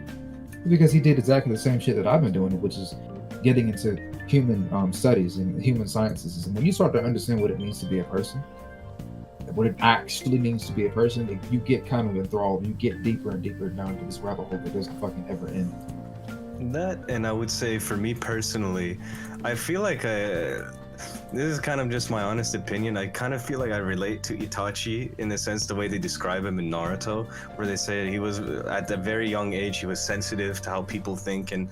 Because he did exactly the same shit that I've been doing, which is getting into human studies and human sciences. And when you start to understand what it means to be a person, what it actually means to be a person, you get kind of enthralled. You get deeper and deeper down into this rabbit hole that doesn't fucking ever end. That, and I would say for me personally, I feel like this is kind of just my honest opinion. I kind of feel like I relate to Itachi in the sense the way they describe him in Naruto, where they say he was at a very young age, he was sensitive to how people think and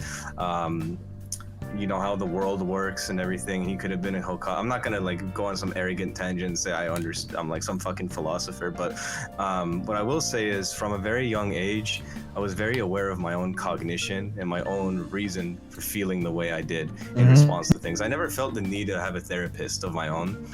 you know how the world works and everything. He could have been a Hokage. I'm not gonna like go on some arrogant tangent and say I'm like some fucking philosopher, but what I will say is from a very young age, I was very aware of my own cognition and my own reason for feeling the way I did in response to things. I never felt the need to have a therapist of my own,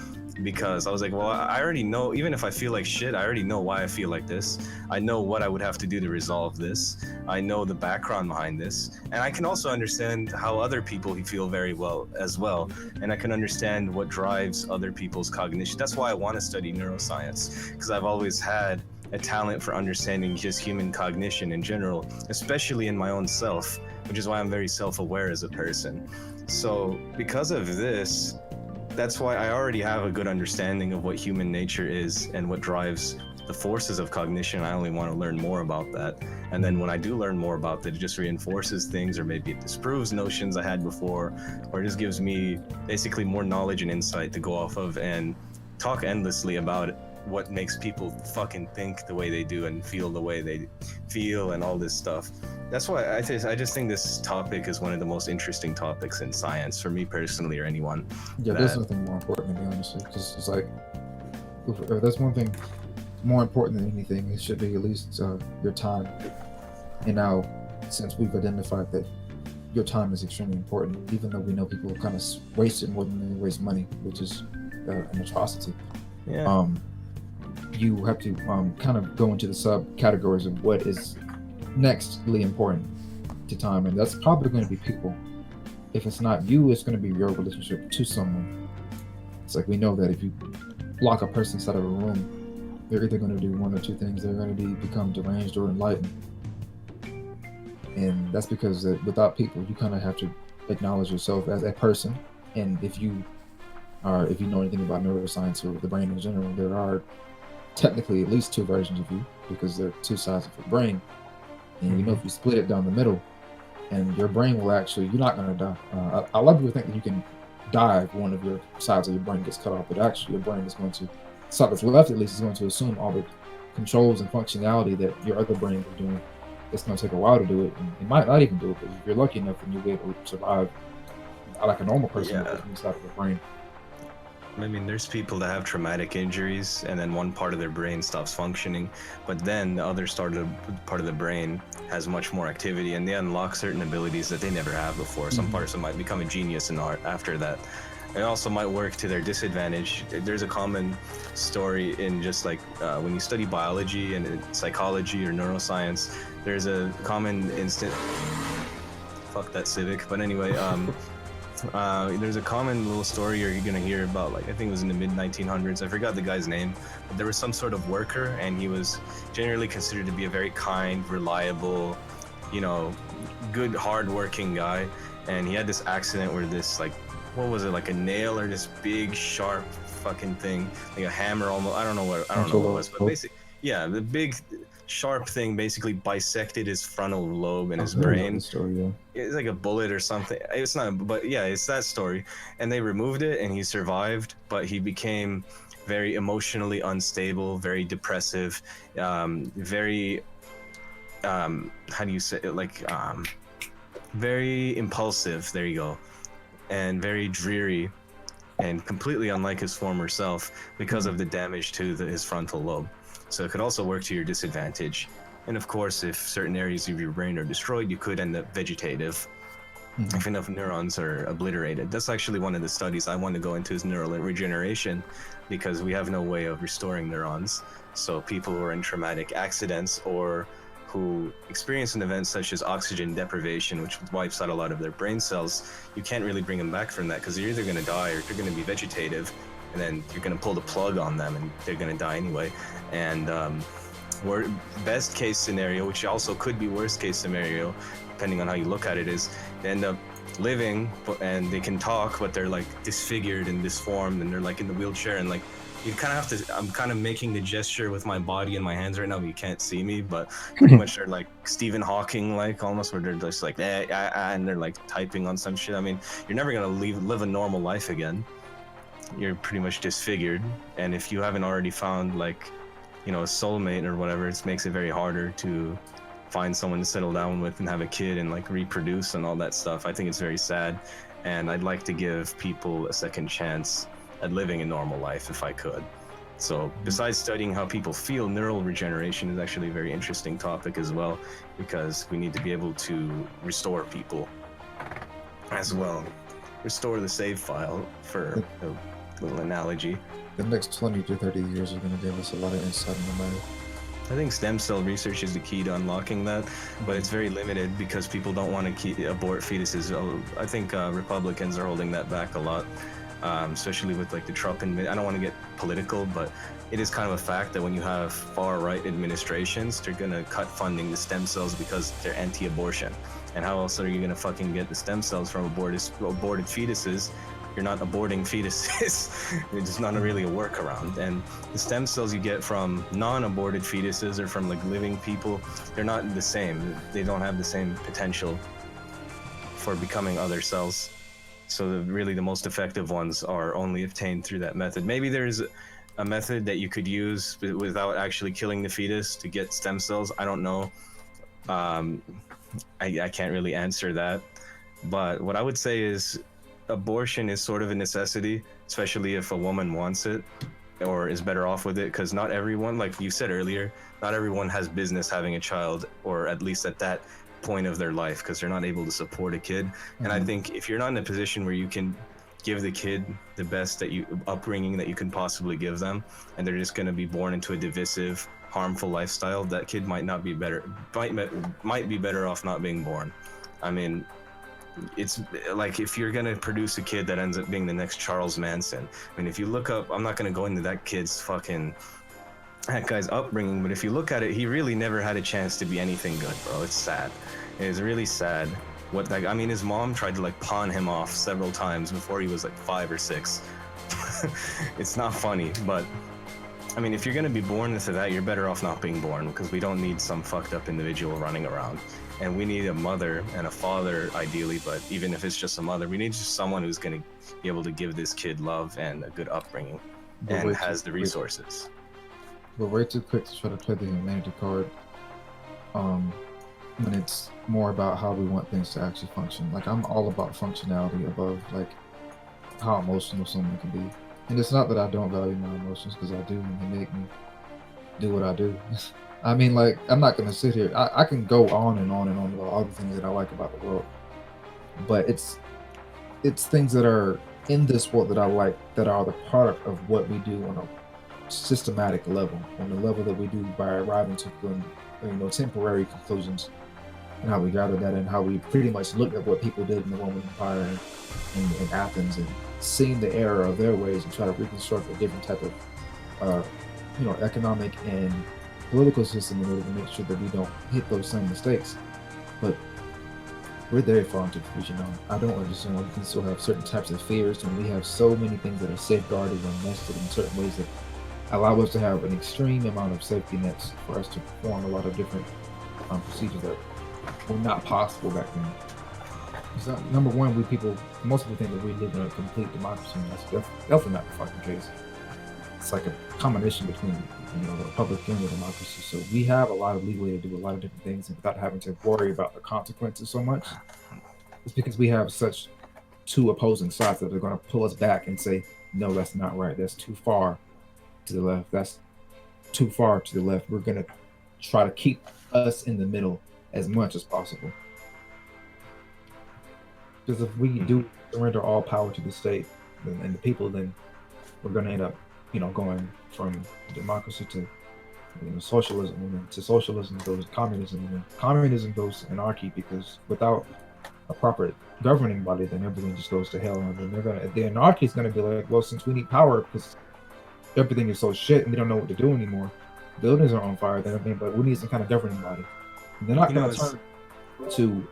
because I was like, well, I already know, even if I feel like shit, I already know why I feel like this. I know what I would have to do to resolve this. I know the background behind this. And I can also understand how other people feel very well as well. And I can understand what drives other people's cognition. That's why I want to study neuroscience, because I've always had a talent for understanding just human cognition in general, especially in my own self, which is why I'm very self-aware as a person. So because of this, that's why I already have a good understanding of what human nature is and what drives the forces of cognition. I only want to learn more about that. And then when I do learn more about that, it just reinforces things, or maybe it disproves notions I had before, or it just gives me basically more knowledge and insight to go off of and talk endlessly about what makes people fucking think the way they do and feel the way they feel and all this stuff. That's why I just think this topic is one of the most interesting topics in science for me personally, or anyone. Yeah, there's nothing more important to me, honestly. Because it's like, if there's one thing more important than anything, it should be at least your time. And now, since we've identified that your time is extremely important, even though we know people kind of waste it more than they waste money, which is an atrocity. Yeah. You have to kind of go into the subcategories of what is nextly important to time, and that's probably going to be people. if it's not you, it's going to be your relationship to someone. It's like we know that if you lock a person inside of a room, they're either going to do one or two things. They're going to become deranged or enlightened. And that's because without people, you kind of have to acknowledge yourself as a person. And if you know anything about neuroscience or the brain in general, there are technically at least two versions of you, because there are two sides of the brain. And you know, if you split it down the middle, and your brain will actually, you're not going to die. A lot of people think that you can die if one of your sides of your brain gets cut off, but actually your brain is going to, side that's left at least, is going to assume all the controls and functionality that your other brain is doing. It's going to take a while to do it, and it might not even do it, but if you're lucky enough, then you'll be able to survive like a normal person with the side of the brain. I mean, there's people that have traumatic injuries and then one part of their brain stops functioning, but then the other part of the brain has much more activity and they unlock certain abilities that they never have before. Some person might become a genius in art after that. It also might work to their disadvantage. There's a common story in just like when you study biology and psychology or neuroscience, there's a common instant. Fuck that Civic. But anyway, there's a common little story you're gonna hear about, like I think it was in the mid-1900s. I forgot the guy's name, but there was some sort of worker, and he was generally considered to be a very kind, reliable, you know, good, hard-working guy. And he had this accident where this, like, what was it, like a nail or this big, sharp fucking thing, like a hammer almost. I don't know what it was, but basically, yeah, the big, sharp thing basically bisected his frontal lobe in his brain. Story, yeah. It's like a bullet or something. It's not, but yeah, it's that story. And they removed it and he survived, but he became very emotionally unstable, very depressive, very, how do you say it? Like, very impulsive, there you go. And very dreary and completely unlike his former self because of the damage to his frontal lobe. So it could also work to your disadvantage. And of course, if certain areas of your brain are destroyed, you could end up vegetative if enough neurons are obliterated. That's actually one of the studies I want to go into, is neural regeneration, because we have no way of restoring neurons. So people who are in traumatic accidents or who experience an event such as oxygen deprivation, which wipes out a lot of their brain cells, you can't really bring them back from that, because they're either going to die or they're going to be vegetative, and then you're going to pull the plug on them and they're going to die anyway. And best case scenario, which also could be worst case scenario depending on how you look at it, is they end up living and they can talk, but they're like disfigured and disformed, and they're like in the wheelchair, and like you kind of have to, I'm kind of making the gesture with my body and my hands right now, but you can't see me, but pretty much they're like Stephen Hawking, like almost, where they're just like and they're like typing on some shit. I mean, you're never gonna live a normal life again. You're pretty much disfigured, and if you haven't already found, like, you know, a soulmate or whatever, it makes it very harder to find someone to settle down with and have a kid and like reproduce and all that stuff. I think it's very sad, and I'd like to give people a second chance at living a normal life if I could. So besides studying how people feel, neural regeneration is actually a very interesting topic as well, because we need to be able to restore people as well. Restore the save file, for a little analogy. The next 20 to 30 years are going to give us a lot of insight in the matter. I think stem cell research is the key to unlocking that, but it's very limited because people don't want to abort fetuses. I think Republicans are holding that back a lot, especially with like the Trump and I don't want to get political, but it is kind of a fact that when you have far-right administrations, they're going to cut funding to stem cells because they're anti-abortion. And how else are you going to fucking get the stem cells from aborted fetuses? You're not aborting fetuses. It's not really a workaround. And the stem cells you get from non-aborted fetuses or from like living people, they're not the same. They don't have the same potential for becoming other cells. So really the most effective ones are only obtained through that method. Maybe there's a method that you could use without actually killing the fetus to get stem cells. I don't know. I can't really answer that. But what I would say is abortion is sort of a necessity, especially if a woman wants it or is better off with it, because not everyone, like you said earlier, not everyone has business having a child, or at least at that point of their life, because they're not able to support a kid. And I think if you're not in a position where you can give the kid the best upbringing that you can possibly give them, and they're just going to be born into a divisive, harmful lifestyle, that kid might be better off not being born. I mean, it's like if you're gonna produce a kid that ends up being the next Charles Manson. I mean, if you look up, I'm not gonna go into that guy's upbringing, but if you look at it, he really never had a chance to be anything good, bro. It's sad. It's really sad. I mean, his mom tried to like pawn him off several times before he was like 5 or 6. It's not funny, but I mean, if you're gonna be born into that, you're better off not being born, because we don't need some fucked up individual running around. And we need a mother and a father, ideally, but even if it's just a mother, we need just someone who's gonna be able to give this kid love and a good upbringing, and has the resources. We're way too quick to try to play the humanity card. When it's more about how we want things to actually function. Like, I'm all about functionality above like how emotional someone can be. And it's not that I don't value my emotions, because I do, and they make me do what I do. I mean, like, I'm not gonna sit here. I can go on and on and on about all the things that I like about the world, but it's things that are in this world that I like, that are the product of what we do on a systematic level, on the level that we do by arriving to temporary conclusions, and how we gather that, and how we pretty much look at what people did in the Roman Empire and in Athens, and seeing the error of their ways and try to reconstruct a different type of economic and political system in order to make sure that we don't hit those same mistakes. But we're very far into the future now. I don't understand why we can still have certain types of fears when we have so many things that are safeguarded and nested in certain ways that allow us to have an extreme amount of safety nets for us to perform a lot of different procedures that were not possible back then. So, number one, most people think that we live in a complete democracy, and that's definitely not the fucking case. It's like a combination between the republic and the democracy. So we have a lot of leeway to do a lot of different things without having to worry about the consequences so much. It's because we have such two opposing sides that are going to pull us back and say, no, that's not right. That's too far to the left. That's too far to the left. We're going to try to keep us in the middle as much as possible. Because if we do surrender all power to the state and the people, then we're going to end up, going from democracy to socialism, and then to socialism goes communism, and then communism goes anarchy, because without a proper governing body, then everything just goes to hell. And then the anarchy is going to be like, well, since we need power because everything is so shit and we don't know what to do anymore, buildings are on fire, but we need some kind of governing body. And they're not going to turn to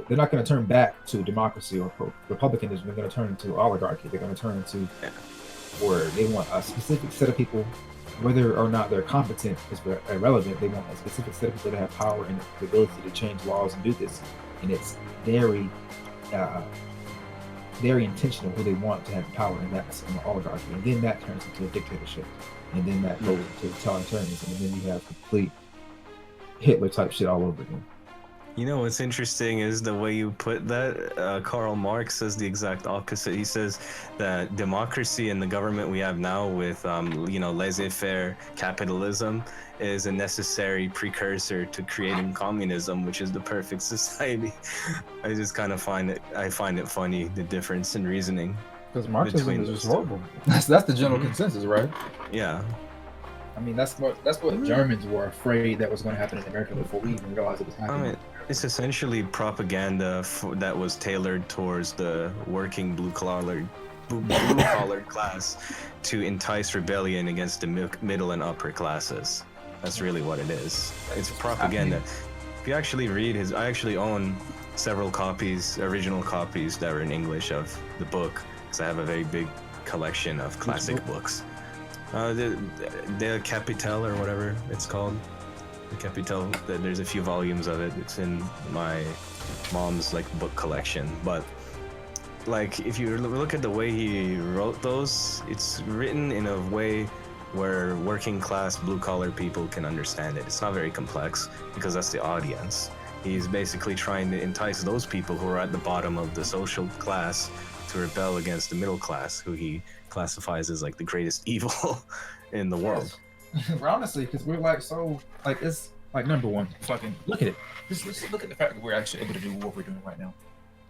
they're not going to turn back to democracy or republicanism. They're going to turn to oligarchy. They're going to turn to where they want a specific set of people, whether or not they're competent is irrelevant. They want a specific set of people that have power and the ability to change laws and do this. And it's very intentional who they want to have power, and that's an oligarchy. And then that turns into a dictatorship. And then that goes to totalitarianism. And then you have complete Hitler type shit all over again. You know what's interesting is the way you put that. Karl Marx says the exact opposite. He says that democracy and the government we have now with, laissez-faire capitalism is a necessary precursor to creating communism, which is the perfect society. I just kind of find it funny, the difference in reasoning. Because Marxism is just horrible. That's the general consensus, right? Yeah. I mean, that's what Germans were afraid that was going to happen in America before we even realized it was happening. I mean, it's essentially propaganda that was tailored towards the working blue-collar class to entice rebellion against the middle and upper classes. That's really what it is. It's propaganda. If you actually read I actually own several original copies that are in English of the book, because I have a very big collection of classic books. The Capital, or whatever it's called. The Capital, there's a few volumes of it. It's in my mom's book collection. But if you look at the way he wrote those, it's written in a way where working class blue collar people can understand it. It's not very complex because that's the audience. He's basically trying to entice those people who are at the bottom of the social class to rebel against the middle class, who he classifies as the greatest evil in the world. Honestly, because we're it's number one, fucking look at it. Just look at the fact that we're actually able to do what we're doing right now.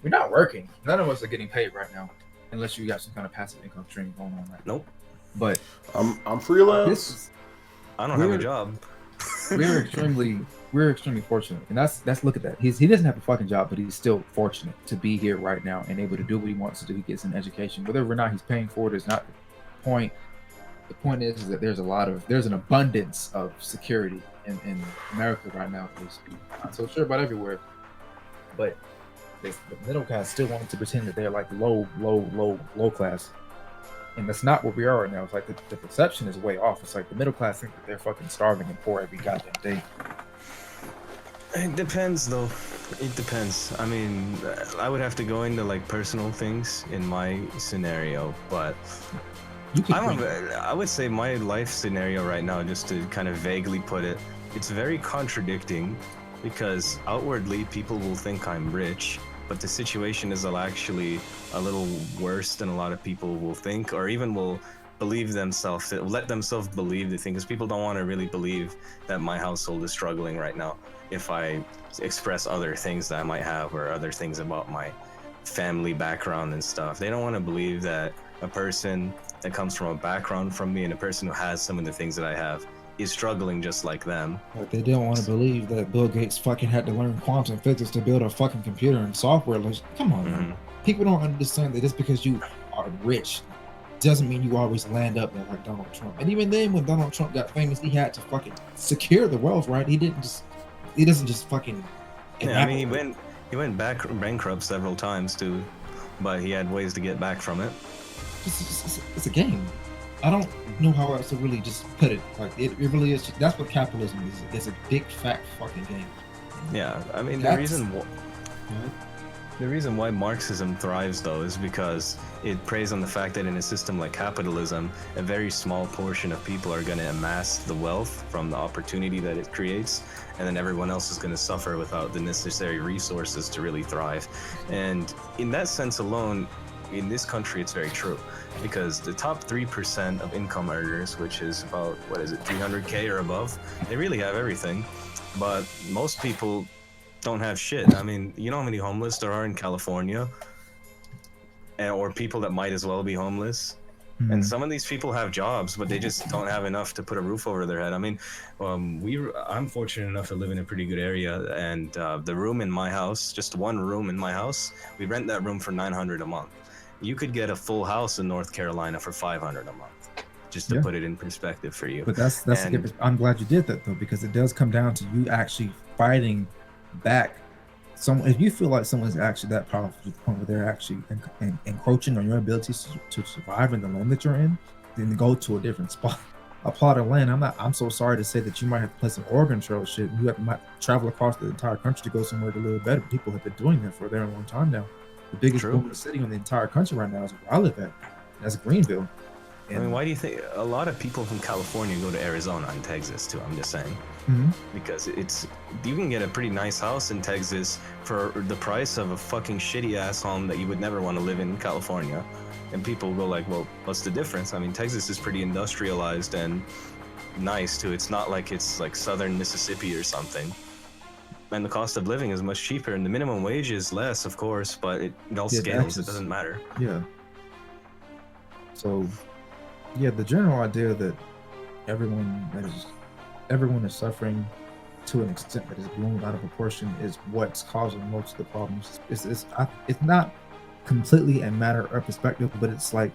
We're not working. None of us are getting paid right now, unless you got some kind of passive income stream going on right now. Nope. But I'm freelance. I don't have a job. we're extremely fortunate, and that's look at that. He doesn't have a fucking job, but he's still fortunate to be here right now and able to do what he wants to do. He gets an education, whether or not he's paying for it is not the point. The point is that there's an abundance of security in America right now. Not so sure about everywhere, but the middle class still wanting to pretend that they're like low class. And that's not what we are right now. It's like the perception is way off. It's like the middle class think that they're fucking starving and poor every goddamn day. It depends, though. It depends. I mean, I would have to go into like personal things in my scenario, but I would say my life scenario right now, just to kind of vaguely put it, it's very contradicting because outwardly people will think I'm rich, but the situation is actually a little worse than a lot of people will think, or even will believe themselves, let themselves believe the thing, because people don't want to really believe that my household is struggling right now if I express other things that I might have or other things about my family background and stuff. They don't want to believe that a person that comes from a background from me and a person who has some of the things that I have is struggling just like them. Like they don't want to believe that Bill Gates fucking had to learn quantum physics to build a fucking computer and software. Like, come on, man. People don't understand that just because you are rich doesn't mean you always land up there like Donald Trump. And even then, when Donald Trump got famous, he had to fucking secure the wealth, right? He doesn't just fucking. Yeah, I mean, he went bankrupt several times too, but he had ways to get back from it. It's a game. I don't know how else to really just put it. Like it really is. That's what capitalism is. It's a big fat fucking game. Yeah, I mean the reason why Marxism thrives though is because it preys on the fact that in a system like capitalism, a very small portion of people are going to amass the wealth from the opportunity that it creates, and then everyone else is going to suffer without the necessary resources to really thrive. And in that sense alone, in this country, it's very true, because the top 3% of income earners, which is about, 300K or above, they really have everything. But most people don't have shit. I mean, you know how many homeless there are in California? Or people that might as well be homeless? Mm-hmm. And some of these people have jobs, but they just don't have enough to put a roof over their head. I mean, I'm fortunate enough to live in a pretty good area, and the room in my house, just one room in my house, we rent that room for $900 a month. You could get a full house in North Carolina for $500 a month, just to put it in perspective for you. But that's I'm glad you did that though, because it does come down to you actually fighting back. If you feel like someone's actually that powerful to the point where they're actually encroaching on your abilities to survive in the land that you're in, then go to a different spot. A plot of land. I'm so sorry to say that you might have to play some Oregon Trail shit. You might travel across the entire country to go somewhere to live better. People have been doing that for a very long time now. The biggest booming city in the entire country right now is where I live at. That's Greenville. And I mean, why do you think a lot of people from California go to Arizona and Texas too? I'm just saying. Because you can get a pretty nice house in Texas for the price of a fucking shitty ass home that you would never want to live in California. And people go like, well, what's the difference? I mean, Texas is pretty industrialized and nice too. It's not like it's like southern Mississippi or something. And the cost of living is much cheaper, and the minimum wage is less, of course, but it all scales. It doesn't matter. Yeah. So, yeah, the general idea that everyone is suffering to an extent that is blown out of proportion is what's causing most of the problems. It's not completely a matter of perspective, but it's like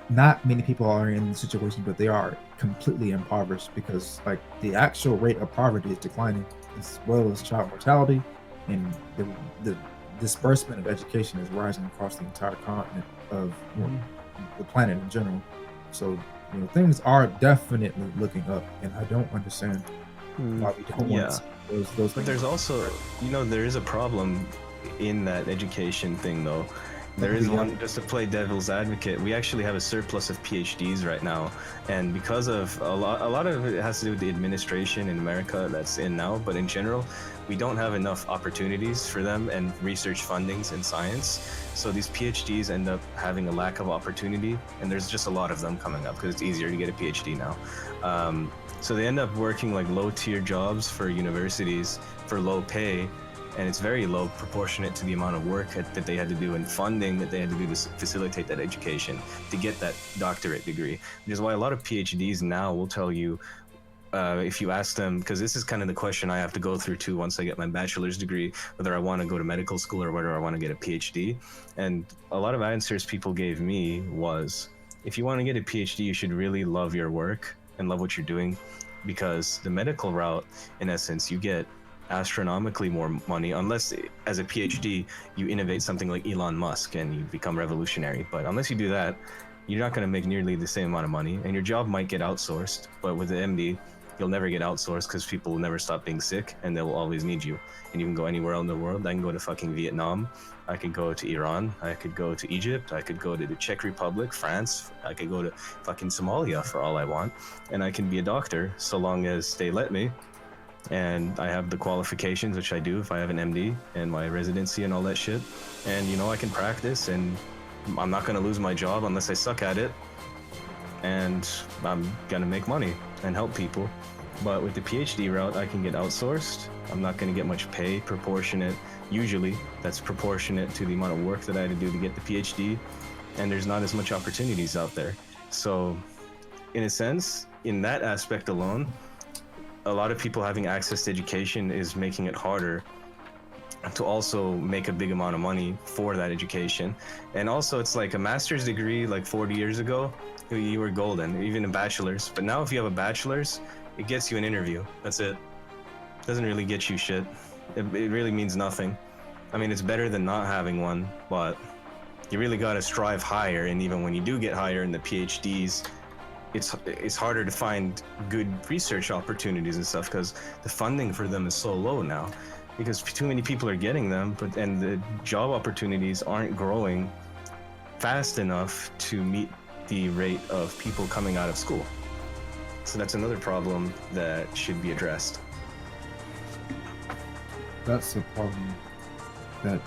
not many people are in the situation, but they are completely impoverished because like the actual rate of poverty is declining, as well as child mortality, and the disbursement of education is rising across the entire continent of the planet in general. So things are definitely looking up, and I don't understand why we don't want those things. But there's also there is a problem in that education thing though. There is one, just to play devil's advocate, we actually have a surplus of PhDs right now, and because of a lot of it has to do with the administration in America that's in now, but in general, we don't have enough opportunities for them and research fundings in science. So these PhDs end up having a lack of opportunity, and there's just a lot of them coming up because it's easier to get a PhD now. So they end up working like low-tier jobs for universities for low pay, and it's very low proportionate to the amount of work that they had to do and funding that they had to do to facilitate that education to get that doctorate degree. Which is why a lot of PhDs now will tell you if you ask them, because this is kind of the question I have to go through too once I get my bachelor's degree, whether I want to go to medical school or whether I want to get a PhD. And a lot of answers people gave me was, if you want to get a PhD, you should really love your work and love what you're doing, because the medical route, in essence, you get astronomically more money unless as a PhD you innovate something like Elon Musk and you become revolutionary. But unless you do that, you're not going to make nearly the same amount of money, and your job might get outsourced. But with the MD, you'll never get outsourced because people will never stop being sick and they will always need you. And you can go anywhere in the world. I can go to fucking Vietnam, I could go to Iran, I could go to Egypt, I could go to the Czech Republic, France, I could go to fucking Somalia for all I want, and I can be a doctor so long as they let me. And I have the qualifications, which I do if I have an MD and my residency and all that shit. And you know, I can practice, and I'm not gonna lose my job unless I suck at it. And I'm gonna make money and help people. But with the PhD route, I can get outsourced. I'm not gonna get much pay proportionate. Usually, that's proportionate to the amount of work that I had to do to get the PhD. And there's not as much opportunities out there. So, in a sense, in that aspect alone, a lot of people having access to education is making it harder to also make a big amount of money for that education. And also, it's like a master's degree like 40 years ago, you were golden, even a bachelor's. But now if you have a bachelor's, it gets you an interview. That's it. Doesn't really get you shit. It really means nothing. I mean, it's better than not having one, but you really got to strive higher. And even when you do get higher in the PhDs, it's harder to find good research opportunities and stuff because the funding for them is so low now, because too many people are getting them, and the job opportunities aren't growing fast enough to meet the rate of people coming out of school. So that's another problem that should be addressed. That's a problem that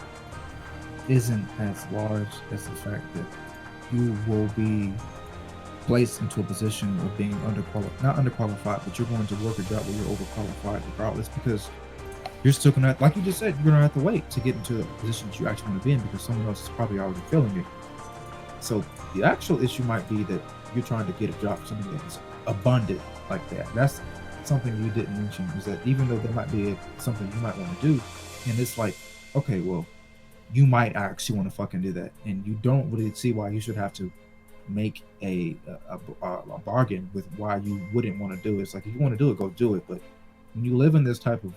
isn't as large as the fact that you will be placed into a position of being not underqualified, but you're going to work a job where you're overqualified regardless, because you're still gonna, like you just said, you're gonna have to wait to get into the position that you actually want to be in because someone else is probably already filling it. So the actual issue might be that you're trying to get a job for something that's abundant like that. That's something you didn't mention, is that even though there might be something you might want to do, and it's like, okay, well, you might actually want to fucking do that, and you don't really see why you should have to make a bargain with why you wouldn't want to do it. It's like, if you want to do it, go do it. But when you live in this type of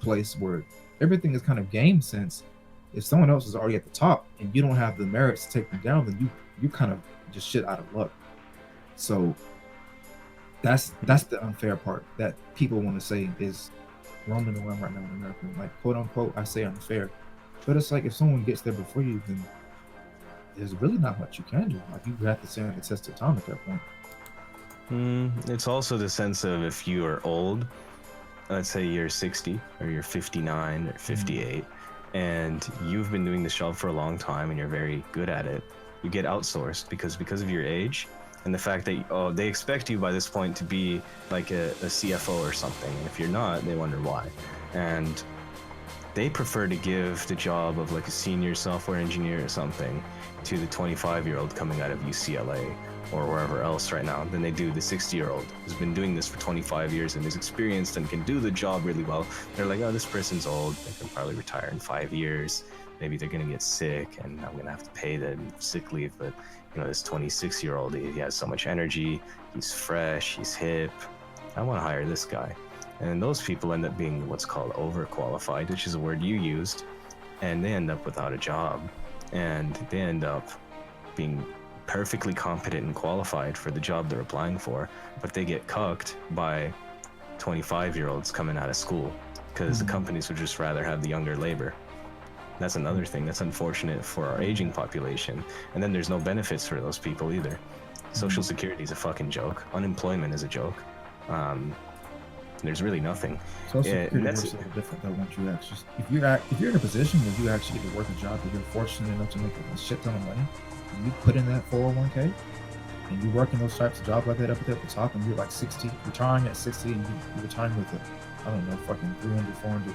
place where everything is kind of game sense, if someone else is already at the top and you don't have the merits to take them down, then you kind of just shit out of luck. So that's the unfair part that people want to say is roaming around right now in America, like, quote unquote, I say unfair, but it's like, if someone gets there before you, then there's really not much you can do. Like, you have to stand the test of time at that point. It's also the sense of, if you are old, let's say you're 60 or you're 59 or 58, and you've been doing this job for a long time and you're very good at it, you get outsourced because of your age and the fact that they expect you by this point to be like a CFO or something, and if you're not, they wonder why. And they prefer to give the job of like a senior software engineer or something to the 25-year-old coming out of UCLA or wherever else right now than they do the 60-year-old who's been doing this for 25 years and is experienced and can do the job really well. They're like, oh, this person's old, they can probably retire in 5 years, maybe they're gonna get sick and I'm gonna have to pay them sick leave, but you know, this 26-year-old, he has so much energy, he's fresh, he's hip, I want to hire this guy. And those people end up being what's called overqualified, which is a word you used, and they end up without a job, and they end up being perfectly competent and qualified for the job they're applying for, but they get cucked by 25-year-olds coming out of school because the companies would just rather have the younger labor. That's another thing that's unfortunate for our aging population. And then there's no benefits for those people either. Social Security is a fucking joke. Unemployment is a joke. There's really nothing. Social Security works a little different though. Once you actually, if you're in a position where you actually get to work a job that you're fortunate enough to make a shit ton of money, and you put in that 401k, and you work in those types of jobs like that up at the top, and you're like 60, retiring at 60, and you're retiring with I don't know, fucking $300, $400,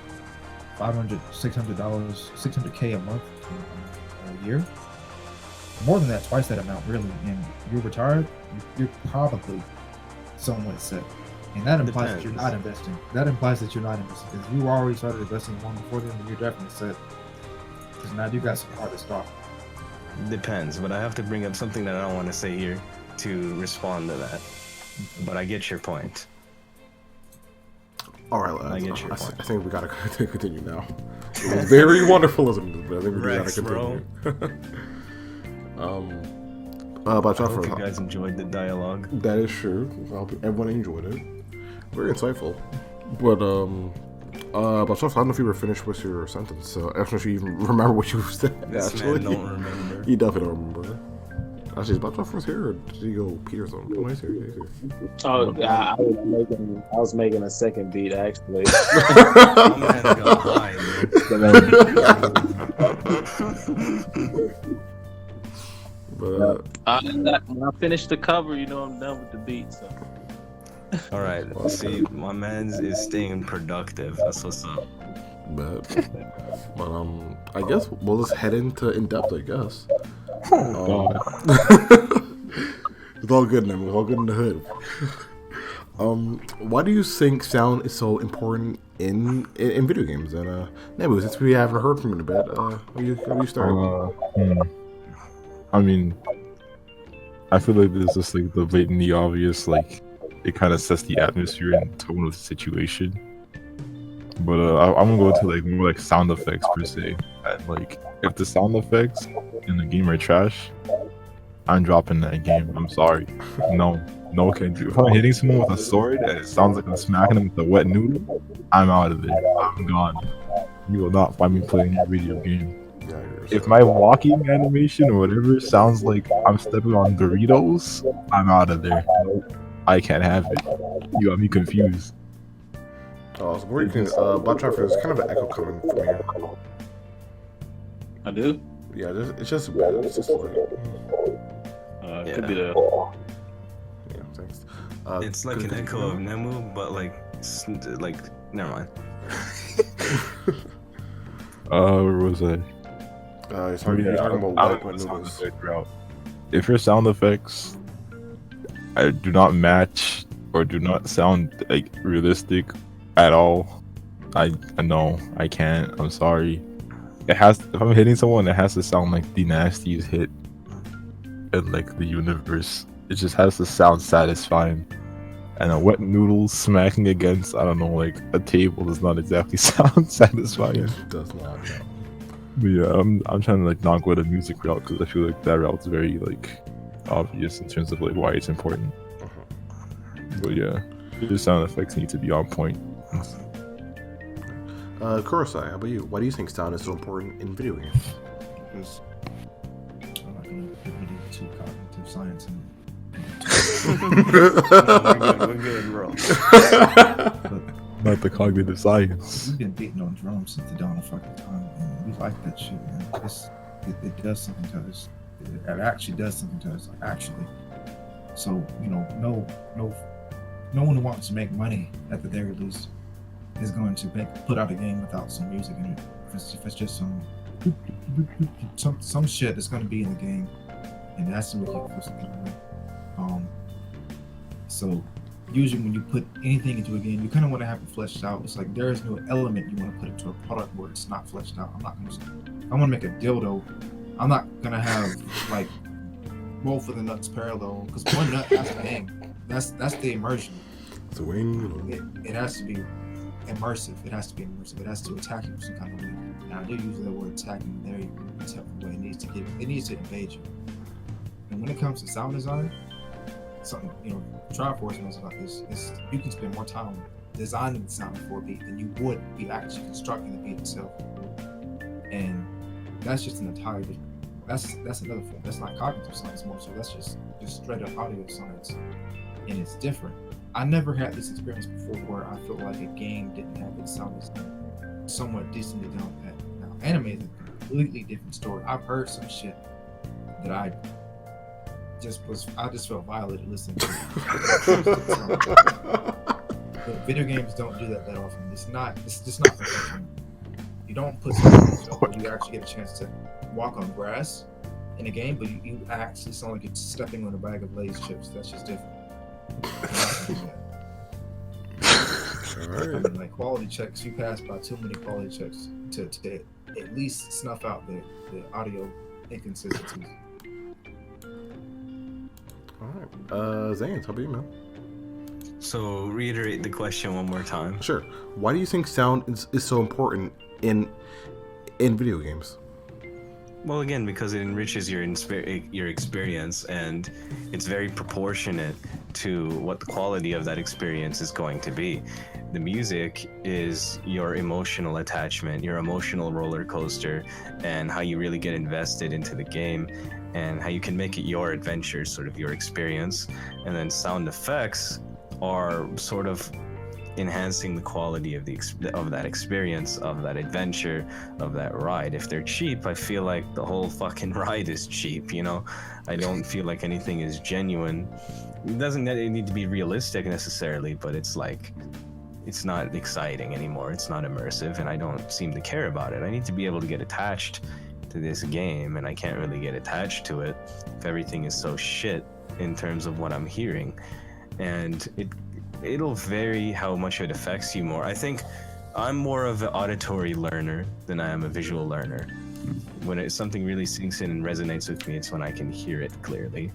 $500, $600, $600K a month, a year. More than that, twice that amount, really. And you're retired, you're probably somewhat set. And that implies that you're Depends. not investing. That implies that you're not investing because you already started investing long before then, and you're definitely set. Because now you got some hard to stop. Depends, but I have to bring up something that I don't want to say here to respond to that. But I get your point. All right, lads. I get your point. I think we gotta continue now. It was very wonderful, listening to this, but I think we Rex, gotta continue. About I y'all hope for you guys enjoyed the dialogue. that is true. I hope everyone enjoyed it. Very insightful. But about y'all, I don't know if you were finished with your sentence. So I don't know if you even remember what you said. This Actually, man don't remember. You definitely don't remember. Actually, is About first here, or did he go Peter's on? Oh, he's here. He's here. Oh, I was making a second beat actually. My man's got high, man. But When I finish the cover, you know I'm done with the beat. So All right, see, my man's is staying productive. That's what's up. but I guess we'll just head into in depth. I guess. It's all good, man. It's all good in the hood. Why do you think sound is so important in video games? And Nemu, since we haven't heard from you in a bit, how you started? I mean, I feel like this is like the blatantly obvious, like it kind of sets the atmosphere and tone of the situation. But I'm gonna go to like more like sound effects per se. And like, if the sound effects in the game are trash, I'm dropping that game. I'm sorry. No, can do. If I'm hitting someone with a sword and it sounds like I'm smacking them with a wet noodle, I'm out of there. I'm gone. You will not find me playing your video game. If my walking animation or whatever sounds like I'm stepping on Doritos, I'm out of there. I can't have it. You got me confused. Oh, so what do you think? Black Traffic, there's kind of an echo coming from here. I do. Yeah, it's just a bit. It's just like, It could be the. yeah, thanks. It's like an echo of Nemu, but like never mind. Where was I? You're talking about wet noodles. If your sound effects do not match or do not sound like realistic at all, I know I can't. I'm sorry. It has. If I'm hitting someone, it has to sound like the nastiest hit in like the universe. It just has to sound satisfying. And a wet noodle smacking against, I don't know, like a table does not exactly sound satisfying. It does not. But yeah, I'm trying to like not go the music route because I feel like that route's very like obvious in terms of like why it's important. But yeah, the sound effects need to be on point. Kurosai, how about you? Why do you think sound is so important in video games? Because I'm not going to get really too cognitive science and We're good, bro. Not the cognitive science. we've been beating on drums since the dawn of fucking time, and we like that shit, man. It does something to us. It actually does something to us, like, actually. So, you know, no one who wants to make money at the very least is going to put out a game without some music in it. If it's just some shit that's going to be in the game, and that's what you for something. So usually when you put anything into a game, you kind of want to have it fleshed out. It's like there is no element you want to put into a product where it's not fleshed out. I want to make a dildo. I'm not gonna have like both of the nuts parallel because one nut has to hang. That's the immersion. It's a wing. It has to be immersive. It has to be immersive. It has to attack you in some kind of way. And I do use the word attacking in a very intelligent way. It needs to invade you. And when it comes to sound design, something, you know, Triforce knows about this, is you can spend more time designing the sound for a beat than you would be actually constructing the beat itself. And that's just an entirely, that's another form. That's not cognitive science more so. That's just straight up audio science. And it's different. I never had this experience before where I felt like a game didn't have its sound design somewhat decently down pat. Now, anime is a completely different story. I've heard some shit that I just felt violated listening to it. But video games don't do that often. It's just not professional. You don't put something where you actually get a chance to walk on grass in a game, but you actually sound like you're stepping on a bag of Lay's chips. That's just different. All I right. mean, like quality checks, you pass by too many quality checks to at least snuff out the audio inconsistencies. All right. Zayence, how about you, man? So reiterate the question one more time. Sure. Why do you think sound is so important in video games? Well, again, because it enriches your experience, and it's very proportionate to what the quality of that experience is going to be. The music is your emotional attachment, your emotional roller coaster, and how you really get invested into the game, and how you can make it your adventure, sort of your experience. And then sound effects are sort of enhancing the quality of that experience, of that adventure, of that ride. If they're cheap, I feel like the whole fucking ride is cheap, you know? I don't feel like anything is genuine. It doesn't need to be realistic necessarily, but it's like, it's not exciting anymore. It's not immersive, and I don't seem to care about it. I need to be able to get attached to this game, and I can't really get attached to it if everything is so shit in terms of what I'm hearing. And it'll vary how much it affects you more. I think I'm more of an auditory learner than I am a visual learner. When something really sinks in and resonates with me, it's when I can hear it clearly.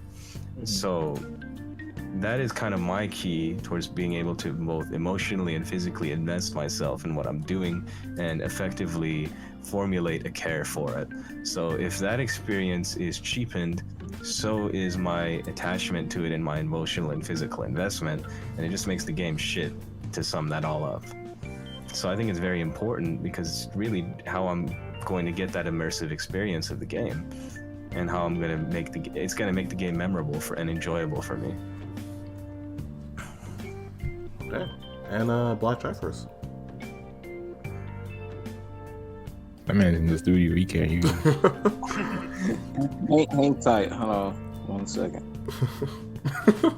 So that is kind of my key towards being able to both emotionally and physically invest myself in what I'm doing and effectively formulate a care for it. So if that experience is cheapened, so is my attachment to it and my emotional and physical investment, and it just makes the game shit to sum that all up. So I think it's very important, because it's really how I'm going to get that immersive experience of the game, and how I'm going to it's going to make the game memorable and enjoyable for me. Okay. And Black Triforce. That man's in the studio. He can't hear you. Hang tight. Hold on 1 second.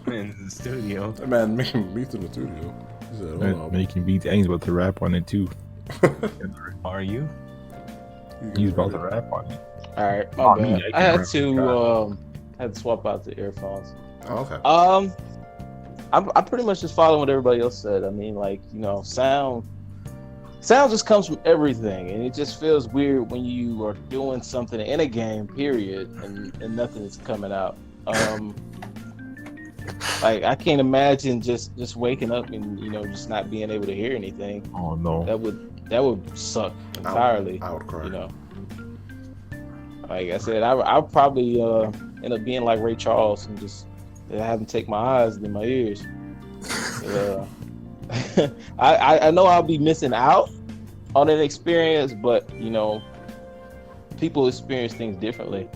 In the studio. That man making beats in the studio. He said, Man, "Hold on." making beats. And he's about to rap on it too. Are you? He's about to rap on it. All right, my Oh, bad. yeah, I had to swap out the earphones. Oh, okay. I pretty much just follow what everybody else said. I mean, like, you know, sound just comes from everything, and it just feels weird when you are doing something in a game, period, and nothing is coming out. Like, I can't imagine just waking up and, you know, just not being able to hear anything. Oh no. That would suck entirely. I would cry. You know, like I said, I'll probably end up being like Ray Charles and just having to take my eyes and my ears. I know I'll be missing out on an experience, but, you know, people experience things differently,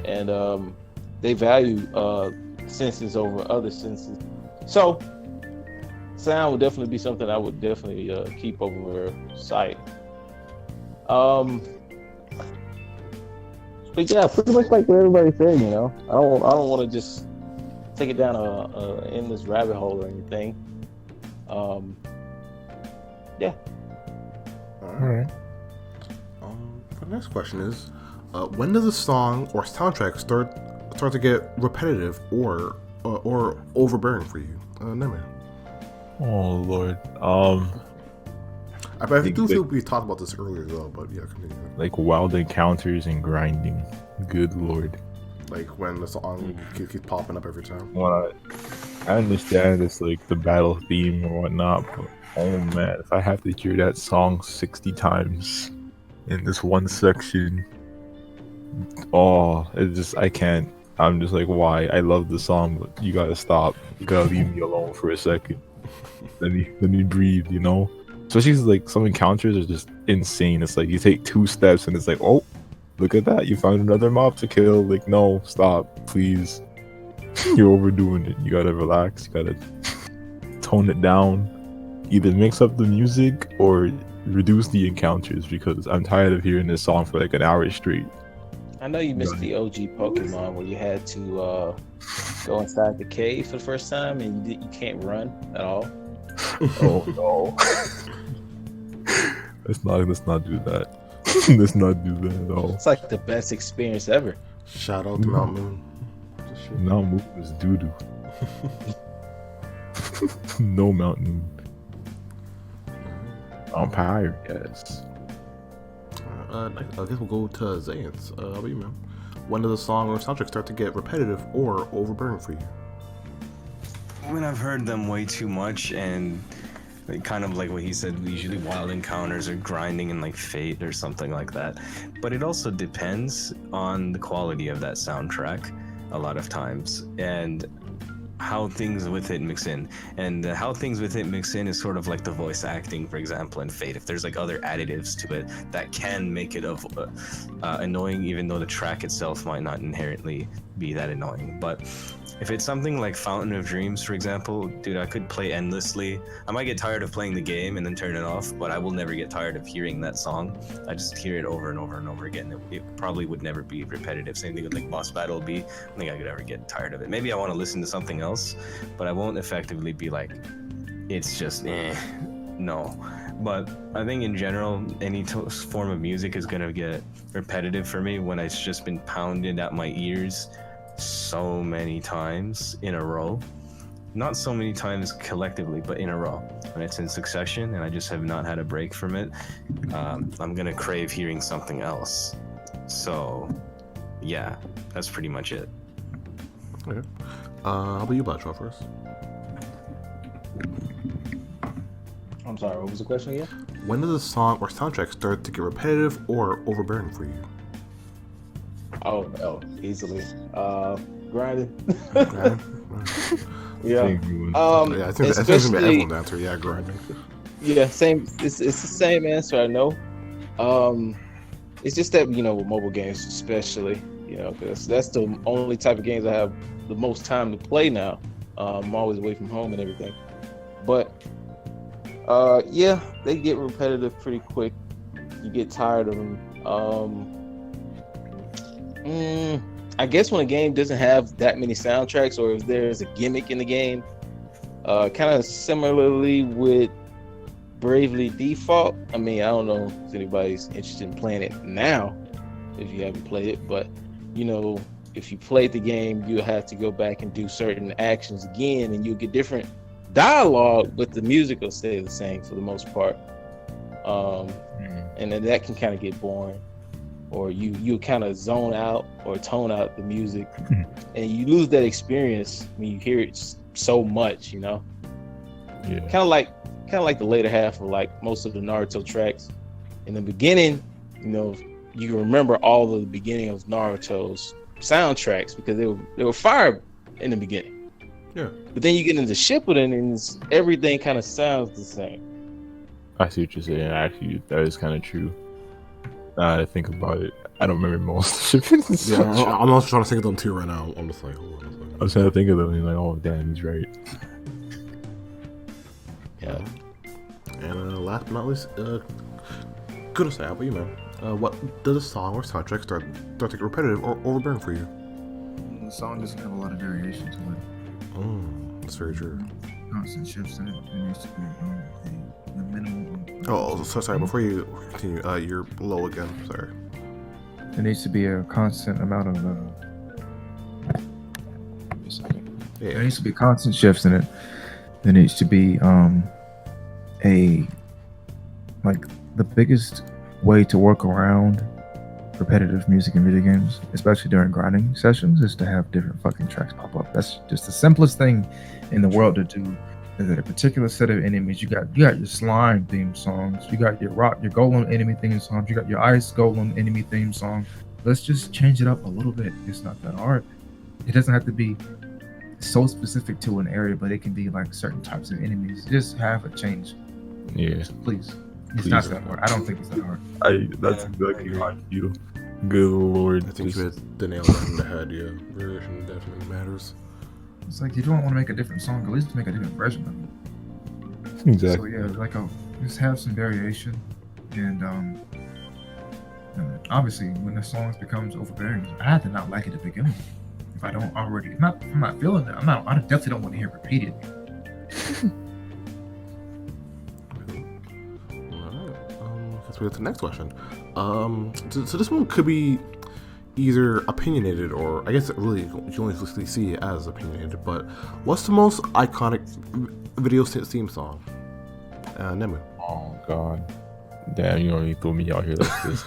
and they value senses over other senses. So sound would definitely be something I would definitely keep over sight. But yeah, pretty much like what everybody said, you know. I don't want to just take it down a endless rabbit hole or anything. Yeah. All right. The next question is, when does a song or soundtrack start to get repetitive or overbearing for you? Nemu. Oh Lord. I do feel we talked about this earlier though, but yeah, continue. Like wild encounters and grinding. Good Lord. Like when the song keeps popping up every time. Well, I understand it's like the battle theme or whatnot, but oh man, if I have to hear that song 60 times in this one section, I can't. I'm just like, why? I love the song, but you gotta stop. You gotta leave me alone for a second. Let me breathe, you know? Especially like some encounters are just insane. It's like you take 2 steps and it's like, oh, look at that, you found another mob to kill. Like, no, stop, please. You're overdoing it. You gotta relax. You gotta tone it down. Either mix up the music or reduce the encounters, because I'm tired of hearing this song for like an hour straight. I know you missed the OG Pokemon where you had to go inside the cave for the first time and you can't run at all. Oh no. Let's not do that. Let's not do that at all. It's like the best experience ever. Shout out to Mount Moon. Mount Moon is doo-doo. No Mount Moon. Vampire, yes. I guess we'll go to Zayence. How about you, man? When does a song or soundtrack start to get repetitive or overbearing for you? When I've heard them way too much, and kind of like what he said, usually Wild Encounters or Grinding and like Fate or something like that. But it also depends on the quality of that soundtrack a lot of times, and how things with it mix in. And how things with it mix in is sort of like the voice acting, for example, in Fate. If there's like other additives to it that can make it annoying, even though the track itself might not inherently be that annoying. But if it's something like Fountain of Dreams, for example, dude, I could play endlessly. I might get tired of playing the game and then turn it off, but I will never get tired of hearing that song. I just hear it over and over and over again. It probably would never be repetitive. Same thing with like Boss Battle B. I don't think I could ever get tired of it. Maybe I want to listen to something else, but I won't effectively be like, it's just, no. But I think in general, any form of music is going to get repetitive for me when it's just been pounded at my ears so many times in a row. Not so many times collectively, but in a row. When it's in succession and I just have not had a break from it, I'm gonna crave hearing something else. So yeah, that's pretty much it. Okay. How about you, Black first? I'm sorry, what was the question again? When does a song or soundtrack start to get repetitive or overbearing for you? Oh, easily. Grinding. Grinding? Yeah. Yeah, I think that's gonna be everyone's answer. Yeah, grinding. Yeah, same. It's the same answer. I know. It's just that, with mobile games especially, because that's the only type of games I have the most time to play now. I'm always away from home and everything. But yeah, they get repetitive pretty quick. You get tired of them. I guess when a game doesn't have that many soundtracks, or if there's a gimmick in the game, kind of similarly with Bravely Default. I mean, I don't know if anybody's interested in playing it now, if you haven't played it, but if you played the game, you'll have to go back and do certain actions again, and you'll get different dialogue, but the music will stay the same for the most part. And then that can kind of get boring. Or you kind of zone out or tone out the music, and you lose that experience when you hear it so much, Yeah. Kind of like the later half of like most of the Naruto tracks. In the beginning, you remember all of the beginning of Naruto's soundtracks because they were fire in the beginning. Yeah. But then you get into Shippuden and everything kind of sounds the same. I see what you're saying. Actually, that is kind of true. Now that I think about it, I don't remember most of it. Yeah, I'm also trying to think of them too right now. I'm just like, hold on. I was trying to think of them and like, oh damn, he's right. Yeah. And last but not least, Kurosai, how about you, man? What does a song or soundtrack start to get repetitive or overbearing for you? The song doesn't have a lot of variation to it. That's very true. Constant shifts in it. There needs to be a minimum. Oh, so sorry. Before you continue, you're low again. Sorry. There needs to be a constant amount of. There needs to be constant shifts in it. There needs to be the biggest way to work around repetitive music in video games, especially during grinding sessions, is to have different fucking tracks pop up. That's just the simplest thing in the world to do. Is that a particular set of enemies? You got your slime theme songs, you got your golem enemy theme songs, you got your ice golem enemy theme song. Let's just change it up a little bit. It's not that hard. It doesn't have to be so specific to an area, but it can be like certain types of enemies. Just have a change. Yeah. Please. It's not that hard. I don't think it's that hard. That's exactly how I feel. Good lord. I think you hit the nail on the head. Yeah, variation definitely matters. It's like you don't want to make a different song, at least make a different version of it. Exactly. So yeah, just have some variation, and obviously when the song becomes overbearing, I have to not like it at the beginning. If I don't already, if I'm not feeling it, I definitely don't want to hear it repeated. Let's move to the next question. So this one could be either opinionated, or I guess really you can only explicitly see it as opinionated, but what's the most iconic video theme song? Nemu. Oh god. Damn, you already threw me out here like this.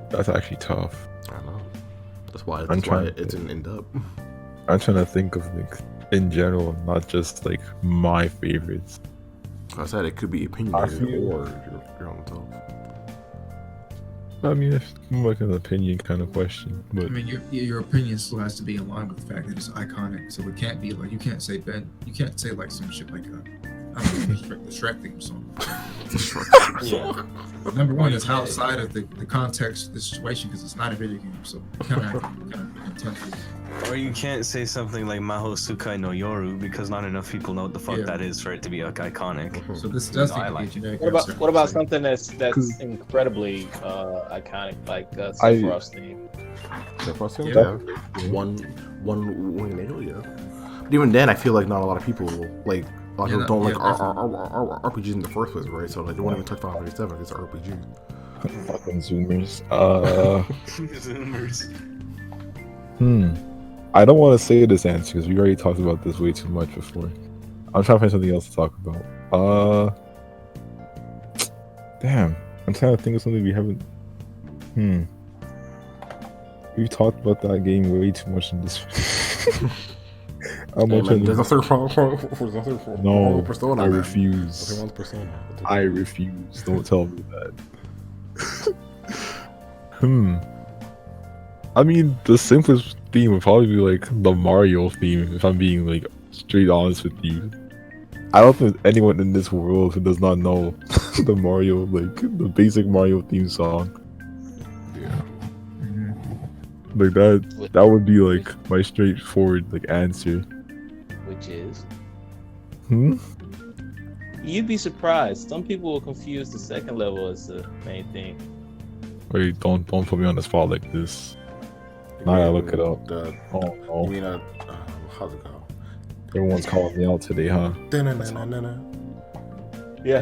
That's actually tough. I know. That's why it's an in-dub. I'm trying to think of like in general, not just like my favorites. I said it could be opinionated or your own self. I mean, it's more like an opinion kind of question, I but mean, your opinion still has to be in line with the fact that it's iconic. So it can't be like you can't say like some shit like I don't know, the Shrek theme song. Yeah. But number one, it's outside of the context of the situation because it's not a video game. So kind of intentional. Or you can't say something like Maho Sukai no Yoru because not enough people know what the fuck Yeah. that is for it to be iconic. So this does No, I need to like be a generic. What about answer. something that's incredibly iconic, like Sephiroth's theme? Yeah. One nail, yeah. But even then, I feel like not a lot of people like. A lot of people don't like our RPGs in the first place, right? So like they won't even touch Final Fantasy 7 because it's RPG. fucking Zoomers. Zoomers. I don't want to say this answer because we already talked about this way too much before. I'm trying to find something else to talk about. Damn, I'm trying to think of something we haven't. We've talked about that game way too much in this. There's nothing wrong No, Persona. I man. refuse. Nothing wrong with Persona. I refuse. Don't tell me that. I mean, the simplest theme would probably be like the Mario theme, if I'm being like straight honest with you. I don't think there's anyone in this world who does not know the Mario, like the basic Mario theme song. Yeah. Like that would be like my straightforward like answer. Which is, Hmm? you'd be surprised. Some people will confuse the second level as the main thing. Wait, don't put me on the spot like this. Now I look it up. You Oh, mean how's it go? everyone's calling me out today, huh? Yeah,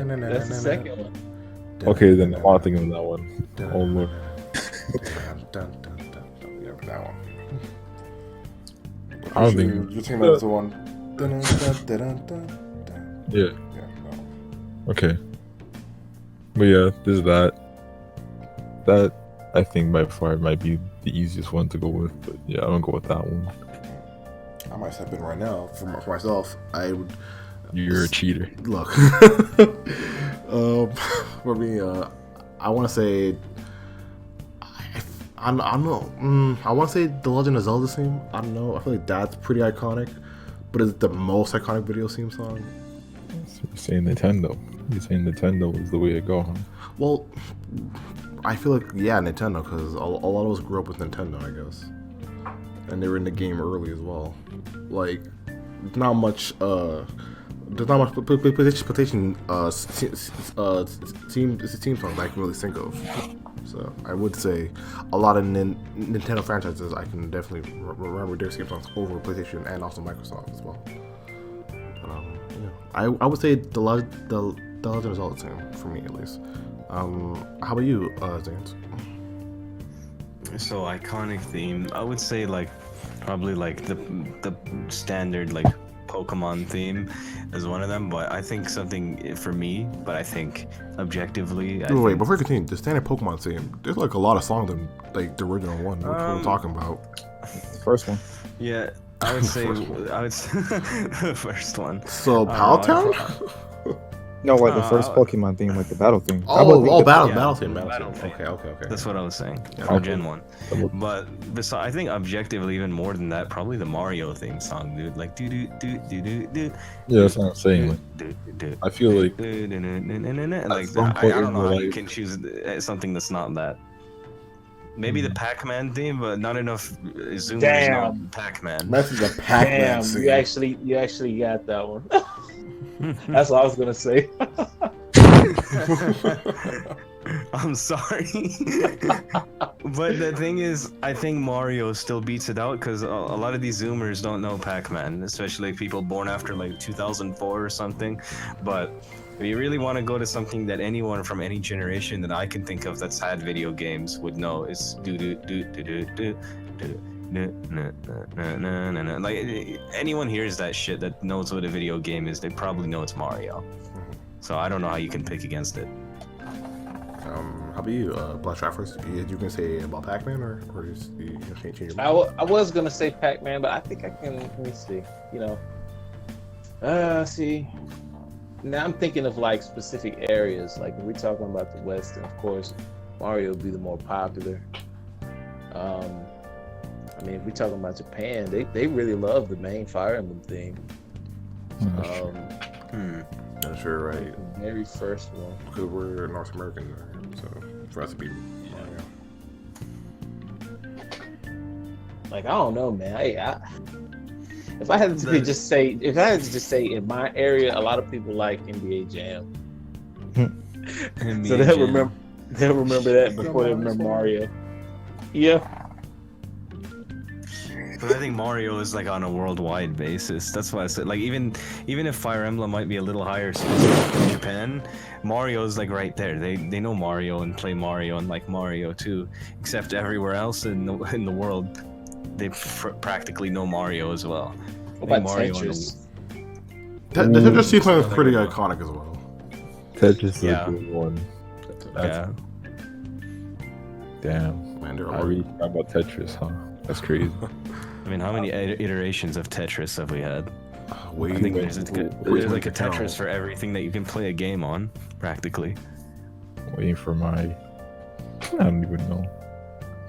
that's the second one. Okay, then I'm not thinking of that one. Oh look. Yeah, that one. I don't think. You think that's the one? Yeah. Yeah, no. Okay. But yeah, there's that. That I think by far might be the easiest one to go with. But yeah, I'm gonna go with that one. I might step in right now for myself. I would You're a cheater. look. For me, I want to say. I don't know. I want to say The Legend of Zelda theme. I don't know. I feel like that's pretty iconic, but is it the most iconic video theme song? You're saying Nintendo. You're saying Nintendo is the way to go, huh? Well, I feel like Nintendo, because a lot of us grew up with Nintendo, I guess, and they were in the game early as well. Like, there's not much PlayStation team song that I can really think of. So I would say a lot of Nintendo franchises I can definitely remember their theme songs over PlayStation and also Microsoft as well. But yeah, I would say the Legend of Zelda theme for me at least. How about you, Zayence? So iconic theme, I would say like probably like the standard like Pokemon theme is one of them, but I think something for me, but I think objectively Wait, before we continue, the standard Pokemon theme, there's like a lot of songs in like the original one, which we're talking about. The first one. yeah, I would say the first one. So Paltown? No, like the first Pokemon theme, like the battle theme. Battle theme. Okay. That's what I was saying. Yeah, From okay. Gen 1. But I think objectively, even more than that, probably the Mario theme song, dude. Like, do. Yeah, that's what I'm saying. Like, I feel like Like, some I point don't in know your how you life- can choose something that's not that. Maybe the Pac-Man theme, but not enough Zoomers know Damn. Pac-Man. That's the Pac-Man Damn, theme. you actually got that one. That's what I was gonna say. I'm sorry. But the thing is, I think Mario still beats it out because a lot of these Zoomers don't know Pac-Man, especially people born after like 2004 or something. But if you really want to go to something that anyone from any generation that I can think of that's had video games would know, is do. Like anyone hears that shit that knows what a video game is, they probably know it's Mario. So I don't know how you can pick against it. How about you, Black Trappers? You can say about Pac-Man or just you can't change your I mind? was gonna say Pac-Man, but I think I can. Let me see. See. Now I'm thinking of like specific areas. Like when we're talking about the West, and of course, Mario would be the more popular. I mean, if we're talking about Japan, they really love the main Fire Emblem theme. That's sure, right? The very first one. Because we're North American, so for us to be Mario. Like I don't know, man. If I had to just say in my area, a lot of people like NBA Jam. So they'll remember that before they remember Mario. Yeah. But I think Mario is like on a worldwide basis. That's why I said, like, even if Fire Emblem might be a little higher specific in Japan, Mario's like right there. They know Mario and play Mario and like Mario too. Except everywhere else in the world, they practically know Mario as well. What about Mario Tetris? The Tetris sequence is pretty iconic as well. Tetris is Yeah. a good one. Yeah. Damn. Man, they're I all really forgot about Tetris, huh? That's crazy. I mean, how many iterations of Tetris have we had? way I think way- there's way like a too Tetris narrow. for everything that you can play a game on, practically. Waiting for my. I don't even know.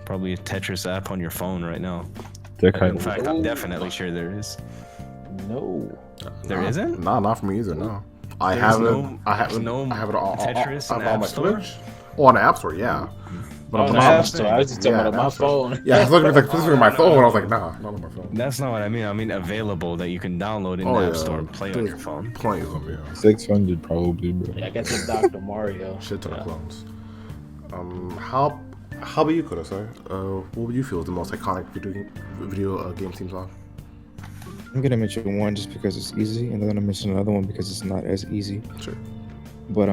Probably a Tetris app on your phone right now. That kind In of. fact, I'm definitely sure there is. No. There Nah, isn't? Nah, not for me either. No, I There's have it. no- I have there's no I have it all. Tetris on in the App my Store? Switch. Oh, on the App Store, yeah. But On I'm the not- App Store. I was just talking about the on my App Store. phone. Yeah, I was looking at like physically on my phone. I was like, nah, not on my phone. That's not what I mean. I mean available that you can download in Oh, the App yeah. Store and play on There's your phone. Plenty of them, yeah. 600 probably, bro. Yeah, I got the Dr. Mario. Shit ton of clones. How about you, Kurosai? What would you feel is the most iconic video game theme song? I'm gonna mention one just because it's easy, and then I'm gonna mention another one because it's not as easy. Sure. But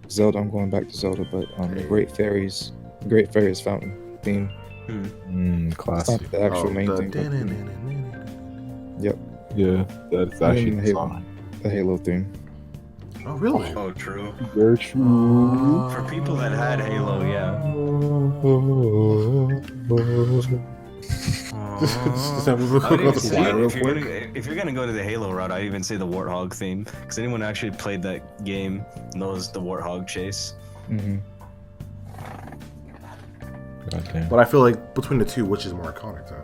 Zelda. I'm going back to Zelda, but the Great Fairies Fountain theme. It's Classic. not the actual main thing. Yep, Yeah, that's I actually mean, the song. the Halo theme. Oh, really? Oh, true. Very true. For people that had Halo, yeah. Just have a I would even quick say, real if quick. you're gonna go to the Halo route, I'd even say the Warthog theme, because anyone who actually played that game knows the Warthog chase. Mm-hmm. Goddamn. But I feel like between the two, which is more iconic though?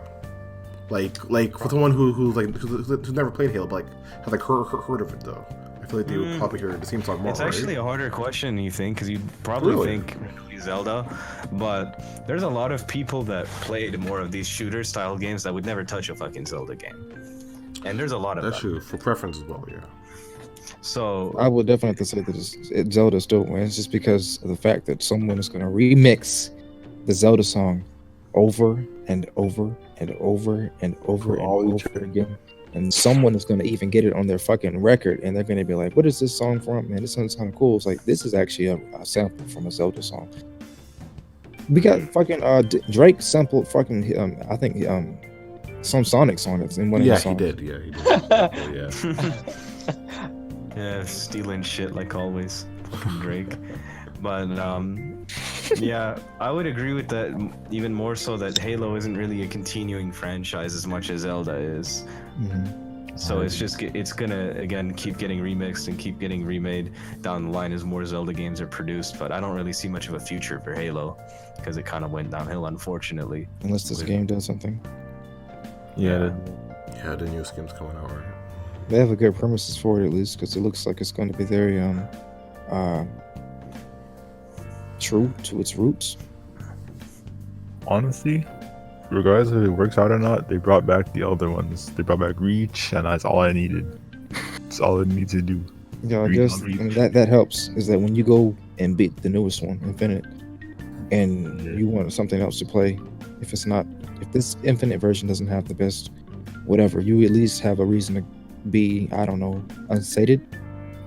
Like for someone who's never played Halo, but like has like heard of it though. I feel like they would probably hear the theme song more. It's actually right? a harder question than you think, because you'd probably Really? think Zelda, but there's a lot of people that played more of these shooter style games that would never touch a fucking Zelda game, and there's a lot of That's them. true for preference as well. Yeah. So I would definitely have to say that Zelda still wins, just because of the fact that someone is going to remix the Zelda song over and over and over and over and over again. And someone is going to even get it on their fucking record, and they're going to be like, "What is this song from? Man, this sounds kind of cool." It's like, this is actually a sample from a Zelda song. We got fucking Drake sampled fucking I think some Sonic song that's in one of Yeah, his he songs. did. Yeah, he did. Yeah. yeah, stealing shit like always, fucking Drake. But yeah, I would agree with that even more so that Halo isn't really a continuing franchise as much as Zelda is. Mhm. So it's gonna again keep getting remixed and keep getting remade down the line as more Zelda games are produced. But I don't really see much of a future for Halo because it kind of went downhill, unfortunately. Unless this game does something. Yeah. Yeah, the new game's coming out, right? They have a good premises for it, at least, because it looks like it's going to be very true to its roots. Honestly, regardless if it works out or not, they brought back the other ones. They brought back Reach, and that's all I needed. That's all it needs to do. Yeah, I Reach guess on Reach. and that helps. Is that when you go and beat the newest one, Infinite, and you want something else to play, if this Infinite version doesn't have the best, whatever, you at least have a reason to be, I don't know, unsated.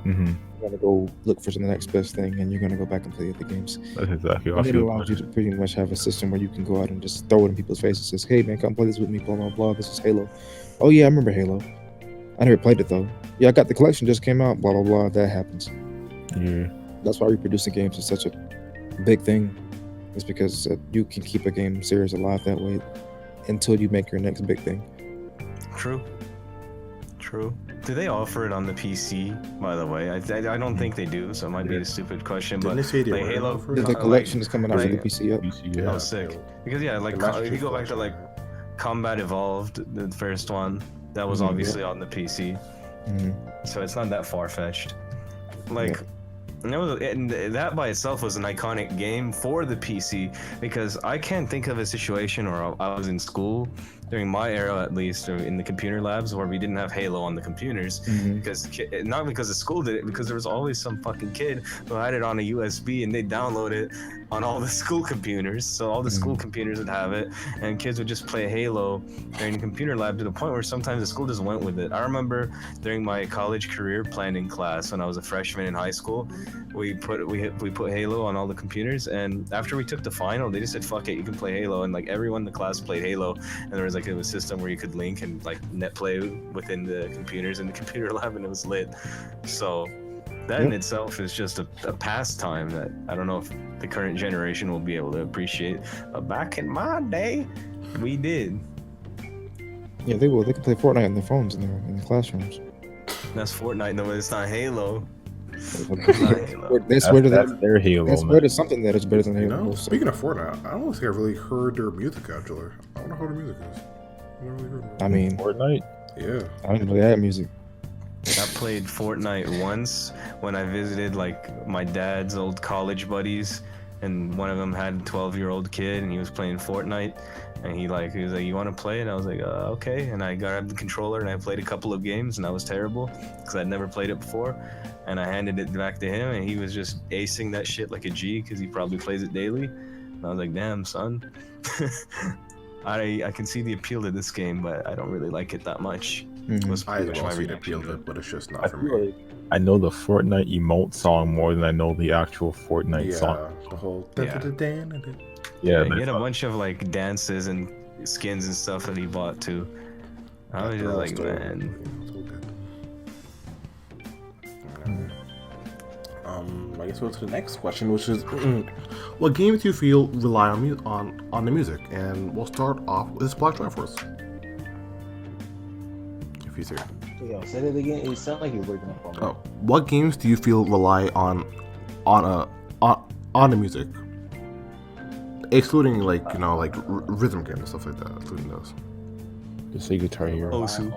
Mm-hmm. gonna go look for the next best thing, and you're gonna go back and play the games. That's exactly how I And it feel. allows you to pretty much have a system where you can go out and just throw it in people's faces. Says, "Hey man, come play this with me." Blah blah blah. This is Halo. Oh yeah, I remember Halo. I never played it though. Yeah, I got the collection just came out. Blah blah blah. That happens. Yeah. That's why reproducing games is such a big thing. It's because you can keep a game series alive that way until you make your next big thing. True. Do they offer it on the PC? By the way, I don't think they do, so it might be a stupid question. Didn't But they say they like were Halo, offered? The collection is coming out for the like- PC. Yep. PC, oh yeah. sick. Because yeah, like The Master if you Chief go back to Collection. like Combat Evolved, the first one, that was Mhm, obviously on the PC, Mhm. so it's not that far fetched. Like. And that by itself was an iconic game for the PC because I can't think of a situation where I was in school during my era, at least, or in the computer labs, where we didn't have Halo on the computers. Mhm. Because not because the school did it, because there was always some fucking kid who had it on a USB and they'd download it on all the school computers. So all the school computers would have it, and kids would just play Halo during the computer lab to the point where sometimes the school just went with it. I remember during my college career planning class when I was a freshman in high school, we put Halo on all the computers, and after we took the final, they just said, "Fuck it, you can play Halo," and like everyone in the class played Halo, and there was like a system where you could link and like net play within the computers in the computer lab, and it was lit. So that in itself is just a pastime that I don't know if the current generation will be able to appreciate. But back in my day, we did. Yeah, they will. They can play Fortnite on their phones in the classrooms. That's Fortnite, no, it's not Halo. They swear to That's that. their Halo, They swear man. to something that is better than You Halo. know, So- speaking of Fortnite, I don't think I've really heard their music actually. I don't know how their music is. I've never really heard of it. I mean, Fortnite? Yeah. I don't even play that music. I played Fortnite once when I visited like my dad's old college buddies, and one of them had a 12-year-old kid, and he was playing Fortnite, and he was like, "You want to play?" And I was like, "Okay." And I grabbed the controller and I played a couple of games, and I was terrible because I'd never played it before. And I handed it back to him, and he was just acing that shit like a G because he probably plays it daily. And I was like, "Damn, son." I can see the appeal to this game, but I don't really like it that much. Mhm. Was I pretty much well my see the reaction appeal to to it. it, but it's just I not for feel me. like I know the Fortnite emote song more than I know the actual Fortnite Yeah, song. the whole. Yeah. Yeah, He but had a bunch of like dances and skins and stuff that he bought too. I was just like, man. I guess we'll go to the next question, which is, what games do you feel rely on the music? And we'll start off with this Black Triforce. If he's here. Yo, say that again. It sounds like you're breaking up on me. Oh, what games do you feel rely on the music? Excluding like like rhythm games and stuff like that, including those. just say Guitar Hero. Osu.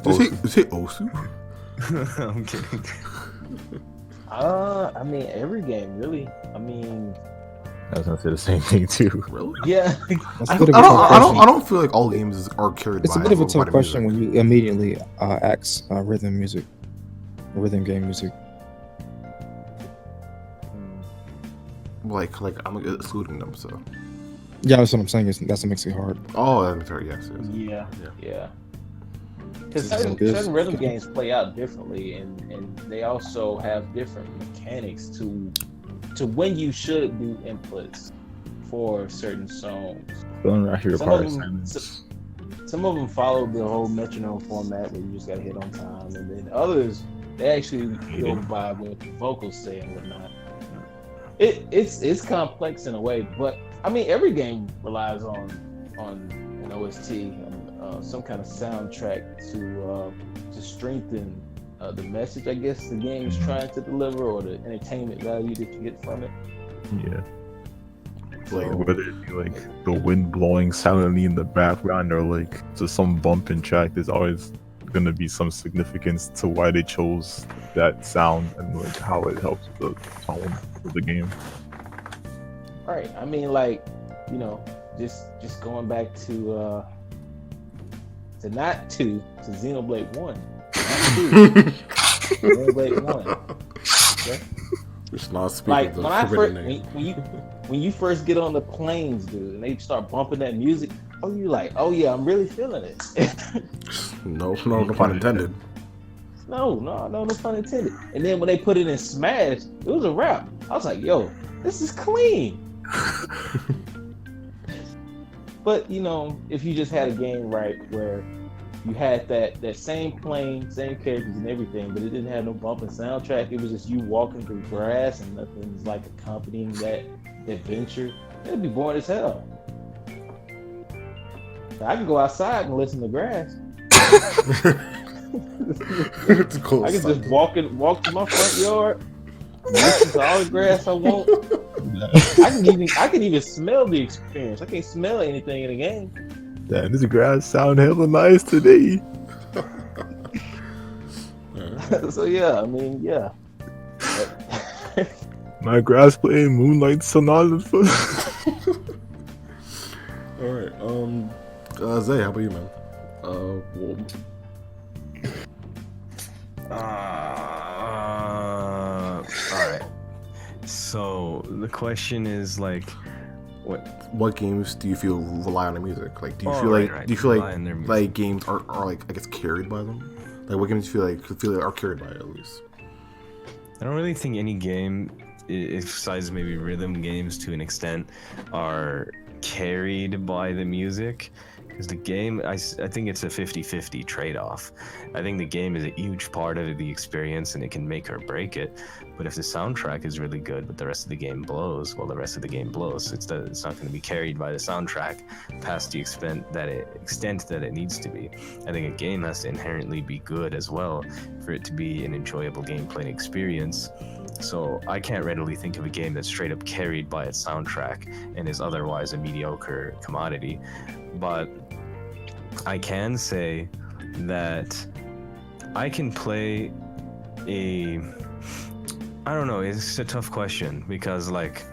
Did you say Osu? I'm kidding. I mean, every game, really. I mean, I was gonna say the same thing too. Really? yeah. That's I a bit don't, of a tough question. I don't feel like all games are carried It's by. a bit of a by tough the question music. when you immediately ask rhythm music, rhythm game music. Like I'm excluding them. So. Yeah, that's what I'm saying. That's what makes it hard. Oh, that's right. Yes. Yeah. Because It's all good. certain rhythm games play out differently, and they also have different mechanics to when you should do inputs for certain songs. Don't actually Some require of them- silence. Some of them follow the whole metronome format where you just gotta hit on time, and then others they actually go by what the vocals say and whatnot. It's complex in a way, but I mean every game relies on an OST, some kind of soundtrack to strengthen the message I guess the game is trying to deliver, or the entertainment value that you get from it. Yeah. So, Like whether it be like the wind blowing silently in the background or like just some bumping track, there's always gonna be some significance to why they chose that sound and like how it helps the tone of the game. Right. I mean, like, just going back to Xenoblade 1. Not 2. Xenoblade 1. Okay? Just not speaking Like the when I forbidden first name. when you first get on the planes, dude, and they start bumping that music, you like, oh yeah, I'm really feeling it. No pun intended. No pun intended. And then when they put it in Smash, it was a rap. I was like, yo, this is clean. But you know, if you just had a game right where you had that same plane, same characters and everything, but it didn't have no bumping soundtrack, it was just you walking through grass and nothing was like accompanying that adventure, it'd be boring as hell. I can go outside and listen to grass. It's cool. I can just walk to my front yard, listen to all the grass I want. I can even smell the experience. I can't smell anything in the game. Damn, this grass sound hella nice today. So yeah, I mean, yeah. My grass playing Moonlight Sonata. All right. Zay, how about you, man? Well, all right. So the question is like, what games do you feel rely on the music? Like, do you feel right, like right. do you feel Rely on their like music. games are like I guess carried by them? Like, what games do you feel like are carried by it, at least? I don't really think any game, besides maybe rhythm games to an extent, are carried by the music. Because the game, I think it's a 50-50 trade-off. I think the game is a huge part of the experience and it can make or break it. But if the soundtrack is really good, but the rest of the game blows, well, the rest of the game blows. It's not going to be carried by the soundtrack past the extent that it needs to be. I think a game has to inherently be good as well for it to be an enjoyable gameplay experience. So I can't readily think of a game that's straight up carried by its soundtrack and is otherwise a mediocre commodity. But I can say that I can play I don't know, it's a tough question because like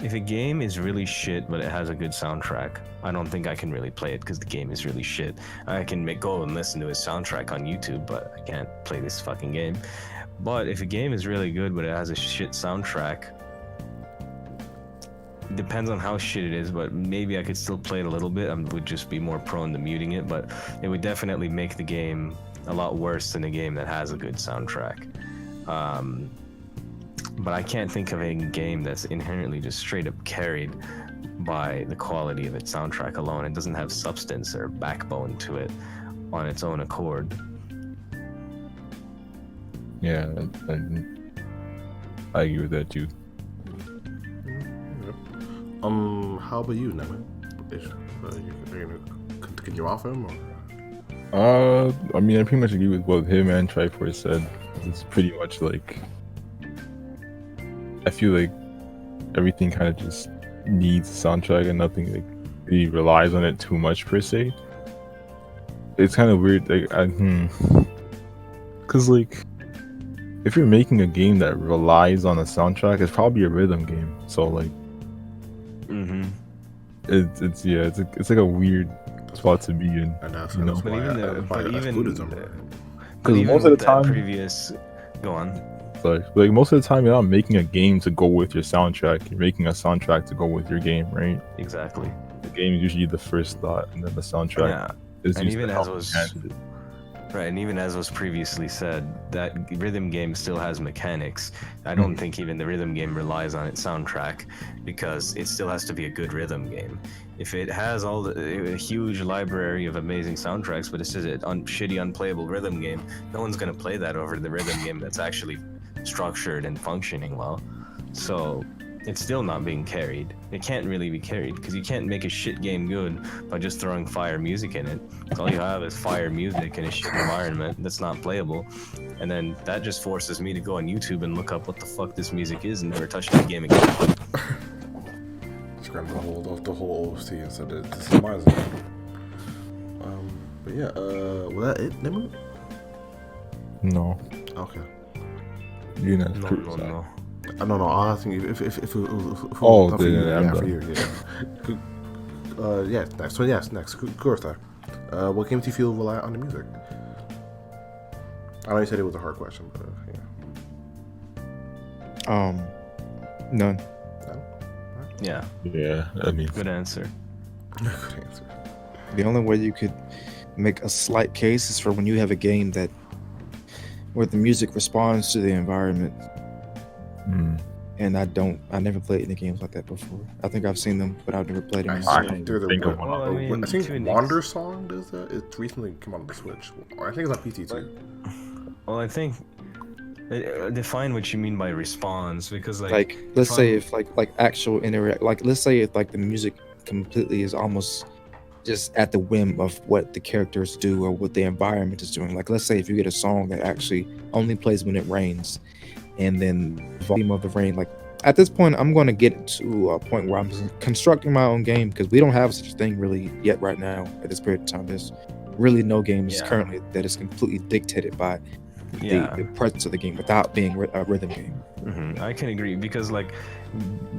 if a game is really shit but it has a good soundtrack, I don't think I can really play it because the game is really shit. I can go and listen to his soundtrack on YouTube, but I can't play this fucking game. But if a game is really good but it has a shit soundtrack, it depends on how shit it is, but maybe I could still play it a little bit. I would just be more prone to muting it, but it would definitely make the game a lot worse than a game that has a good soundtrack. But I can't think of a game that's inherently just straight up carried by the quality of its soundtrack alone. It doesn't have substance or backbone to it on its own accord. Yeah, I agree with that too. How about you, Nemu? Are you gonna continue off him, or? I mean, I pretty much agree with what him and Triforce said. It's pretty much like I feel like everything kind of just needs a soundtrack and nothing like really relies on it too much per se. It's kind of weird, like because like if you're making a game that relies on a soundtrack, it's probably a rhythm game. So like, it's like a weird spot to be in. And that's, You know, that's why because most of the time, Go on. like most of the time, you're not making a game to go with your soundtrack. You're making a soundtrack to go with your game, right? Exactly. The game is usually the first thought, and then the soundtrack Yeah. is And used even to as help was enhance it. Right, and even as was previously said, that rhythm game still has mechanics. I don't think even the rhythm game relies on its soundtrack because it still has to be a good rhythm game. If it has a huge library of amazing soundtracks, but it's just a shitty, unplayable rhythm game, no one's gonna play that over the rhythm game that's actually structured and functioning well. So it's still not being carried. It can't really be carried because you can't make a shit game good by just throwing fire music in it. All you have is fire music in a shit environment that's not playable. And then that just forces me to go on YouTube and look up what the fuck this music is and never touch that game again. Just grabbed the whole OST and said that this is mine. But yeah, was that it, Nemu? No, Okay. you know, No. No. I was asking if it was Oh, not for you, I'm for done. you, yeah. Yeah, next. So yes, next. Kurosai. What games do you feel rely on the music? I know you said it was a hard question, but yeah. None. Yeah, yeah. I mean, good answer. Good answer. The only way you could make a slight case is for when you have a game that where the music responds to the environment. Hmm. And I never played any games like that before. I think I've seen them, but I've never played them. I think there's think of Well, I mean, I think to an Wander Song does that. It recently came on the Switch. Or I think it's on PC too. Well, I think define what you mean by response, because Like, let's say if like actual interact, like let's say if like the music completely is almost just at the whim of what the characters do or what the environment is doing. Like, let's say if you get a song that actually only plays when it rains, and then the volume of the rain, like at this point, I'm going to get to a point where I'm constructing my own game, because we don't have such a thing really yet right now at this period of time. There's really no games Yeah. currently that is completely dictated by yeah. the presence of the game without being a rhythm game. I can agree, because like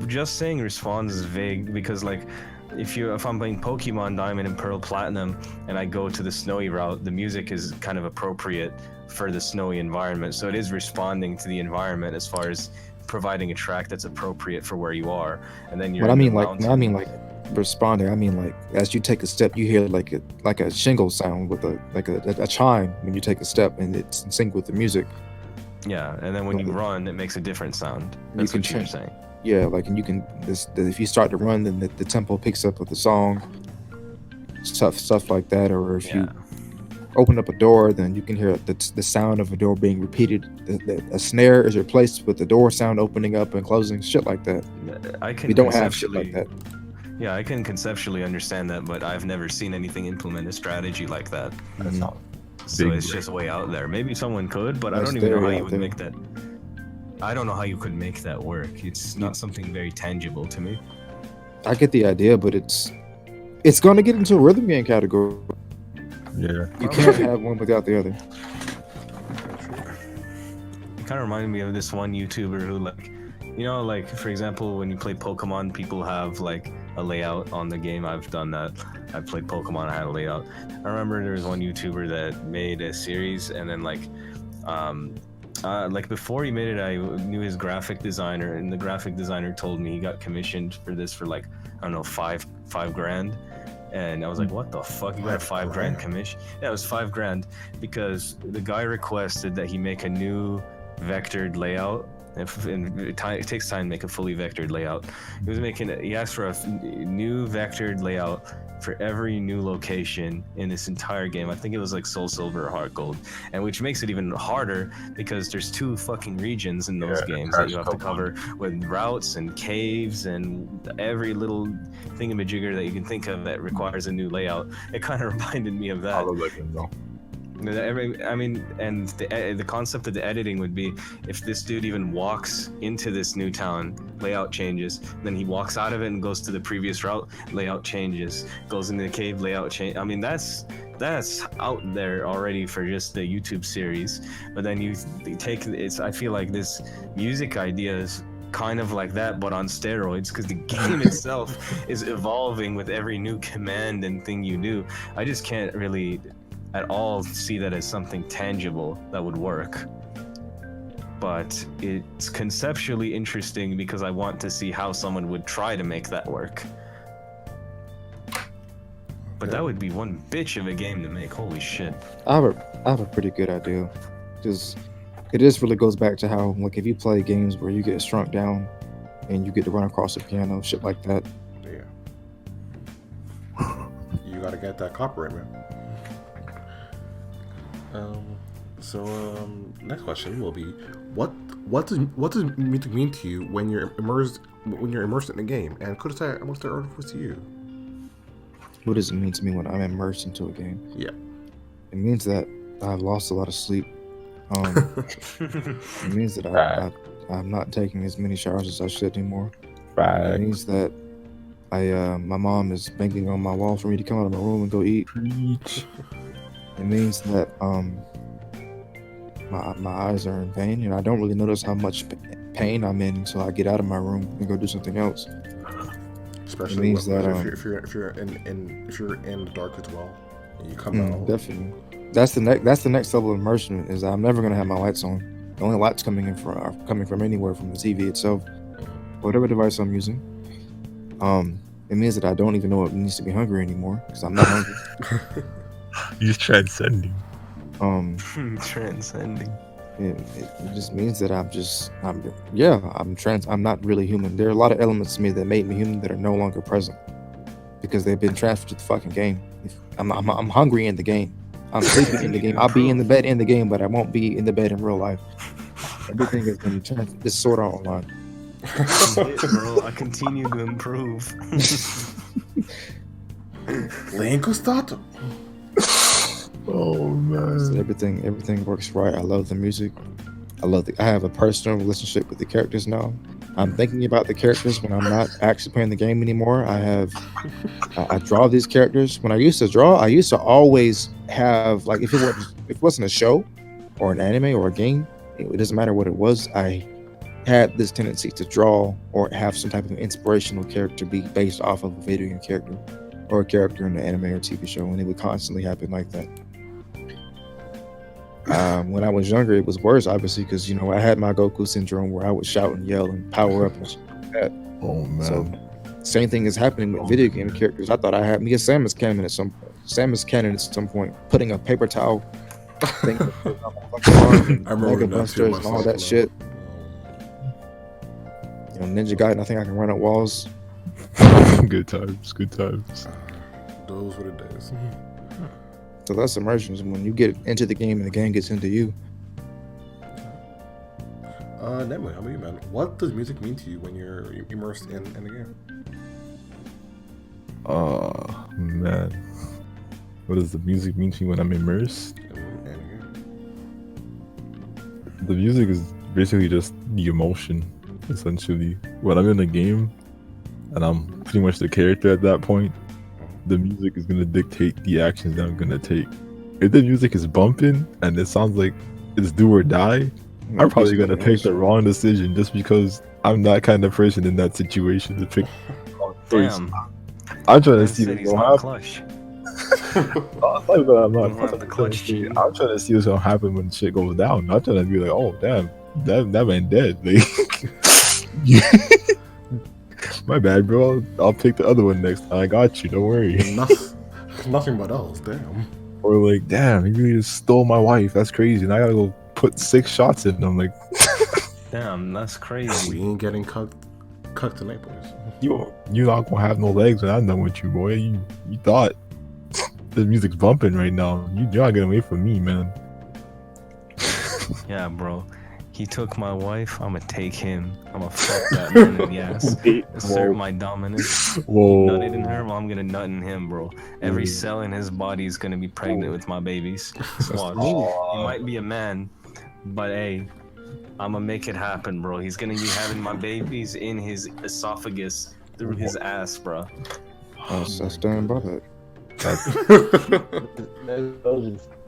just saying response is vague, because like if I'm playing Pokemon Diamond and Pearl Platinum and I go to the snowy route, the music is kind of appropriate for the snowy environment, so it is responding to the environment as far as providing a track that's appropriate for where you are. And then you're But I in the mean mountain. like responding. I mean like as you take a step, you hear like a shingle sound with a chime when you take a step, and it's in sync with the music. Yeah, and then when you Okay. run, it makes a different sound. You That's can what you're change- saying. Yeah, like, and you can if you start to run, then the tempo picks up with the song, stuff like that. Or if Yeah. you open up a door, then you can hear the sound of a door being repeated. A snare is replaced with the door sound opening up and closing, shit like that. I can We don't have shit like that. Yeah, I can conceptually understand that, but I've never seen anything implement a strategy like that. That's not So big it's just way out there. Maybe someone could, but I That's don't even know how very you out would there. make that. I don't know how you could make that work. It's not something very tangible to me. I get the idea, but it's going to get into a rhythm game category. Yeah. You can't have one without the other. It kind of reminded me of this one YouTuber who, like, you know, like for example, when you play Pokemon, people have like a layout on the game. I've done that. I played Pokemon. I had a layout. I remember there was one YouTuber that made a series, and then like before he made it, I knew his graphic designer, and the graphic designer told me he got commissioned for this for like, I don't know, five grand. And I was like, what the fuck? You got a $5 grand commission? Yeah, it was $5 because the guy requested that he make a new vectored layout. And it takes time to make a fully vectored layout. He asked for a new vectored layout for every new location in this entire game. I think it was like Soul Silver or Heart Gold, and which makes it even harder because there's 2 fucking regions in those games that you have to cover with routes and caves and every little thingamajigger that you can think of that requires a new layout. It kind of reminded me of that. I love that game though. I mean, and the concept of the editing would be if this dude even walks into this new town, layout changes. Then he walks out of it and goes to the previous route, layout changes. Goes into the cave, layout change. I mean, that's out there already for just the YouTube series. But then you take it's. I feel like this music idea is kind of like that, but on steroids, because the game itself is evolving with every new command and thing you do. I just can't really at all see that as something tangible that would work. But it's conceptually interesting because I want to see how someone would try to make that work. But that would be one bitch of a game to make. Holy shit. I have a pretty good idea. Just it just really goes back to how, like, if you play games where you get shrunk down and you get to run across the piano, shit like that. Yeah. You gotta get that copyright, man. Next question will be, what does music mean to you when you're immersed in the game? And Kurosai, I'm gonna start off with you. What does it mean to me when I'm immersed into a game? Yeah. It means that I've lost a lot of sleep. It means that I'm not taking as many showers as I should anymore. It means that my mom is banging on my wall for me to come out of my room and go eat. Preach. It means that my eyes are in pain, and I don't really notice how much pain I'm in until I get out of my room and go do something else. Especially It means that, if you're in the dark as well, and you come out. Definitely. That's the next level of immersion. Is I'm never gonna have my lights on. The only lights coming are coming from anywhere from the TV itself, whatever device I'm using. It means that I don't even know it needs to be hungry anymore because I'm not hungry. He's transcending. Transcending. It just means that I'm not really human. There are a lot of elements to me that made me human that are no longer present because they've been transferred to the fucking game. I'm hungry in the game. I'm sleeping in the game. I'll be in the bed in the game, but I won't be in the bed in real life. Everything has been transferred. This sort of online. Bro, I continue to improve. Lenko stato. Oh man. So everything works right. I love the music. I have a personal relationship with the characters now. I'm thinking about the characters when I'm not actually playing the game anymore. I draw these characters. When I used to draw, I used to always have, like, if it wasn't a show or an anime or a game, it doesn't matter what it was, I had this tendency to draw or have some type of inspirational character be based off of a video game character or a character in the anime or TV show, and it would constantly happen like that. When I was younger, it was worse, obviously, because I had my Goku syndrome where I would shout and yell and power up and shit like that. Oh man. So same thing is happening with video game characters. I thought I had me a Samus Cannon at some point, putting a paper towel thing on my fucking arm, I remember Mega Busters and all that shit. Ninja Gaiden, I think I can run up walls. Good times. Those were the days. So that's immersion. When you get into the game and the game gets into you. Nemu, how about you, man? What does music mean to you when you're immersed in the game? Man. What does the music mean to me when I'm immersed? In the game. The music is basically just the emotion, essentially. When I'm in the game and I'm pretty much the character at that point, the music is gonna dictate the actions that I'm gonna take. If the music is bumping and it sounds like it's do or die, I'm probably gonna take the wrong decision just because I'm that kind of person in that situation to pick the wrong choice. Damn. I'm trying to see Said what's he's gonna not happen. clutch. I'm Don't have the clutch to you. I'm trying to see what's gonna happen when shit goes down. I'm trying to be like, oh damn, that man dead. Like, my bad, bro. I'll pick the other one next time. I got you. Don't worry. Nothing but else. Damn. Or like, damn, you just stole my wife. That's crazy. And I gotta go put 6 shots in them. Like, Damn, that's crazy. We ain't getting cooked tonight, boys. you're not gonna have no legs when I'm done with you, boy. You thought the music's bumping right now. You're not getting away from me, man. Yeah, bro. He took my wife. I'ma take him. I'ma fuck that man in the ass. Assert my dominance. Whoa. Nutted in her, well, I'm gonna nut in him, bro. Every cell in his body is gonna be pregnant with my babies. Watch. He might be a man, but hey, I'ma make it happen, bro. He's gonna be having my babies in his esophagus through his ass, bro. I stand by that.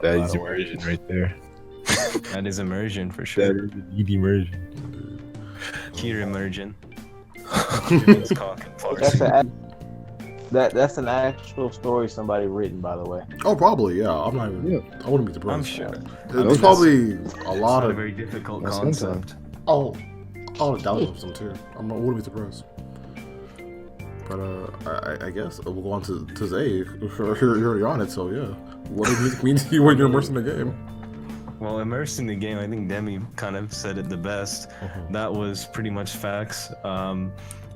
That is immersion right there. That is immersion for That sure. is indeed immersion. Here immersion. It's cock and farce. That's an actual story somebody written, by the way. Oh, probably, yeah. I'm not even. I wouldn't be surprised. I'm sure. There's probably a It's lot not a of. very difficult That's concept. Oh, the thousands of them too. I wouldn't be surprised. But I guess we'll go on to Zay. You're already on it, so yeah. What does music mean to you when you're immersed in the game? Well, immersed in the game, I think Demi kind of said it the best. That was pretty much facts. But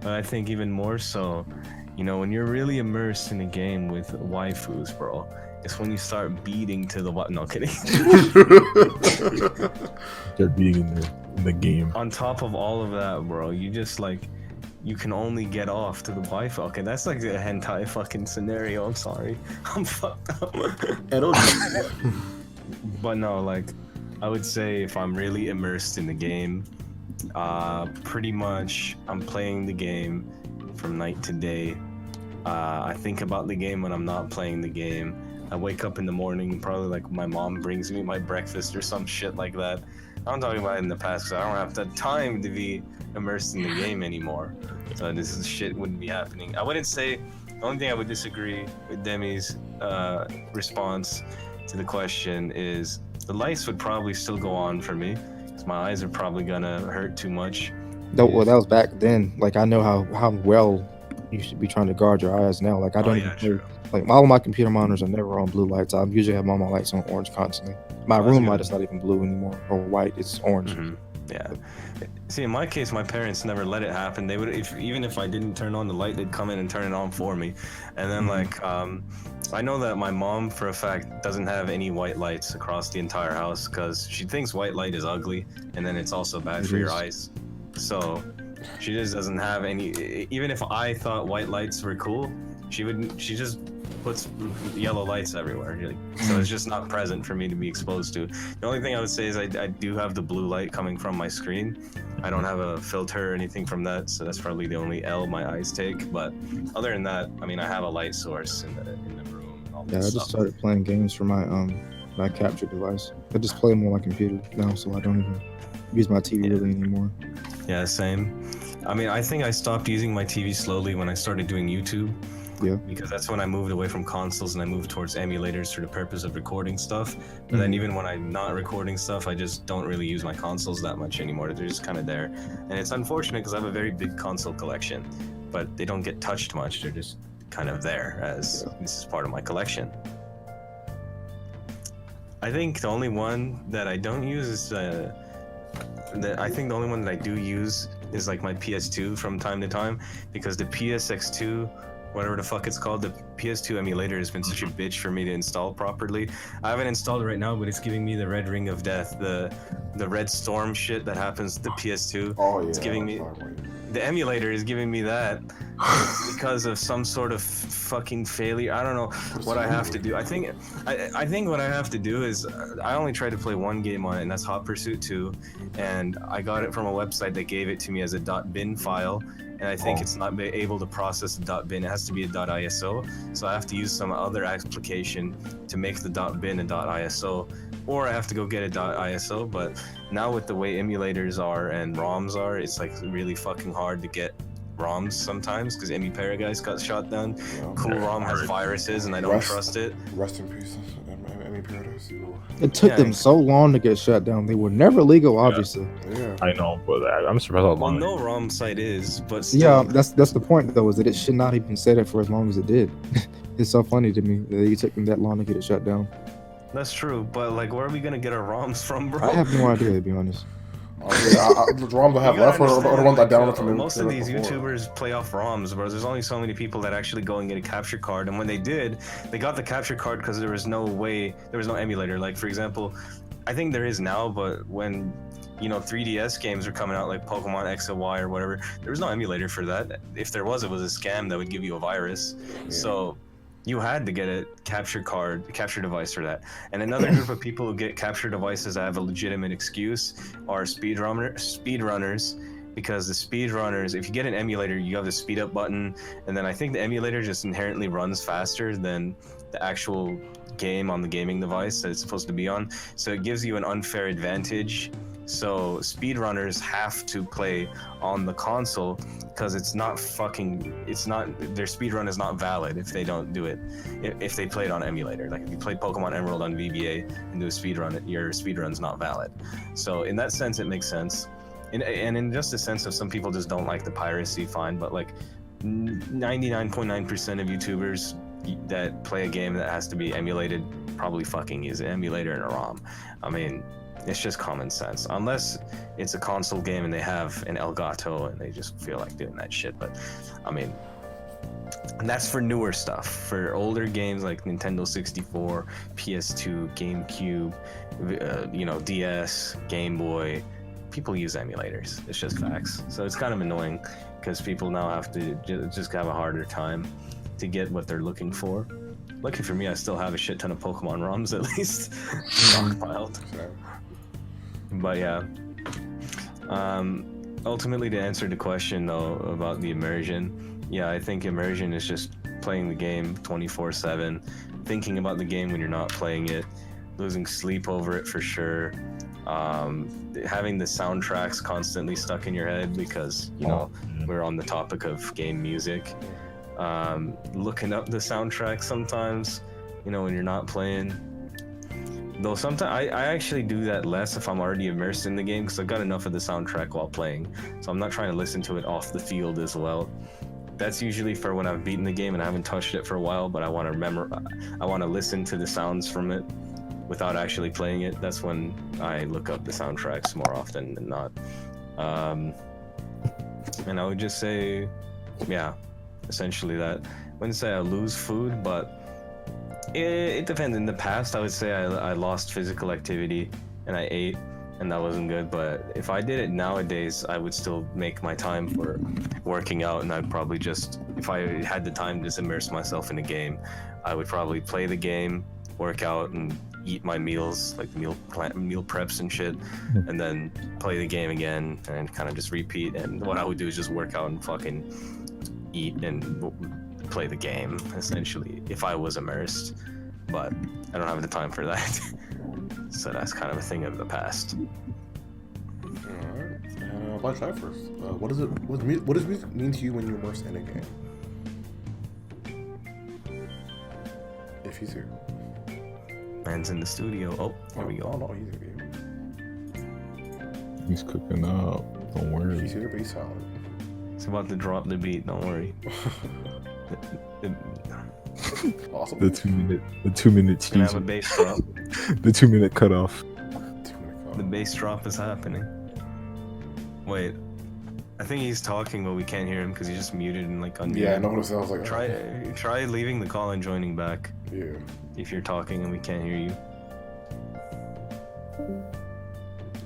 I think even more so, when you're really immersed in a game with waifus, bro, it's when you start beating to the no kidding. They're being in the game. On top of all of that, bro, you just you can only get off to the waifu. Okay, that's like a hentai fucking scenario. I'm sorry, I'm fucked up. But no, I would say if I'm really immersed in the game, pretty much I'm playing the game from night to day. I think about the game when I'm not playing the game. I wake up in the morning, probably my mom brings me my breakfast or some shit like that. I'm talking about it in the past because I don't have the time to be immersed in the game anymore. So this shit wouldn't be happening. I wouldn't say, the only thing I would disagree with Demi's response to the question is the lights would probably still go on for me because my eyes are probably gonna hurt too much. That was back then. I know how well you should be trying to guard your eyes now. I don't Like all of my computer monitors are never on blue lights. I usually have all my lights on orange constantly. My room light is not even blue anymore or white. It's orange. Yeah. See, in my case, my parents never let it happen. They would, even if I didn't turn on the light, they'd come in and turn it on for me. And then I know that my mom, for a fact, doesn't have any white lights across the entire house because she thinks white light is ugly, and then it's also bad for your eyes. So she just doesn't have any. Even if I thought white lights were cool, she just puts yellow lights everywhere. So it's just not present for me to be exposed to. The only thing I would say is I do have the blue light coming from my screen. I don't have a filter or anything from that, so that's probably the only L my eyes take. But other than that, I mean, I have a light source in the room. And all that I stuff. just started playing games for my capture device. I just play them on my computer now, so I don't even use my TV really anymore. Yeah, same. I mean, I think I stopped using my TV slowly when I started doing YouTube. Yeah. Because that's when I moved away from consoles and I moved towards emulators for the purpose of recording stuff. But then even when I'm not recording stuff, I just don't really use my consoles that much anymore. They're just kind of there. And it's unfortunate because I have a very big console collection, but they don't get touched much. They're just kind of there as this is part of my collection. I think the only one that I don't use is I think the only one that I do use is like my PS2 from time to time, because the PSX2, whatever the fuck it's called, the PS2 emulator has been such a bitch for me to install properly. I haven't installed it right now, but it's giving me the red ring of death, the red storm shit that happens to the PS2. Oh yeah. It's giving me the emulator is giving me that because of some sort of fucking failure. I don't know what I have to do. I think what I have to do is I only tried to play one game on it, and that's Hot Pursuit 2, and I got it from a website that gave it to me as a .bin file. And I think it's not able to process a .bin. It has to be a .iso. So I have to use some other application to make the .bin a .iso, or I have to go get a .iso. But now with the way emulators are and ROMs are, it's like really fucking hard to get ROMs sometimes because Emipara guys got shot down. Yeah. Cool ROM has viruses and I don't trust it. Rest in peace, Emipara. It took them so long to get shut down. They were never legal, obviously. Yeah. I know, but I'm surprised how long. Well, no ROM site is, but still. Yeah, that's the point though, is that it should not even set it for as long as it did. It's so funny to me that it took them that long to get it shut down. That's true, but like, where are we gonna get our ROMs from, bro? I have no idea, to be honest. The ROMs I have left, or the ones I downloaded from most of these before. YouTubers play off ROMs, bro. There's only so many people that actually go and get a capture card, and when they did, they got the capture card because there was no emulator. Like, for example, I think there is now, but when 3DS games were coming out, like Pokemon X and Y or whatever, there was no emulator for that. If there was, it was a scam that would give you a virus. Yeah. So you had to get a capture device for that. And another group of people who get capture devices that have a legitimate excuse are speedrunners, because the speedrunners, if you get an emulator, you have the speed up button, and then I think the emulator just inherently runs faster than the actual game on the gaming device that it's supposed to be on. So it gives you an unfair advantage. So speedrunners have to play on the console because their speedrun is not valid if they don't do it. If they play it on emulator, like if you play Pokemon Emerald on VBA and do a speedrun, your speedrun's not valid. So in that sense, it makes sense. And in just a sense of some people just don't like the piracy, fine, but like 99.9% of YouTubers that play a game that has to be emulated probably fucking use an emulator and a ROM. I mean, it's just common sense, unless it's a console game and they have an Elgato and they just feel like doing that shit. But I mean, and that's for newer stuff. For older games like Nintendo 64, PS2, GameCube, DS, Game Boy, people use emulators. It's just facts. So it's kind of annoying because people now have to just have a harder time to get what they're looking for. Lucky for me, I still have a shit ton of Pokemon ROMs at least stockpiled. But yeah, ultimately to answer the question though about the immersion, yeah, I think immersion is just playing the game 24/7, thinking about the game when you're not playing it, losing sleep over it for sure, having the soundtracks constantly stuck in your head because we're on the topic of game music, looking up the soundtrack sometimes, when you're not playing. Though sometimes I actually do that less if I'm already immersed in the game because I've got enough of the soundtrack while playing, so I'm not trying to listen to it off the field as well. that's usually for when I've beaten the game and I haven't touched it for a while, but I want to I want to listen to the sounds from it without actually playing it. That's when I look up the soundtracks more often than not. And I would just say, yeah, essentially that. I wouldn't say I lose food, but it depends. In the past, I would say I lost physical activity and I ate, and that wasn't good. But if I did it nowadays, I would still make my time for working out, and I'd probably just, if I had the time to just immerse myself in a game, I would probably play the game, work out, and eat my meals, like meal preps and shit, and then play the game again and kind of just repeat. And what I would do is just work out and fucking eat and play the game, essentially, if I was immersed. But I don't have the time for that. So that's kind of a thing of the past. Alright. I'll try first. What does music mean to you when you're immersed in a game? If he's here. Man's in the studio. Oh, here we Oh go. no, he's here. He's cooking up. Don't worry. He's here, but he's silent. It's about to drop the beat. Don't worry. Awesome. The 2-minute Gonna have a teaser. bass drop. The 2-minute cutoff. The bass drop is happening. Wait, I think he's talking, but we can't hear him because he's just muted and like unmuted. Yeah, I know what it sounds like. Try leaving the call and joining back Yeah. if you're talking and we can't hear you.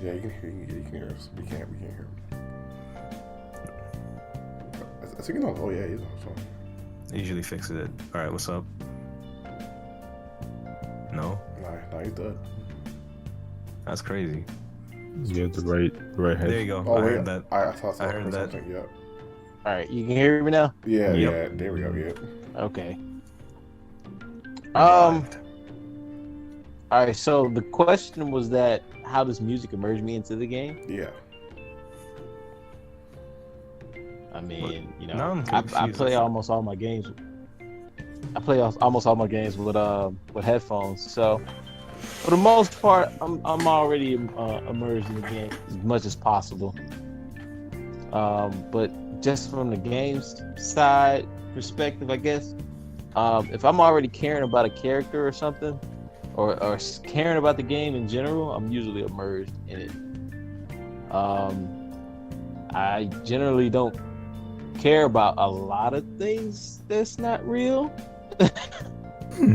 Yeah, you can hear us. We can't hear him. I think he knows. Oh yeah, he's on his phone. It usually fixes it. All right, what's up? No, Nah, he's dead. that's crazy. You have the right head. There you go. Oh I wait, heard that. I thought I heard that. something. Yeah. All right, you can hear me now. Yeah, Yep. yeah. There we go. Yeah. Okay. Revived. All right. So the question was that how does music immerse me into the game? Yeah. I mean, you Now know, I'm I confused. play almost all my games. I play almost all my games with headphones. So for the most part, I'm already immersed in the game as much as possible. But just from the games side perspective, I guess, if I'm already caring about a character or something, or caring about the game in general, I'm usually immersed in it. I generally don't care about a lot of things that's not real,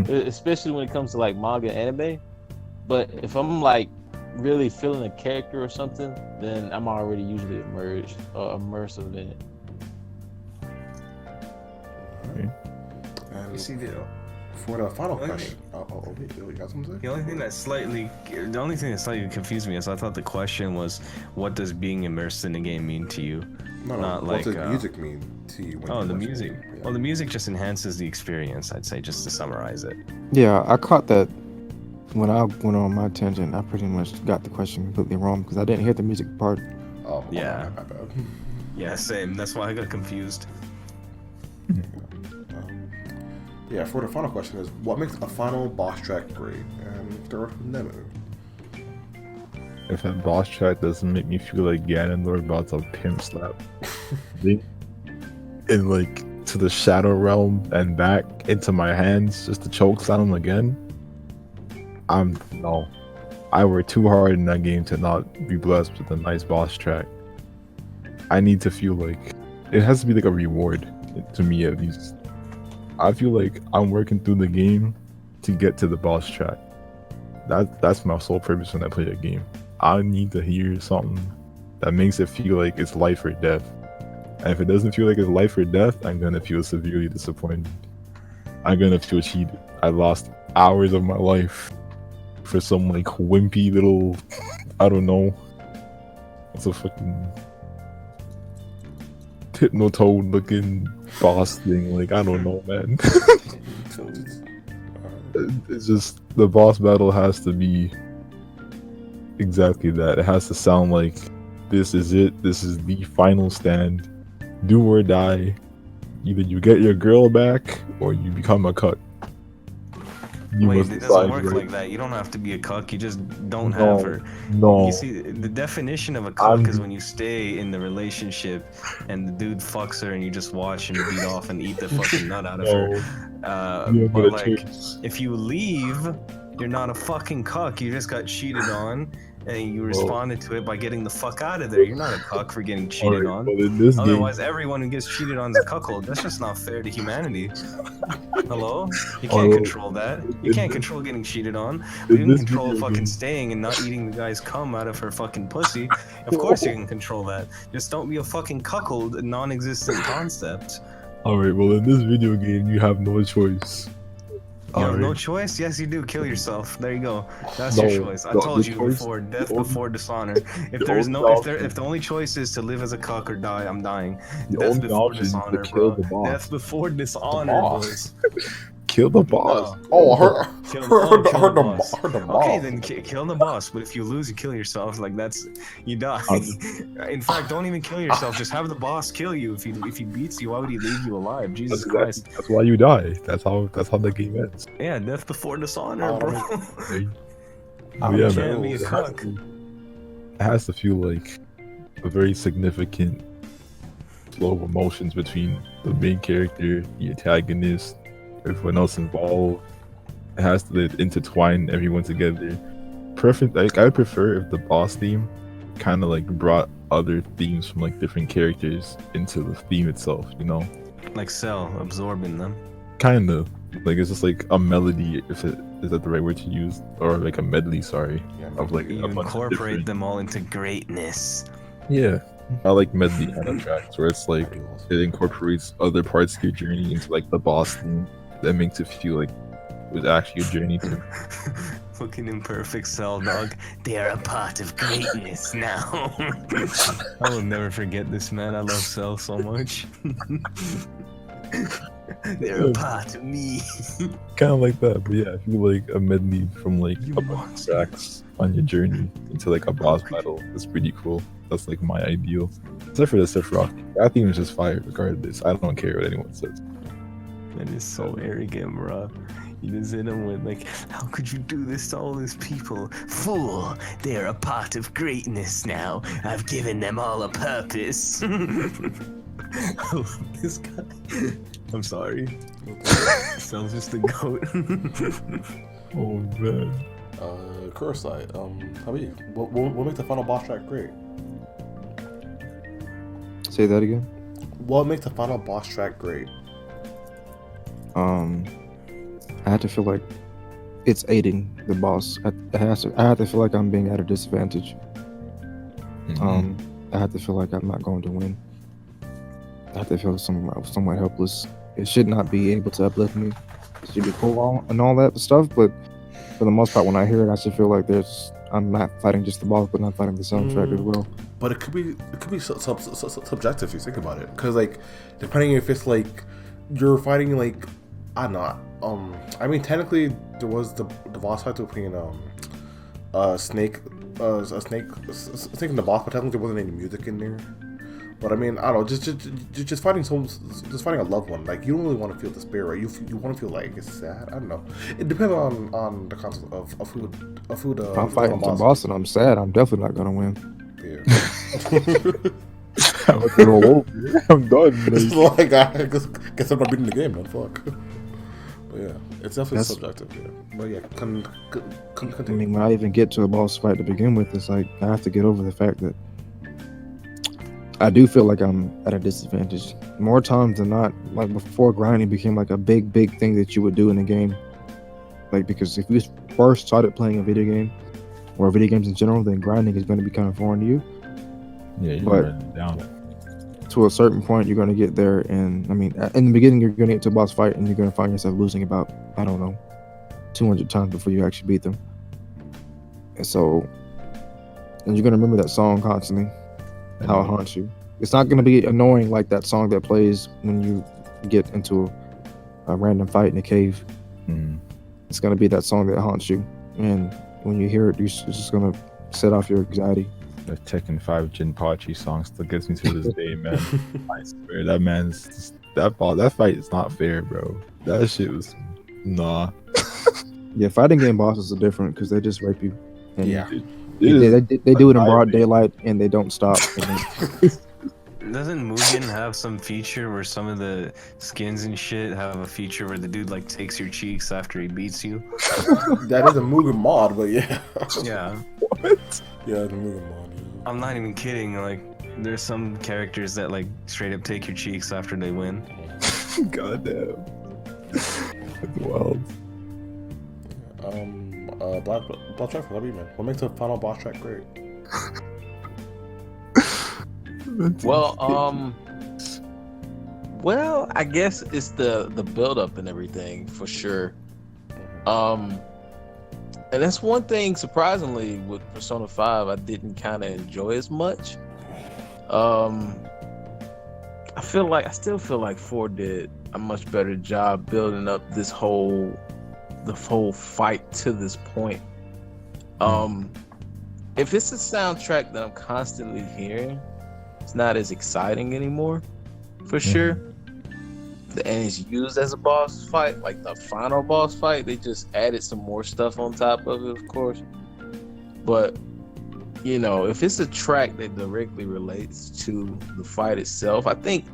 especially when it comes to like manga and anime. But if I'm like really feeling a character or something, then I'm already usually immersive in it. And You see, for the final Okay. question, wait, you got something to say? the only thing that slightly confused me is I thought the question was, what does being immersed in the game mean to you? No, Not what does like, music mean to you? When Oh, you're the immersed in music. it? Yeah. Well, the music just enhances the experience, I'd say, just to summarize it. Yeah, I caught that when I went on my tangent. I pretty much got the question completely wrong because I didn't hear the music part. Oh, Yeah. my bad. Yeah, same. That's why I got confused. Yeah, for the final question is, what makes a final boss track great? And third, Nemu. If that boss track doesn't make me feel like Ganondorf about to pimp slap me and like to the shadow realm and back into my hands just to choke slam him again, I worked too hard in that game to not be blessed with a nice boss track. I need to feel like it has to be like a reward to me at least. I feel like I'm working through the game to get to the boss track. That's my sole purpose when I play a game. I need to hear something that makes it feel like it's life or death. And if it doesn't feel like it's life or death, I'm gonna feel severely disappointed. I'm gonna feel cheated. I lost hours of my life for some like wimpy little, I don't know, it's a fucking Hypnotoad looking boss thing. Like, I don't know, man. It's just, the boss battle has to be exactly that. It has to sound like this is it. This is the final stand. Do or die. Either you get your girl back or you become a cut. You Wait, must it doesn't decide, work right? like that. You don't have to be a cuck. You just don't have her. No. You see, the definition of a cuck I'm- is when you stay in the relationship and the dude fucks her and you just watch him beat off and eat the fucking nut out of her. You have But no like, choice. if you leave, you're not a fucking cuck. You just got cheated on, and you responded to it by getting the fuck out of there. You're not a cuck for getting cheated Alright, on. but in this Otherwise, game, everyone who gets cheated on is a cuckold. That's just not fair to humanity. Hello? You can't Alright, control that. You in can't this- control getting cheated on. But you in can this control video fucking game- staying and not eating the guy's cum out of her fucking pussy. Of course you can control that. Just don't be a fucking cuckold, a non-existent concept. Alright, well, in this video game, you have no choice. You have no Alright. choice? Yes, you do. Kill yourself. There you go. That's No, your choice. I the- told the you choice- before. Death the only- before dishonor. If the there's only no, option- if the only choice is to live as a cuck or die, I'm dying. The Death only before option is to dishonor, kill bro. the boss. Death before dishonor, boss? boys. Kill the boss. No. Oh, her, Kill, her, oh, kill her, the boss. her, the boss. Okay, then kill the boss. But if you lose, you kill yourself. Like that's you die. In fact, don't even kill yourself. Just have the boss kill you. If he beats you, why would he leave you alive? Jesus Christ. That's why you die. That's how the game ends. Yeah, death before dishonor, bro. But You yeah, can't man, be a it has cuck. to- it has to feel like a very significant flow of emotions between the main character, the antagonist, everyone else involved. It has to intertwine everyone together. Perfect. Like I would prefer if the boss theme kind of like brought other themes from like different characters into the theme itself. You know, Like Cell, absorbing them. kind of like it's just like a melody. If it is that the right word to use, or like a medley. Sorry, Yeah, of like You a bunch of incorporate different- them all into greatness. Yeah, I like medley kind of tracks where it's like it incorporates other parts of your journey into like the boss theme that makes it feel like it was actually a journey to. Fucking imperfect Cell, dog. They are a part of greatness now. I will never forget this, man. I love Cell so much. They're a part of me. Kind of like that, but yeah, I feel like a medley from like You a bunch of monster. tracks on your journey into like a boss battle is pretty cool. That's like my ideal. Except for the Sephiroth. That theme is just fire regardless. I don't care what anyone says. That is so arrogant, bro. You just hit him with like, how could you do this to all these people? Fool! They are a part of greatness now. I've given them all a purpose. I love this guy. I'm sorry. Sounds just a goat. Oh man. Kurosai, how about you? What makes the final boss track great? Say that again. What makes the final boss track great? I have to feel like it's aiding the boss. I have to feel like I'm being at a disadvantage. I have to feel like I'm not going to win. I have to feel somewhat helpless. It should not be able to uplift me. It should be cool and all that stuff, but for the most part, when I hear it, I should feel like I'm not fighting just the boss, but I'm fighting the soundtrack as well. But it could be subjective if you think about it, because like depending if it's like you're fighting like I don't know. I mean technically there was the boss fight between snake in the boss, but technically there wasn't any music in there. But I mean I don't know, just fighting a loved one, like you don't really want to feel despair, right? You want to feel like it's sad. I don't know. It depends on the concept of who the. If I'm fighting the boss and I'm sad, I'm definitely not gonna win. Yeah. I'm about to roll over. I'm done. It's Like, like I guess I'm not beating the game then. Fuck. But yeah, it's definitely That's- subjective. Yeah. But yeah, I continue. mean, when I even get to a boss fight to begin with, it's like I have to get over the fact that I do feel like I'm at a disadvantage more times than not. Like before, grinding became like a big thing that you would do in a game. Like because if you first started playing a video game or video games in general, then grinding is going to be kind of foreign to you. yeah, you But- write it down. To a certain point, you're going to get there, and I mean, in the beginning, you're going to get to a boss fight, and you're going to find yourself losing about 200 times before you actually beat them. And so, and you're going to remember that song constantly. How it haunts you. It's not going to be annoying like that song that plays when you get into a random fight in a cave. Mm. It's going to be that song that haunts you, and when you hear it, it's just going to set off your anxiety. The Tekken 5 Jinpachi song still gets me to this day, man. I swear that man's just, that fight is not fair, bro. That shit was nah. Yeah, fighting game bosses are different because they just rape you. And Yeah. they do it in broad daylight and they don't stop. Doesn't Mugen have some feature where some of the skins and shit have a feature where the dude like takes your cheeks after he beats you? That is a Mugen mod, but yeah. Yeah. What? Yeah, the Mugen mod. Yeah. I'm not even kidding. Like, there's some characters that like straight up take your cheeks after they win. Goddamn. That's wild. Black Track, what about you, man? What makes a final boss track great? Well, I guess it's the build up and everything for sure. And that's one thing surprisingly with Persona 5 I didn't kind of enjoy as much. I still feel like 4 did a much better job building up the whole fight to this point. If it's a soundtrack that I'm constantly hearing, it's not as exciting anymore, for sure. And it's used as a boss fight, like the final boss fight. They just added some more stuff on top of it, of course. But if it's a track that directly relates to the fight itself, I think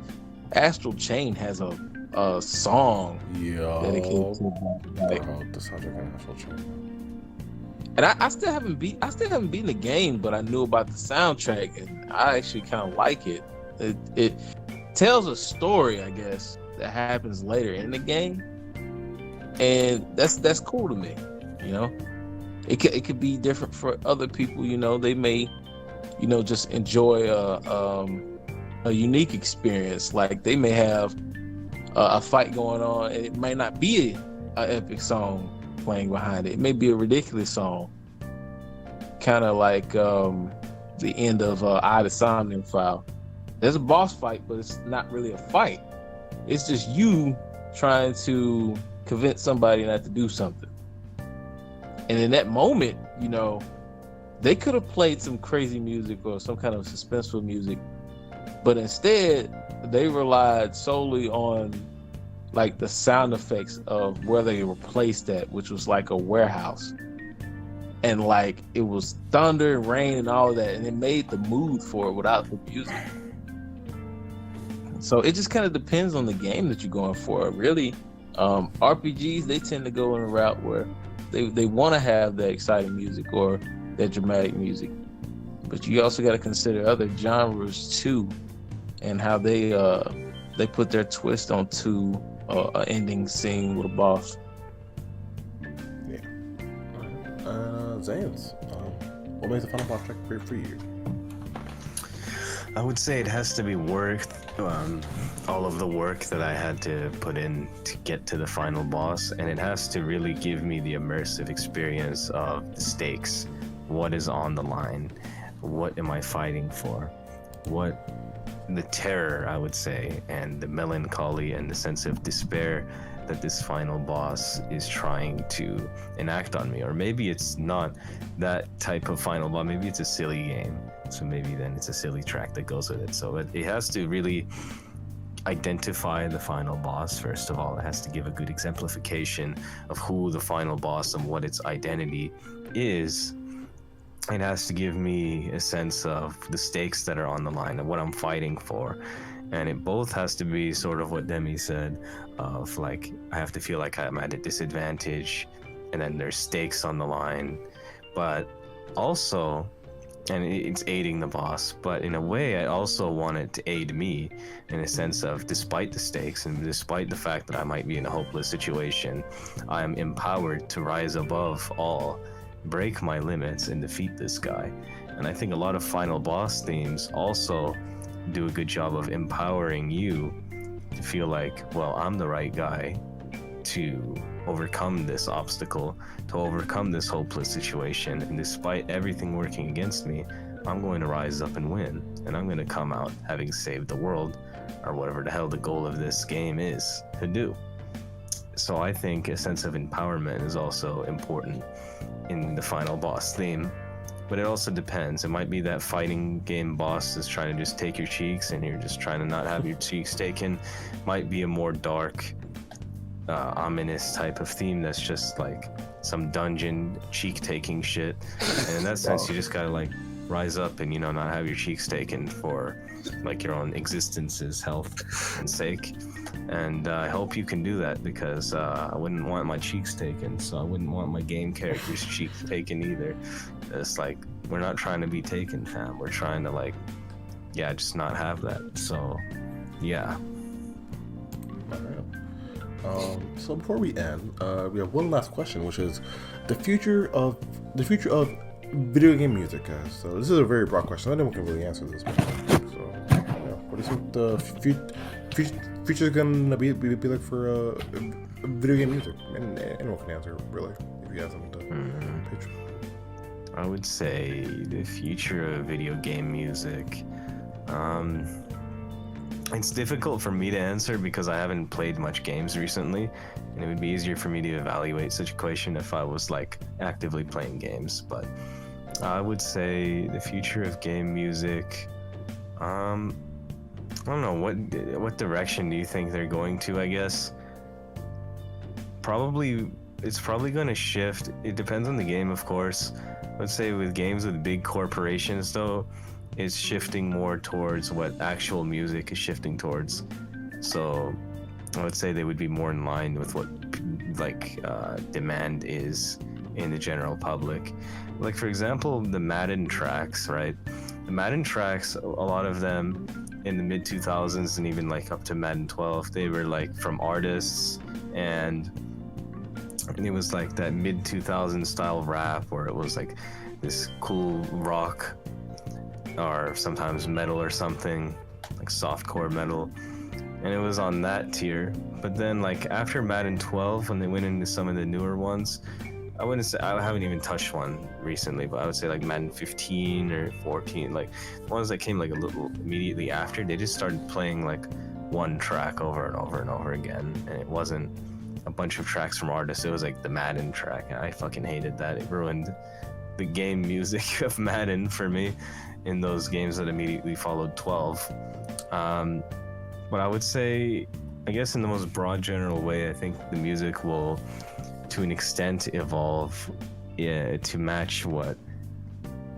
Astral Chain has a song dedicated to The soundtrack on Astral Chain. And I still haven't beaten the game, but I knew about the soundtrack, and I actually kind of like it. It tells a story, I guess, that happens later in the game, and that's cool to me. It could be different for other people. They may, just enjoy a unique experience. Like they may have a fight going on, and it might not be an epic song playing behind it. It may be a ridiculous song, kind of like the end of I, the Somnium File. There's a boss fight, but it's not really a fight. It's just you trying to convince somebody not to do something. And in that moment, they could have played some crazy music or some kind of suspenseful music, but instead they relied solely on like the sound effects of where they were placed at, which was like a warehouse. And like it was thunder and rain and all of that, and it made the mood for it without the music. So it just kind of depends on the game that you're going for. Really, RPGs, they tend to go in a route where they want to have that exciting music or that dramatic music. But you also got to consider other genres too, and how they put their twist onto an ending scene with a boss. Yeah. Zayence, what makes the final boss track great for you? I would say it has to be worth all of the work that I had to put in to get to the final boss, and it has to really give me the immersive experience of the stakes. What is on the line? What am I fighting for? The terror, I would say, and the melancholy and the sense of despair that this final boss is trying to enact on me. Or maybe it's not that type of final boss, maybe it's a silly game, so maybe then it's a silly track that goes with it. So it has to really identify the final boss. First of all, it has to give a good exemplification of who the final boss and what its identity is. It has to give me a sense of the stakes that are on the line and what I'm fighting for. And it both has to be sort of what Demi said, of like, I have to feel like I'm at a disadvantage, and then there's stakes on the line, but also, and it's aiding the boss, but in a way, I also want it to aid me in a sense of, despite the stakes and despite the fact that I might be in a hopeless situation, I am empowered to rise above all, break my limits, and defeat this guy. And I think a lot of final boss themes also do a good job of empowering you to feel like, well, I'm the right guy to overcome this obstacle, to overcome this hopeless situation, and despite everything working against me, I'm going to rise up and win, and I'm going to come out having saved the world, or whatever the hell the goal of this game is to do. So I think a sense of empowerment is also important in the final boss theme. But it also depends. It might be that fighting game boss is trying to just take your cheeks and you're just trying to not have your cheeks taken. Might be a more dark, ominous type of theme that's just like some dungeon cheek taking shit. And in that sense, you just gotta like rise up and not have your cheeks taken for like your own existence's health and sake. And I hope you can do that, because I wouldn't want my cheeks taken, so I wouldn't want my game character's cheeks taken either. It's like, we're not trying to be taken, fam. We're trying to like, just not have that. So, yeah. Alright. So before we end, we have one last question, which is the future of video game music, guys. So this is a very broad question. Anyone can really answer this question. So, what do you think the future is gonna be like for video game music? And anyone can answer, really, if you have something to pitch. I would say the future of video game music. It's difficult for me to answer because I haven't played much games recently, and it would be easier for me to evaluate such a question if I was like actively playing games. But I would say the future of game music. I don't know, what direction do you think they're going to? I guess it's probably going to shift. It depends on the game, of course. Let's say with games with big corporations, though, it's shifting more towards what actual music is shifting towards. So I would say they would be more in line with what demand is in the general public. Like, for example, the Madden tracks, right? The Madden tracks, a lot of them in the mid 2000s and even like up to Madden 12, they were like from artists, and it was like that mid 2000s style rap where it was like this cool rock or sometimes metal or something, like softcore metal, and it was on that tier. But then like after Madden 12, when they went into some of the newer ones, I wouldn't say, I haven't even touched one recently, but I would say like Madden 15 or 14, like the ones that came like a little immediately after, they just started playing like one track over and over and over again, and it wasn't a bunch of tracks from artists. It was like the Madden track, and I fucking hated that. It ruined the game music of Madden for me in those games that immediately followed 12. But I would say, I guess in the most broad general way, I think the music will to an extent evolve to match what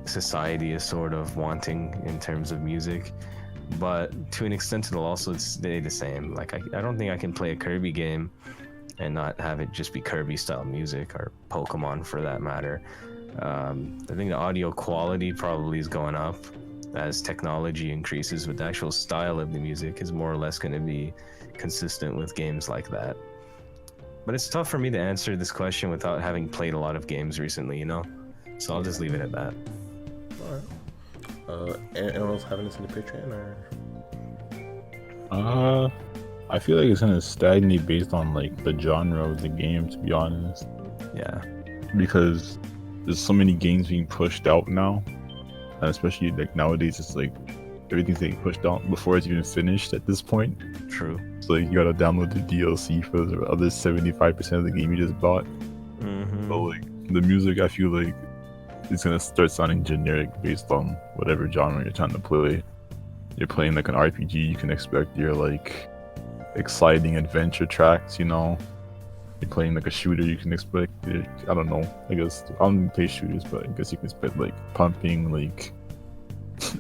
society is sort of wanting in terms of music, but to an extent it'll also stay the same. Like I don't think I can play a Kirby game and not have it just be Kirby style music, or Pokemon for that matter. I think the audio quality probably is going up as technology increases, but the actual style of the music is more or less going to be consistent with games like that. But it's tough for me to answer this question without having played a lot of games recently, so I'll just leave it at that. All right. Anyone else have anything to pitch in, or? I feel like it's gonna stagnate based on like the genre of the game, to be honest. Yeah. Because there's so many games being pushed out now, and especially like nowadays, it's like everything's getting pushed out before it's even finished at this point. True. So like, you gotta download the DLC for the other 75% of the game you just bought. Mm-hmm. So like the music, I feel like it's gonna start sounding generic based on whatever genre you're trying to play. You're playing like an RPG, you can expect your like exciting adventure tracks, You're playing like a shooter, you can expect I don't know, I guess I don't play shooters, but I guess you can expect like pumping, like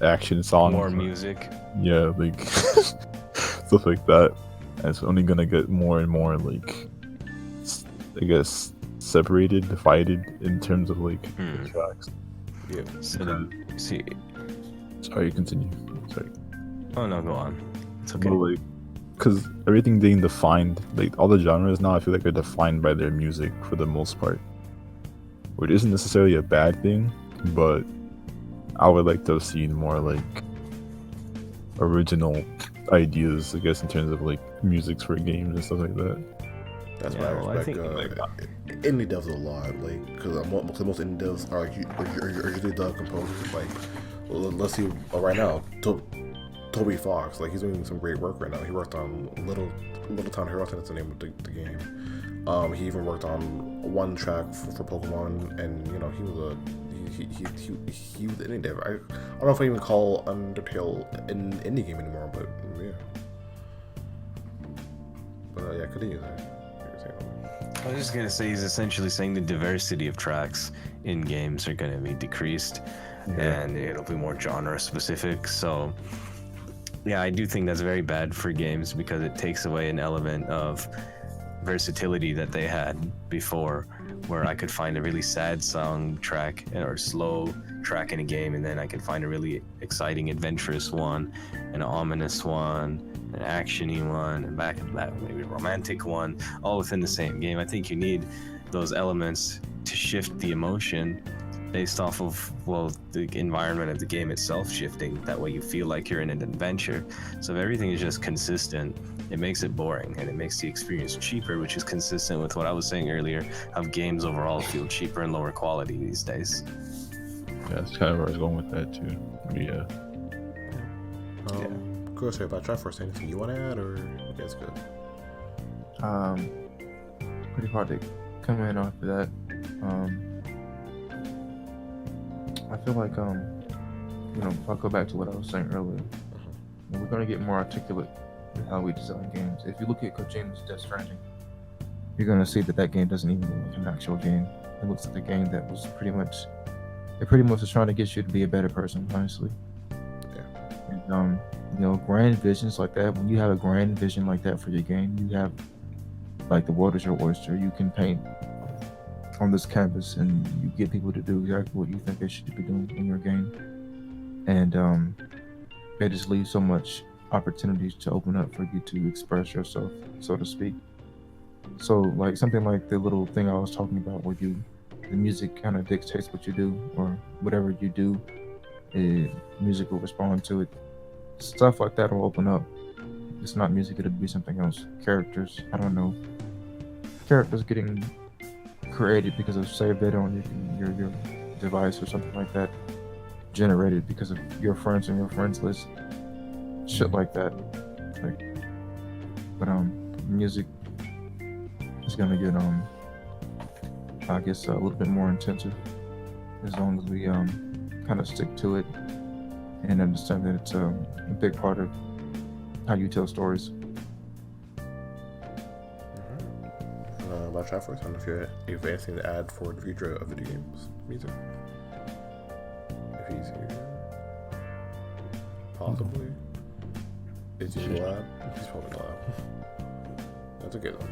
action songs, more music, like stuff like that. And it's only gonna get more and more like, I guess, separated, divided in terms of like the tracks. Yeah. So see, sorry, continue. Sorry. Oh no, go on. It's okay. But, like, because everything being defined, like all the genres now, I feel like they're defined by their music for the most part, which isn't necessarily a bad thing, but I would like to have seen more like original ideas, I guess, in terms of like music for games and stuff like that. That's Yeah, why well, I I respect indie devs a lot, like, because most indie devs are usually the composers. Like, let's see, right now, Toby Fox, like, he's doing some great work right now. He worked on Little Town Hero, I think that's the name of the game. He even worked on one track for Pokemon, and he was he was an indie dev. I don't know if I even call Undertale an indie game anymore, but yeah. But yeah, continue that. I was just gonna say he's essentially saying the diversity of tracks in games are gonna be decreased, and it'll be more genre specific. So, yeah, I do think that's very bad for games because it takes away an element of versatility that they had before, where I could find a really sad song track or slow track in a game, and then I could find a really exciting, adventurous one, an ominous one, an actiony one, and back and back, maybe a romantic one, all within the same game. I think you need those elements to shift the emotion based off of, well, the environment of the game itself shifting. That way you feel like you're in an adventure. So if everything is just consistent, it makes it boring, and it makes the experience cheaper, which is consistent with what I was saying earlier, how games overall feel cheaper and lower quality these days. Yeah, that's kind of where I was going with that too. Yeah. Kurosai, about Triforce, anything you want to add, or you guys good? Pretty hard to come in off of that. I feel like if I go back to what I was saying earlier, we're gonna get more articulate with how we design games. If you look at Kojima's Death Stranding, you're gonna see that game doesn't even look like an actual game. It looks like a game that was pretty much is trying to get you to be a better person, honestly. Yeah. And grand visions like that. When you have a grand vision like that for your game, you have like the world is your oyster. You can paint on this canvas, and you get people to do exactly what you think they should be doing in your game. And it just leaves so much opportunities to open up for you to express yourself, so to speak. So like something like the little thing I was talking about, where the music kind of dictates what you do, or whatever you do, music will respond to it. Stuff like that will open up. It's not music, it'll be something else. Characters, I don't know. Characters getting created because of save data on your device or something like that. Generated because of your friends and your friends list. Shit like that. But music is gonna get I guess a little bit more intensive as long as we kind of stick to it and understand that it's a big part of how you tell stories. About Triforce, I don't know if you have anything to add for the future of video games music. If he's here, possibly. Is he live? He's probably live. That's a good one.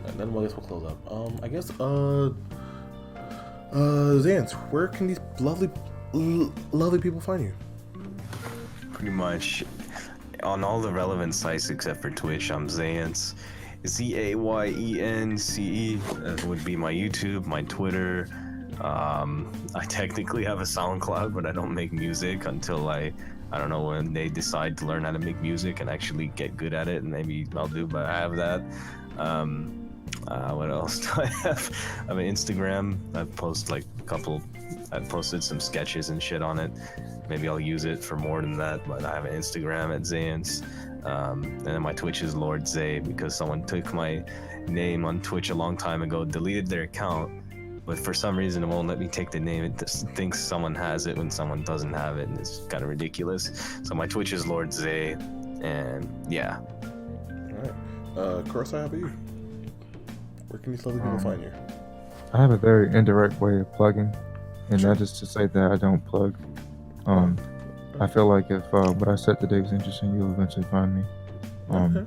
And then I guess we'll close up. I guess Zayence, where can these lovely people find you? Pretty much on all the relevant sites except for Twitch, I'm Zayence. Zayence. That would be my YouTube, my Twitter. I technically have a SoundCloud, but I don't make music until I don't know when they decide to learn how to make music and actually get good at it, and maybe I'll do, but I have that. What else do I have? I have an Instagram. I've posted some sketches and shit on it. Maybe I'll use it for more than that, but I have an Instagram at Zayence. And then my Twitch is Lord Zay, because someone took my name on Twitch a long time ago, deleted their account, but for some reason it won't let me take the name. It just thinks someone has it when someone doesn't have it, and it's kind of ridiculous. So my Twitch is Lord Zay, and yeah. Alright. Kurosai, how about you? Where can these lovely people find you? I have a very indirect way of plugging, and that is to say that I don't plug. I feel like if what I said today was interesting, you'll eventually find me. Okay.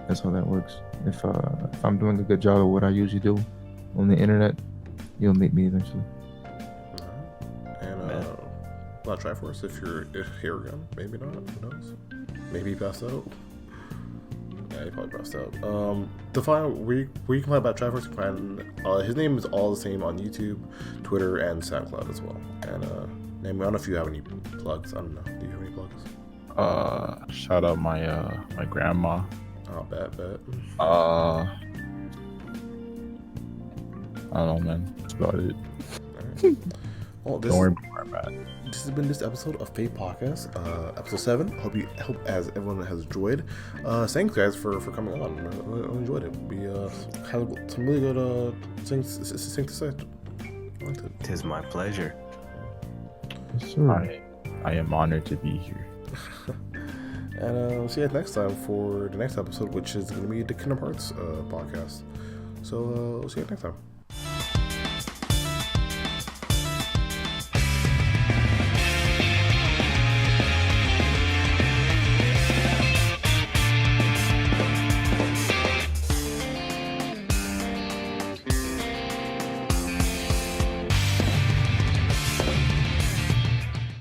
That's how that works. If I'm doing a good job of what I usually do on the internet, you'll meet me eventually. And not Triforce, if you're here again, maybe not. Who knows? Maybe he passed out. Yeah, he probably passed out. To find where you can find about Triforce, you can find his name is all the same on YouTube, Twitter, and SoundCloud as well. And Nemu, I don't know if you have any plugs. I don't know. Do you have any plugs? Shout out my my grandma. Oh, bet. I don't know, man. That's about it. Alright. Well, Don't worry about where I'm at. This has been this episode of Fate Podcast, episode 7. Hope as everyone has enjoyed. Thanks guys for coming on. I enjoyed it. We had some really good things to say. I liked it. Tis my pleasure. Yes, sir. I am honored to be here. And we'll see you next time for the next episode, which is going to be the Kingdom Hearts podcast. So we'll see you next time.